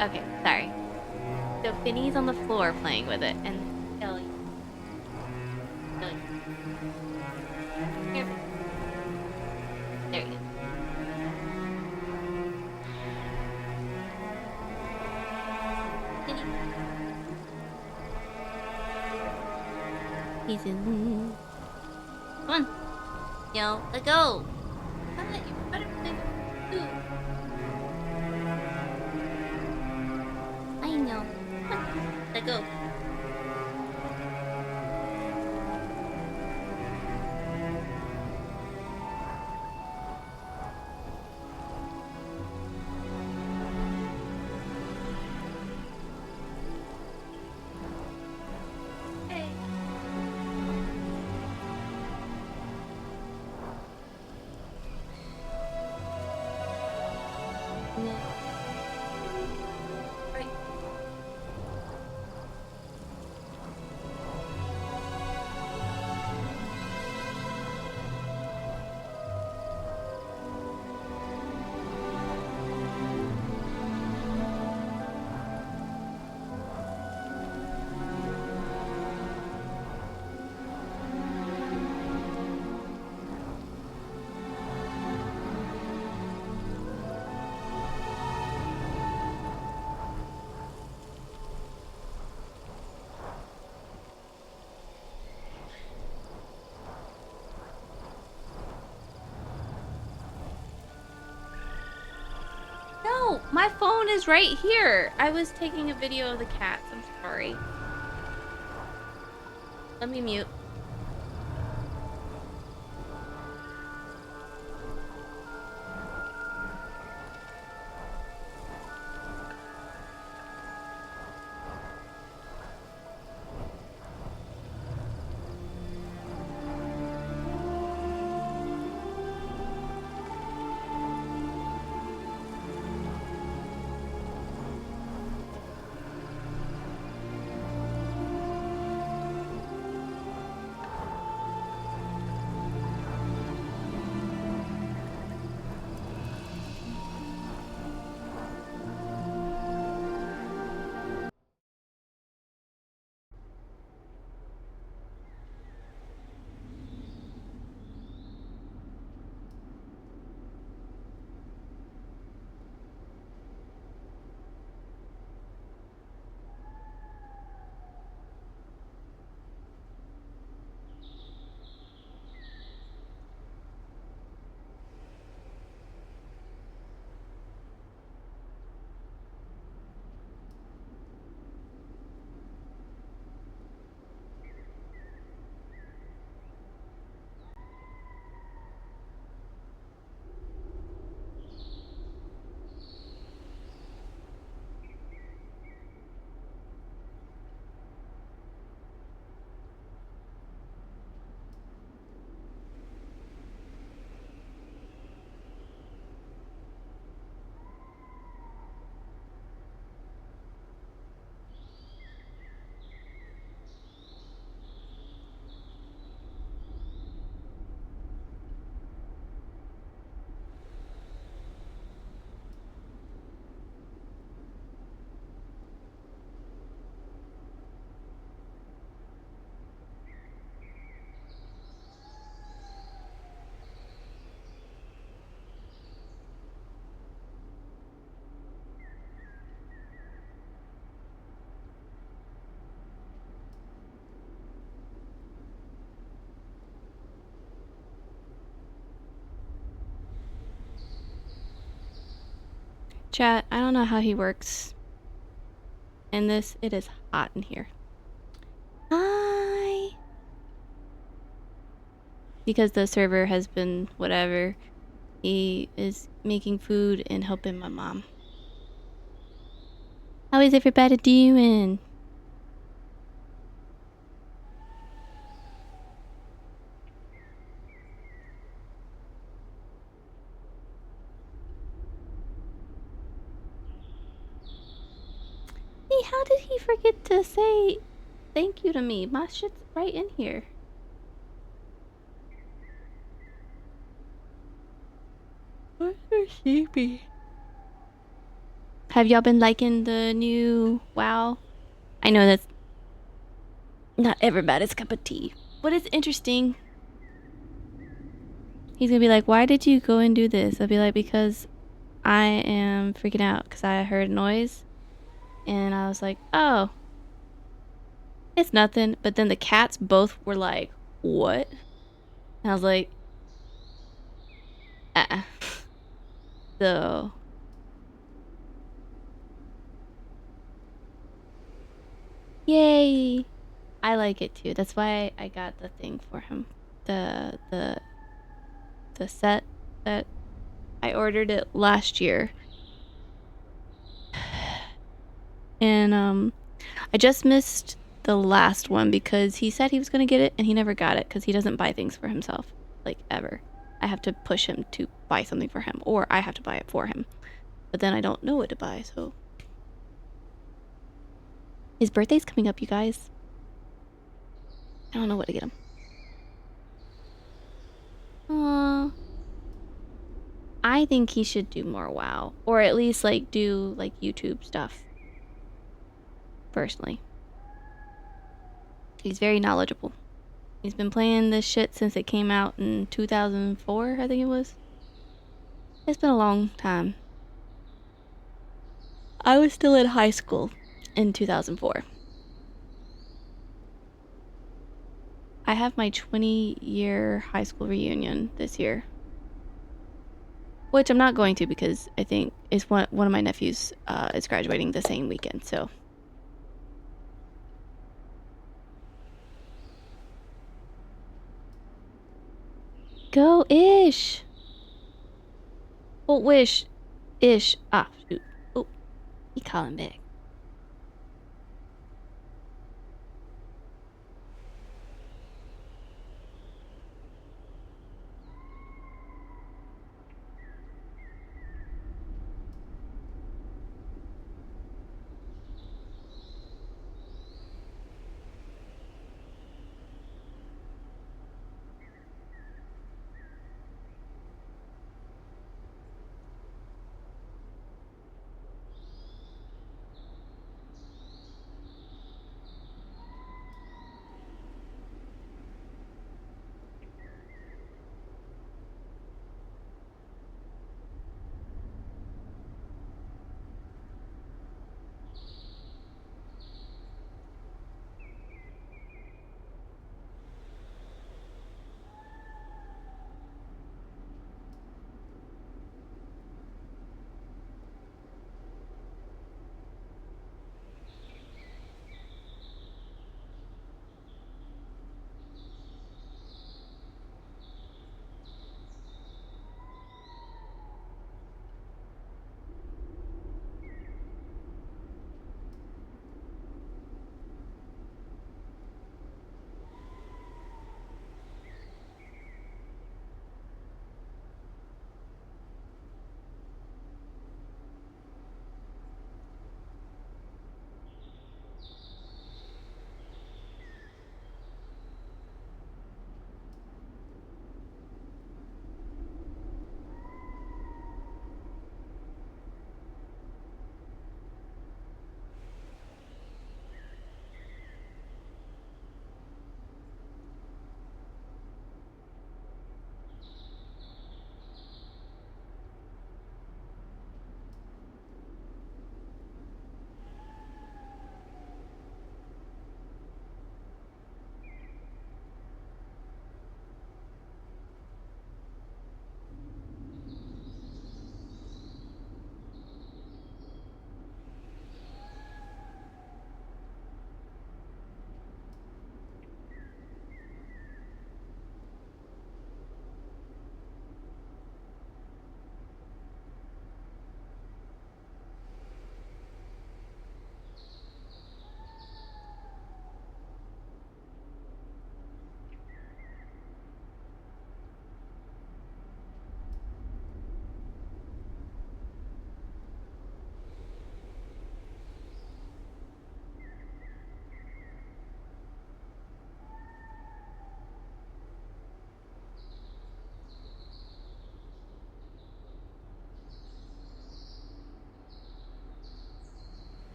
Okay, sorry. So Finny's on the floor playing with it, and Ellie. Here. There you go. Finny. He's in. Come on. Yo, let go. Come on, you better play with food. I know. Come on, let go. Hey. No. Right. No, my phone is right here. I was taking a video of the cats. I'm sorry. Let me mute. Chat, I don't know how he works. In this, it is hot in here. Hi! Because the server has been whatever, he is making food and helping my mom. How is everybody doing? Hey, how did he forget to say thank you to me? My shit's right in here. I'm so sleepy. Have y'all been liking the new WoW? I know that's not everybody's cup of tea, but it's interesting. He's gonna be like, why did you go and do this? I'll be like, because I am freaking out because I heard noise. And I was like, oh, it's nothing. But then the cats both were like, what? And I was like, So, yay! I like it too. That's why I got the thing for him. The set that I ordered it last year. And I just missed the last one because he said he was going to get it and he never got it because he doesn't buy things for himself, like ever. I have to push him to buy something for him, or I have to buy it for him. But then I don't know what to buy, so. His birthday's coming up, you guys. I don't know what to get him. I think he should do more WoW, or at least like do like YouTube stuff. Personally, he's very knowledgeable. He's been playing this shit since it came out in 2004, I think it was. It's been a long time. I was still in high school in 2004. I have my 20-year high school reunion this year. Which I'm not going to because I think it's one of my nephews is graduating the same weekend, so. Go Ish! Oh, Wish. Ish. Ah, shoot. Oh, he calling back.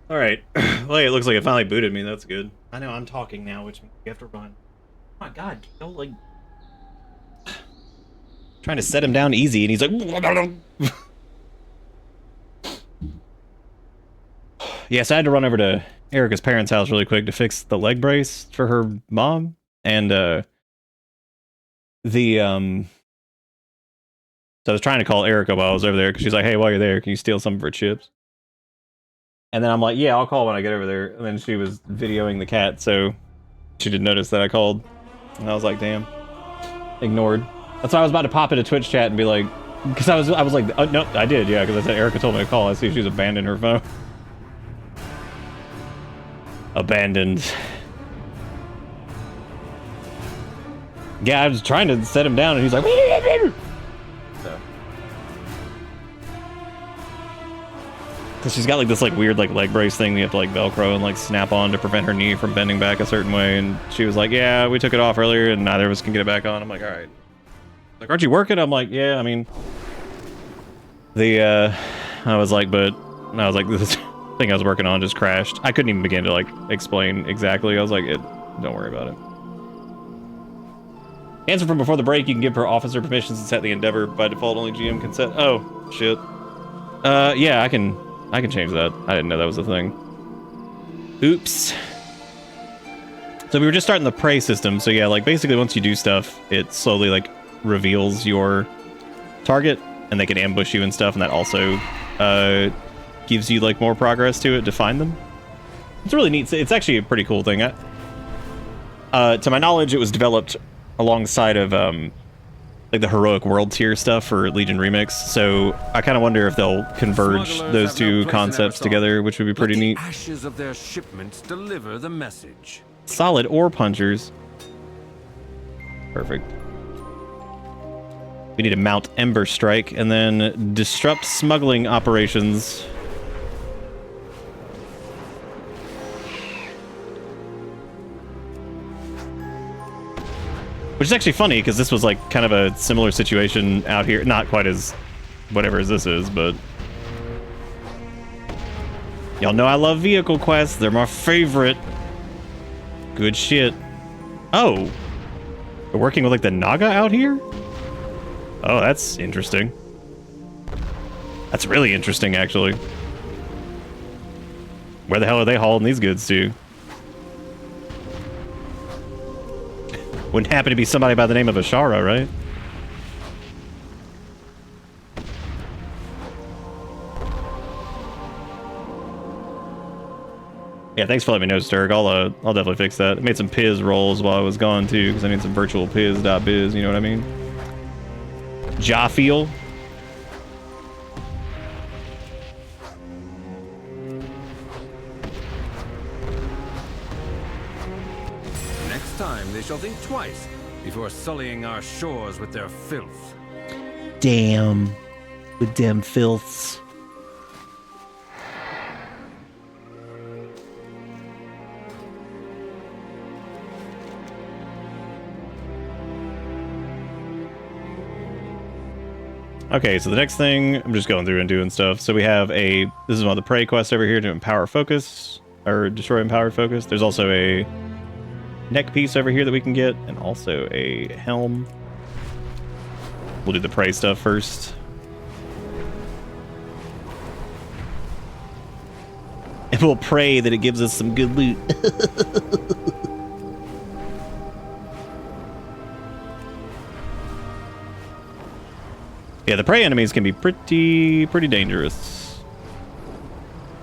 All right. Well, it looks like it finally booted me. That's good. I know I'm talking now, which means you have to run. Oh my God, don't like trying to set him down easy, and he's like. Yes, I had to run over to Erica's parents' house really quick to fix the leg brace for her mom, and so I was trying to call Erica while I was over there because she's like, "Hey, while you're there, can you steal some of her chips?" And then I'm like, "Yeah, I'll call when I get over there." And then she was videoing the cat, so she didn't notice that I called, and I was like, "Damn." Ignored. That's why I was about to pop into Twitch chat and be like, because I was like, oh, no, I did, yeah, because I said Erica told me to call. I see she's abandoned her phone. Abandoned. Yeah, I was trying to set him down, and he's like, so. Because she's got like this like weird like leg brace thing you have to like Velcro and like snap on to prevent her knee from bending back a certain way, and she was like, yeah, we took it off earlier and neither of us can get it back on. I'm like, all right. Like, aren't you working? I'm like, yeah, I mean, I was like, this thing I was working on just crashed. I couldn't even begin to like explain exactly. I was like, don't worry about it. Answer from before the break, you can give her officer permissions and set the Endeavor. By default, only GM can set. Oh, shit. Yeah, I can change that. I didn't know that was a thing. Oops. So we were just starting the prey system. So yeah, like basically once you do stuff, it slowly like reveals your target and they can ambush you and stuff, and that also gives you like more progress to it to find them. It's really neat. It's actually a pretty cool thing. To my knowledge, it was developed alongside of like the Heroic World tier stuff for Legion Remix, so I kind of wonder if they'll converge those two concepts together, which would be pretty neat. Ashes of their shipments deliver the message. Solid ore punchers. Perfect. We need to mount Ember Strike and then disrupt smuggling operations. Which is actually funny, because this was like kind of a similar situation out here. Not quite as whatever as this is, but... Y'all know I love vehicle quests. They're my favorite. Good shit. Oh! We're working with like the Naga out here? Oh, that's interesting. That's really interesting, actually. Where the hell are they hauling these goods to? Wouldn't happen to be somebody by the name of Ashara, right? Yeah, thanks for letting me know, Sturg. I'll definitely fix that. I made some Piz rolls while I was gone, too, because I need some virtual Piz.biz, you know what I mean? Jafeel. Next time, they shall think twice before sullying our shores with their filth. Damn. With them filths. Okay, so the next thing, I'm just going through and doing stuff. So we have this is one of the prey quests over here to empower focus, or destroy empowered focus. There's also a neck piece over here that we can get, and also a helm. We'll do the prey stuff first. And we'll pray that it gives us some good loot. Yeah, the prey enemies can be pretty dangerous.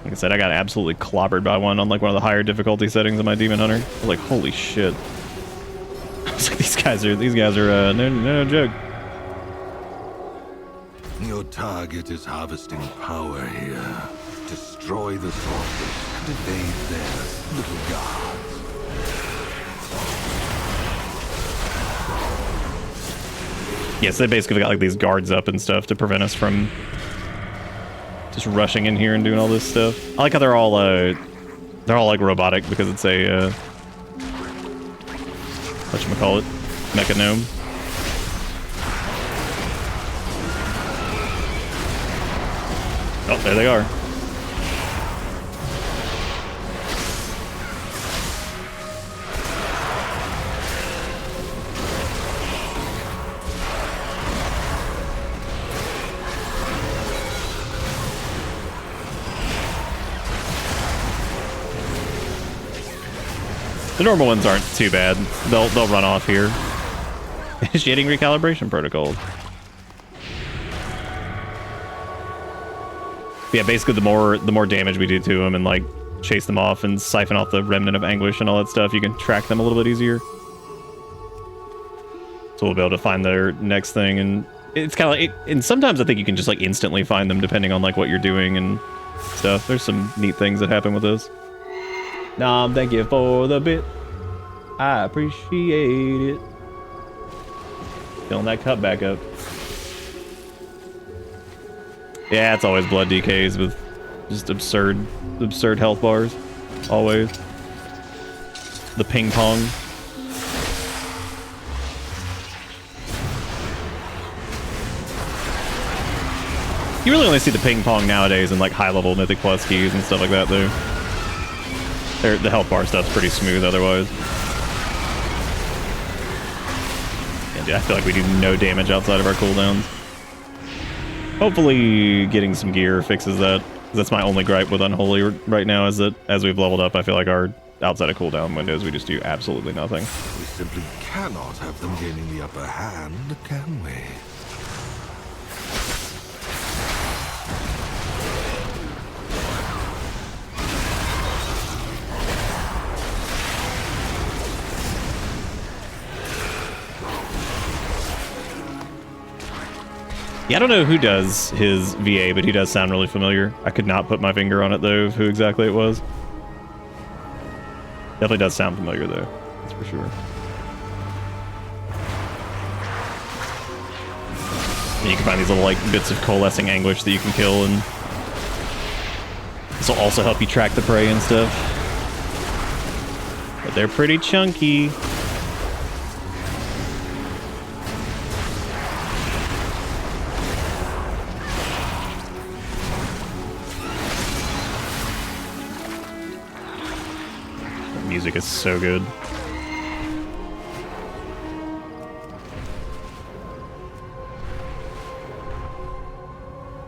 Like I said, I got absolutely clobbered by one on like one of the higher difficulty settings of my Demon Hunter. I was like, holy shit. I was like, these guys are no joke. Your target is harvesting power here. Destroy the sources and evade their little gods. Yes, they basically got like these guards up and stuff to prevent us from just rushing in here and doing all this stuff. I like how they're all like robotic because it's a whatchamacallit, mecha gnome. Oh, there they are. The normal ones aren't too bad. They'll run off here. Initiating recalibration protocol. Yeah, basically the more damage we do to them and like chase them off and siphon off the remnant of anguish and all that stuff, you can track them a little bit easier. So we'll be able to find their next thing, and it's kind of like, and sometimes I think you can just like instantly find them depending on like what you're doing and stuff. There's some neat things that happen with this. Nom, thank you for the bit. I appreciate it. Filling that cup back up. Yeah, it's always blood DKs with just absurd health bars. Always. The ping pong. You really only see the ping pong nowadays in like high-level Mythic Plus keys and stuff like that, though. The health bar stuff's pretty smooth otherwise. And yeah, I feel like we do no damage outside of our cooldowns. Hopefully getting some gear fixes that. That's my only gripe with Unholy right now, is that as we've leveled up, I feel like our outside of cooldown windows, we just do absolutely nothing. We simply cannot have them gaining the upper hand, can we? Yeah, I don't know who does his VA, but he does sound really familiar. I could not put my finger on it, though, of who exactly it was. Definitely does sound familiar, though. That's for sure. And you can find these little, like, bits of coalescing anguish that you can kill, and this will also help you track the prey and stuff. But they're pretty chunky. Music is so good.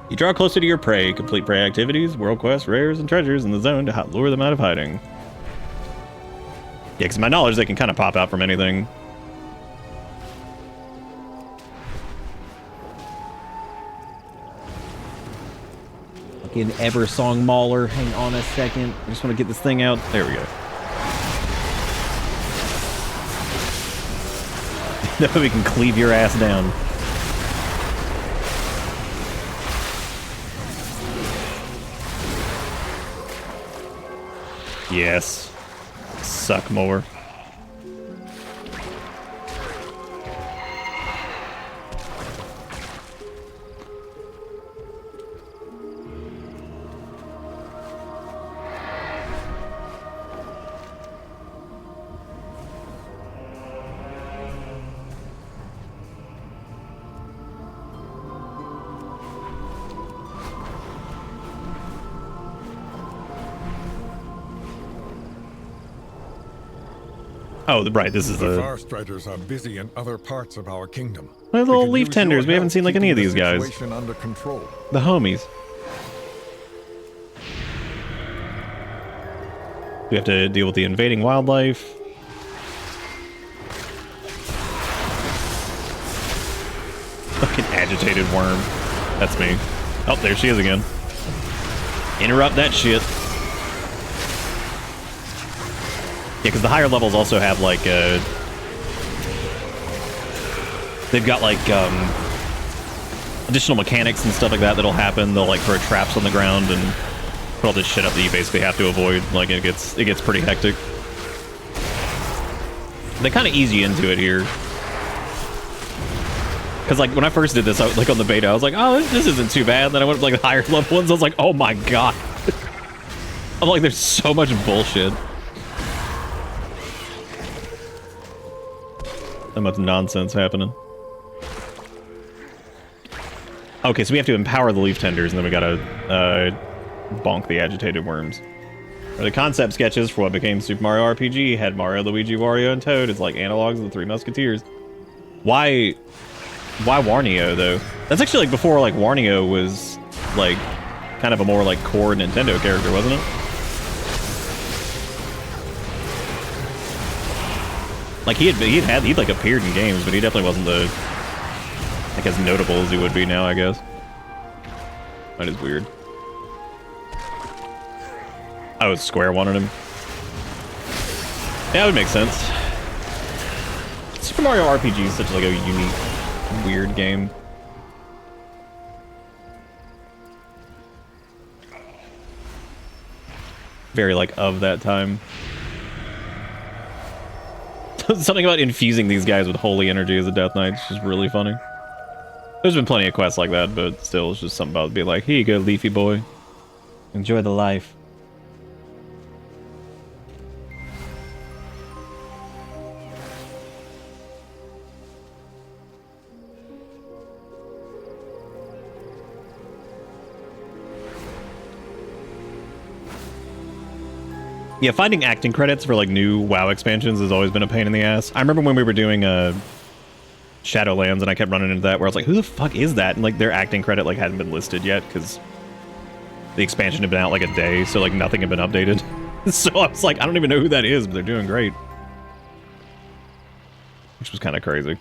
You draw closer to your prey, complete prey activities, world quests, rares, and treasures in the zone to lure them out of hiding. Yeah, because to my knowledge, they can kind of pop out from anything. Fucking Eversong Mauler. Hang on a second. I just want to get this thing out. There we go. That way we can cleave your ass down. Yes. Suck more. Oh, right, this is the the... Far Striders are busy in other parts of our kingdom. My little leaf tenders. We haven't seen like any of these guys. Under control. The homies. We have to deal with the invading wildlife. Fucking agitated worm. That's me. Oh, there she is again. Interrupt that shit. Yeah, because the higher levels also have like they've got like additional mechanics and stuff like that that'll happen. They'll like throw traps on the ground and put all this shit up that you basically have to avoid. Like it gets pretty hectic. They kind of ease you into it here. Because like when I first did this, I was like on the beta, I was like, oh, this isn't too bad. Then I went up to like the higher level ones. I was like, oh my god. I'm like, there's so much bullshit. So much nonsense happening. Okay, so we have to empower the leaf tenders, and then we gotta bonk the agitated worms. The concept sketches for what became Super Mario RPG had Mario, Luigi, Wario, and Toad as like analogs of the Three Musketeers. Why Warnio though? That's actually like before like Warnio was like kind of a more like core Nintendo character, wasn't it? Like he'd like appeared in games, but he definitely wasn't like as notable as he would be now, I guess. That is weird. Oh, Square wanted him. Yeah, it would make sense. Super Mario RPG is such like a unique, weird game. Very like of that time. Something about infusing these guys with holy energy as a Death Knight is just really funny. There's been plenty of quests like that, but still, it's just something about being like, here you go, Leafy boy. Enjoy the life. Yeah, finding acting credits for like new WoW expansions has always been a pain in the ass. I remember when we were doing Shadowlands and I kept running into that where I was like, who the fuck is that? And like their acting credit like hadn't been listed yet because the expansion had been out like a day, so like nothing had been updated. So I was like, I don't even know who that is, but they're doing great. Which was kind of crazy.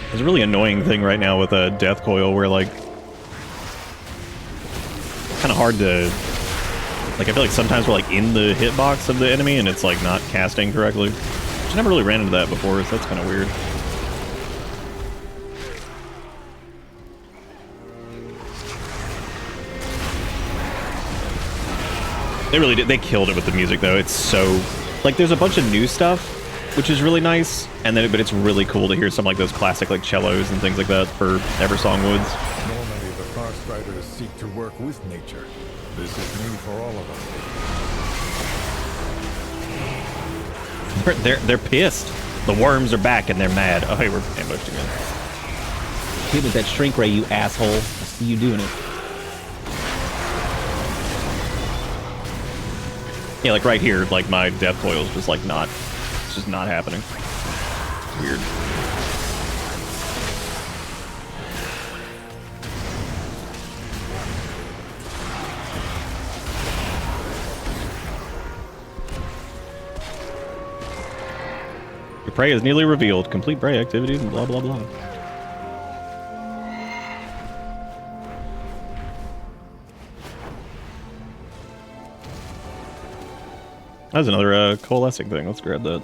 There's a really annoying thing right now with a Death Coil where, like, kind of hard to... Like, I feel like sometimes we're, like, in the hitbox of the enemy and it's, like, not casting correctly. Which I never really ran into that before, so that's kind of weird. They really did. They killed it with the music, though. It's so... Like, there's a bunch of new stuff, which is really nice, and then but it's really cool to hear some like those classic like cellos and things like that for Eversong Woods. Normally the Farstriders seek to work with nature. This is new for all of us. They're pissed. The worms are back and they're mad. Oh hey, we're ambushed again. Hit with that shrink ray, you asshole. I see you doing it. Yeah, like right here, like my Death Coil's just like not. Just not happening. Weird. Your prey is nearly revealed. Complete prey activities and blah blah blah. That's another coalescing thing. Let's grab that.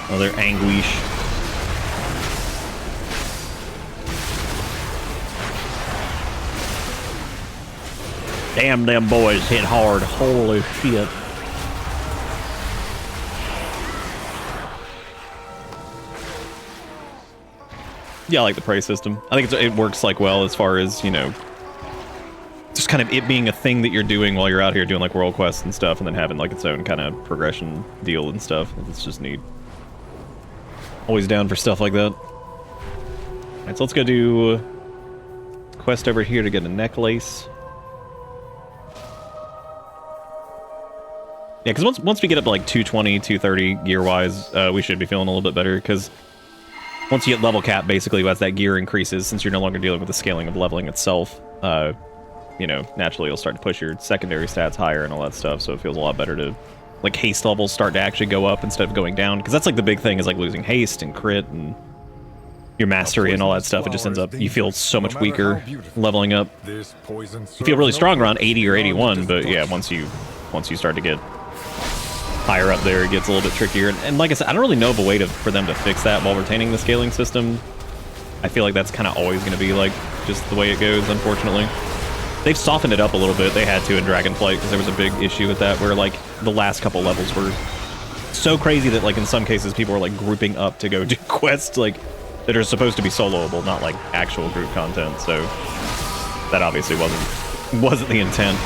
Another anguish. Damn, them boys hit hard. Holy shit. Yeah, I like the prey system. I think it works like well as far as, you know, just kind of it being a thing that you're doing while you're out here doing like world quests and stuff, and then having like its own kind of progression deal and stuff. It's just neat. Always down for stuff like that. Alright, so let's go do quest over here to get a necklace. Yeah, because once we get up to like 220, 230 gear-wise, we should be feeling a little bit better, because once you get level cap, basically, as that gear increases, since you're no longer dealing with the scaling of leveling itself, you know, naturally you'll start to push your secondary stats higher and all that stuff, so it feels a lot better to... Like, haste levels start to actually go up instead of going down. Because that's, like, the big thing is, like, losing haste and crit and your mastery and all that stuff. It just ends up... You feel so much weaker leveling up. You feel really strong around 80 or 81, but, yeah, once you start to get higher up there, it gets a little bit trickier. And like I said, I don't really know of a way for them to fix that while retaining the scaling system. I feel like that's kind of always going to be, like, just the way it goes, unfortunately. They've softened it up a little bit. They had to in Dragonflight because there was a big issue with that where, like, the last couple levels were so crazy that, like, in some cases people were, like, grouping up to go do quests, like, that are supposed to be soloable, not, like, actual group content. So that obviously wasn't the intent.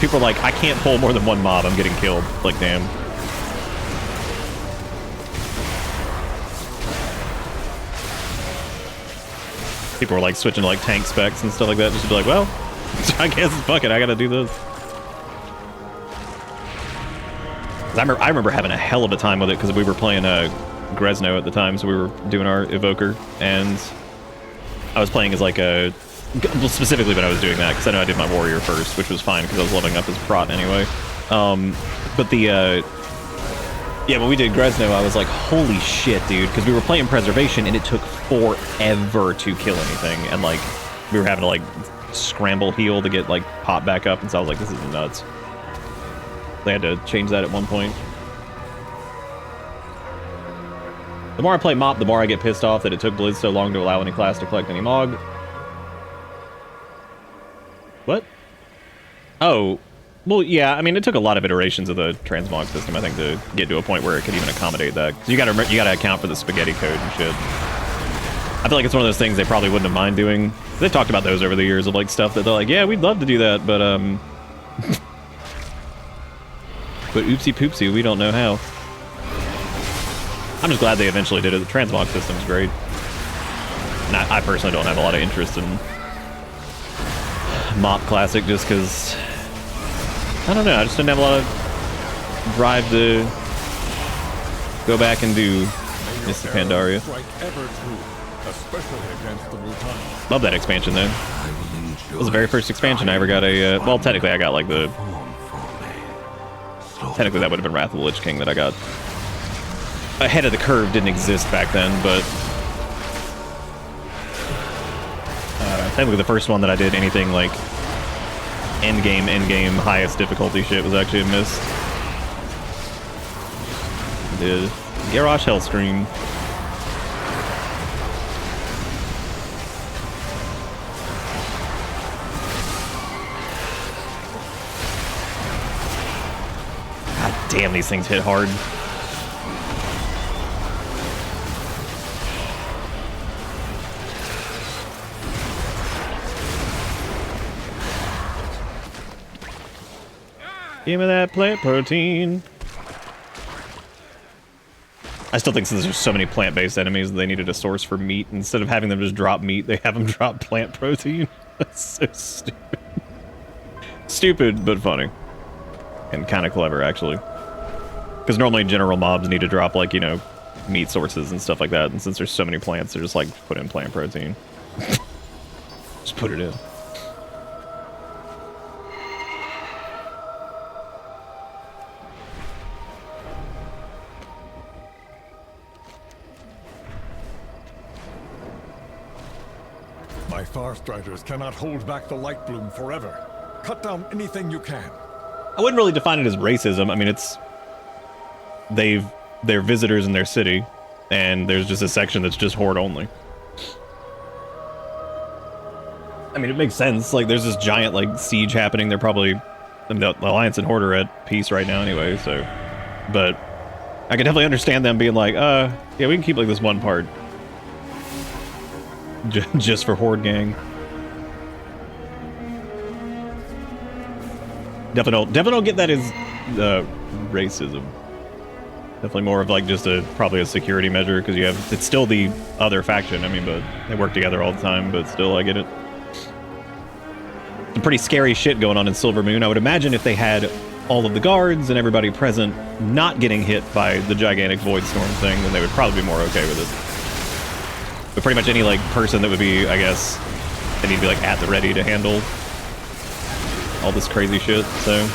People are like, I can't pull more than one mob. I'm getting killed. Like, damn. People were like switching to like tank specs and stuff like that, just to be like, well, I guess fuck it, I gotta do this. I remember having a hell of a time with it because we were playing Gresno at the time, so we were doing our Evoker, and I was playing as like a... Well, specifically when I was doing that, because I know I did my Warrior first, which was fine because I was leveling up as Prot anyway. But the... Yeah, when we did Gresno, I was like, holy shit, dude, because we were playing Preservation, and it took forever to kill anything, and like, we were having to like scramble heal to get like pop back up, and so I was like, this is nuts. They had to change that at one point. The more I play Mop, the more I get pissed off that it took Blizz so long to allow any class to collect any Mog. What? Oh, well, yeah, I mean, it took a lot of iterations of the transmog system, I think, to get to a point where it could even accommodate that. Because you gotta account for the spaghetti code and shit. I feel like it's one of those things they probably wouldn't have mind doing. They've talked about those over the years of like stuff that they're like, yeah, we'd love to do that, but but oopsie poopsie, we don't know how. I'm just glad they eventually did it. The transmog system's great. And I personally don't have a lot of interest in Mop Classic just because, I don't know, I just didn't have a lot of drive to go back and do Mr. Pandaria. Love that expansion though. It was the very first expansion I ever got a, well, technically I got like the... Technically that would have been Wrath of the Lich King that I got. Ahead of the Curve didn't exist back then, but... technically the first one that I did anything like endgame, highest difficulty shit was actually a Mist. I did Garrosh Hellscream. God damn, these things hit hard. Give me that plant protein. I still think since there's so many plant-based enemies, they needed a source for meat. Instead of having them just drop meat, they have them drop plant protein. That's so stupid. Stupid, but funny. And kind of clever, actually. Because normally general mobs need to drop, like, you know, meat sources and stuff like that. And since there's so many plants, they're just like, put in plant protein. Just put it in. My Farstriders cannot hold back the light bloom forever. Cut down anything you can. I wouldn't really define it as racism. I mean, it's... They're visitors in their city, and there's just a section that's just Horde only. I mean, it makes sense. Like, there's this giant, like, siege happening. They're probably... I mean, the Alliance and Horde are at peace right now anyway, so... But... I can definitely understand them being like, yeah, we can keep, like, this one part. Just for Horde gang. Definitely don't get that as racism. Definitely more of like just probably a security measure because it's still the other faction. I mean, but they work together all the time. But still, I get it. Some pretty scary shit going on in Silver Moon. I would imagine if they had all of the guards and everybody present not getting hit by the gigantic Void Storm thing, then they would probably be more okay with it. But pretty much any, like, person that would be, I guess, they need to be, like, at the ready to handle all this crazy shit, so...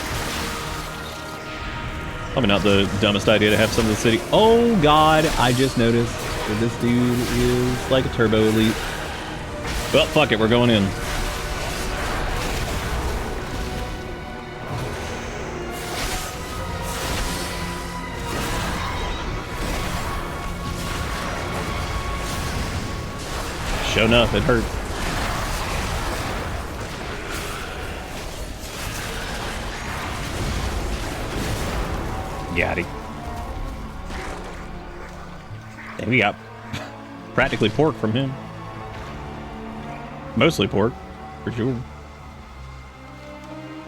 Probably not the dumbest idea to have some of the city... Oh, God, I just noticed that this dude is, like, a turbo elite. Well, fuck it, we're going in. Sure enough, it hurt. Got it. And we got practically pork from him. Mostly pork, for sure.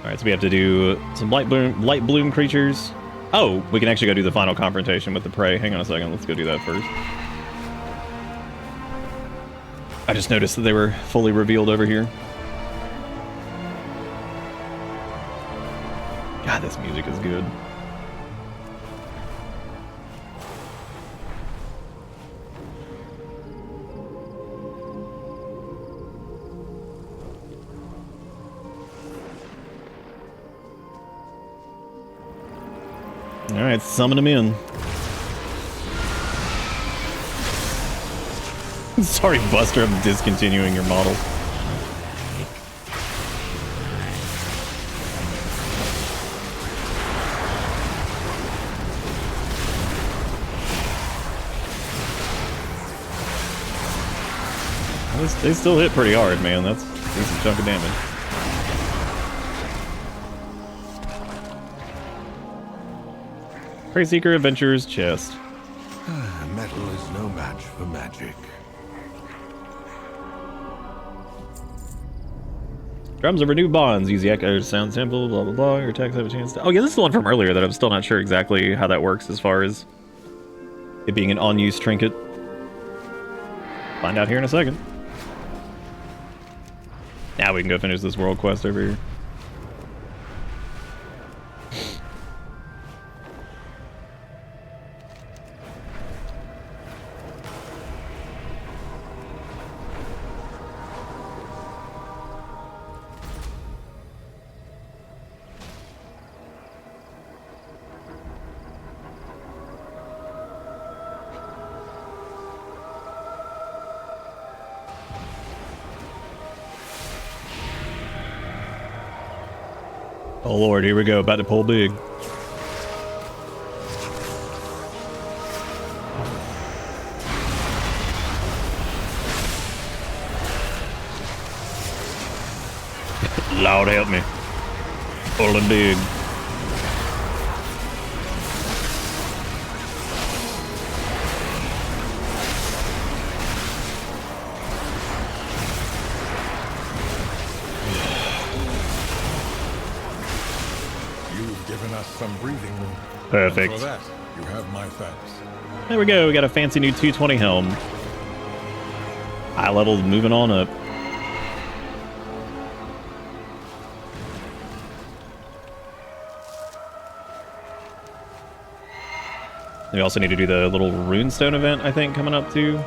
Alright, so we have to do some light bloom creatures. Oh, we can actually go do the final confrontation with the prey. Hang on a second, let's go do that first. I just noticed that they were fully revealed over here. God, this music is good. Alright, summon him in. Sorry, Buster, I'm discontinuing your model. They still hit pretty hard, man. That's a decent chunk of damage. Prey Seeker Adventures chest. Metal is no match for magic. Drums of renewed bonds. Use the echo sound sample, blah, blah, blah. Your attacks have a chance to... Oh, yeah, this is the one from earlier that I'm still not sure exactly how that works as far as it being an unused trinket. Find out here in a second. Now we can go finish this world quest over here. Oh lord, here we go, about to pull big. Lord help me. Pulling big. Some breathing room. Perfect. And for that, you have my thanks. There we go. We got a fancy new 220 helm. High level, moving on up. We also need to do the little runestone event, I think, coming up too.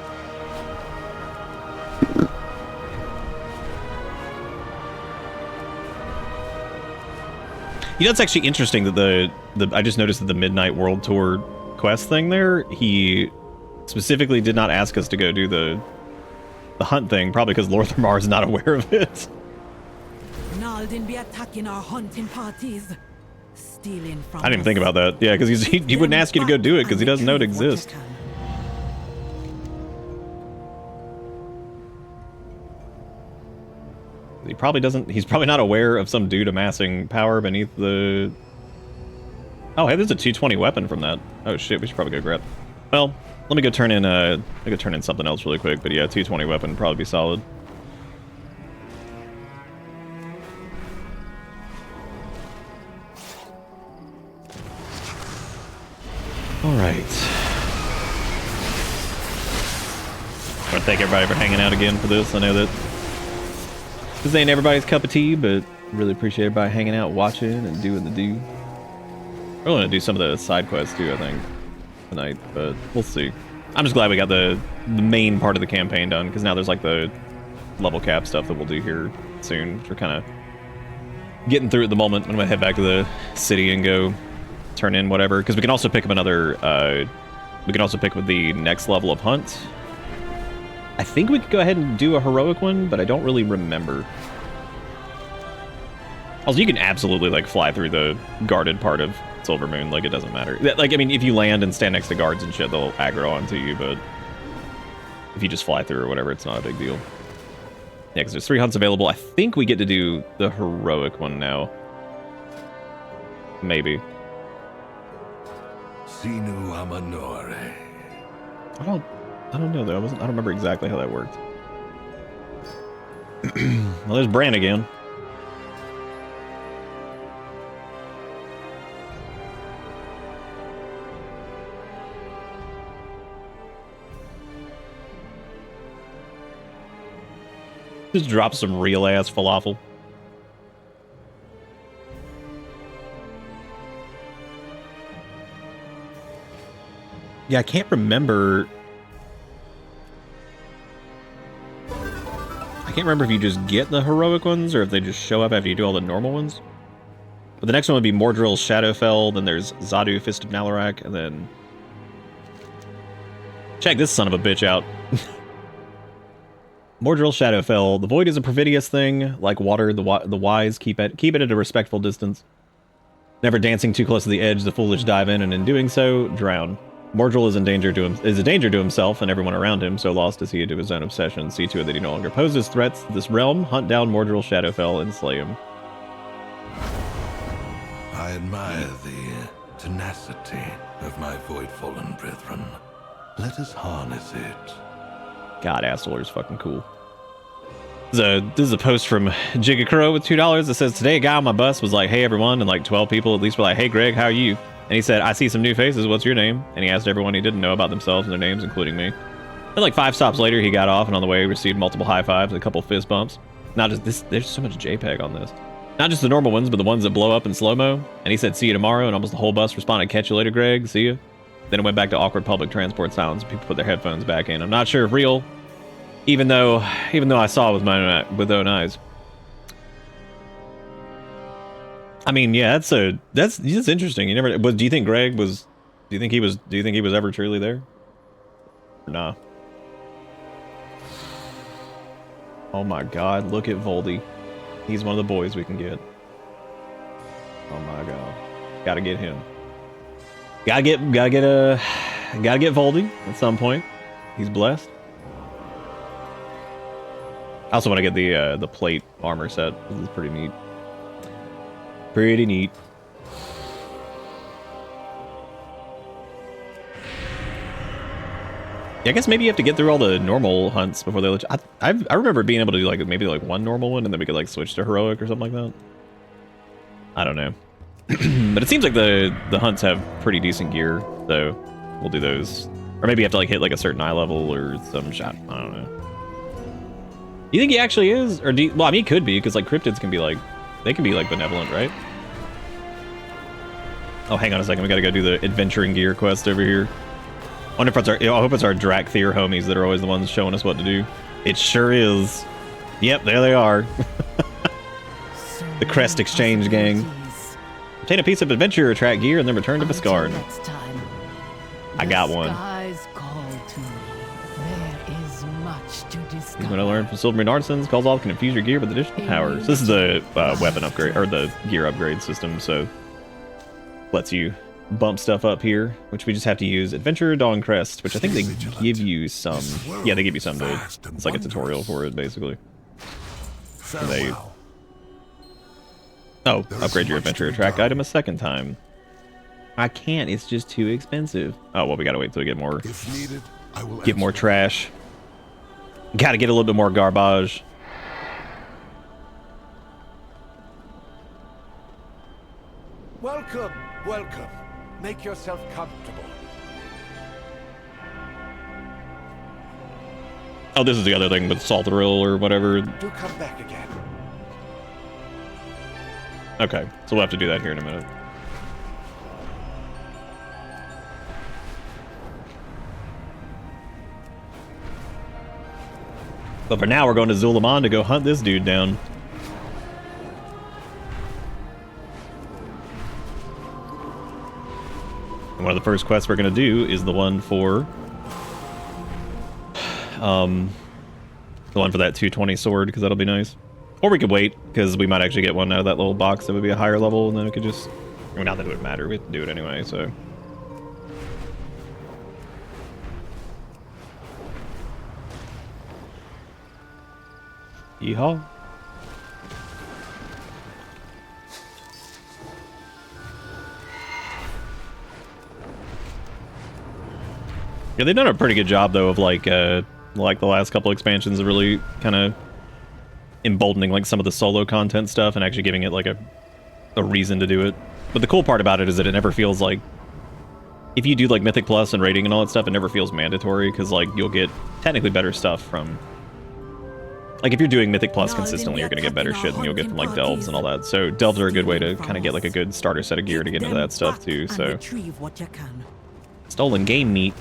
You know, it's actually interesting that the I just noticed that the Midnight World Tour quest thing there, he specifically did not ask us to go do the hunt thing, probably because Lorthamar is not aware of it. Naldin be attacking our hunting parties, stealing from I didn't even think about that. Yeah, because he wouldn't ask you to go do it because he doesn't know it exists. He probably doesn't. He's probably not aware of some dude amassing power beneath the. Oh, hey, there's a 220 weapon from that. Oh shit, we should probably go grab. Well, let me go turn in. Let me go turn in something else really quick. But yeah, 220 weapon would probably be solid. All right. I want to thank everybody for hanging out again for this. I know that this ain't everybody's cup of tea, but really appreciate everybody hanging out, watching, and doing the do. We're going to do some of the side quests too, I think, tonight, but we'll see. I'm just glad we got the main part of the campaign done, because now there's like the level cap stuff that we'll do here soon. We're kind of getting through at the moment. I'm going to head back to the city and go turn in whatever, because we can also pick up another, we can also pick up the next level of hunt. I think we could go ahead and do a heroic one, but I don't really remember. Also, you can absolutely, like, fly through the guarded part of Silver Moon. Like, it doesn't matter. Like, I mean, if you land and stand next to guards and shit, they'll aggro onto you, but if you just fly through or whatever, it's not a big deal. Yeah, because there's 3 hunts available. I think we get to do the heroic one now. Maybe. Sinu Amanore. I don't know, though. I don't remember exactly how that worked. Well, there's Bran again. Just drop some real ass falafel. Yeah, I can't remember. I can't remember if you just get the heroic ones or if they just show up after you do all the normal ones. But the next one would be Mordrill's Shadowfell, then there's Zadu, Fist of Nalarak, and then... Check this son of a bitch out. Mordrill Shadowfell. The void is a perfidious thing. Like water, the wise keep it at a respectful distance. Never dancing too close to the edge, the foolish dive in, and in doing so, drown. Mordrill is a danger to himself and everyone around him, so lost is he into his own obsession. See to it that he no longer poses threats to this realm. Hunt down Mordrill Shadowfell and slay him. I admire the tenacity of my void-fallen brethren. Let us harness it. God, Astlor's fucking cool. This is a post from Jigakuro with $2 that says, today a guy on my bus was like, hey everyone, and like 12 people at least were like, hey Greg, how are you? And he said, I see some new faces, what's your name? And he asked everyone he didn't know about themselves and their names, including me. And like 5 stops later, he got off, and on the way, he received multiple high fives and a couple fist bumps. Not just this, there's so much JPEG on this. Not just the normal ones, but the ones that blow up in slow-mo. And he said, see you tomorrow, and almost the whole bus responded, catch you later, Greg, see you. Then it went back to awkward public transport silence, and people put their headphones back in. I'm not sure if real, even though I saw it with own eyes. I mean, yeah, that's interesting. You never was. Do you think Greg was? Do you think he was ever truly there? Or nah. Oh my God! Look at Voldy. He's one of the boys we can get. Oh my God! Gotta get him. Gotta get Voldy at some point. He's blessed. I also want to get the plate armor set. This is pretty neat. Pretty neat. Yeah, I guess maybe you have to get through all the normal hunts before they let you. I remember being able to do like maybe like one normal one and then we could like switch to heroic or something like that. I don't know. But it seems like the hunts have pretty decent gear, so we'll do those. Or maybe you have to like hit like a certain eye level or some shot. I don't know. You think he actually is? Or well, I mean, he could be, because like cryptids can be like, they can be like benevolent, right? Oh, hang on a second. We gotta go do the adventuring gear quest over here. I wonder if it's I hope it's our Drakthir homies that are always the ones showing us what to do. It sure is. Yep, there they are. The Crest Exchange gang. Obtain a piece of adventure track gear and then return to Biscard. I got one. He's what I learned from Silvermoon Artisans. Calls all can infuse your gear with additional powers. This is the weapon upgrade, or the gear upgrade system, so lets you bump stuff up here, which we just have to use Adventure Dawn Crest, which I think they give you some. Yeah, they give you some. It's like a tutorial for it, basically. Upgrade your adventure track item a second time. I can't. It's just too expensive. Oh well, we gotta wait till we get more. Get more trash. Gotta get a little bit more garbage. Welcome, welcome. Make yourself comfortable. Oh, this is the other thing with Salthril or whatever. Do come back again. Okay, so we'll have to do that here in a minute. But for now, we're going to Zulaman to go hunt this dude down. And one of the first quests we're going to do is the one for... the one for that 220 sword, because that'll be nice. Or we could wait, because we might actually get one out of that little box that would be a higher level, and then we could just... I mean, not that it would matter, we have to do it anyway, so... Yeehaw. Yeah, they've done a pretty good job though of like the last couple expansions of really kind of emboldening like some of the solo content stuff and actually giving it like a reason to do it. But the cool part about it is that it never feels like, if you do like Mythic Plus and rating and all that stuff, it never feels mandatory, because like you'll get technically better stuff from Like, if you're doing Mythic Plus consistently, you're going to get better shit than you'll get from, like, Delves and all that. So, Delves are a good way to kind of get, like, a good starter set of gear to get into that stuff, too, so... Stolen game meat.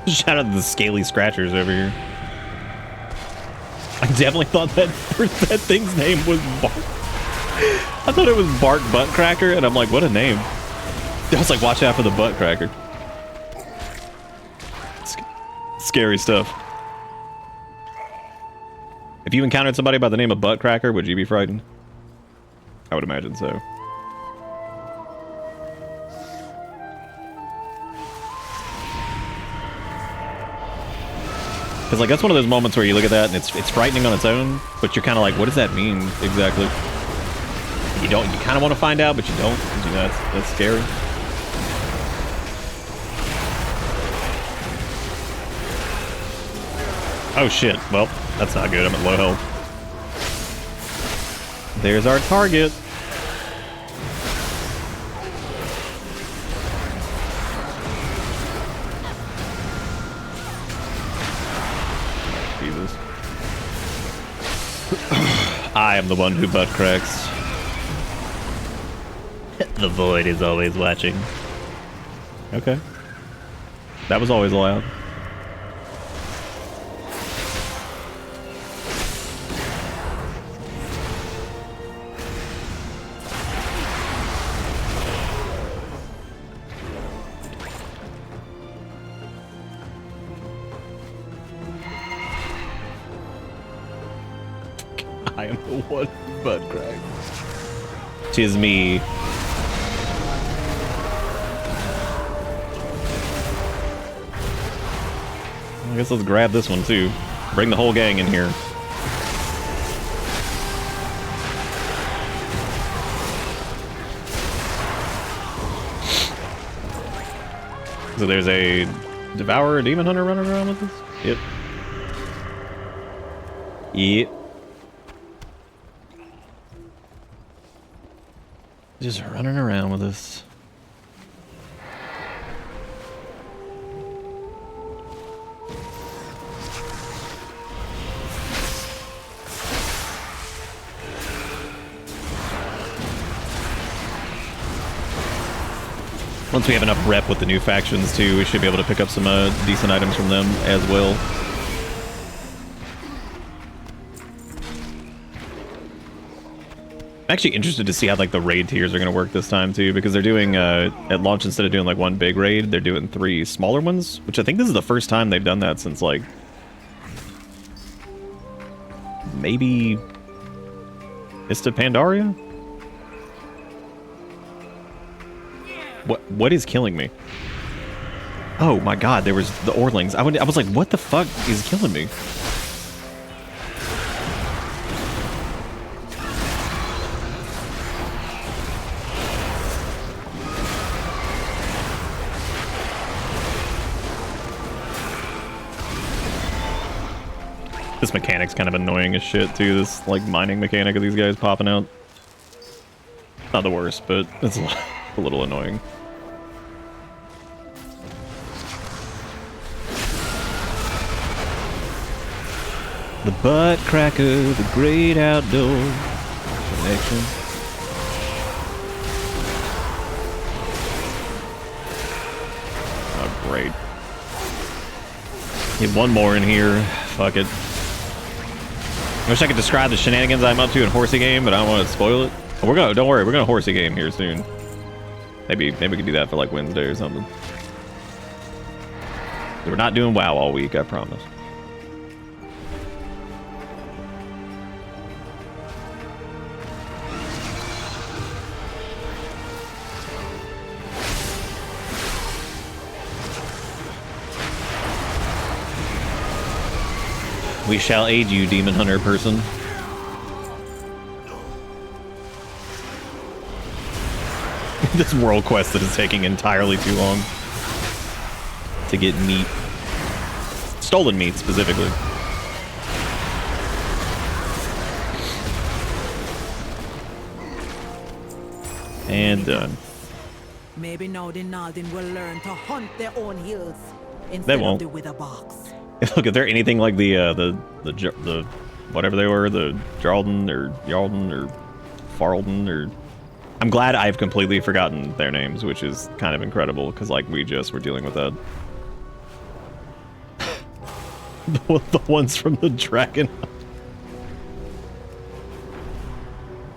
Shout out to the scaly scratchers over here. I definitely thought that thing's name was Bart. I thought it was Bart Buttcracker, and I'm like, what a name. I was like, watch out for the Buttcracker. Scary stuff. If you encountered somebody by the name of Buttcracker, would you be frightened? I would imagine so. Because, like, that's one of those moments where you look at that and it's frightening on its own, but you're kind of like, what does that mean exactly? You kind of want to find out, but you don't. You know, that's scary. Oh shit, well, that's not good. I'm at low health. There's our target. I am the one who butt cracks. The void is always watching. Okay. That was always allowed. I am the one butt crack. 'Tis me. I guess let's grab this one too. Bring the whole gang in here. So there's a Devourer Demon Hunter running around with us? Yep. Yep. Just running around with us. Once we have enough rep with the new factions too, we should be able to pick up some decent items from them as well. I'm actually interested to see how like the raid tiers are going to work this time too, because they're doing at launch, instead of doing like one big raid, they're doing 3 smaller ones, which I think this is the first time they've done that since like maybe Mista Pandaria. What is killing me? Oh my god, there was the Orlings. I was like, what the fuck is killing me? This mechanic's kind of annoying as shit too, this like mining mechanic of these guys popping out. Not the worst, but it's a little annoying. The butt cracker, the great outdoor connection. Oh, great. Get one more in here. Fuck it. I wish I could describe the shenanigans I'm up to in Horsey Game, but I don't want to spoil it. But don't worry, we're gonna Horsey Game here soon. Maybe we can do that for like Wednesday or something. We're not doing WoW all week, I promise. We shall aid you, Demon Hunter person. This world quest that is taking entirely too long to get meat. stolen meat specifically. And done. Maybe now the Naldin will learn to hunt their own hills They instead won't. of the wither box. Look, if they're anything like the whatever they were, the Jarlden or Yalden or Farlden or, I'm glad I've completely forgotten their names, which is kind of incredible because like we just were dealing with that. the ones from the dragon.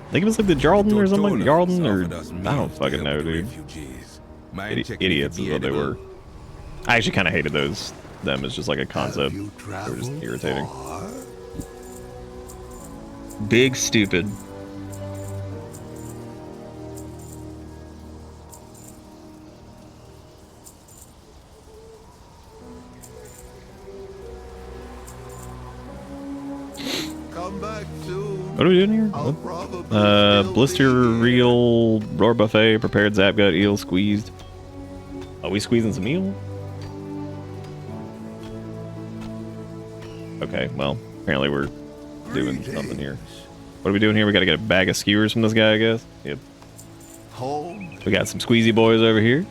I think it was like the Jarlden or something, like Jarlden or I don't fucking know, dude. Idiots is what they were. I actually kind of hated them as just like a concept. They were just irritating. Big stupid. Come back soon. What are we doing here? Blister reel, roar buffet, prepared zap gut, eel squeezed. Are we squeezing some eel? Okay, well, apparently we're doing something here. What are we doing here? We gotta get a bag of skewers from this guy, I guess. Yep. We got some squeezy boys over here.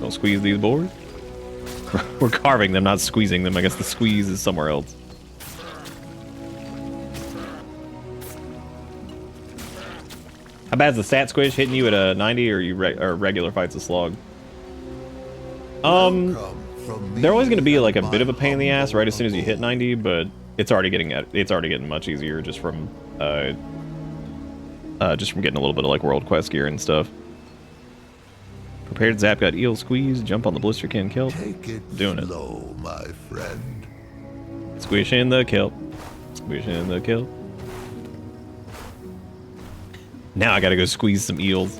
Don't squeeze these boys. We're carving them, not squeezing them. I guess the squeeze is somewhere else. How bad's the stat squish hitting you at a 90, or you or regular fights a slog? They're always going to be like a bit of a pain in the ass right as soon as you hit 90, but it's already getting much easier just from getting a little bit of like world quest gear and stuff. Prepared zap got eel squeeze, jump on the blister can kelp. Doing it. Slow, my friend. Squish in the kelp. Squish in the kelp. Now I gotta go squeeze some eels.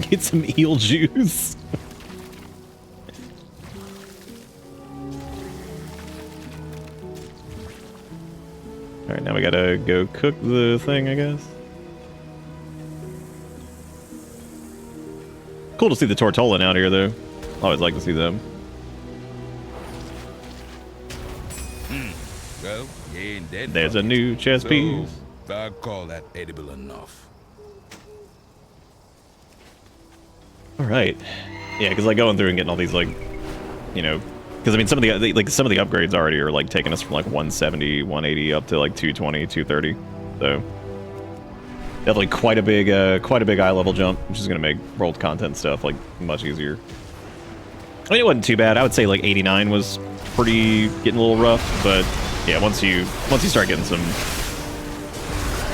Get some eel juice. Alright, now we gotta go cook the thing, I guess. Cool to see the tortollan out here, though. Always like to see them. Well, you ain't dead. There's a new chess piece. I call that edible enough. Alright. Yeah, because like going through and getting all these like, you know, because I mean some of the upgrades already are like taking us from like 170, 180 up to like 220, 230. So definitely quite a big eye level jump, which is gonna make world content stuff like much easier. I mean, it wasn't too bad. I would say like 89 was getting a little rough, but yeah, once you start getting some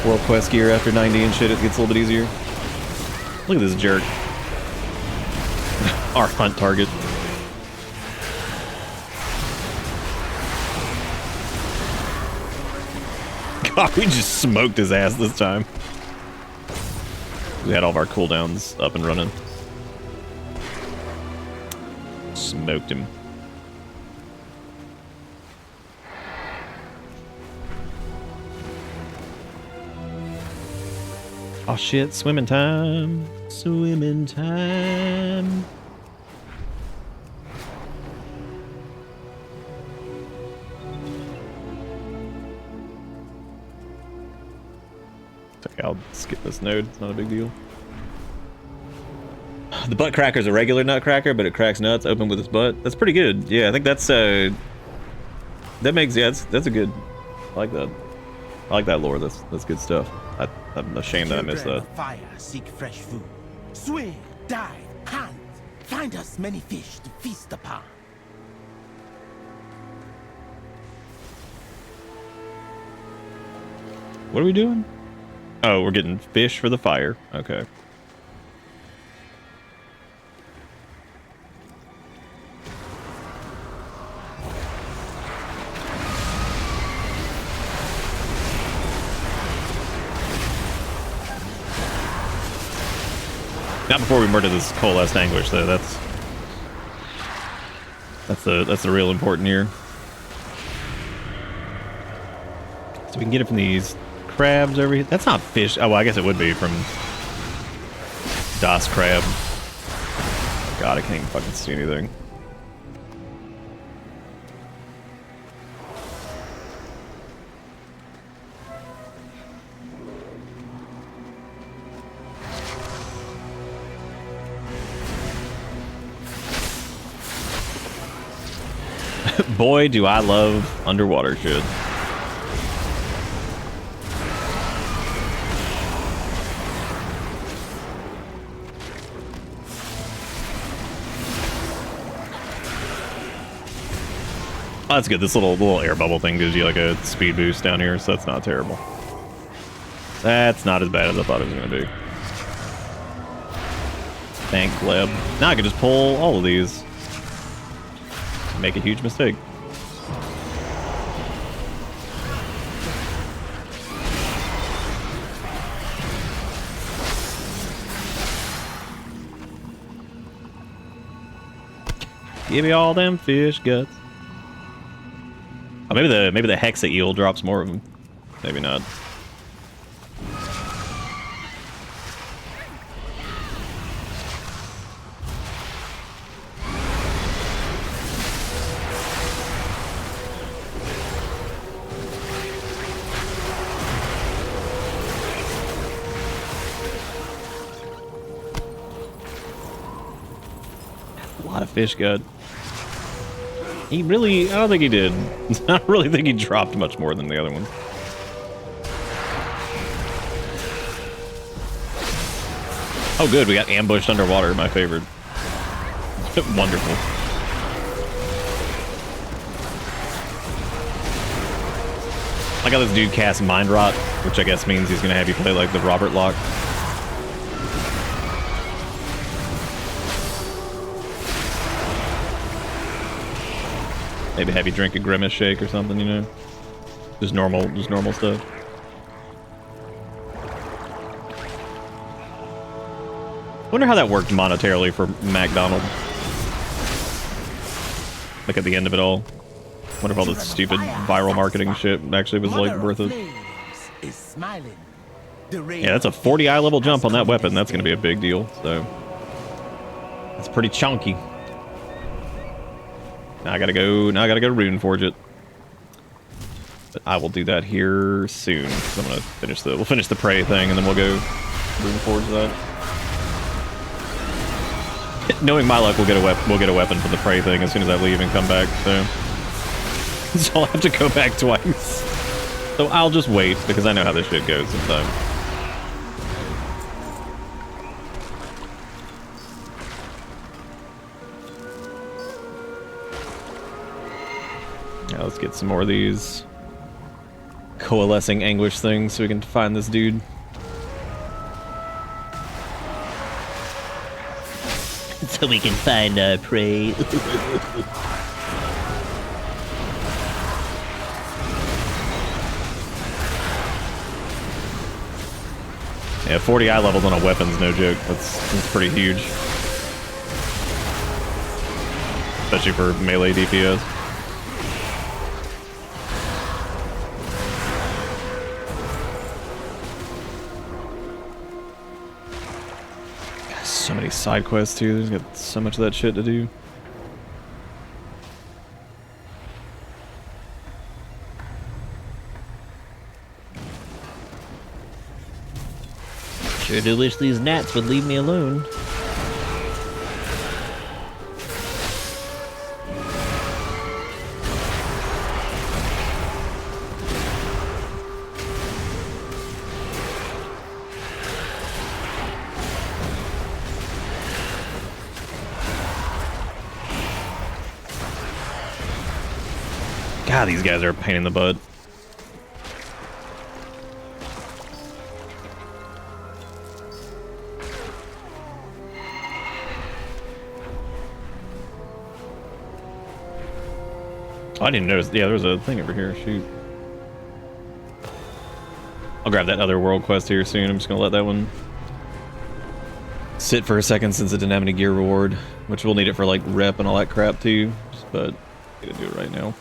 world quest gear after 90 and shit, it gets a little bit easier. Look at this jerk. Our hunt target. God, we just smoked his ass this time. We had all of our cooldowns up and running. Smoked him. Oh shit, swimming time. Swimming time. Okay, I'll skip this node. It's not a big deal. The butt cracker is a regular nutcracker, but it cracks nuts open with its butt. That's pretty good. Yeah, I think that's that makes that's a good. I like that. I like that lore. That's good stuff. I'm ashamed that I missed that. Fire, seek fresh food. Swim, dive, hunt. Find us many fish to feast upon. What are we doing? Oh, we're getting fish for the fire. Okay. Not before we murder this coalesced anguish, though. That's the real important here. So we can get it from these crabs over here. That's not fish. Oh, well, I guess it would be from Das Crab. God, I can't even fucking see anything. Boy, do I love underwater shit. Oh, that's good. This little air bubble thing gives you like a speed boost down here, so that's not terrible. That's not as bad as I thought it was going to be. Thank Gleb. Now I can just pull all of these. Make a huge mistake. Give me all them fish guts. Oh, maybe the Hexa eel drops more of them. Maybe not. A lot of fish gut. He really, I don't think he did. I don't really think he dropped much more than the other one. Oh good, we got ambushed underwater, my favorite. Wonderful. Like how this dude casts Mind Rot, which I guess means he's gonna have you play like the Robert Lock. Maybe have you drink a Grimace Shake or something, you know? Just normal stuff. Wonder how that worked monetarily for McDonald. Like at the end of it all. Wonder if all this stupid viral marketing shit actually was like worth it. Yeah, that's a 40 eye level jump on that weapon. That's gonna be a big deal, so. That's pretty chunky. Now I gotta go rune forge it. But I will do that here soon. I'm gonna we'll finish the prey thing and then we'll go rune forge that. Knowing my luck, we'll get a weapon for the prey thing as soon as I leave and come back, so. So I'll have to go back twice. So I'll just wait because I know how this shit goes sometimes. Yeah, let's get some more of these coalescing anguish things so we can find this dude. So we can find prey. Yeah, 40 eye levels on a weapon's no joke. That's pretty huge. Especially for melee DPS. So many side quests too. There's got so much of that shit to do. Sure do wish these gnats would leave me alone. God, these guys are a pain in the butt. Oh, I didn't notice. Yeah, there's a thing over here. Shoot. I'll grab that other world quest here soon. I'm just gonna let that one sit for a second since it didn't have any gear reward, which we'll need it for like rep and all that crap too. But I'm gonna do it right now.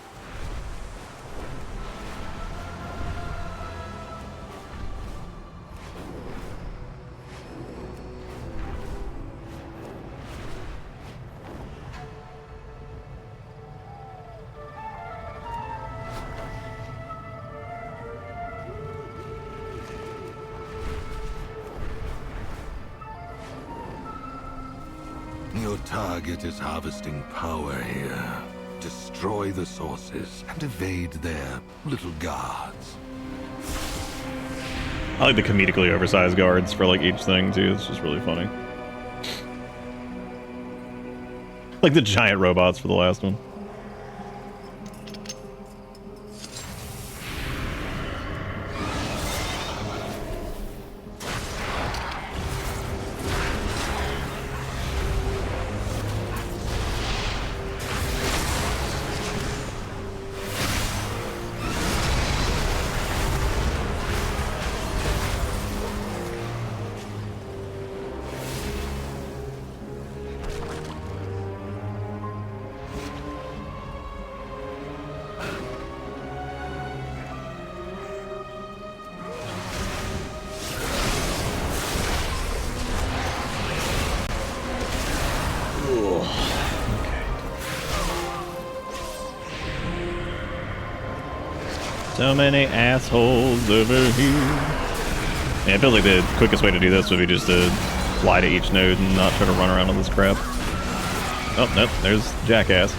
Your target is harvesting power here. Destroy destroy the sources and evade their little guards. I like the comedically oversized guards for like each thing too. It's just really funny. Like the giant robots for the last one. So many assholes over here. Yeah, I feel like the quickest way to do this would be just to fly to each node and not try to run around on this crap. Oh, nope, there's Jackass.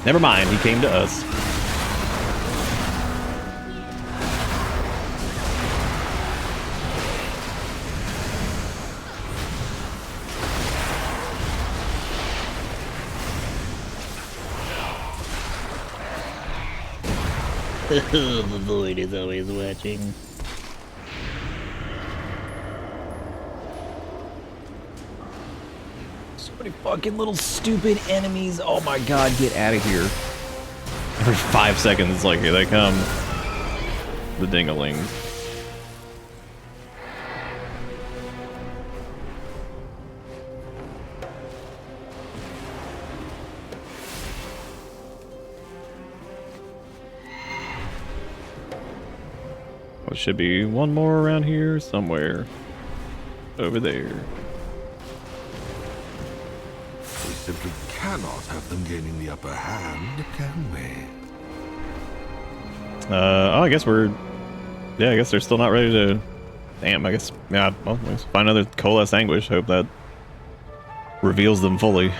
Never mind, he came to us. The void is always watching. So many fucking little stupid enemies. Oh my god, get out of here. Every 5 seconds, it's like, here they come. The dingalings. There should be one more around here somewhere. Over there. We simply cannot have them gaining the upper hand, can we? Oh, I guess we're... Yeah, I guess they're still not ready to... Damn, I guess... Yeah, well, let's find another Coalesce Anguish. Hope that reveals them fully.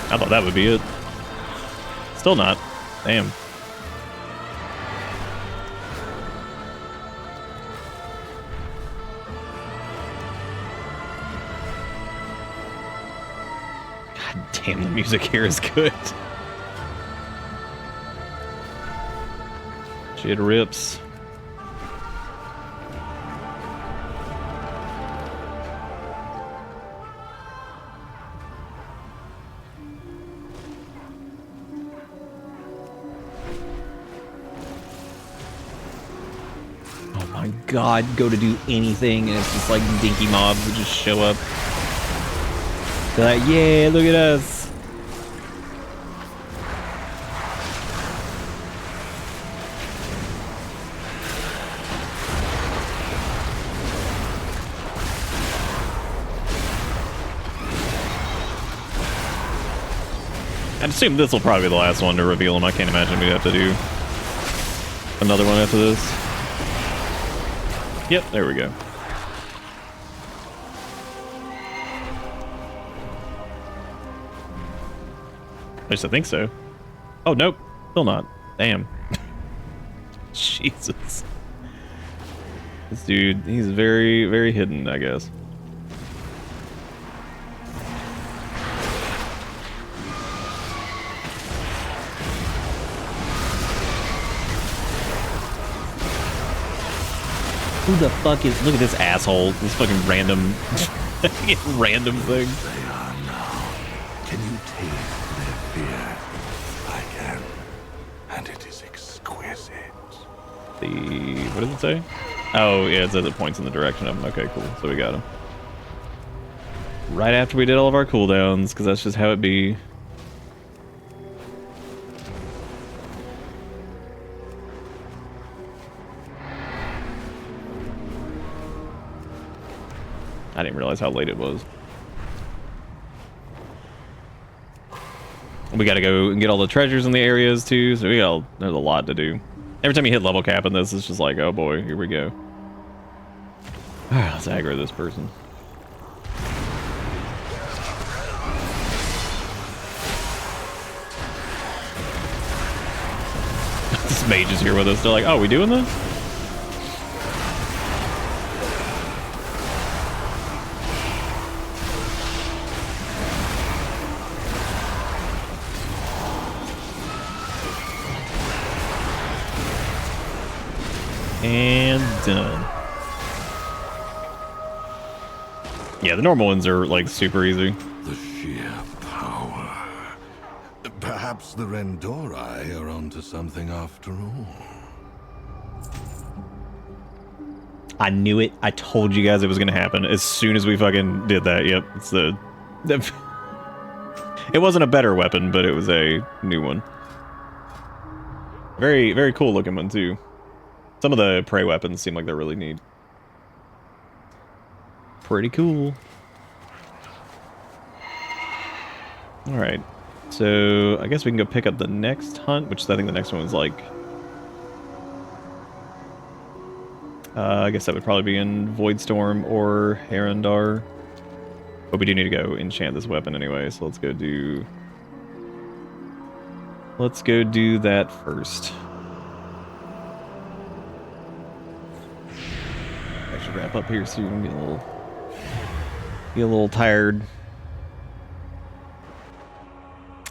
I thought that would be it. Still not. Damn. God damn, the music here is good. Shit rips. God, go to do anything and it's just like dinky mobs would just show up. They're like, yeah, look at us. I'd assume this will probably be the last one to reveal them. I can't imagine we'd have to do another one after this. Yep, there we go. At least I think so. Oh, nope. Still not. Damn. Jesus. This dude, he's very, very hidden, I guess. Who the fuck is... Look at this asshole. This fucking random... random thing. They are now. Can you taste their fear? I can. And it is exquisite. What does it say? Oh, yeah, it says it points in the direction of him. Okay, cool. So we got him. Right after we did all of our cooldowns, because that's just how it be. I didn't realize how late it was. We gotta go and get all the treasures in the areas too, so there's a lot to do. Every time you hit level cap in this, it's just like, oh boy, here we go. Let's aggro this person. This mage is here with us. They're like, oh, we doing this? And done. Yeah, the normal ones are like super easy. The sheer power. Perhaps the Rendorai are onto something after all. I knew it. I told you guys it was gonna happen as soon as we fucking did that. Yep, it's the it wasn't a better weapon, but it was a new one. Very, very cool looking one too. Some of the prey weapons seem like they're really neat. Pretty cool. Alright. So, I guess we can go pick up the next hunt, which I think the next one was like... I guess that would probably be in Voidstorm or Herondar. But we do need to go enchant this weapon anyway, so let's go do... Let's go do that first. I should wrap up here soon. Get a little tired.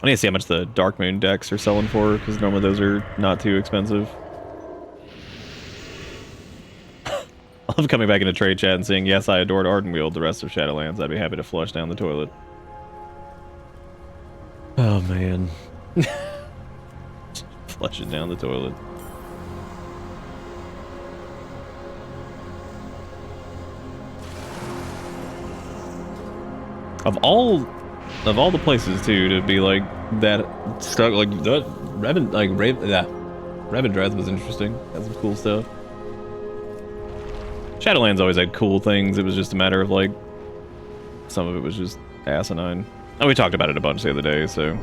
I need to see how much the Dark Moon decks are selling for, because normally those are not too expensive. I love coming back into trade chat and saying, yes, I adored Ardenweald, the rest of Shadowlands. I'd be happy to flush down the toilet. Oh, man. Flush it down the toilet. Of all the places too to be like that stuck, like that Revendreth was interesting. Had some cool stuff. Shadowlands always had cool things. It was just a matter of like some of it was just asinine. And we talked about it a bunch the other day, so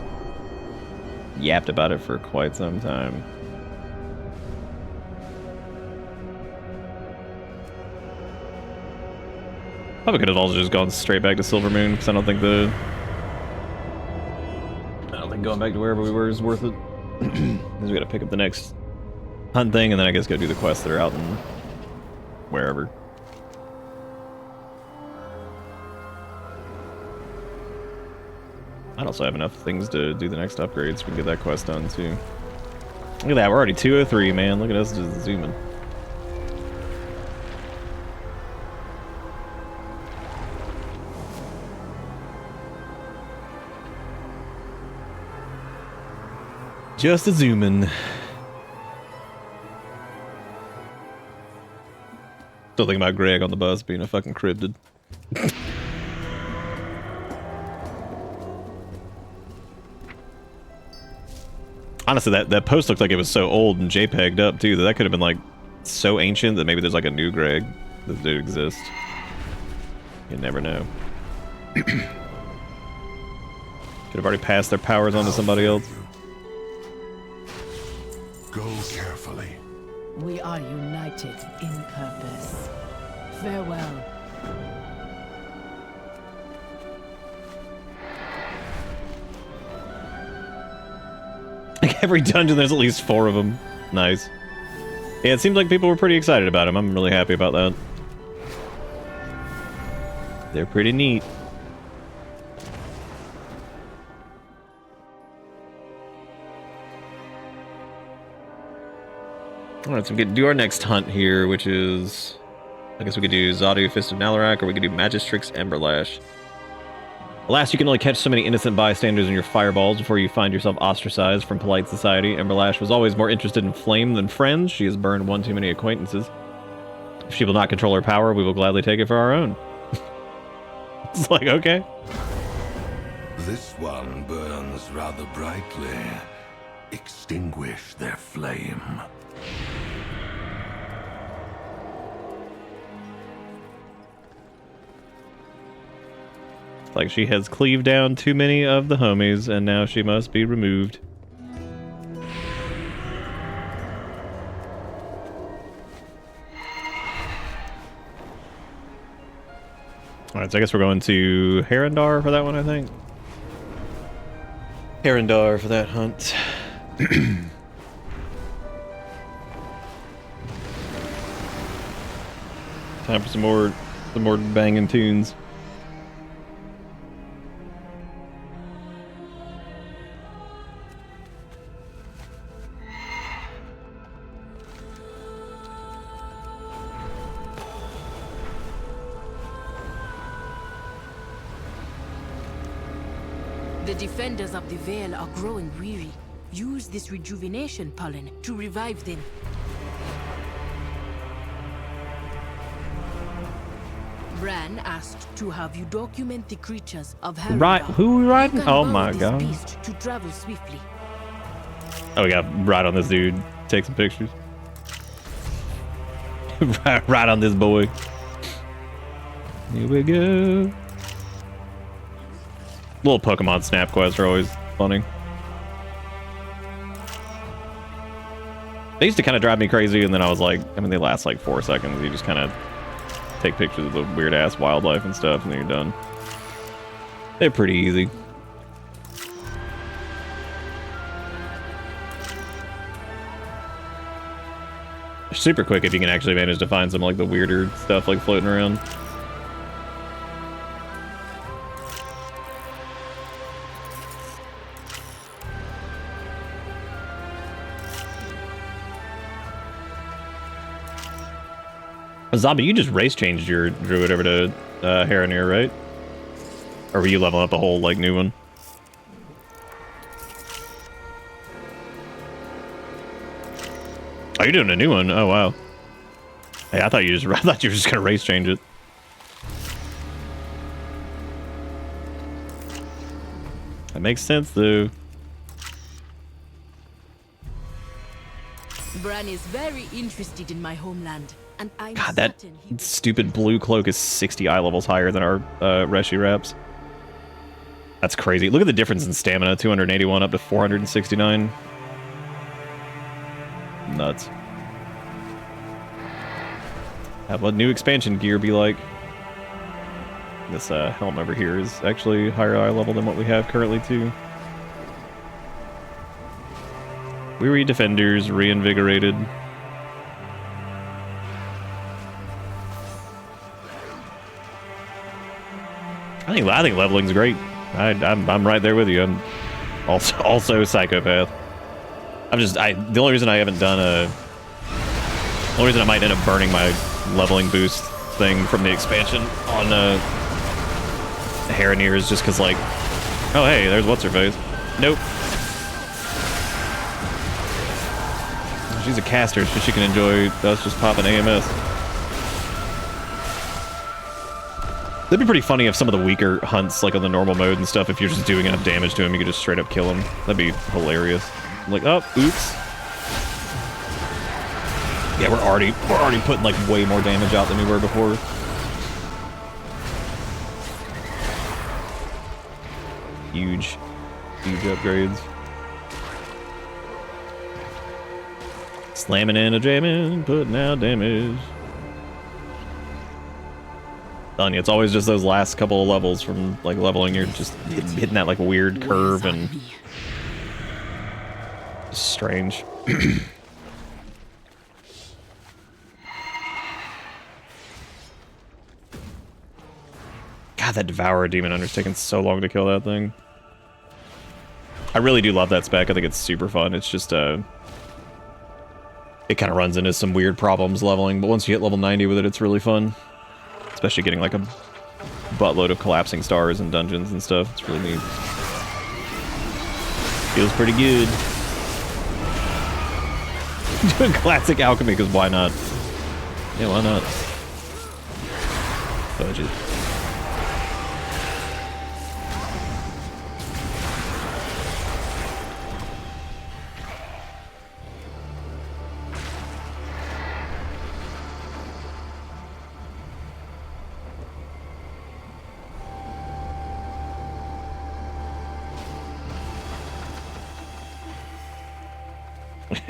yapped about it for quite some time. Probably could have also just gone straight back to Silvermoon, because I don't think going back to wherever we were is worth it. Because we gotta pick up the next hunt thing, and then I guess go do the quests that are out in wherever. I'd also have enough things to do the next upgrades, so we can get that quest done too. Look at that, we're already 203, man. Look at us just zooming. Just a zooming. Still thinking about Greg on the bus being a fucking cryptid. Honestly, that post looked like it was so old and JPEG'd up too that could have been like so ancient that maybe there's like a new Greg that did exist. You never know. Could have already passed their powers on to somebody else. Go carefully. We are united in purpose. Farewell. Like every dungeon, there's at least 4 of them. Nice. Yeah, it seems like people were pretty excited about them. I'm really happy about that. They're pretty neat. Alright, so we could do our next hunt here, which is... I guess we could do Zadu, Fist of Nalarak, or we could do Magistrix, Emberlash. Alas, you can only catch so many innocent bystanders in your fireballs before you find yourself ostracized from polite society. Emberlash was always more interested in flame than friends. She has burned one too many acquaintances. If she will not control her power, we will gladly take it for our own. It's like, okay. This one burns rather brightly. Extinguish their flame. Like she has cleaved down too many of the homies, and now she must be removed. Alright, so I guess we're going to Herondar for that one, I think. Herondar for that hunt. Time for some more banging tunes. The defenders of the Veil are growing weary. Use this rejuvenation pollen to revive them. Bran asked to have you document the creatures of Harrenhal. Right, who are we riding? Oh my god. Beast to travel swiftly. Oh, we got right on this dude. Take some pictures. right on this boy. Here we go. Little Pokemon Snap quests are always funny. They used to kind of drive me crazy, and then I was like, I mean, they last like 4 seconds. You just kind of take pictures of the weird ass wildlife and stuff, and then you're done. They're pretty easy. Super quick if you can actually manage to find some like the weirder stuff like floating around. Zombie, you just race changed your druid over to Haranir, right? Or were you leveling up a whole like new one? Oh, you're doing a new one. Oh wow. Hey, I thought you were just gonna race change it. That makes sense though. Bran is very interested in my homeland, and I'm God, that certain he stupid blue cloak is 60 eye levels higher than our Reshi Wraps. That's crazy. Look at the difference in stamina, 281 up to 469. Nuts. What new expansion gear be like? This helm over here is actually higher eye level than what we have currently too. Weary defenders reinvigorated. I think leveling's great. I'm right there with you. I'm also psychopath. The only reason I haven't done the only reason I might end up burning my leveling boost thing from the expansion on Haranir is just because like, oh hey, there's what's her face. Nope. She's a caster, so she can enjoy us just popping AMS. That'd be pretty funny if some of the weaker hunts, like on the normal mode and stuff, if you're just doing enough damage to him, you could just straight up kill him. That'd be hilarious. Like, oh, oops. Yeah, we're already putting like way more damage out than we were before. Huge upgrades. Slamming and a jamming, putting out damage. Telling you, it's always just those last couple of levels from like leveling. You're just hitting that like weird curve and strange. God, that Devourer Demon Hunter's taking so long to kill that thing. I really do love that spec. I think it's super fun. It's just it kind of runs into some weird problems leveling, but once you hit level 90 with it, it's really fun. Especially getting like a buttload of collapsing stars and dungeons and stuff. It's really neat. Feels pretty good. Doing classic alchemy, because why not? Yeah, why not? Budget.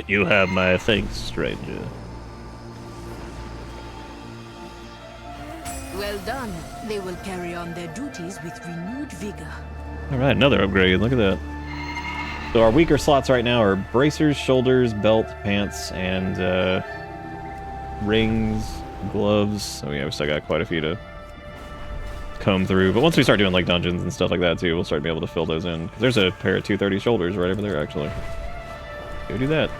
You have my thanks, stranger. Well done. They will carry on their duties with renewed vigor. Alright, another upgrade. Look at that. So our weaker slots right now are bracers, shoulders, belt, pants, and rings, gloves. Oh yeah, we still got quite a few to comb through. But once we start doing like dungeons and stuff like that too, we'll start to be able to fill those in. There's a pair of 230 shoulders right over there, actually. Go do that.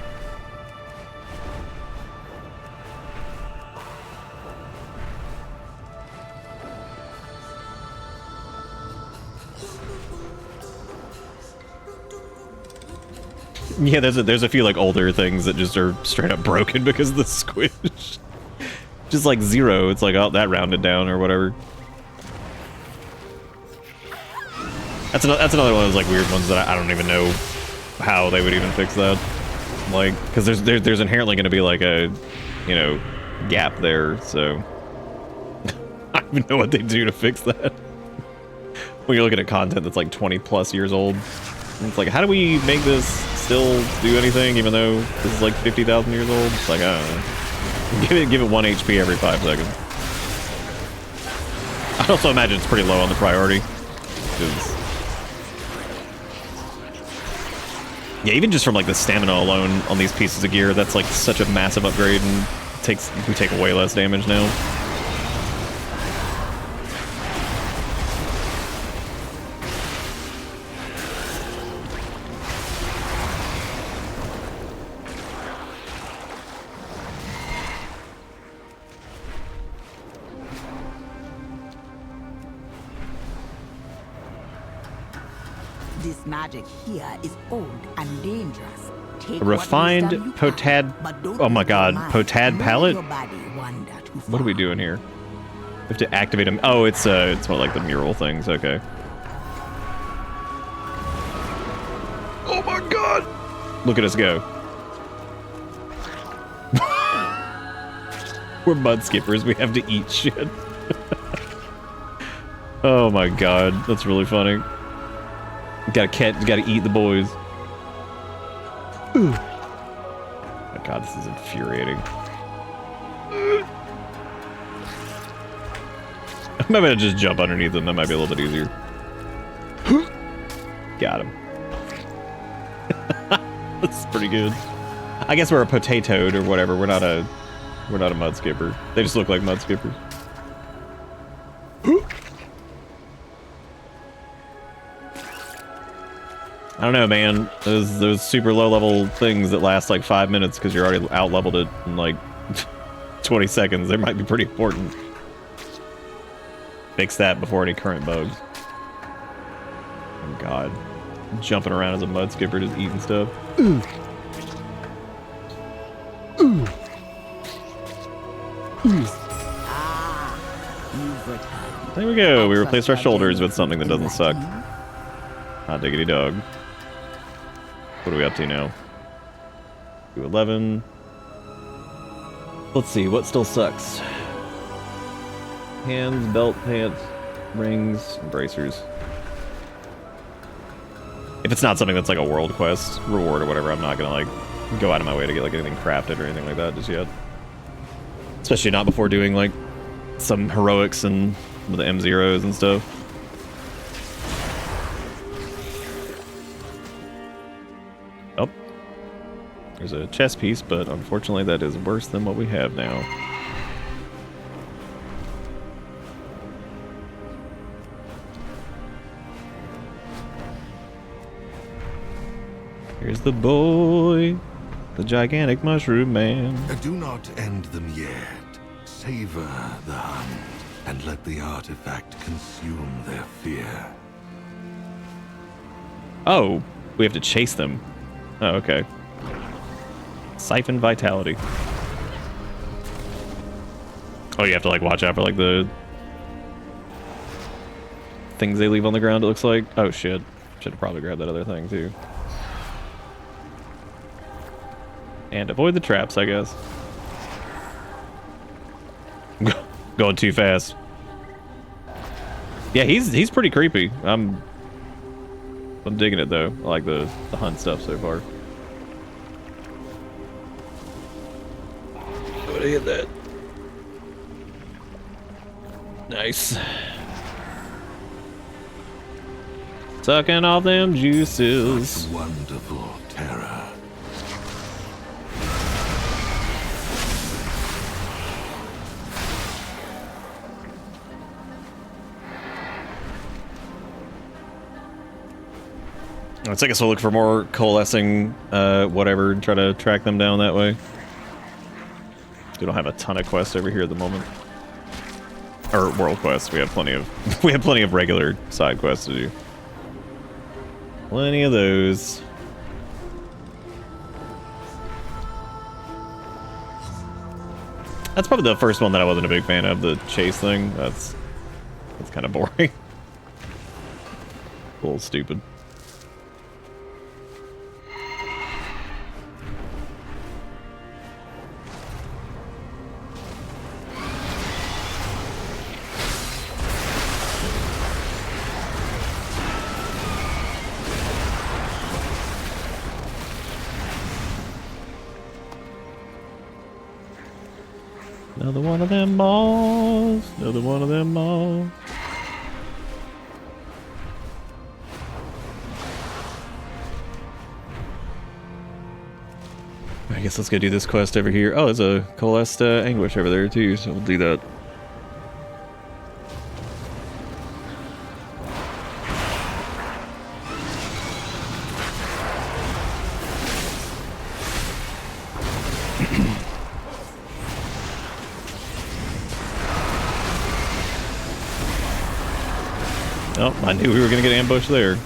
Yeah, there's a few like older things that just are straight up broken because of the squish. Just like 0, it's like, oh, that rounded down or whatever. That's another one of those like weird ones that I don't even know how they would even fix that. Like, because there's inherently going to be like a, you know, gap there, so I don't even know what they do to fix that. When you're looking at content that's like 20 plus years old, it's like, how do we make this still do anything even though this is like 50,000 years old? It's like, I don't know. Give it 1 HP every 5 seconds. I also imagine it's pretty low on the priority. Yeah, even just from like the stamina alone on these pieces of gear, that's like such a massive upgrade, and we take way less damage now. This magic here is old and dangerous. Take A refined potad... Oh my god, potad palette? What are we doing here? We have to activate them. Oh, it's more like the mural things, okay. Oh my god! Look at us go. We're mud skippers, we have to eat shit. Oh my god, that's really funny. Gotta eat the boys. Ooh. Oh my god, this is infuriating. Maybe I'll just jump underneath them, that might be a little bit easier. Got him. That's pretty good. I guess we're a potatoed or whatever, we're not a mud skipper. They just look like mud skippers. I don't know, man. Those super low level things that last like 5 minutes because you're already out leveled it in like 20 seconds. They might be pretty important. Fix that before any current bugs. Oh god. Jumping around as a mud skipper just eating stuff. Ooh. Ooh. Ooh. There we go. We replaced our shoulders with something that doesn't suck. Hot diggity dog. What are we up to now? 211. Let's see, what still sucks? Hands, belt, pants, rings, and bracers. If it's not something that's like a world quest reward or whatever, I'm not gonna like go out of my way to get like anything crafted or anything like that just yet. Especially not before doing like some heroics and with the M0s and stuff. Oh. There's a chess piece, but unfortunately that is worse than what we have now. Here's the boy, the gigantic mushroom man. Do not end them yet. Savor the hunt and let the artifact consume their fear. Oh, we have to chase them. Oh, okay. Siphon vitality. Oh, you have to like watch out for like the things they leave on the ground, it looks like. Oh shit. Should have probably grabbed that other thing too. And avoid the traps, I guess. Going too fast. Yeah, he's pretty creepy. I'm digging it though. I like the hunt stuff so far. hit that. Nice. Sucking all them juices. Such wonderful terror. I guess we'll look for more coalescing, whatever, and try to track them down that way. We don't have a ton of quests over here at the moment. Or world quests. We have plenty of regular side quests to do. Plenty of those. That's probably the first one that I wasn't a big fan of, the chase thing. That's kind of boring. A little stupid. Another one of them balls. Another one of them balls. I guess let's go do this quest over here. Oh, there's a coalesced anguish over there too, so we'll do that. Oh, I knew we were going to get ambushed there.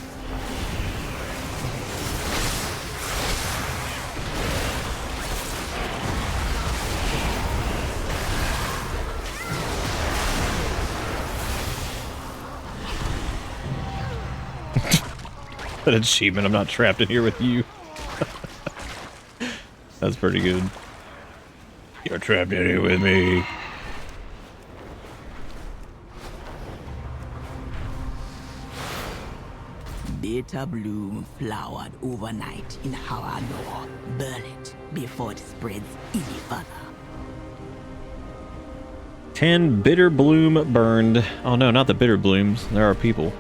That achievement, I'm not trapped in here with you. That's pretty good. You're trapped in here with me. Bitter bloom flowered overnight in Haranor. Burn it before it spreads any further. 10 bitter bloom burned. Oh no, not the bitter blooms. There are people.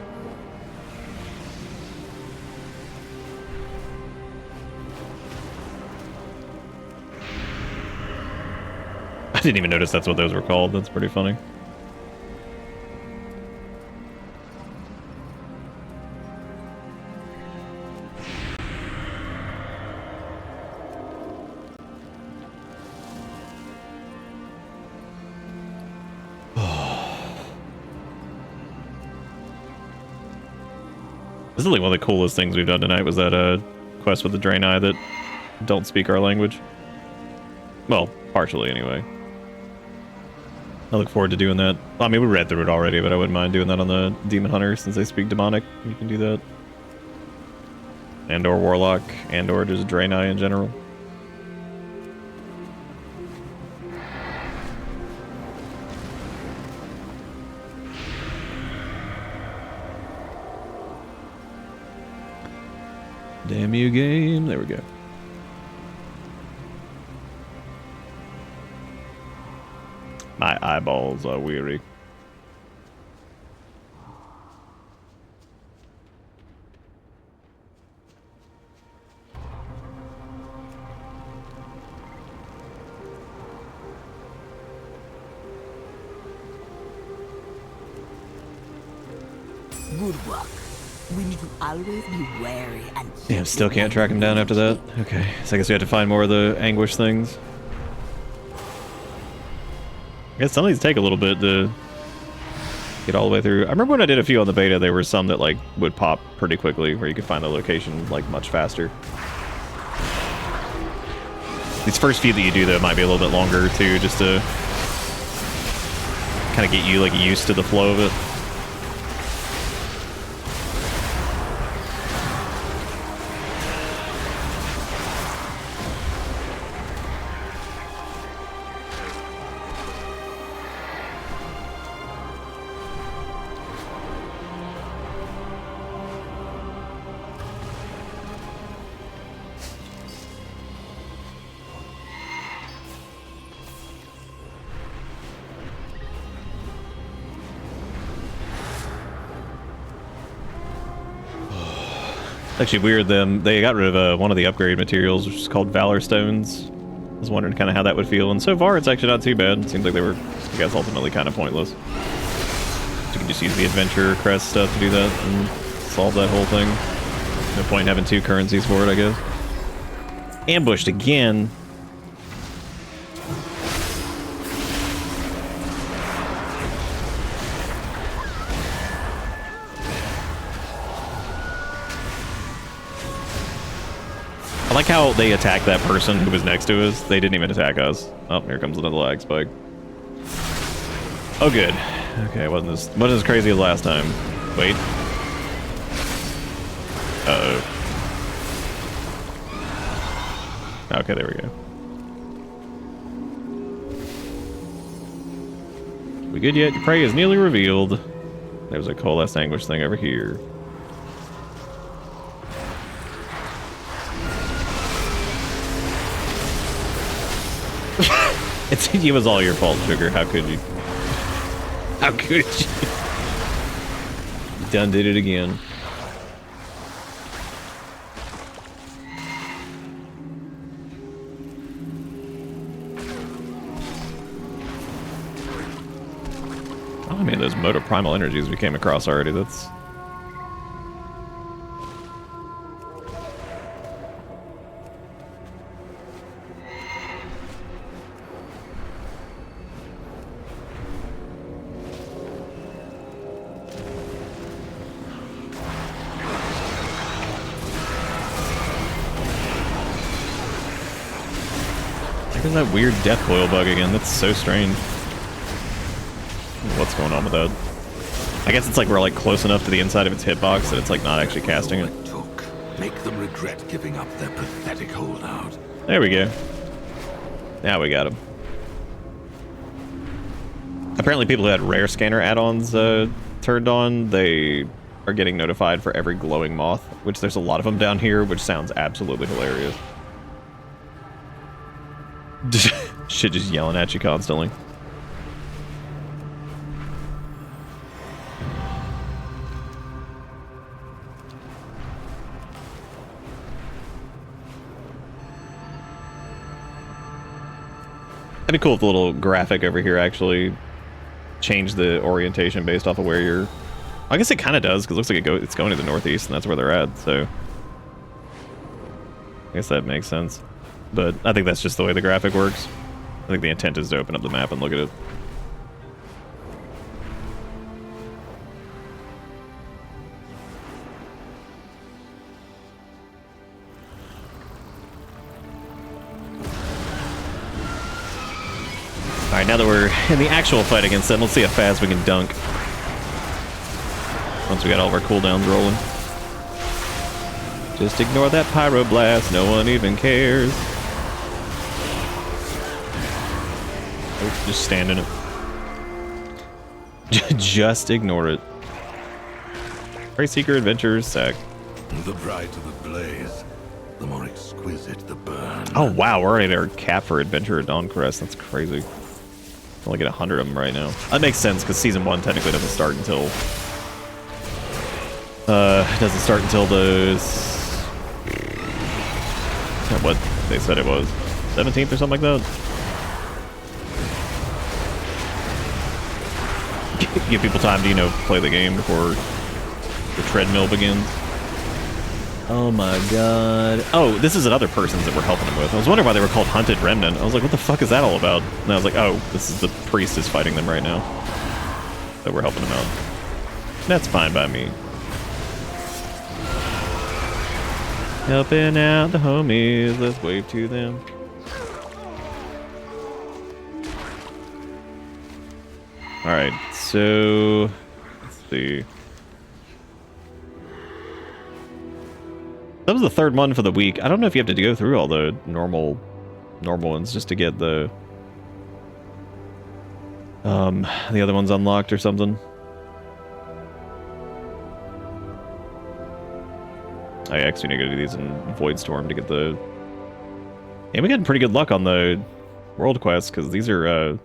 I didn't even notice that's what those were called. That's pretty funny. This is like one of the coolest things we've done tonight was that quest with the Draenei that don't speak our language. Well, partially anyway. I look forward to doing that. I mean, we read through it already, but I wouldn't mind doing that on the Demon Hunter since they speak Demonic. You can do that. And or Warlock, and or just Draenei in general. Damn you, game. There we go. My eyeballs are weary. Good work. We need to always be wary and... Damn, still can't track him down after that? Okay, so I guess we have to find more of the Anguish things. I guess some of these take a little bit to get all the way through. I remember when I did a few on the beta, there were some that like would pop pretty quickly, where you could find the location like much faster. These first few that you do though might be a little bit longer too, just to kind of get you like used to the flow of it. Actually weird them. They got rid of one of the upgrade materials, which is called Valor Stones. I was wondering kind of how that would feel, and so far it's actually not too bad. It seems like they were, I guess, ultimately kind of pointless. You can just use the adventure crest stuff to do that and solve that whole thing. No point in having 2 currencies for it, I guess. Ambushed again. I like how they attacked that person who was next to us. They didn't even attack us. Oh, here comes another lag spike. Oh, good. Okay, wasn't as crazy as last time. Wait. Uh-oh. Okay, there we go. We good yet? Your prey is nearly revealed. There's a coalesce anguish thing over here. It was all your fault, Sugar. How could you? How could you? Done did it again. Oh man, those motor primal energies we came across already. That's... There's that weird death coil bug again. That's so strange. What's going on with that? I guess it's like we're like close enough to the inside of its hitbox that it's like not actually casting it. Make them regret giving up their pathetic holdout. There we go. Now we got him. Apparently people who had rare scanner add-ons turned on, they are getting notified for every glowing moth, which there's a lot of them down here, which sounds absolutely hilarious. Shit just yelling at you constantly. That'd be cool if the little graphic over here actually changed the orientation based off of where you're... I guess it kind of does, because it looks like it's going to the northeast, and that's where they're at, so... I guess that makes sense. But I think that's just the way the graphic works. I think the intent is to open up the map and look at it. Alright, now that we're in the actual fight against them, let's see how fast we can dunk. Once we got all of our cooldowns rolling. Just ignore that pyroblast, no one even cares. Oh, just stand in it. Just ignore it. Prey Seeker Adventures, sack. The brighter the blaze, the more exquisite the burn. Oh wow, we're already at our cap for Adventure at Dawnquest. That's crazy. Only get 100 of them right now. That makes sense because season 1 technically doesn't start until the what they said it was 17th or something like that. Give people time to, you know, play the game before the treadmill begins. Oh my god. Oh, this is another person's that we're helping them with. I was wondering why they were called Hunted Remnant. I was like, what the fuck is that all about? And I was like, oh, this is the priest is fighting them right now. So we're helping them out. That's fine by me. Helping out the homies. Let's wave to them. Alright, so... let's see. That was the third one for the week. I don't know if you have to go through all the normal ones just to get the other ones unlocked or something. I actually need to go do these in Voidstorm to get the... And we got pretty good luck on the world quests, because these are,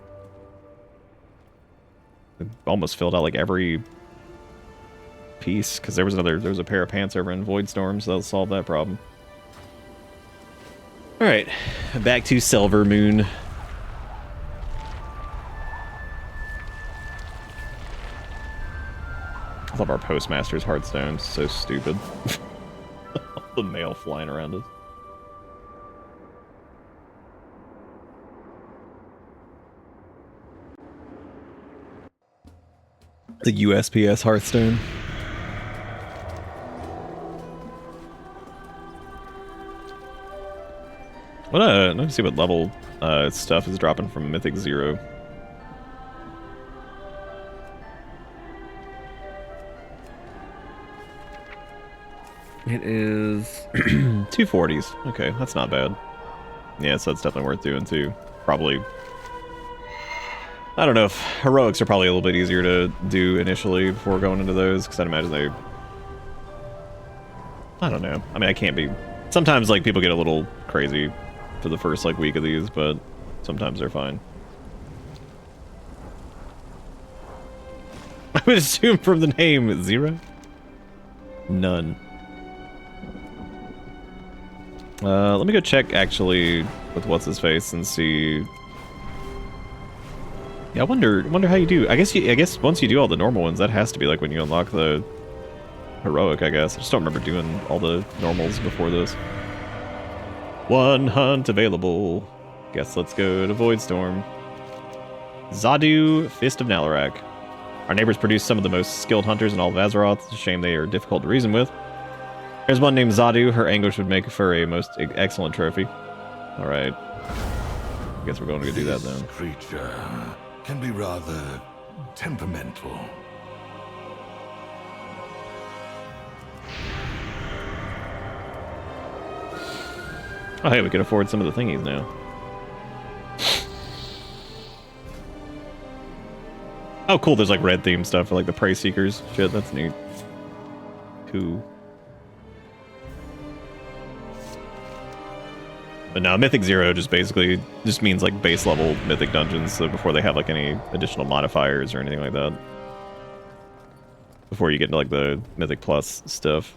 almost filled out like every peace, because there was a pair of pants over in Voidstorm, so that'll solve that problem. Alright, back to Silver Moon. I love our postmaster's Hearthstone, so stupid. All the mail flying around us. The USPS Hearthstone. Let me see what level stuff is dropping from Mythic 0. It is 240s. Okay, that's not bad. Yeah, so that's definitely worth doing too. Probably. I don't know if heroics are probably a little bit easier to do initially before going into those, because I'd imagine they. I don't know. I mean, I can't be. Sometimes like people get a little crazy for the first like week of these, but sometimes they're fine. I would assume from the name 0. None. Let me go check actually with what's his face and see. Yeah, I wonder how you do. I guess once you do all the normal ones, that has to be like when you unlock the heroic. I guess I just don't remember doing all the normals before this. One hunt available. Guess let's go to Voidstorm. Zadu, Fist of Nalarak. Our neighbors produce some of the most skilled hunters in all of Azeroth. It's a shame they are difficult to reason with. There's one named Zadu. Her anguish would make for a most excellent trophy. Alright. I guess we're going to go do that then. This creature can be rather temperamental. Oh hey, we can afford some of the thingies now. Oh cool, there's like red theme stuff for like the Prey Seekers. Shit, that's neat. Cool. But no, Mythic 0 just basically just means like base level Mythic dungeons, so before they have like any additional modifiers or anything like that. Before you get into like the Mythic Plus stuff.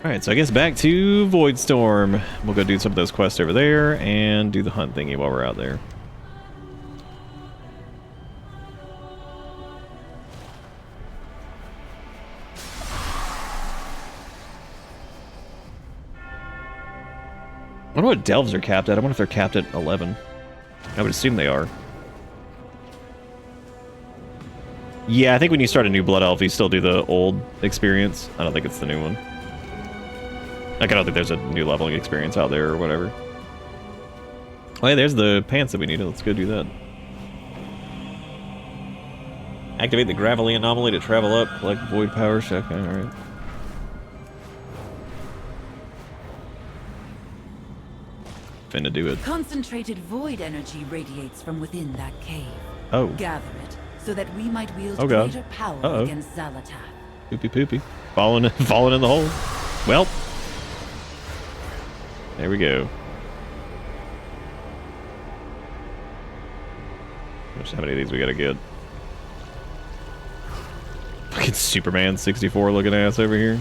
Alright, so I guess back to Voidstorm. We'll go do some of those quests over there and do the hunt thingy while we're out there. I wonder what delves are capped at. I wonder if they're capped at 11. I would assume they are. Yeah, I think when you start a new Blood Elf, you still do the old experience. I don't think it's the new one. Like, I don't think there's a new leveling experience out there or whatever. Oh, yeah, there's the pants that we needed. Let's go do that. Activate the Gravelly Anomaly to travel up. Collect Void Power. Okay, alright. Finna do it. Concentrated void energy radiates from within that cave. Oh. Gather it, so that we might wield God. greater power against Xalatath. Poopy poopy. Falling in the hole. Well. There we go. How many of these we gotta get? Fucking Superman 64 looking ass over here.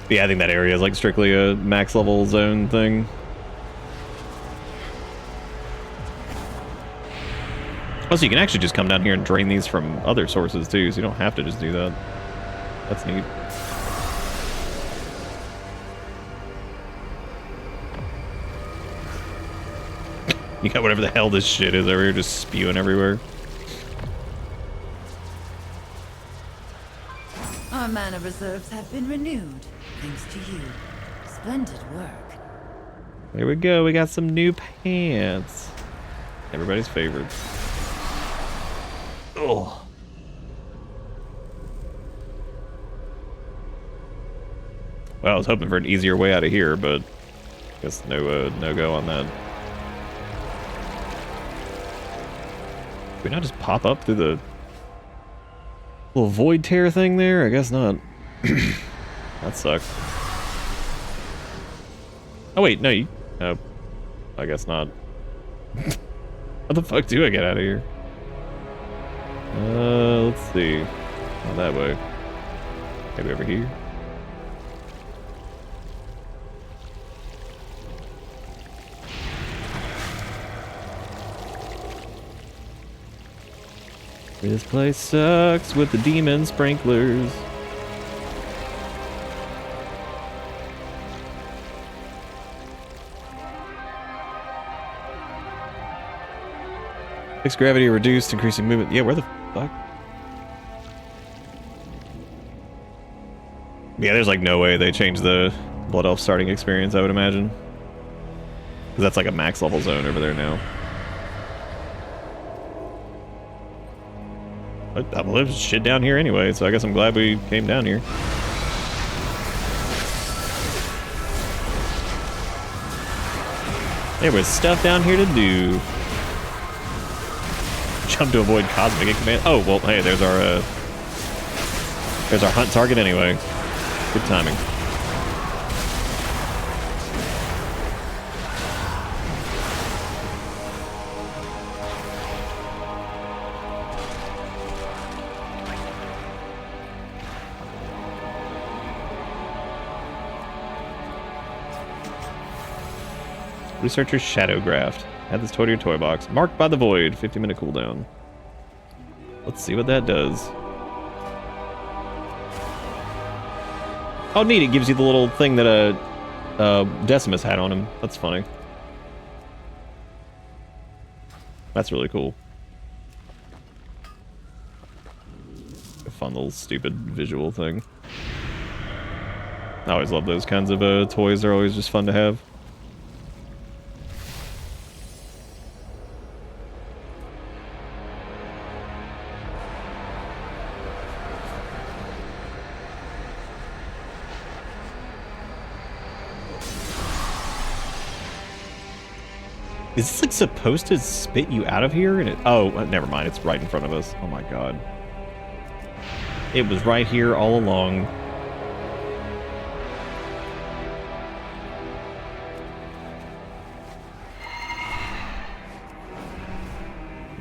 Yeah, I think that area is like strictly a max level zone thing. Also, you can actually just come down here and drain these from other sources too, so you don't have to just do that. That's neat. You got whatever the hell this shit is over here just spewing everywhere. Our mana reserves have been renewed, thanks to you. Splendid work. There we go, we got some new pants. Everybody's favorite. Oh. Well, I was hoping for an easier way out of here, but I guess no go on that. Did we not just pop up through the little void tear thing there? I guess not. That sucks. Oh wait, no, you... Oh. I guess not. How the fuck do I get out of here? Let's see. Not that way. Maybe over here. This place sucks with the demon sprinklers. Fixed gravity reduced, increasing movement. Yeah, where the fuck? Yeah, there's like no way they changed the Blood Elf starting experience, I would imagine. Because that's like a max level zone over there now. But well, there's shit down here anyway, so I guess I'm glad we came down here. There was stuff down here to do. Jump to avoid cosmic command. Oh well, hey, there's our hunt target anyway. Good timing. Researcher's Shadowgraft. Add this toy to your toy box. Marked by the void. 50-minute cooldown. Let's see what that does. Oh, neat. It gives you the little thing that Decimus had on him. That's funny. That's really cool. A fun little stupid visual thing. I always love those kinds of toys. They're always just fun to have. Is this like supposed to spit you out of here? And oh, never mind. It's right in front of us. Oh my god. It was right here all along.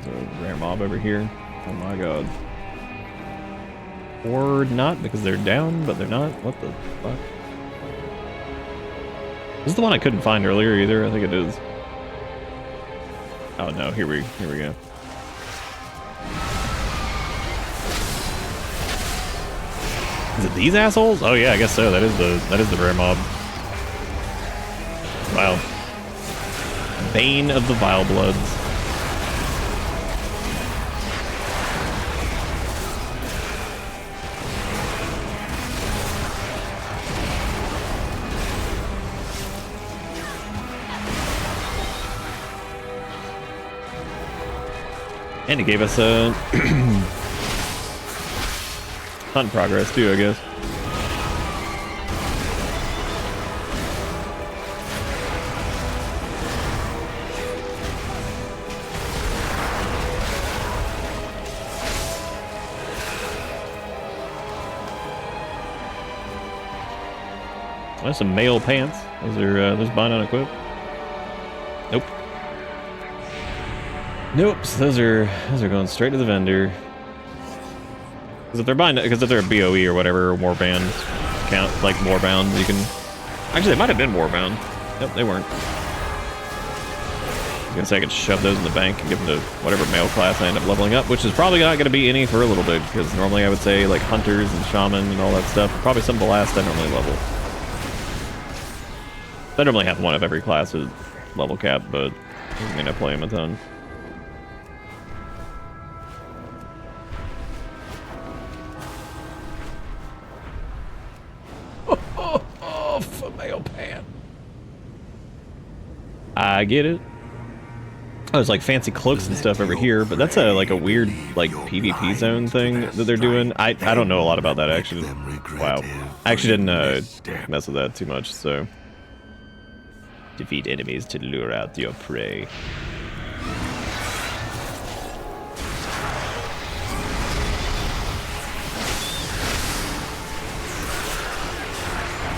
There's a rare mob over here. Oh my god. Or not, because they're down, but they're not. What the fuck? This is the one I couldn't find earlier either. I think it is. Oh no, here we go. Is it these assholes? Oh yeah, I guess so. That is the rare mob. Wow. Bane of the Vile Bloods. And it gave us a hunt progress too, I guess. There's some male pants. Those are those bind on equip. Nope. Nope, so those are going straight to the vendor. Because if they're a BOE or whatever, or warband count, like warbound, you can. Actually, they might have been warbound. Nope, they weren't. I guess I could shove those in the bank and give them to whatever male class I end up leveling up, which is probably not going to be any for a little bit, because normally I would say like hunters and shaman and all that stuff. Probably some of the last I normally level. I normally have one of every class at level cap, but I mean I play them a ton. I get it. Oh, there's like fancy cloaks and stuff over here, but that's like a weird like PvP zone thing that they're doing. I don't know a lot about that actually. Wow. I actually didn't mess with that too much, so. Defeat enemies to lure out your prey.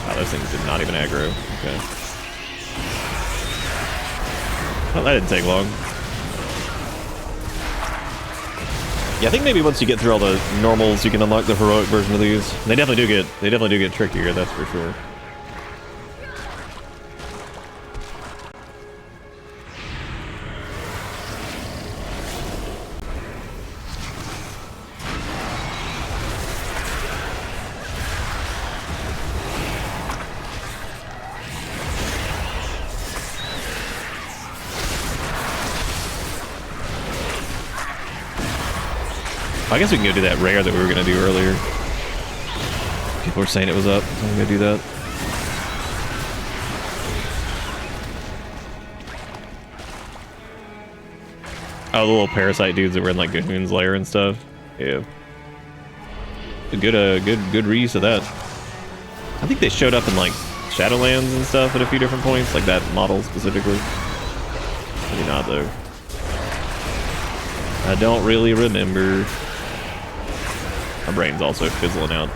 Wow, those things did not even aggro. Okay. Well, that didn't take long. Yeah, I think maybe once you get through all the normals, you can unlock the heroic version of these. They definitely do get trickier, that's for sure. I guess we can go do that rare that we were going to do earlier. People were saying it was up, so I'm going to do that. Oh, the little parasite dudes that were in like Gahoon's lair and stuff. Yeah. A good reuse of that. I think they showed up in like Shadowlands and stuff at a few different points, like that model specifically. Maybe not though. I don't really remember. My brain's also fizzling out.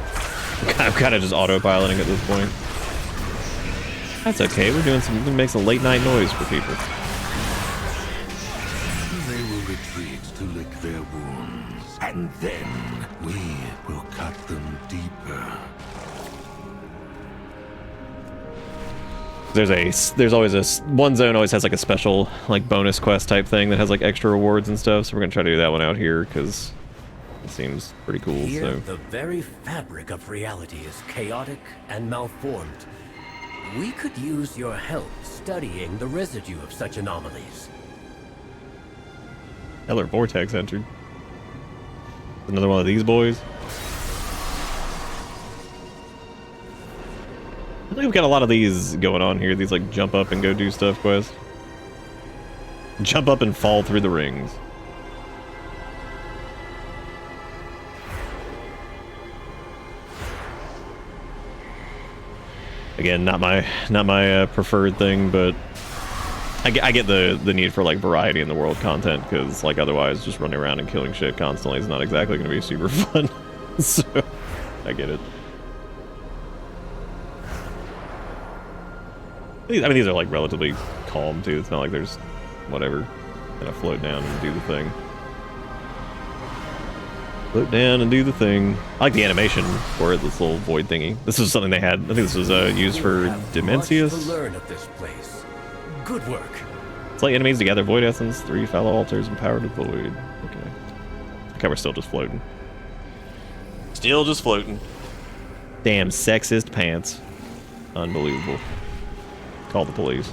I'm kind of just autopiloting at this point. That's okay. We're gonna make some late night noise for people. They will retreat to lick their wounds, and then we will cut them deeper. There's always one zone always has like a special like bonus quest type thing that has like extra rewards and stuff. So we're gonna try to do that one out here because it seems pretty cool. Here, So the very fabric of reality is chaotic and malformed. We could use your help studying the residue of such anomalies. Eller Vortex entered. Another one of these boys. I think we've got a lot of these going on here. These like jump up and go do stuff quests. Jump up and fall through the rings. Again, not my preferred thing, but I get the need for like variety in the world content, because like otherwise just running around and killing shit constantly is not exactly going to be super fun. So I get it. I mean, these are like relatively calm too. It's not like there's whatever. Gonna float down and do the thing. Float down and do the thing. I like the animation for it, this little void thingy. This is something they had. I think this was used for Dimensius. Much to learn of this place. Good work. It's like enemies to gather void essence, 3 fallow altars, and power to void. Okay. Okay, we're still just floating. Still just floating. Damn sexist pants. Unbelievable. Call the police.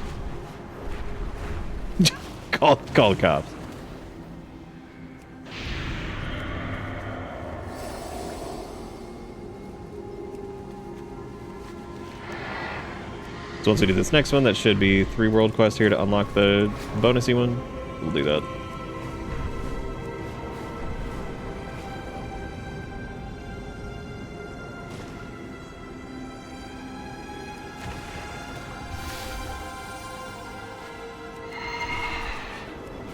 call the cops. So once we do this next one, that should be 3 world quests here to unlock the bonusy one. We'll do that.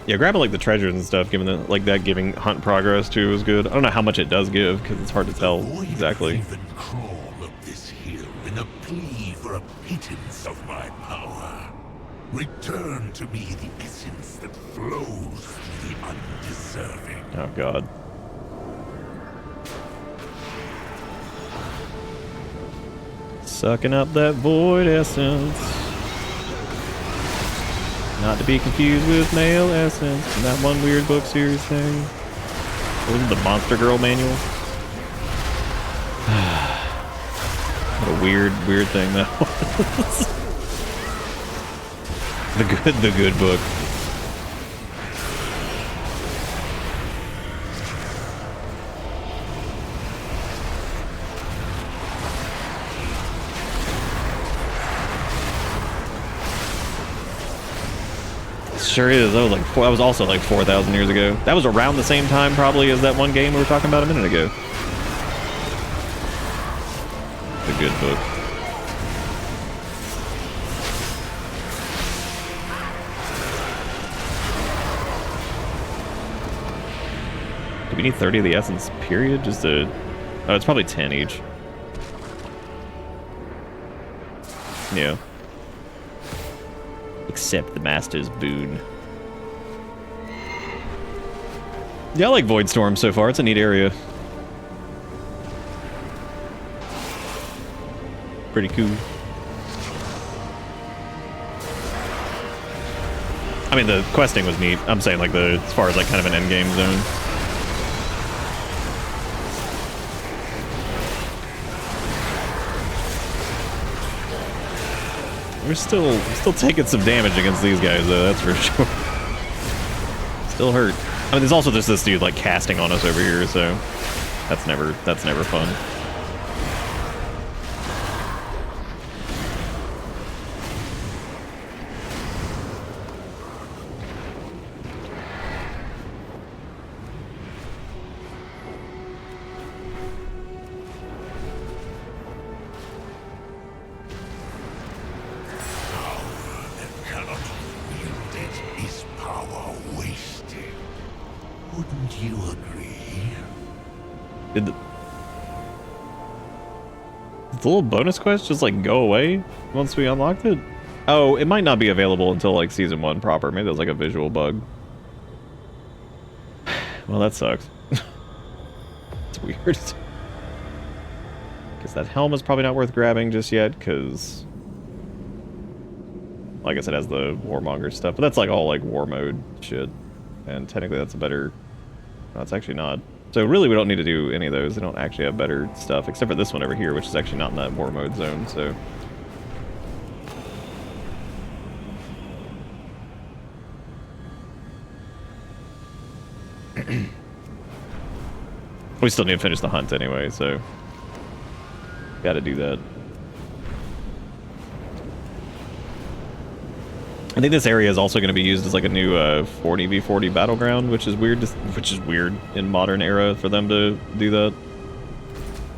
Yeah, grabbing like the treasures and stuff, given the like that giving hunt progress too is good. I don't know how much it does give because it's hard to tell exactly. Even crawl up this hill in a plea for a pittance of my power. Return to me the essence that flows to the undeserving. Oh God. Sucking up that void essence. Not to be confused with male essence. That one weird book series thing. What was it, the Monster Girl manual? What a weird thing that was. the good book. Sure is. That was also like 4,000 years ago. That was around the same time probably as that one game we were talking about a minute ago. The good book. Do we need 30 of the essence period just to... Oh, it's probably 10 each. Yeah. Accept the master's boon. Yeah, I like Voidstorm so far. It's a neat area. Pretty cool. I mean, the questing was neat. I'm saying, like, as far as, like, kind of an endgame zone. We're still taking some damage against these guys, though, that's for sure. Still hurt. I mean, there's also just this dude, like, casting on us over here, so that's never fun. Did the little bonus quest just like go away once we unlocked it? Oh, it might not be available until like season 1 proper. Maybe there's like a visual bug. Well, that sucks. It's weird. Guess that helm is probably not worth grabbing just yet, because well, I guess it has the Warmonger stuff, but that's like all like war mode shit. And technically that's a better... No, it's actually not. So really we don't need to do any of those. They don't actually have better stuff, except for this one over here, which is actually not in that war mode zone, so... We still need to finish the hunt anyway, so... Gotta do that. I think this area is also going to be used as like a new 40v40 battleground, which is weird. Which is weird in modern era for them to do that.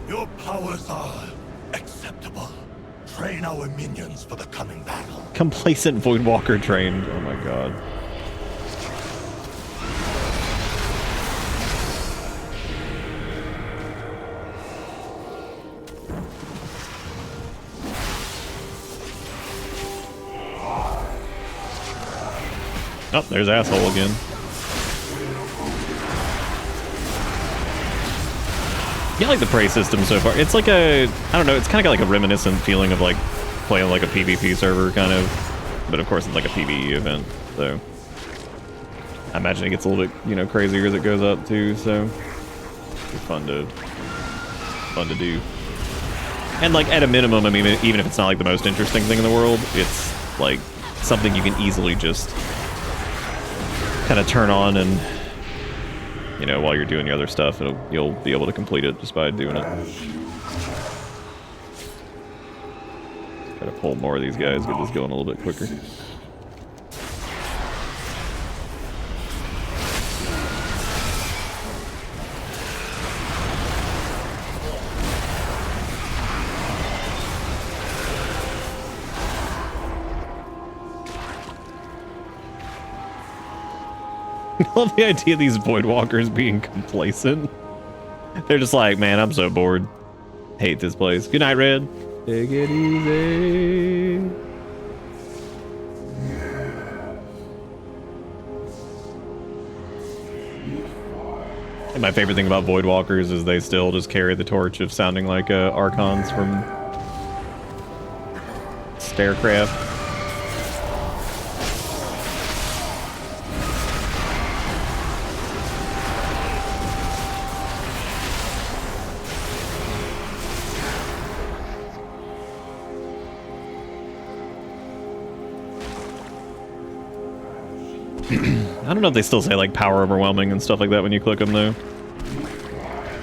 Your powers are acceptable. Train our minions for the coming battle. Complacent Voidwalker trained. Oh my god. Oh, there's asshole again. Yeah, I like the prey system so far. It's like a, I don't know, it's kind of got like a reminiscent feeling of like playing like a PvP server kind of, but of course it's like a PvE event, so I imagine it gets a little bit, you know, crazier as it goes up too, so it's fun to do. And like at a minimum, I mean, even if it's not like the most interesting thing in the world, it's like something you can easily just kind of turn on and, you know, while you're doing your other stuff, you'll be able to complete it just by doing it. Try to pull more of these guys, get this going a little bit quicker. I love the idea of these Voidwalkers being complacent. They're just like, man, I'm so bored. Hate this place. Good night, Red. Take it easy. And my favorite thing about Voidwalkers is they still just carry the torch of sounding like Archons from Starcraft. I don't know if they still say like power overwhelming and stuff like that when you click them though.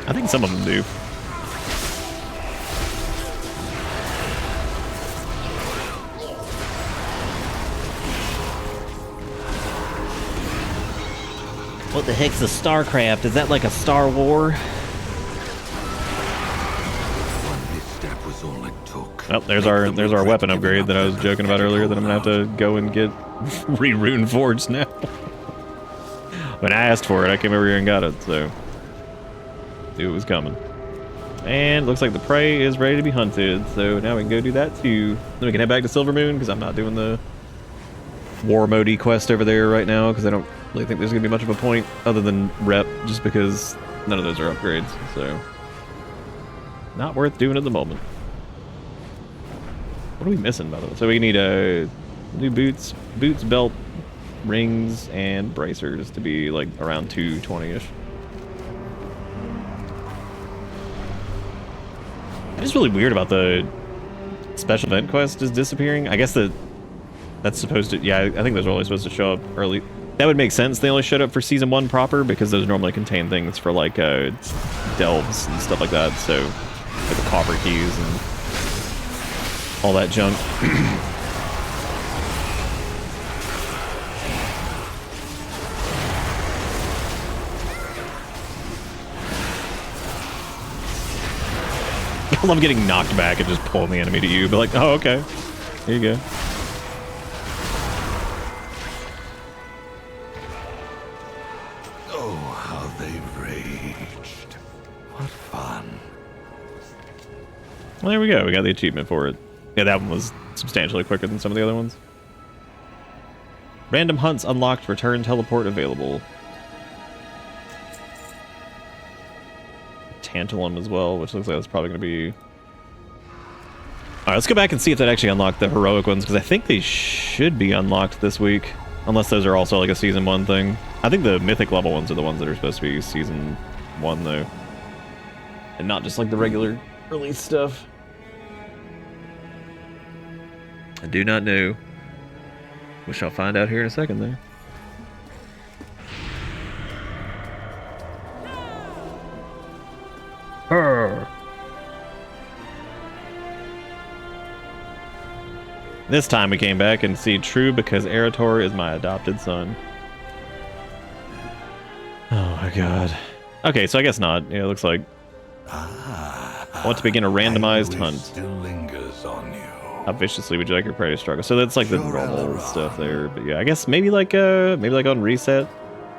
I think some of them do. What the heck's a StarCraft? Is that like a Star War? Oh, there's our weapon upgrade that I was joking about earlier that I'm gonna have to go and get re-rune forged now. When I asked for it, I came over here and got it, so knew it was coming. And looks like the prey is ready to be hunted, so now we can go do that too. Then we can head back to Silvermoon because I'm not doing the war mode quest over there right now because I don't really think there's gonna be much of a point other than rep, just because none of those are upgrades, so not worth doing at the moment. What are we missing, by the way? So we need new boots, belt, rings, and bracers to be like around 220-ish. It's really weird about the special event quest is disappearing. I guess that's supposed to, yeah, I think those are only supposed to show up early. That would make sense. They only showed up for season 1 proper, because those normally contain things for like delves and stuff like that. So like the copper keys and all that junk. I love getting knocked back and just pulling the enemy to you, but like, oh, okay. Here you go. Oh, how they've raged. What fun. Well, there we go. We got the achievement for it. Yeah, that one was substantially quicker than some of the other ones. Random hunts unlocked. Return teleport available. Tantalum as well, which looks like that's probably going to be... Alright, let's go back and see if that actually unlocked the heroic ones, because I think they should be unlocked this week. Unless those are also like a Season 1 thing. I think the mythic level ones are the ones that are supposed to be Season 1, though. And not just like the regular release stuff. I do not know. We shall find out here in a second, though. This time we came back and see true because Erator is my adopted son. Oh my god. Okay, so I guess not. Yeah, it looks like I want to begin a randomized hunt. Still lingers on you. How viciously would you like your prey to struggle? So that's like the normal stuff there. But yeah, I guess maybe like on reset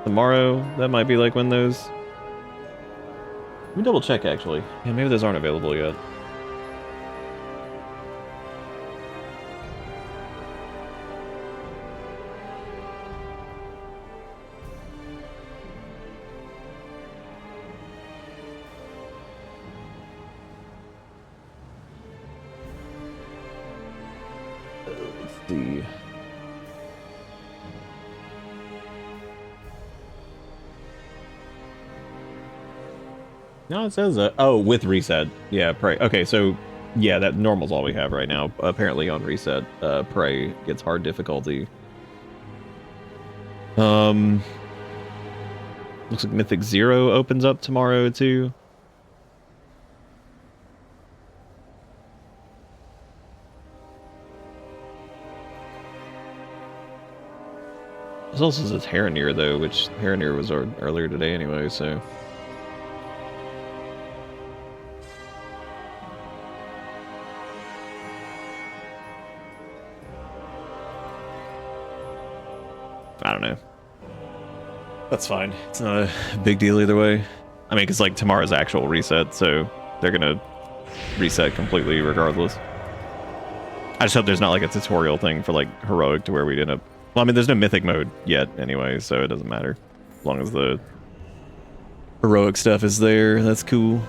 tomorrow. That might be like when those. Let me double check actually. Yeah, maybe those aren't available yet. See. No, it says oh, with reset. Yeah, Prey. Okay, so yeah, that normal's all we have right now. Apparently on reset, Prey gets hard difficulty. Looks like Mythic 0 opens up tomorrow too. This also says Heronir though, which Heronir was earlier today anyway, so. I don't know. That's fine. It's not a big deal either way. I mean, because like tomorrow's actual reset, so they're gonna reset completely regardless. I just hope there's not like a tutorial thing for like heroic to where we'd end up. Well, I mean, there's no mythic mode yet anyway, so it doesn't matter. As long as the heroic stuff is there, that's cool.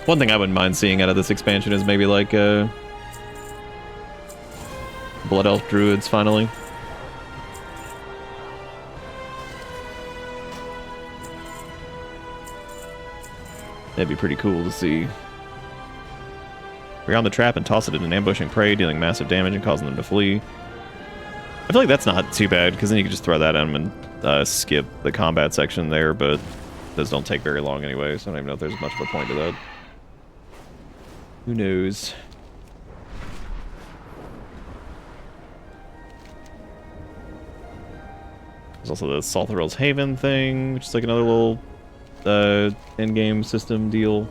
One thing I wouldn't mind seeing out of this expansion is maybe like Blood Elf Druids finally. That'd be pretty cool to see. We're on the trap and toss it in an ambushing prey, dealing massive damage and causing them to flee. I feel like that's not too bad, because then you can just throw that at them and skip the combat section there, but those don't take very long anyway, so I don't even know if there's much of a point to that. Who knows? There's also the Saltharel's Haven thing, which is like another little in-game system deal.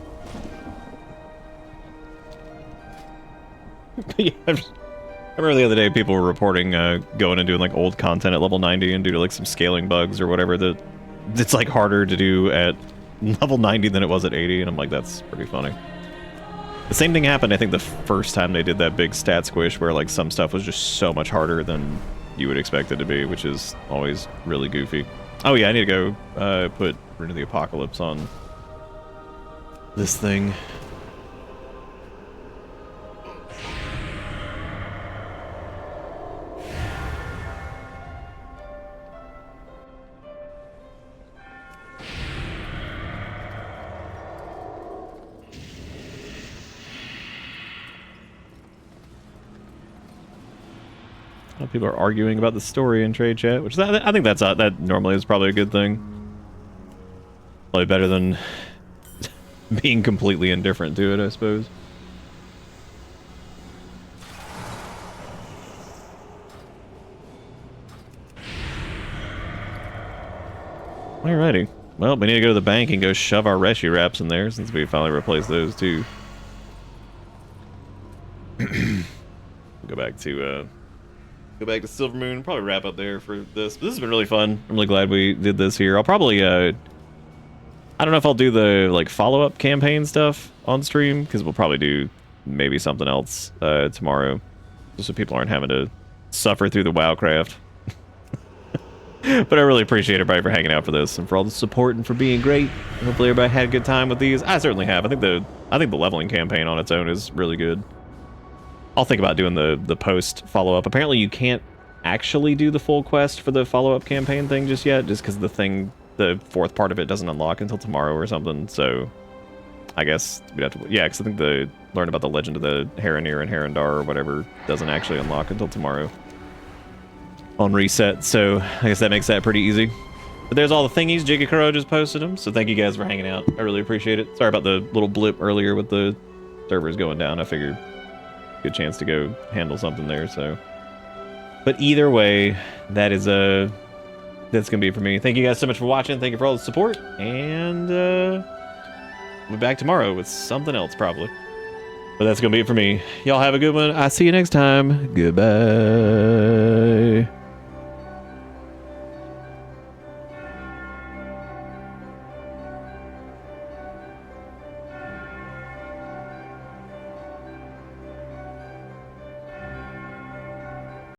Yeah, I remember the other day people were reporting going and doing like old content at level 90 and due to like some scaling bugs or whatever that it's like harder to do at level 90 than it was at 80, and I'm like, that's pretty funny. The same thing happened, I think, the first time they did that big stat squish where like some stuff was just so much harder than you would expect it to be, which is always really goofy. Oh yeah, I need to go put Rune of the Apocalypse on this thing. People are arguing about the story in trade chat, which I think that normally is probably a good thing. Probably better than being completely indifferent to it, I suppose. Alrighty. Well, we need to go to the bank and go shove our Reshi wraps in there since we finally replaced those too. Go back to Silvermoon. Probably wrap up there for this. But this has been really fun. I'm really glad we did this here. I'll probably I don't know if I'll do the like follow-up campaign stuff on stream, because we'll probably do maybe something else tomorrow, just so people aren't having to suffer through the Warcraft. But I really appreciate everybody for hanging out for this and for all the support and for being great. Hopefully everybody had a good time with these. I certainly have. I think the leveling campaign on its own is really good. I'll think about doing the post follow-up. Apparently you can't actually do the full quest for the follow-up campaign thing just yet, just because the fourth part of it doesn't unlock until tomorrow or something. So I guess we'd have to, yeah, because I think learn about the legend of the Haranir and Harandar or whatever doesn't actually unlock until tomorrow on reset. So I guess that makes that pretty easy. But there's all the thingies. Jiggy Kuro just posted them, so thank you guys for hanging out. I really appreciate it. Sorry about the little blip earlier with the servers going down. I figured good chance to go handle something there. So, but either way, that's gonna be it for me. Thank you guys so much for watching. Thank you for all the support, and we'll be back tomorrow with something else probably. But that's gonna be it for me. Y'all have a good one. I'll see you next time. Goodbye.